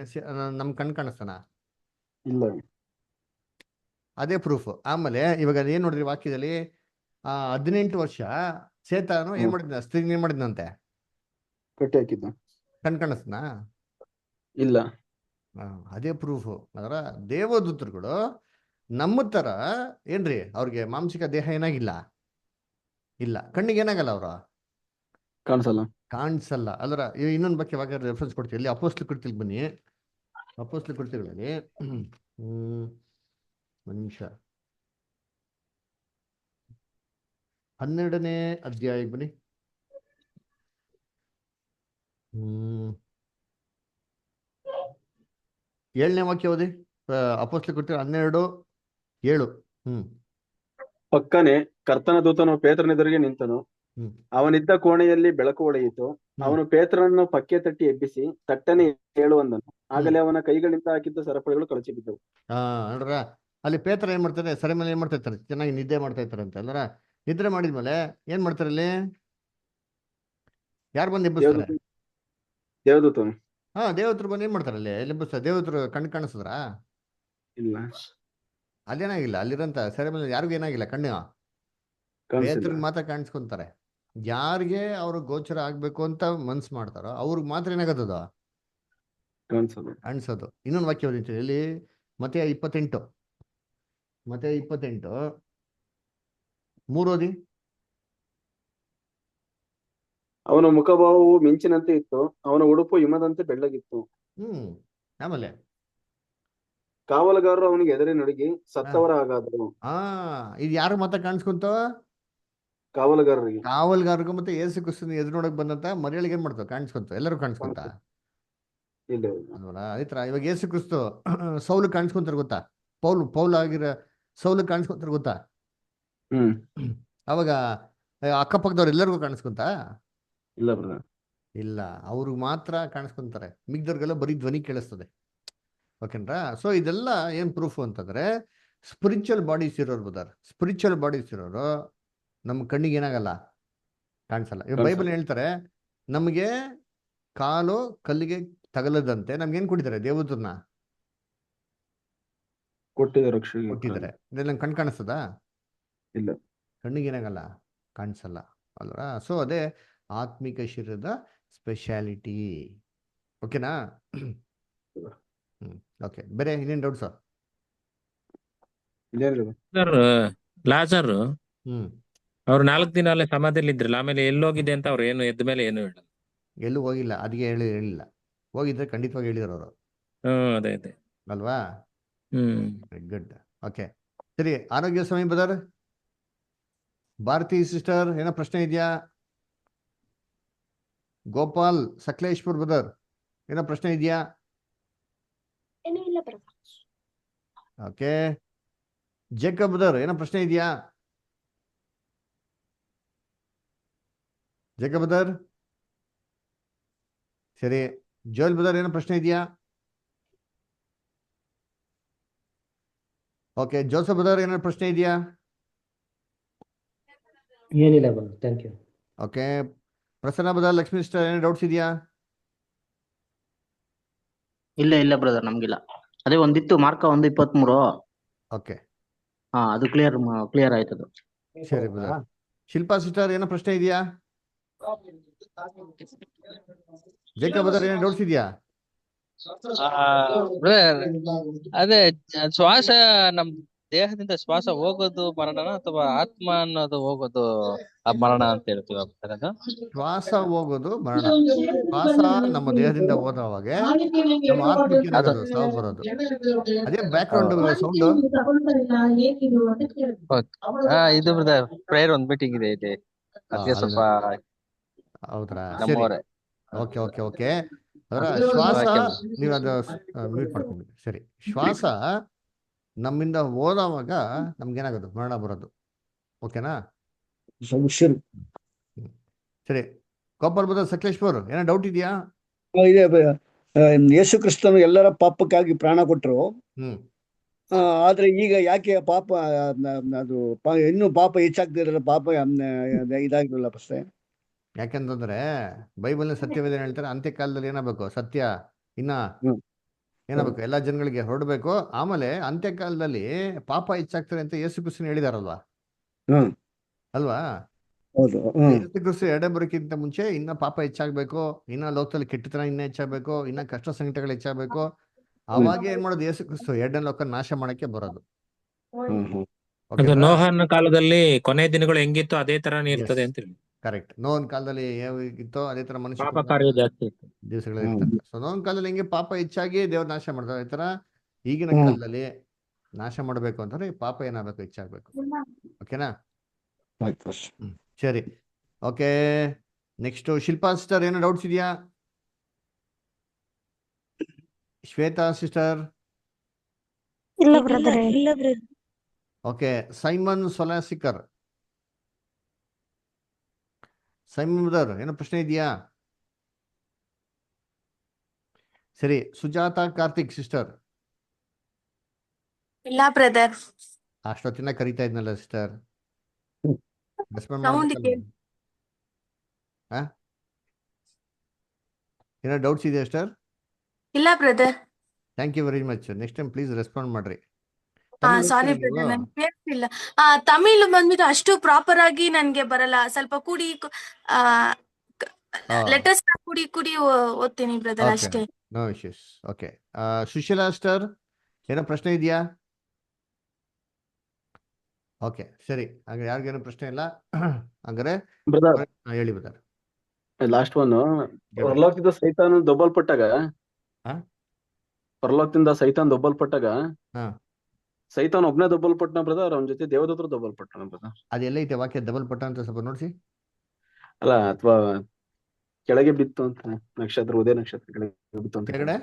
ನಮ್ ಕಣ್ ಕಾಣಿಸ್ತಾನ? ಇಲ್ಲ. ಅದೇ ಪ್ರೂಫ್. ಆಮೇಲೆ ಇವಾಗ ಏನ್ ನೋಡ್ರಿ ವಾಕ್ಯದಲ್ಲಿ, 18 ವರ್ಷ ಸೇತಾನು ಏನ್ ಮಾಡಿದ್ನ, ಸ್ತ್ರೀ ಏನ್ ಮಾಡಿದ್ನಂತೆ, ಕಟ್ಟಿ ಹಾಕಿದ್ದ. ಕಣ್ ಕಾಣಿಸ್ತಾನ? ಇಲ್ಲ. ಅದೇ ಪ್ರೂಫ್. ಅದರ ದೇವದೂತರುಗಳು ನಮ್ಮ ತರ ಏನ್ರಿ, ಅವ್ರಿಗೆ ಮಾಂಸಿಕ ದೇಹ ಏನಾಗಿಲ್ಲ, ಇಲ್ಲ, ಕಣ್ಣಿಗೆ ಏನಾಗಲ್ಲ, ಅವ್ರ ಕಾಣಿಸಲ್ಲ ಅಲ್ರ. ಇನ್ನೊಂದು ಬಗ್ಗೆ ಇವಾಗ ರೆಫರೆನ್ಸ್ ಕೊಡ್ತೀವಿ, ಇಲ್ಲಿ ಅಪೋಸ್ಟ್ಲ ಕೃತಿಗೆ ಬನ್ನಿ. ಅಪೋಸ್ಟ್ಲ ಕೃತಿಗಳಲ್ಲಿ ಒಂದು ನಿಮಿಷ, 12ನೇ ಅಧ್ಯಾಯಕ್ಕೆ ಬನ್ನಿ. 7ನೇ ವಾಕ್ಯ ಓದಿ. ಅಪೋಸ್ಟ್ಲ ಕೃತಿ 12:7. ಪಕ್ಕನೆ ಕರ್ತನ ದೂತನು ಪೇತ್ರನೆದುರಿಗೆ ನಿಂತನು. ಅವನಿದ್ದ ಕೋಣೆಯಲ್ಲಿ ಬೆಳಕು ಹೊಳೆಯಿತು. ಅವನು ಪೇತ್ರನನ್ನು ಪಕ್ಕೆ ತಟ್ಟಿ ಎಬ್ಬಿಸಿ ತಟ್ಟನೆ ಹೇಳುವಂದನು. ಆಗಲೇ ಅವನ ಕೈಗಳಿಂದ ಹಾಕಿದ್ದ ಸರಪಳಿಗಳು ಕಳಚಿ ಬಿದ್ದವು. ನೋಡ್ರ, ಅಲ್ಲಿ ಪೇತ್ರ ಏನ್ ಮಾಡ್ತಾರೆ, ಸರಿ ಮೇಲೆ ಏನ್ ಮಾಡ್ತಾ ಇರ್ತಾರೆ, ಚೆನ್ನಾಗಿ ನಿದ್ದೆ ಮಾಡ್ತಾ ಇರ್ತಾರೆ ಅಂತ ಅಲ್ರ. ನಿದ್ರೆ ಮಾಡಿದ್ಮೇಲೆ ಏನ್ ಮಾಡ್ತಾರೆ ಅಲ್ಲಿ, ಯಾರು ಬಂದು ಎಬ್ಬಿಸ್ತಾರೆ? ದೇವದೂತನು. ದೇವತರು ಬಂದು ಏನ್ ಮಾಡ್ತಾರೆ ಅಲ್ಲಿ, ಎಬ್ಬಿಸ್ತಾರೆ. ದೇವತರು ಕಣ್ಣು ಕಾಣಿಸಿದ್ರ? ಇಲ್ಲ, ಅಲ್ಲೇನಾಗಿಲ್ಲ. ಅಲ್ಲಿರಂತ ಸರಿ ಮೇಲೆ ಯಾರಿಗೂ ಏನಾಗಿಲ್ಲ, ಕಣ್ಣು ಪೇತ್ರಗ್ ಮಾತ್ರ ಕಾಣಿಸ್ಕೊಂತಾರೆ. ಯಾರಿಗೆ ಅವ್ರು ಗೋಚರ ಆಗ್ಬೇಕು ಅಂತ ಮನ್ಸ್ ಮಾಡ್ತಾರೋ ಅವ್ರಿಗೆ ಮಾತ್ರ ಏನಾಗತ್ತದ, ಕಾಣಿಸೋದು. ಇನ್ನೊಂದು ವಾಕ್ಯ ಓದಿತ್ತು ಇಲ್ಲಿ, ಮತ್ತೆ 28 3 ಓದಿ. ಅವನ ಮುಖಭಾವವು ಮಿಂಚಿನಂತೆ ಇತ್ತು. ಅವನ ಉಡುಪು ಹಿಮದಂತೆ ಬೆಳ್ಳಗಿತ್ತು. ಆಮೇಲೆ ಕಾವಲುಗಾರರು ಅವನಿಗೆ ಎದುರೇ ನಡುಗಿ ಸತ್ತವರ ಹಾಗಾದರು. ಇದು ಯಾರು ಮಾತ್ರ ಕಾಣಿಸ್ಕೊಂತ? ಕಾವಲುಗಾರರಿಗೂ ಮತ್ತೆ ಯೇಸು ಕ್ರಿಸ್ತನ ಎದುರು ನೋಡಕ್ ಬಂದಂತ ಮರಿಯಳಿಗೆ ಏನ್ ಮಾಡ್ತಾವ, ಕಾಣಿಸ್ಕೊಂತ, ಎಲ್ಲರೂ ಕಾಣಿಸ್ಕೊಂತ ಅಲ್ವಲ್ಲ. ಅದೇ ತರ ಇವಾಗ ಯೇಸು ಕ್ರಿಸ್ತು ಸೌಲು ಕಾಣಿಸ್ಕೊಂತಾರ ಗೊತ್ತಾ, ಪೌಲ್ ಆಗಿರೋ ಸೌಲು ಕಾಣಿಸ್ಕೊಂತಾರ ಗೊತ್ತಾ. ಅವಾಗ ಅಕ್ಕಪಕ್ಕದವ್ರು ಎಲ್ಲರಿಗೂ ಕಾಣಿಸ್ಕೊಂತ ಇಲ್ಲ, ಅವ್ರಿಗೆ ಮಾತ್ರ ಕಾಣಿಸ್ಕೊಂತಾರೆ, ಮಿಗ್ದವ್ರಿಗೆಲ್ಲ ಬರೀ ಧ್ವನಿ ಕೇಳಿಸ್ತದೆ. ಓಕೆನ್ರಾ? ಸೊ ಇದೆಲ್ಲ ಏನ್ ಪ್ರೂಫ್ ಅಂತಂದ್ರೆ, ಸ್ಪಿರಿಚುವಲ್ ಬಾಡೀಸ್ ಇರೋರು ಬದಾರ್. ಸ್ಪಿರಿಚುವಲ್ ಬಾಡೀಸ್ ಇರೋರು ನಮ್ಮ ಕಣ್ಣಿಗೆ ಏನಾಗಲ್ಲ, ಕಾಣಿಸಲ್ಲ. ಇವಾಗ ಬೈಬಲ್ ಹೇಳ್ತಾರೆ, ನಮಗೆ ಕಾಲು ಕಲ್ಲಿಗೆ ತಗಲದಂತೆ ನಮ್ಗೆ ಏನ್ ಕೊಟ್ಟಿದ್ದಾರೆ, ದೇವದೂತರನ್ನ ಕೊಟ್ಟಿದ್ದಾರೆ. ಇದೆಲ್ಲ ಕಣ್ ಕಾಣಿಸ್ತದ? ಇಲ್ಲ, ಕಣ್ಣಿಗೆ ಏನಾಗಲ್ಲ, ಕಾಣಿಸಲ್ಲ ಅಲ್ವಾ. ಸೊ ಅದೇ ಆತ್ಮಿಕ ಶರೀರದ ಸ್ಪೆಷಾಲಿಟಿ. ಓಕೆನಾ? ಓಕೆ, ಬೇರೆ ಇನ್ನೇನ್ ಡೌಟ್ಸ್? ಲಾಜರ್ ಅವ್ರು 4 ದಿನ ಅಲ್ಲೇ ಸಮಾಧಿಯಲ್ಲಿ ಇದ್ರಲ್ಲ, ಆಮೇಲೆ ಎಲ್ಲೋಗಿದೆ ಅಂತ ಅವ್ರು ಏನು ಎದ್ದ ಮೇಲೆ ಏನು ಹೇಳಲ್ಲ, ಎಲ್ಲೂ ಹೋಗಿಲ್ಲ. ಅದಕ್ಕೆ ಹೇಳಿಲ್ಲ. ಹೋಗಿದ್ರೆ ಖಂಡಿತವಾಗಿ ಹೇಳಿದ್ರು ಅವರು. ಅದೇ ಅಲ್ವಾ? Very good. ಓಕೆ, ಸರಿ. ಆರೋಗ್ಯ ಸ್ವಾಮಿ ಬ್ರದರ್, ಭಾರತಿ ಸಿಸ್ಟರ್, ಏನೋ ಪ್ರಶ್ನೆ ಇದೆಯಾ? ಗೋಪಾಲ್ ಸಕಲೇಶ್ಪುರ್ ಬ್ರದರ್, ಏನೋ ಪ್ರಶ್ನೆ ಇದೆಯಾ? ಓಕೆ. ಜೇಕಬ್ ಬ್ರದರ್, ಏನೋ ಪ್ರಶ್ನೆ ಇದೆಯಾ? ಜೇಕಬ್ ಬ್ರದರ್, ಸರಿ. ಜೋಯಲ್ ಬ್ರದರ್, ಏನೋ ಪ್ರಶ್ನೆ ಇದೆಯಾ? ಓಕೆ. ಜೋಸಫ್ ಬ್ರದರ್, ಏನೋ ಪ್ರಶ್ನೆ ಇದೆಯಾ? ಏನಿಲ್ಲ brother, thank you. Okay. Prasanna brother, Lakshmi sister, ಏನೋ ಡೌಟ್ಸ್ ಇದೆಯಾ? ಇಲ್ಲ ಬ್ರದರ್, ನಮ್ಗಿಲ್ಲ. ಅದೇ ಒಂದಿತ್ತು ಮಾರ್ಕ 1:23. ಓಕೆ, ಅದು ಕ್ಲಿಯರ್ ಆಯ್ತದು. ಸರಿ ಬ್ರದರ್. ಶಿಲ್ಪಾ ಸಿಸ್ಟರ್, ಏನೋ ಪ್ರಶ್ನೆ ಇದೆಯಾ? ಜೇಕಬ್ ಬ್ರದರ್, ಏನೋ ಡೌಟ್ಸ್ ಇದೆಯಾ? ಅದೇ ಶ್ವಾಸ ನಮ್ ದೇಹದಿಂದ ಶ್ವಾಸ ಹೋಗೋದು ಮರಣನ, ಅಥವಾ ಆತ್ಮ ಅನ್ನೋದು ಹೋಗೋದು ಮರಣ ಅಂತ ಹೇಳ್ತೀವಿ? ಶ್ವಾಸ ಹೋಗೋದು ಮರಣ. ಶ್ವಾಸ ನಮ್ಮ ದೇಹದಿಂದ ಹೋದವಾಗ ನಮ್ಮ ಆತ್ಮಕ್ಕೆ ಸಾವು ಬರೋದು. ಅದೇ ಬ್ಯಾಕ್ ಗ್ರೌಂಡ್ ಸೌಂಡ್. ಇದು ಪ್ರೇಯರ್ ಒಂದು ಮೀಟಿಂಗ್ ಇದೆ ಇಲ್ಲಿ, ಅದಕ್ಕೆ ಸ್ವಲ್ಪ. ಹೌದ್ರಾ? ಸರಿ. Okay okay okay. ಅದರ ಶ್ವಾಸ ನೀವು ಅದು ಮ್ಯೂಟ್ ಮಾಡ್ಕೊಂಡು. ಸರಿ. ಶ್ವಾಸ ನಮ್ಮಿಂದ ಹೋದವಾಗ ನಮ್ಗೇನಾಗೋದು, ಮರಣ ಬರೋದು. ಓಕೆನಾ? ಸರಿ, ಗೋಪಾಲ್ ಬದ ಸಕಲೇಶ್ವರ್ ಏನೋ ಡೌಟ್ ಇದೆಯಾ? ಇದೆ ಯೇಸು ಕ್ರಿಸ್ತನು ಎಲ್ಲರ ಪಾಪಕ್ಕಾಗಿ ಪ್ರಾಣ ಕೊಟ್ಟರು. ಹ್ಮ್ ಆದ್ರೆ ಈಗ ಯಾಕೆ ಪಾಪ ಅದು ಇನ್ನೂ ಪಾಪ ಹೆಚ್ಚಾಗ್ತಿರಲ್ಲ, ಪಾಪ ಇದಾಗಿರಲ್ಲ ಪ್ರಶ್ನೆ. ಯಾಕೆಂತಂದ್ರೆ ಬೈಬಲ್ನ ಸತ್ಯವೇದ ಹೇಳ್ತಾರೆ, ಅಂತ್ಯಕಾಲದಲ್ಲಿ ಏನಾಗಬೇಕು? ಸತ್ಯ ಇನ್ನ ಏನಾಗಬೇಕು? ಎಲ್ಲಾ ಜನಗಳಿಗೆ ಹೊರಡ್ಬೇಕು. ಆಮೇಲೆ ಅಂತ್ಯಕಾಲದಲ್ಲಿ ಪಾಪ ಹೆಚ್ಚಾಗ್ತಾರೆ ಅಂತ ಯೇಸು ಕ್ರಿಸ್ತನ್ ಹೇಳಿದಾರಲ್ವಾ? ಅಲ್ವಾ? ಹೌದು. ಯೇಸು ಕ್ರಿಸ್ತ ಎರಡೇ ಬರೋಕ್ಕಿಂತ ಮುಂಚೆ ಇನ್ನ ಪಾಪ ಹೆಚ್ಚಾಗ್ಬೇಕು, ಇನ್ನ ಲೋಕದಲ್ಲಿ ಕೆಟ್ಟತನ ಇನ್ನ ಹೆಚ್ಚಾಗಬೇಕು, ಇನ್ನ ಕಷ್ಟ ಸಂಕಟಗಳು ಹೆಚ್ಚಾಗಬೇಕು. ಅವಾಗ ಏನ್ ಮಾಡೋದು? ಯೇಸು ಕ್ರಿಸ್ತ ಎರಡನೇ ಲೋಕ ನಾಶ ಮಾಡಕ್ಕೆ ಬರೋದು. ಅದು ನೋಹನ ಕಾಲದಲ್ಲಿ ಕೊನೆ ದಿನಗಳು ಹೆಂಗಿತ್ತು ಅದೇ ತರಾನೇ ಇರ್ತದೆ ಅಂತ ಹೇಳಿ. ಕರೆಕ್ಟ್. ನೋವನ್ ಕಾಲದಲ್ಲಿ ಹೇಗಿತ್ತೋ ಅದೇ ತರ ಮನುಷ್ಯ ಪಾಪ ಕಾರ್ಯ ಜಾಸ್ತಿ ಇತ್ತು. ದಿವಸಗಳು ಇರ್ತದೆ. ಸೊ ನೋವನ್ ಕಾಲದಲ್ಲಿ ಹೆಂಗೆ ಪಾಪ ಹೆಚ್ಚಾಗಿ ದೇವ್ರ ನಾಶ ಮಾಡ್ತಾರೆ, ಈ ತರ ಈಗಿನ ಕಾಲದಲ್ಲಿ ನಾಶ ಮಾಡಬೇಕು ಅಂತಂದ್ರೆ ಪಾಪ ಏನಾಗಬೇಕು? ಹೆಚ್ಚಾಗಬೇಕು. ಓಕೆನಾ? ಸರಿ, ಓಕೆ. ನೆಕ್ಸ್ಟ್ ಶಿಲ್ಪಾ ಸಿಸ್ಟರ್, ಏನೋ ಡೌಟ್ಸ್ ಇದೆಯಾ? ಶ್ವೇತಾ ಸಿಸ್ಟರ್? ಇಲ್ಲ ಬ್ರದರ್, ಇಲ್ಲ ಬ್ರದರ್. ಓಕೆ. ಸೈಮನ್ ಸೊಲಾಸಿಕರ್, ಸೈಮನ್ ಬ್ರದರ್ ಏನೋ ಪ್ರಶ್ನೆ ಇದೆಯಾ? ಸರಿ, ಸುಜಾತ ಕಾರ್ತಿಕ್ ಸಿಸ್ಟರ್? ಇಲ್ಲ ಬ್ರದರ್. ಅಷ್ಟೊತ್ತಿನ ಕರಿತಾ ಇದ್ನಲ್ಲ ಸಿಸ್ಟರ್, ರೆಸ್ಪಾಂಡ್ ಸೌಂಡ್ ಮಾಡ್ಬೇಕಲ್ಲ. ಏನೋ ಡೌಟ್ಸ್ ಇದೆಯಾ ಸಿಸ್ಟರ್? ಇಲ್ಲ brother. Thank you very much. Next time please respond ಮಾಡ್ರಿ. ಸಾರಿ ಬ್ರದರ್, ನನ್ ಕೇಳ್ತಿಲ್ಲ. ತಮಿಳ್ ಬಂದ್ಬಿಟ್ಟು ಅಷ್ಟು ಪ್ರಾಪರ್ ಆಗಿ ನನ್ಗೆ ಬರಲ್ಲ. ಸ್ವಲ್ಪ ಕೂಡಿ ಲೆಟರ್ಸ್ ಕೂಡಿ ಕೂಡಿ ಓದ್ತೀನಿ ಬ್ರದರ್, ಅಷ್ಟೇ. No issues. Okay. Sushila sister, ಏನೋ ಪ್ರಶ್ನೆ ಇದೆಯಾ? ಓಕೆ, ಸರಿ. ಹಾಗೆ ಯಾರಿಗೇನು ಪ್ರಶ್ನೆ ಇಲ್ಲ ಹಂಗಾರೆ ಹೇಳಿ ಬ್ರದರ್. ಲಾಸ್ಟ್ ಒನ್, ಪರಲೋಕದಿಂದ ಸೈತಾನ ದೊಬ್ಬಲ್ಪಟ್ಟಾಗ, ಪರಲೋಕದಿಂದ ಸೈತಾನ್ ದೊಬ್ಬಲ್ಪಟ್ಟಾಗ ಸೈತಾನ್ ಒಬ್ನೇ ದೊಬ್ಬಲ್ಪಟ್ಟನ ಬ್ರದರ್, ಅವನ ಜೊತೆ ದೇವದೂತರು ದೊಬ್ಬಲ್ಪಟ್ಟನ ಬ್ರದರ್? ಅದೆಲ್ಲ ಐತೆ ವಾಕ್ಯ ಡಬಲ್ ಪಟ್ಟ ಅಂತ ಸ್ವಲ್ಪ ನೋಡ್ಸಿ. ಅಲ್ಲ, ಅಥವಾ ಕೆಳಗೆ ಬಿತ್ತು ಅಂತ ನಕ್ಷತ್ರ, ಉದಯ ನಕ್ಷತ್ರ ಕೆಳಗೆ ಬಿತ್ತು ಅಂತ, ಕೆಳಗಡೆ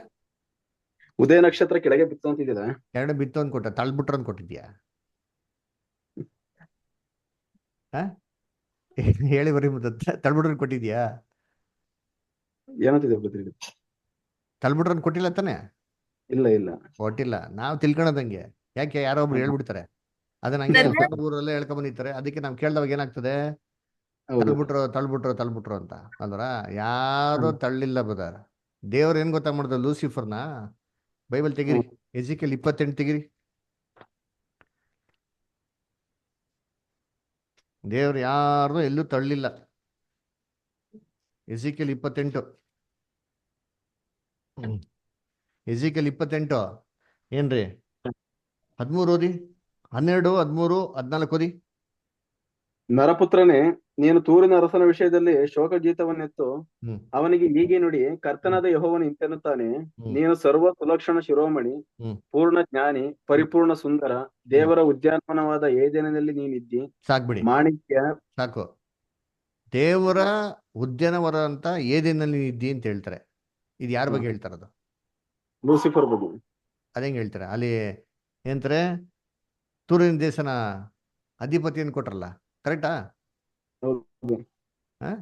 ಉದಯ ನಕ್ಷತ್ರ ಕೆಳಗೆ ಬಿತ್ತು ಅಂತ ಇದೆಯಲ್ಲ, ಕೆಳಗಡೆ ಬಿತ್ತು ಅಂತ ಕೊಟ್ಟ, ತಳ್ಬಿಟ್ರ ಅಂತ ಕೊಟ್ಟಿದ್ಯಾ? ಹೇಳಿ ಬರೀ ತಳ್ಬಿಟ್ರ ಕೊಟ್ಟಿದ್ಯಾ? ಏನಂತಿದೆ ಬ್ರದರ್? ತಳ್ಬಿಟ್ರ ಕೊಟ್ಟಿಲ್ಲ ತಾನೆ? ಇಲ್ಲ ಇಲ್ಲ ಕೊಟ್ಟಿಲ್ಲ. ನಾವು ತಿಳ್ಕೊಳದಂಗೆ. ಯಾಕೆ? ಯಾರೋ ಒಬ್ರು ಹೇಳ್ಬಿಡ್ತಾರೆ, ಅದನ್ನ ಹಂಗೆ ಊರಲ್ಲೇ ಹೇಳ್ಕೊಂಡ್ ಬಂದಿರ್ತಾರೆ. ಅದಕ್ಕೆ ನಾವು ಕೇಳ್ದವಾಗ ಏನಾಗ್ತದೆ? ತಳ್ಬಿಟ್ರು ಅಂತ ಅಲ್ರ? ಯಾರು ತಳ್ಳಿಲ್ಲ ಬದಾರ. ದೇವ್ರ ಏನ್ ಗೊತ್ತಾ ಮಾಡ್ದ? ಲೂಸಿಫರ್ನ ಬೈಬಲ್ ತೆಗಿರಿ, ಎಜಿಕೇಲ್ 28 ತೆಗಿರಿ. ದೇವ್ರು ಯಾರು ಎಲ್ಲೂ ತಳ್ಳಿಲ್ಲ. ಎಜಿಕೇಲ್ 28, ಎಜಿಕೇಲ್ 28 ಏನ್ರಿ? 13 ಓದಿ, 12, 13, 14 ಓದಿ. ನರಪುತ್ರನೇ, ನೀನು ತೂರಿನ ಅರಸನ ವಿಷಯದಲ್ಲಿ ಶೋಕ ಗೀತವನ್ನೆತ್ತು ಅವನಿಗೆ ಹೀಗೆ ನುಡಿ, ಕರ್ತನಾದ ಯೆಹೋವನು ಇಂತೆನ್ನುತ್ತಾನೆ, ನೀನು ಸರ್ವ ಸುಲಕ್ಷಣ ಶಿರೋಮಣಿ, ಪೂರ್ಣ ಜ್ಞಾನಿ, ಪರಿಪೂರ್ಣ ಸುಂದರ, ದೇವರ ಉದ್ಯಾನವನವಾದ ಏದೇನಿನಲ್ಲಿ ನೀನಿದ್ದಿ. ಸಾಕ್ಬಿಡಿ, ಮಾಣಿಕ್ಯ. ಸಾಕು. ದೇವರ ಉದ್ಯಾನವನ ಅಂತ ಏದೇನಲ್ಲಿ ಇದ್ದಿ ಅಂತ ಹೇಳ್ತಾರೆ. ಇದು ಯಾರ ಬಗ್ಗೆ ಹೇಳ್ತಾರದು? ಲೂಸಿಫರ್ ಬಗ್ಗೆ. ಅದೇಂಗ್ ಹೇಳ್ತಾರೆ? ಅಲ್ಲಿ ಏನಂತಾರೆ? ತೂರಿನ ದೇಶನ ಅಧಿಪತಿಯನ್ನು ಕೊಟ್ರಲ್ಲ, ಕರೆಕ್ಟಾ?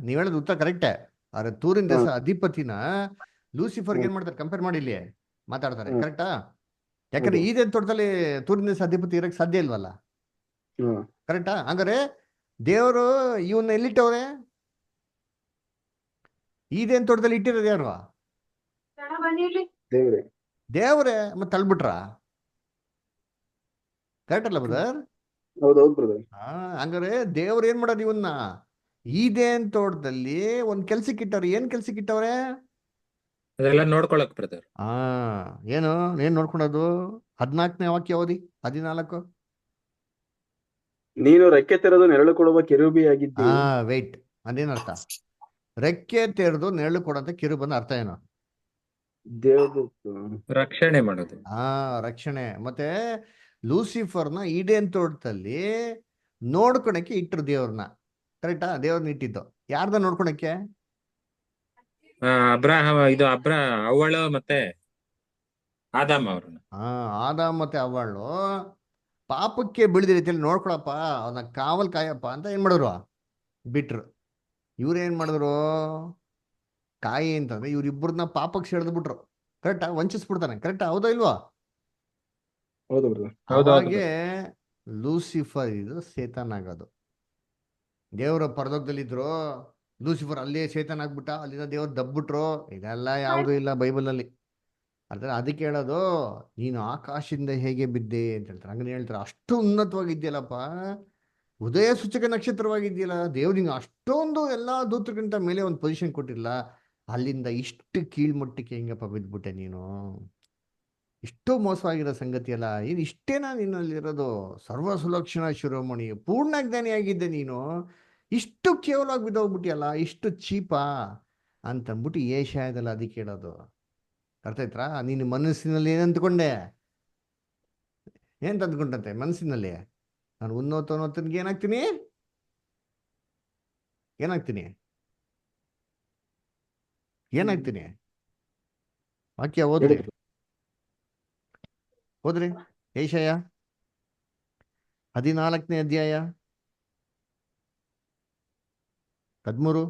ನೀವ್ ಹೇಳೋದು ಉತ್ತರ ಕರೆಕ್ಟೇ. ಆದ್ರೆ ತೂರಿನ ದೇಶ ಅಧಿಪತಿನ ಲೂಸಿಫರ್ಗೆ ಏನ್ ಮಾಡ್ತಾರೆ? ಕಂಪೇರ್ ಮಾಡಿ ಇಲ್ಲಿ ಮಾತಾಡ್ತಾರೆ, ಕರೆಕ್ಟಾ? ಯಾಕಂದ್ರೆ ಈದೇನ್ ತೋಟದಲ್ಲಿ ತೂರಿನ ದೇಶ ಅಧಿಪತಿ ಇರಕ್ ಸಾಧ್ಯ ಇಲ್ವಲ್ಲ, ಕರೆಕ್ಟಾ? ಹಂಗಾರೆ ದೇವರು ಇವನ್ನ ಎಲ್ಲಿಟ್ಟವ್ರೆ? ಈದೇನ್ ತೋಟದಲ್ಲಿ ಇಟ್ಟಿರೋದು ಯಾರು? ದೇವ್ರೆ. ಮತ್ತೆ ತಳ್ಬಿಟ್ರ? ಕರೆಕ್ಟ್ ಅಲ್ಲ ಬ್ರದರ್? ಹಂಗಾರೆ ದೇವ್ರ ಏನ್ ಮಾಡೋದು? ಇವನ್ನ ಈದೇನ್ ತೋಟದಲ್ಲಿ ಒಂದ್ ಕೆಲ್ಸಕ್ಕೆ ಇಟ್ಟವ್ರೆ. ಏನ್ ಕೆಲ್ಸಕ್ಕೆ ಇಟ್ಟವ್ರೆ? ಅದೆಲ್ಲ ನೋಡ್ಕೊಳಕ್ ಬ್ರದರ್. ಏನು ಏನ್ ನೋಡ್ಕೊಳೋದು? 14ನೇ ವಾಕ್ಯ ಓದಿ, 14. ನೀನು ರೆಕ್ಕೆ ತೆರೆದು ನೆರಳು ಕೊಡುವ ಕೆರೂಬಿಯಾಗಿದ್ದಿ. ವೇಟ್, ಅದೇನರ್ಥ? ರೆಕ್ಕೆ ತೆರೆದು ನೆರಳು ಕೊಡಂತ ಕಿರುಬಂದ ಅರ್ಥ ಏನು? ರಕ್ಷಣೆ ಮಾಡೋದು. ರಕ್ಷಣೆ. ಮತ್ತೆ ಲೂಸಿಫರ್ನ ಈಡೇನ್ ತೋಟದಲ್ಲಿ ನೋಡ್ಕೊಳಕ್ಕೆ ಇಟ್ರು ದೇವ್ರನ್ನ, ಕರೆಕ್ಟಾ? ದೇವ್ರನ್ನ ಇಟ್ಟಿದ್ದು ಯಾರ್ದ ನೋಡ್ಕೊಳಕ್ಕೆ? ಅವಳು ಮತ್ತೆ ಆದಾಮ್ ಅವ್ರನ್ನ. ಆದಾಮ್ ಮತ್ತೆ ಅವಳು ಪಾಪಕ್ಕೆ ಬೀಳಿದ ರೀತಿಯಲ್ಲಿ ನೋಡ್ಕೊಳಪ್ಪ, ಅವನ ಕಾವಲ್ ಕಾಯಪ್ಪ ಅಂತ ಏನ್ ಮಾಡಿದ್ರು? ಬಿಟ್ರು. ಇವ್ರು ಏನ್ ಮಾಡಿದ್ರು? ಕಾಯಿ ಅಂತಂದ್ರೆ ಇವ್ರಿಬ್ಬರನ್ನ ಪಾಪಕ್ಕೆ ಸೆಳೆದ್ಬಿಟ್ರು. ಕರೆಕ್ಟಾ? ವಂಚಿಸ್ಬಿಡ್ತಾನೆ. ಕರೆಕ್ಟಾ? ಹೌದಾ ಇಲ್ವಾ? ಹೌದು ಬ್ರದರ್. ಅವಾಗೆ ಲೂಸಿಫರ್ ಇದು ಸೇತಾನ್ ಆಗೋದು. ದೇವರ ಪರಲೋಕದಲ್ಲಿದ್ರು, ಲೂಸಿಫರ್ ಅಲ್ಲೇ ಸೇತಾನ್ ಆಗ್ಬಿಟ್ಟ, ಅಲ್ಲಿಂದ ದೇವ್ರು ದಬ್ಬಿಟ್ರು. ಇದೆಲ್ಲ ಯಾವುದೂ ಇಲ್ಲ ಬೈಬಲಲ್ಲಿ. ಅದಕ್ಕೆ ಹೇಳೋದು, ನೀನು ಆಕಾಶದಿಂದ ಹೇಗೆ ಬಿದ್ದೆ ಅಂತ ಹೇಳ್ತಾರೆ. ಹಂಗನೇ ಹೇಳ್ತಾರೆ, ಅಷ್ಟು ಉನ್ನತವಾಗಿದ್ಯಲ್ಲಪ್ಪ, ಉದಯ ಸೂಚಕ ನಕ್ಷತ್ರವಾಗಿದೆಯಲ್ಲ, ದೇವ್ರು ನಿಂಗೆ ಅಷ್ಟೊಂದು ಎಲ್ಲ ದೂತರಿಗಿಂತ ಮೇಲೆ ಒಂದು ಪೊಸಿಷನ್ ಕೊಟ್ಟಿಲ್ಲ, ಅಲ್ಲಿಂದ ಇಷ್ಟು ಕೀಳ್ಮಟ್ಟಕ್ಕೆ ಹೆಂಗಪ್ಪ ಬಿದ್ಬಿಟ್ಟೆ ನೀನು? ಇಷ್ಟು ಮೋಸವಾಗಿರೋ ಸಂಗತಿ ಅಲ್ಲ ಇದು. ಇಷ್ಟೇನಾ ನಿನ್ನಲ್ಲಿರೋದು? ಸರ್ವ ಸುಲಕ್ಷಣ ಶಿರೋಮಣಿ, ಪೂರ್ಣ ಜ್ಞಾನಿಯಾಗಿದ್ದೆ ನೀನು, ಇಷ್ಟು ಕೇವಲವಾಗಿ ಬಿದ್ದೋಗ್ಬಿಟ್ಟಿಯಲ್ಲ, ಇಷ್ಟು ಚೀಪಾ ಅಂತಂದ್ಬಿಟ್ಟು ಏಷಾಯದಲ್ಲಿ ಅದಕ್ಕೆ ಹೇಳೋದು. ಅರ್ಥ ಆಯ್ತಾ? ನೀನು ಮನಸ್ಸಿನಲ್ಲಿ ಏನಂತ್ಕೊಂಡೆ? ಏನ್ ತಂದ್ಕೊಂಡಂತೆ ಮನಸ್ಸಿನಲ್ಲಿ? ನಾನು ಉನ್ನತನಿಗೆ ಏನಾಗ್ತೀನಿ? ಏನಾಗ್ತೀನಿ? ಏನಾಗ್ತೀನಿ? ವಾಕ್ಯ ಓದ್ರಿ, ಹೋದ್ರಿ. ಏಷಯ 14ನೇ ಅಧ್ಯಾಯ 13.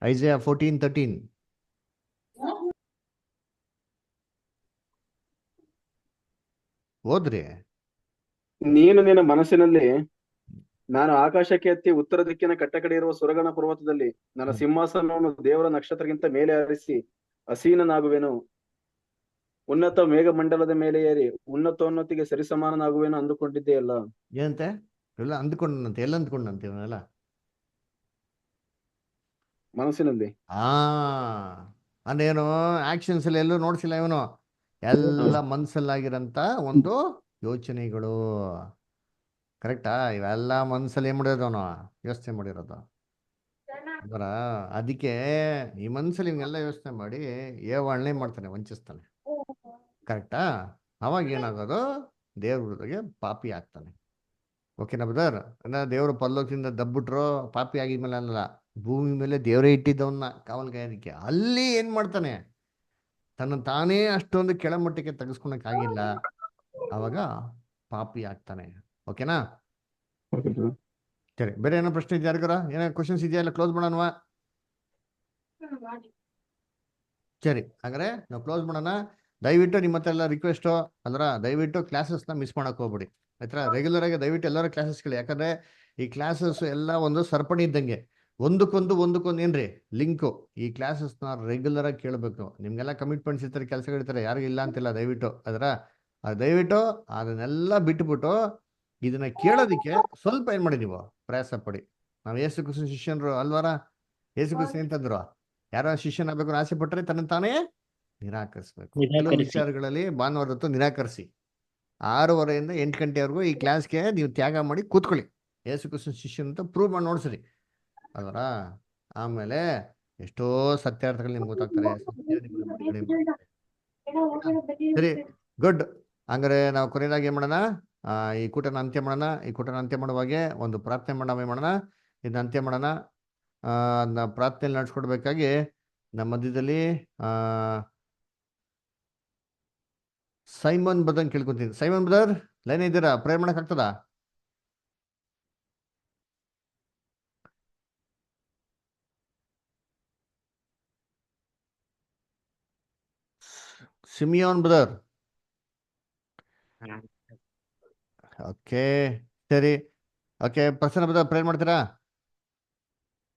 ಐಸಯಾ 14:13. ಓದ್ರಿ. ನೀನು ನಿನ್ನ ಮನಸ್ಸಿನಲ್ಲಿ, ನಾನು ಆಕಾಶಕ್ಕೆ ಎತ್ತಿ ಉತ್ತರ ದಿಕ್ಕಿನ ಕಟ್ಟಕಡೆ ಇರುವ ಸುರಗಣ ಪರ್ವತದಲ್ಲಿ ನನ್ನ ಸಿಂಹಾಸನವನ್ನು ದೇವರ ನಕ್ಷತ್ರಕ್ಕಿಂತ ಮೇಲೆ ಹಾರಿಸಿ ಅಸೀನನಾಗುವೆನು. ಉನ್ನತ ಮೇಘಮಂಡಲದ ಮೇಲೆ ಏರಿ ಉನ್ನತೋನ್ನತಿಗೆ ಸರಿಸಮಾನನಾಗುವೆನು ಅಂದುಕೊಂಡಿದ್ದೆಯಲ್ಲ. ಏನಂತೆ? ಎಲ್ಲ ಅಂದ್ಕೊಂಡಂತೆ. ಎಲ್ಲ ಅಂದ್ಕೊಂಡಂತೆ ಇವನೆಲ್ಲ ಮನಸ್ಸಿನಲ್ಲಿ. ಅಂದ್ರೇನು? ಆಕ್ಷನ್ಸ್ ಅಲ್ಲಿ ಎಲ್ಲೂ ನೋಡ್ಸಿಲ್ಲ ಇವನು. ಎಲ್ಲ ಮನ್ಸಲ್ಲಾಗಿರಂತ ಒಂದು ಯೋಚನೆಗಳು. ಕರೆಕ್ಟಾ? ಇವೆಲ್ಲ ಮನ್ಸಲ್ಲಿ ಏನ್ ಮಾಡಿರೋದು? ಅವನು ಯೋಚನೆ ಮಾಡಿರೋದು ಬರ. ಅದಕ್ಕೆ ಈ ಮನ್ಸಲ್ಲಿ ಇವನ್ನೆಲ್ಲ ಯೋಚನೆ ಮಾಡಿ ಏವಾಳ್ನೆ ಮಾಡ್ತಾನೆ, ವಂಚಿಸ್ತಾನೆ. ಕರೆಕ್ಟಾ? ಅವಾಗ ಏನಾಗೋದು? ದೇವ್ರಿಗೆ ಪಾಪಿ ಆಗ್ತಾನೆ. ಓಕೆನಾ ಬ್ರದರ್? ದೇವರು ಪರಲೋಕದಿಂದ ದಬ್ಬಿಟ್ರು, ಪಾಪಿ ಆಗಿದ್ಮೇಲೆ ಅನ್ನಲ್ಲ, ಭೂಮಿ ಮೇಲೆ ದೇವರೇ ಇಟ್ಟಿದ್ದವನ್ನ ಕಾವಲ್ಗಾಯನಿಕೆ. ಅಲ್ಲಿ ಏನ್ ಮಾಡ್ತಾನೆ? ತನ್ನ ತಾನೇ ಅಷ್ಟೊಂದು ಕೆಳಮಟ್ಟಕ್ಕೆ ತೆಗೆಸ್ಕೊಳಕ್ಕಾಗಿಲ್ಲ, ಅವಾಗ ಪಾಪಿ ಆಗ್ತಾನೆ. ಓಕೆನಾ? ಸರಿ, ಬೇರೆ ಏನೋ ಪ್ರಶ್ನೆ ಇದೆಯಾ ಯಾರಿಗಾರ? ಏನೋ ಕ್ವಶನ್ಸ್ ಇದೆಯಾ? ಇಲ್ಲ ಕ್ಲೋಸ್ ಮಾಡೋಣವಾ? ಸರಿ, ಹಾಗಾದ್ರೆ ನಾವು ಕ್ಲೋಸ್ ಮಾಡೋಣ. ದಯವಿಟ್ಟು ನಿಮ್ಮ ಹತ್ರ ಎಲ್ಲ ರಿಕ್ವೆಸ್ಟು ಅಂದ್ರೆ, ದಯವಿಟ್ಟು ಕ್ಲಾಸಸ್ನ ಮಿಸ್ ಮಾಡಕ್ ಹೋಗ್ಬಿಡಿ ಆಯ್ತಾ? ರೆಗ್ಯುಲರ್ ಆಗಿ ದಯವಿಟ್ಟು ಎಲ್ಲರೂ ಕ್ಲಾಸಸ್ಗಳು, ಯಾಕಂದ್ರೆ ಈ ಕ್ಲಾಸಸ್ ಎಲ್ಲ ಒಂದು ಸರಪಣಿ ಇದ್ದಂಗೆ, ಒಂದಕ್ಕೊಂದು ಏನ್ರಿ ಲಿಂಕು. ಈ ಕ್ಲಾಸಸ್ನ ರೆಗ್ಯುಲರ್ ಆಗಿ ಕೇಳಬೇಕು. ನಿಮ್ಗೆಲ್ಲ ಕಮಿಟ್ಮೆಂಟ್ಸ್ ಇರ್ತಾರೆ, ಕೆಲಸಗಳಿರ್ತಾರೆ, ಯಾರಿಗೂ ಇಲ್ಲ ಅಂತಿಲ್ಲ. ದಯವಿಟ್ಟು ದಯವಿಟ್ಟು ಅದನ್ನೆಲ್ಲ ಬಿಟ್ಬಿಟ್ಟು ಇದನ್ನ ಕೇಳೋದಿಕ್ಕೆ ಸ್ವಲ್ಪ ಏನ್ ಮಾಡಿ, ನೀವು ಪ್ರಯಾಸ ಪಡಿ. ನಾವು ಯೇಸು ಕ್ರಿಸ್ತನ ಶಿಷ್ಯನರು ಅಲ್ವಾರ? ಯೇಸು ಕ್ರಿಸ್ತ ಅಂತಂದ್ರು, ಯಾರೋ ಶಿಷ್ಯನಾಗಬೇಕು ಆಸೆ ಪಟ್ಟರೆ ತನ್ನ ತಾನೇ ನಿರಾಕರಿಸ್ಬೇಕು. ಕೆಲವು ವಿಚಾರಗಳಲ್ಲಿ ಭಾನುವಾರ ಹೊತ್ತು ನಿರಾಕರಿಸಿ 6:30 8 ಗಂಟೆವರೆಗೂ ಈ ಕ್ಲಾಸ್ಗೆ ನೀವು ತ್ಯಾಗ ಮಾಡಿ ಕೂತ್ಕೊಳ್ಳಿ. ಯೇಸು ಕ್ರಿಸ್ತನ ಶಿಷ್ಯನ ಅಂತ ಪ್ರೂವ್ ಮಾಡಿ ನೋಡ್ಸ್ರಿ ಅಲ್ವರ. ಆಮೇಲೆ ಎಷ್ಟೋ ಸತ್ಯಾರ್ಥಗಳು ನಿಮ್ಗೆ ಗೊತ್ತಾಗ್ತಾರೆ. ಸರಿ, ಗುಡ್. ಹಂಗಾರೆ ನಾವು ಕೊನೆಯದಾಗಿ ಏನ್ ಮಾಡೋಣ? ಈ ಕೂಟನ ಅಂತ್ಯ ಮಾಡೋಣ. ಈ ಕೂಟನ ಅಂತ್ಯ ಮಾಡುವಾಗೆ ಒಂದು ಪ್ರಾರ್ಥನೆ ಮಾಡೋಣ. ಇದನ್ನ ಅಂತ್ಯ ಮಾಡೋಣ. ಅದನ್ನ ಪ್ರಾರ್ಥನೆ ನಡೆಸ್ಕೊಡ್ಬೇಕಾಗಿ ನಮ್ಮ ಮಧ್ಯದಲ್ಲಿ ಸೈಮನ್ ಬ್ರದರ್ ಕೇಳ್ಕೊಂತೀನಿ. ಸೈಮನ್ ಬ್ರದರ್ ಲೈನ್ ಇದ್ದೀರಾ? ಪ್ರೇಯರ್ ಮಾಡಕ್ ಆಗ್ತದಾ? Simeon brother. ಓಕೆ, ಸರಿ. ಓಕೆ, ಪ್ರಸನ್ನ ಬ್ರದರ್ ಪ್ರೇಯರ್ ಮಾಡ್ತೀರಾ?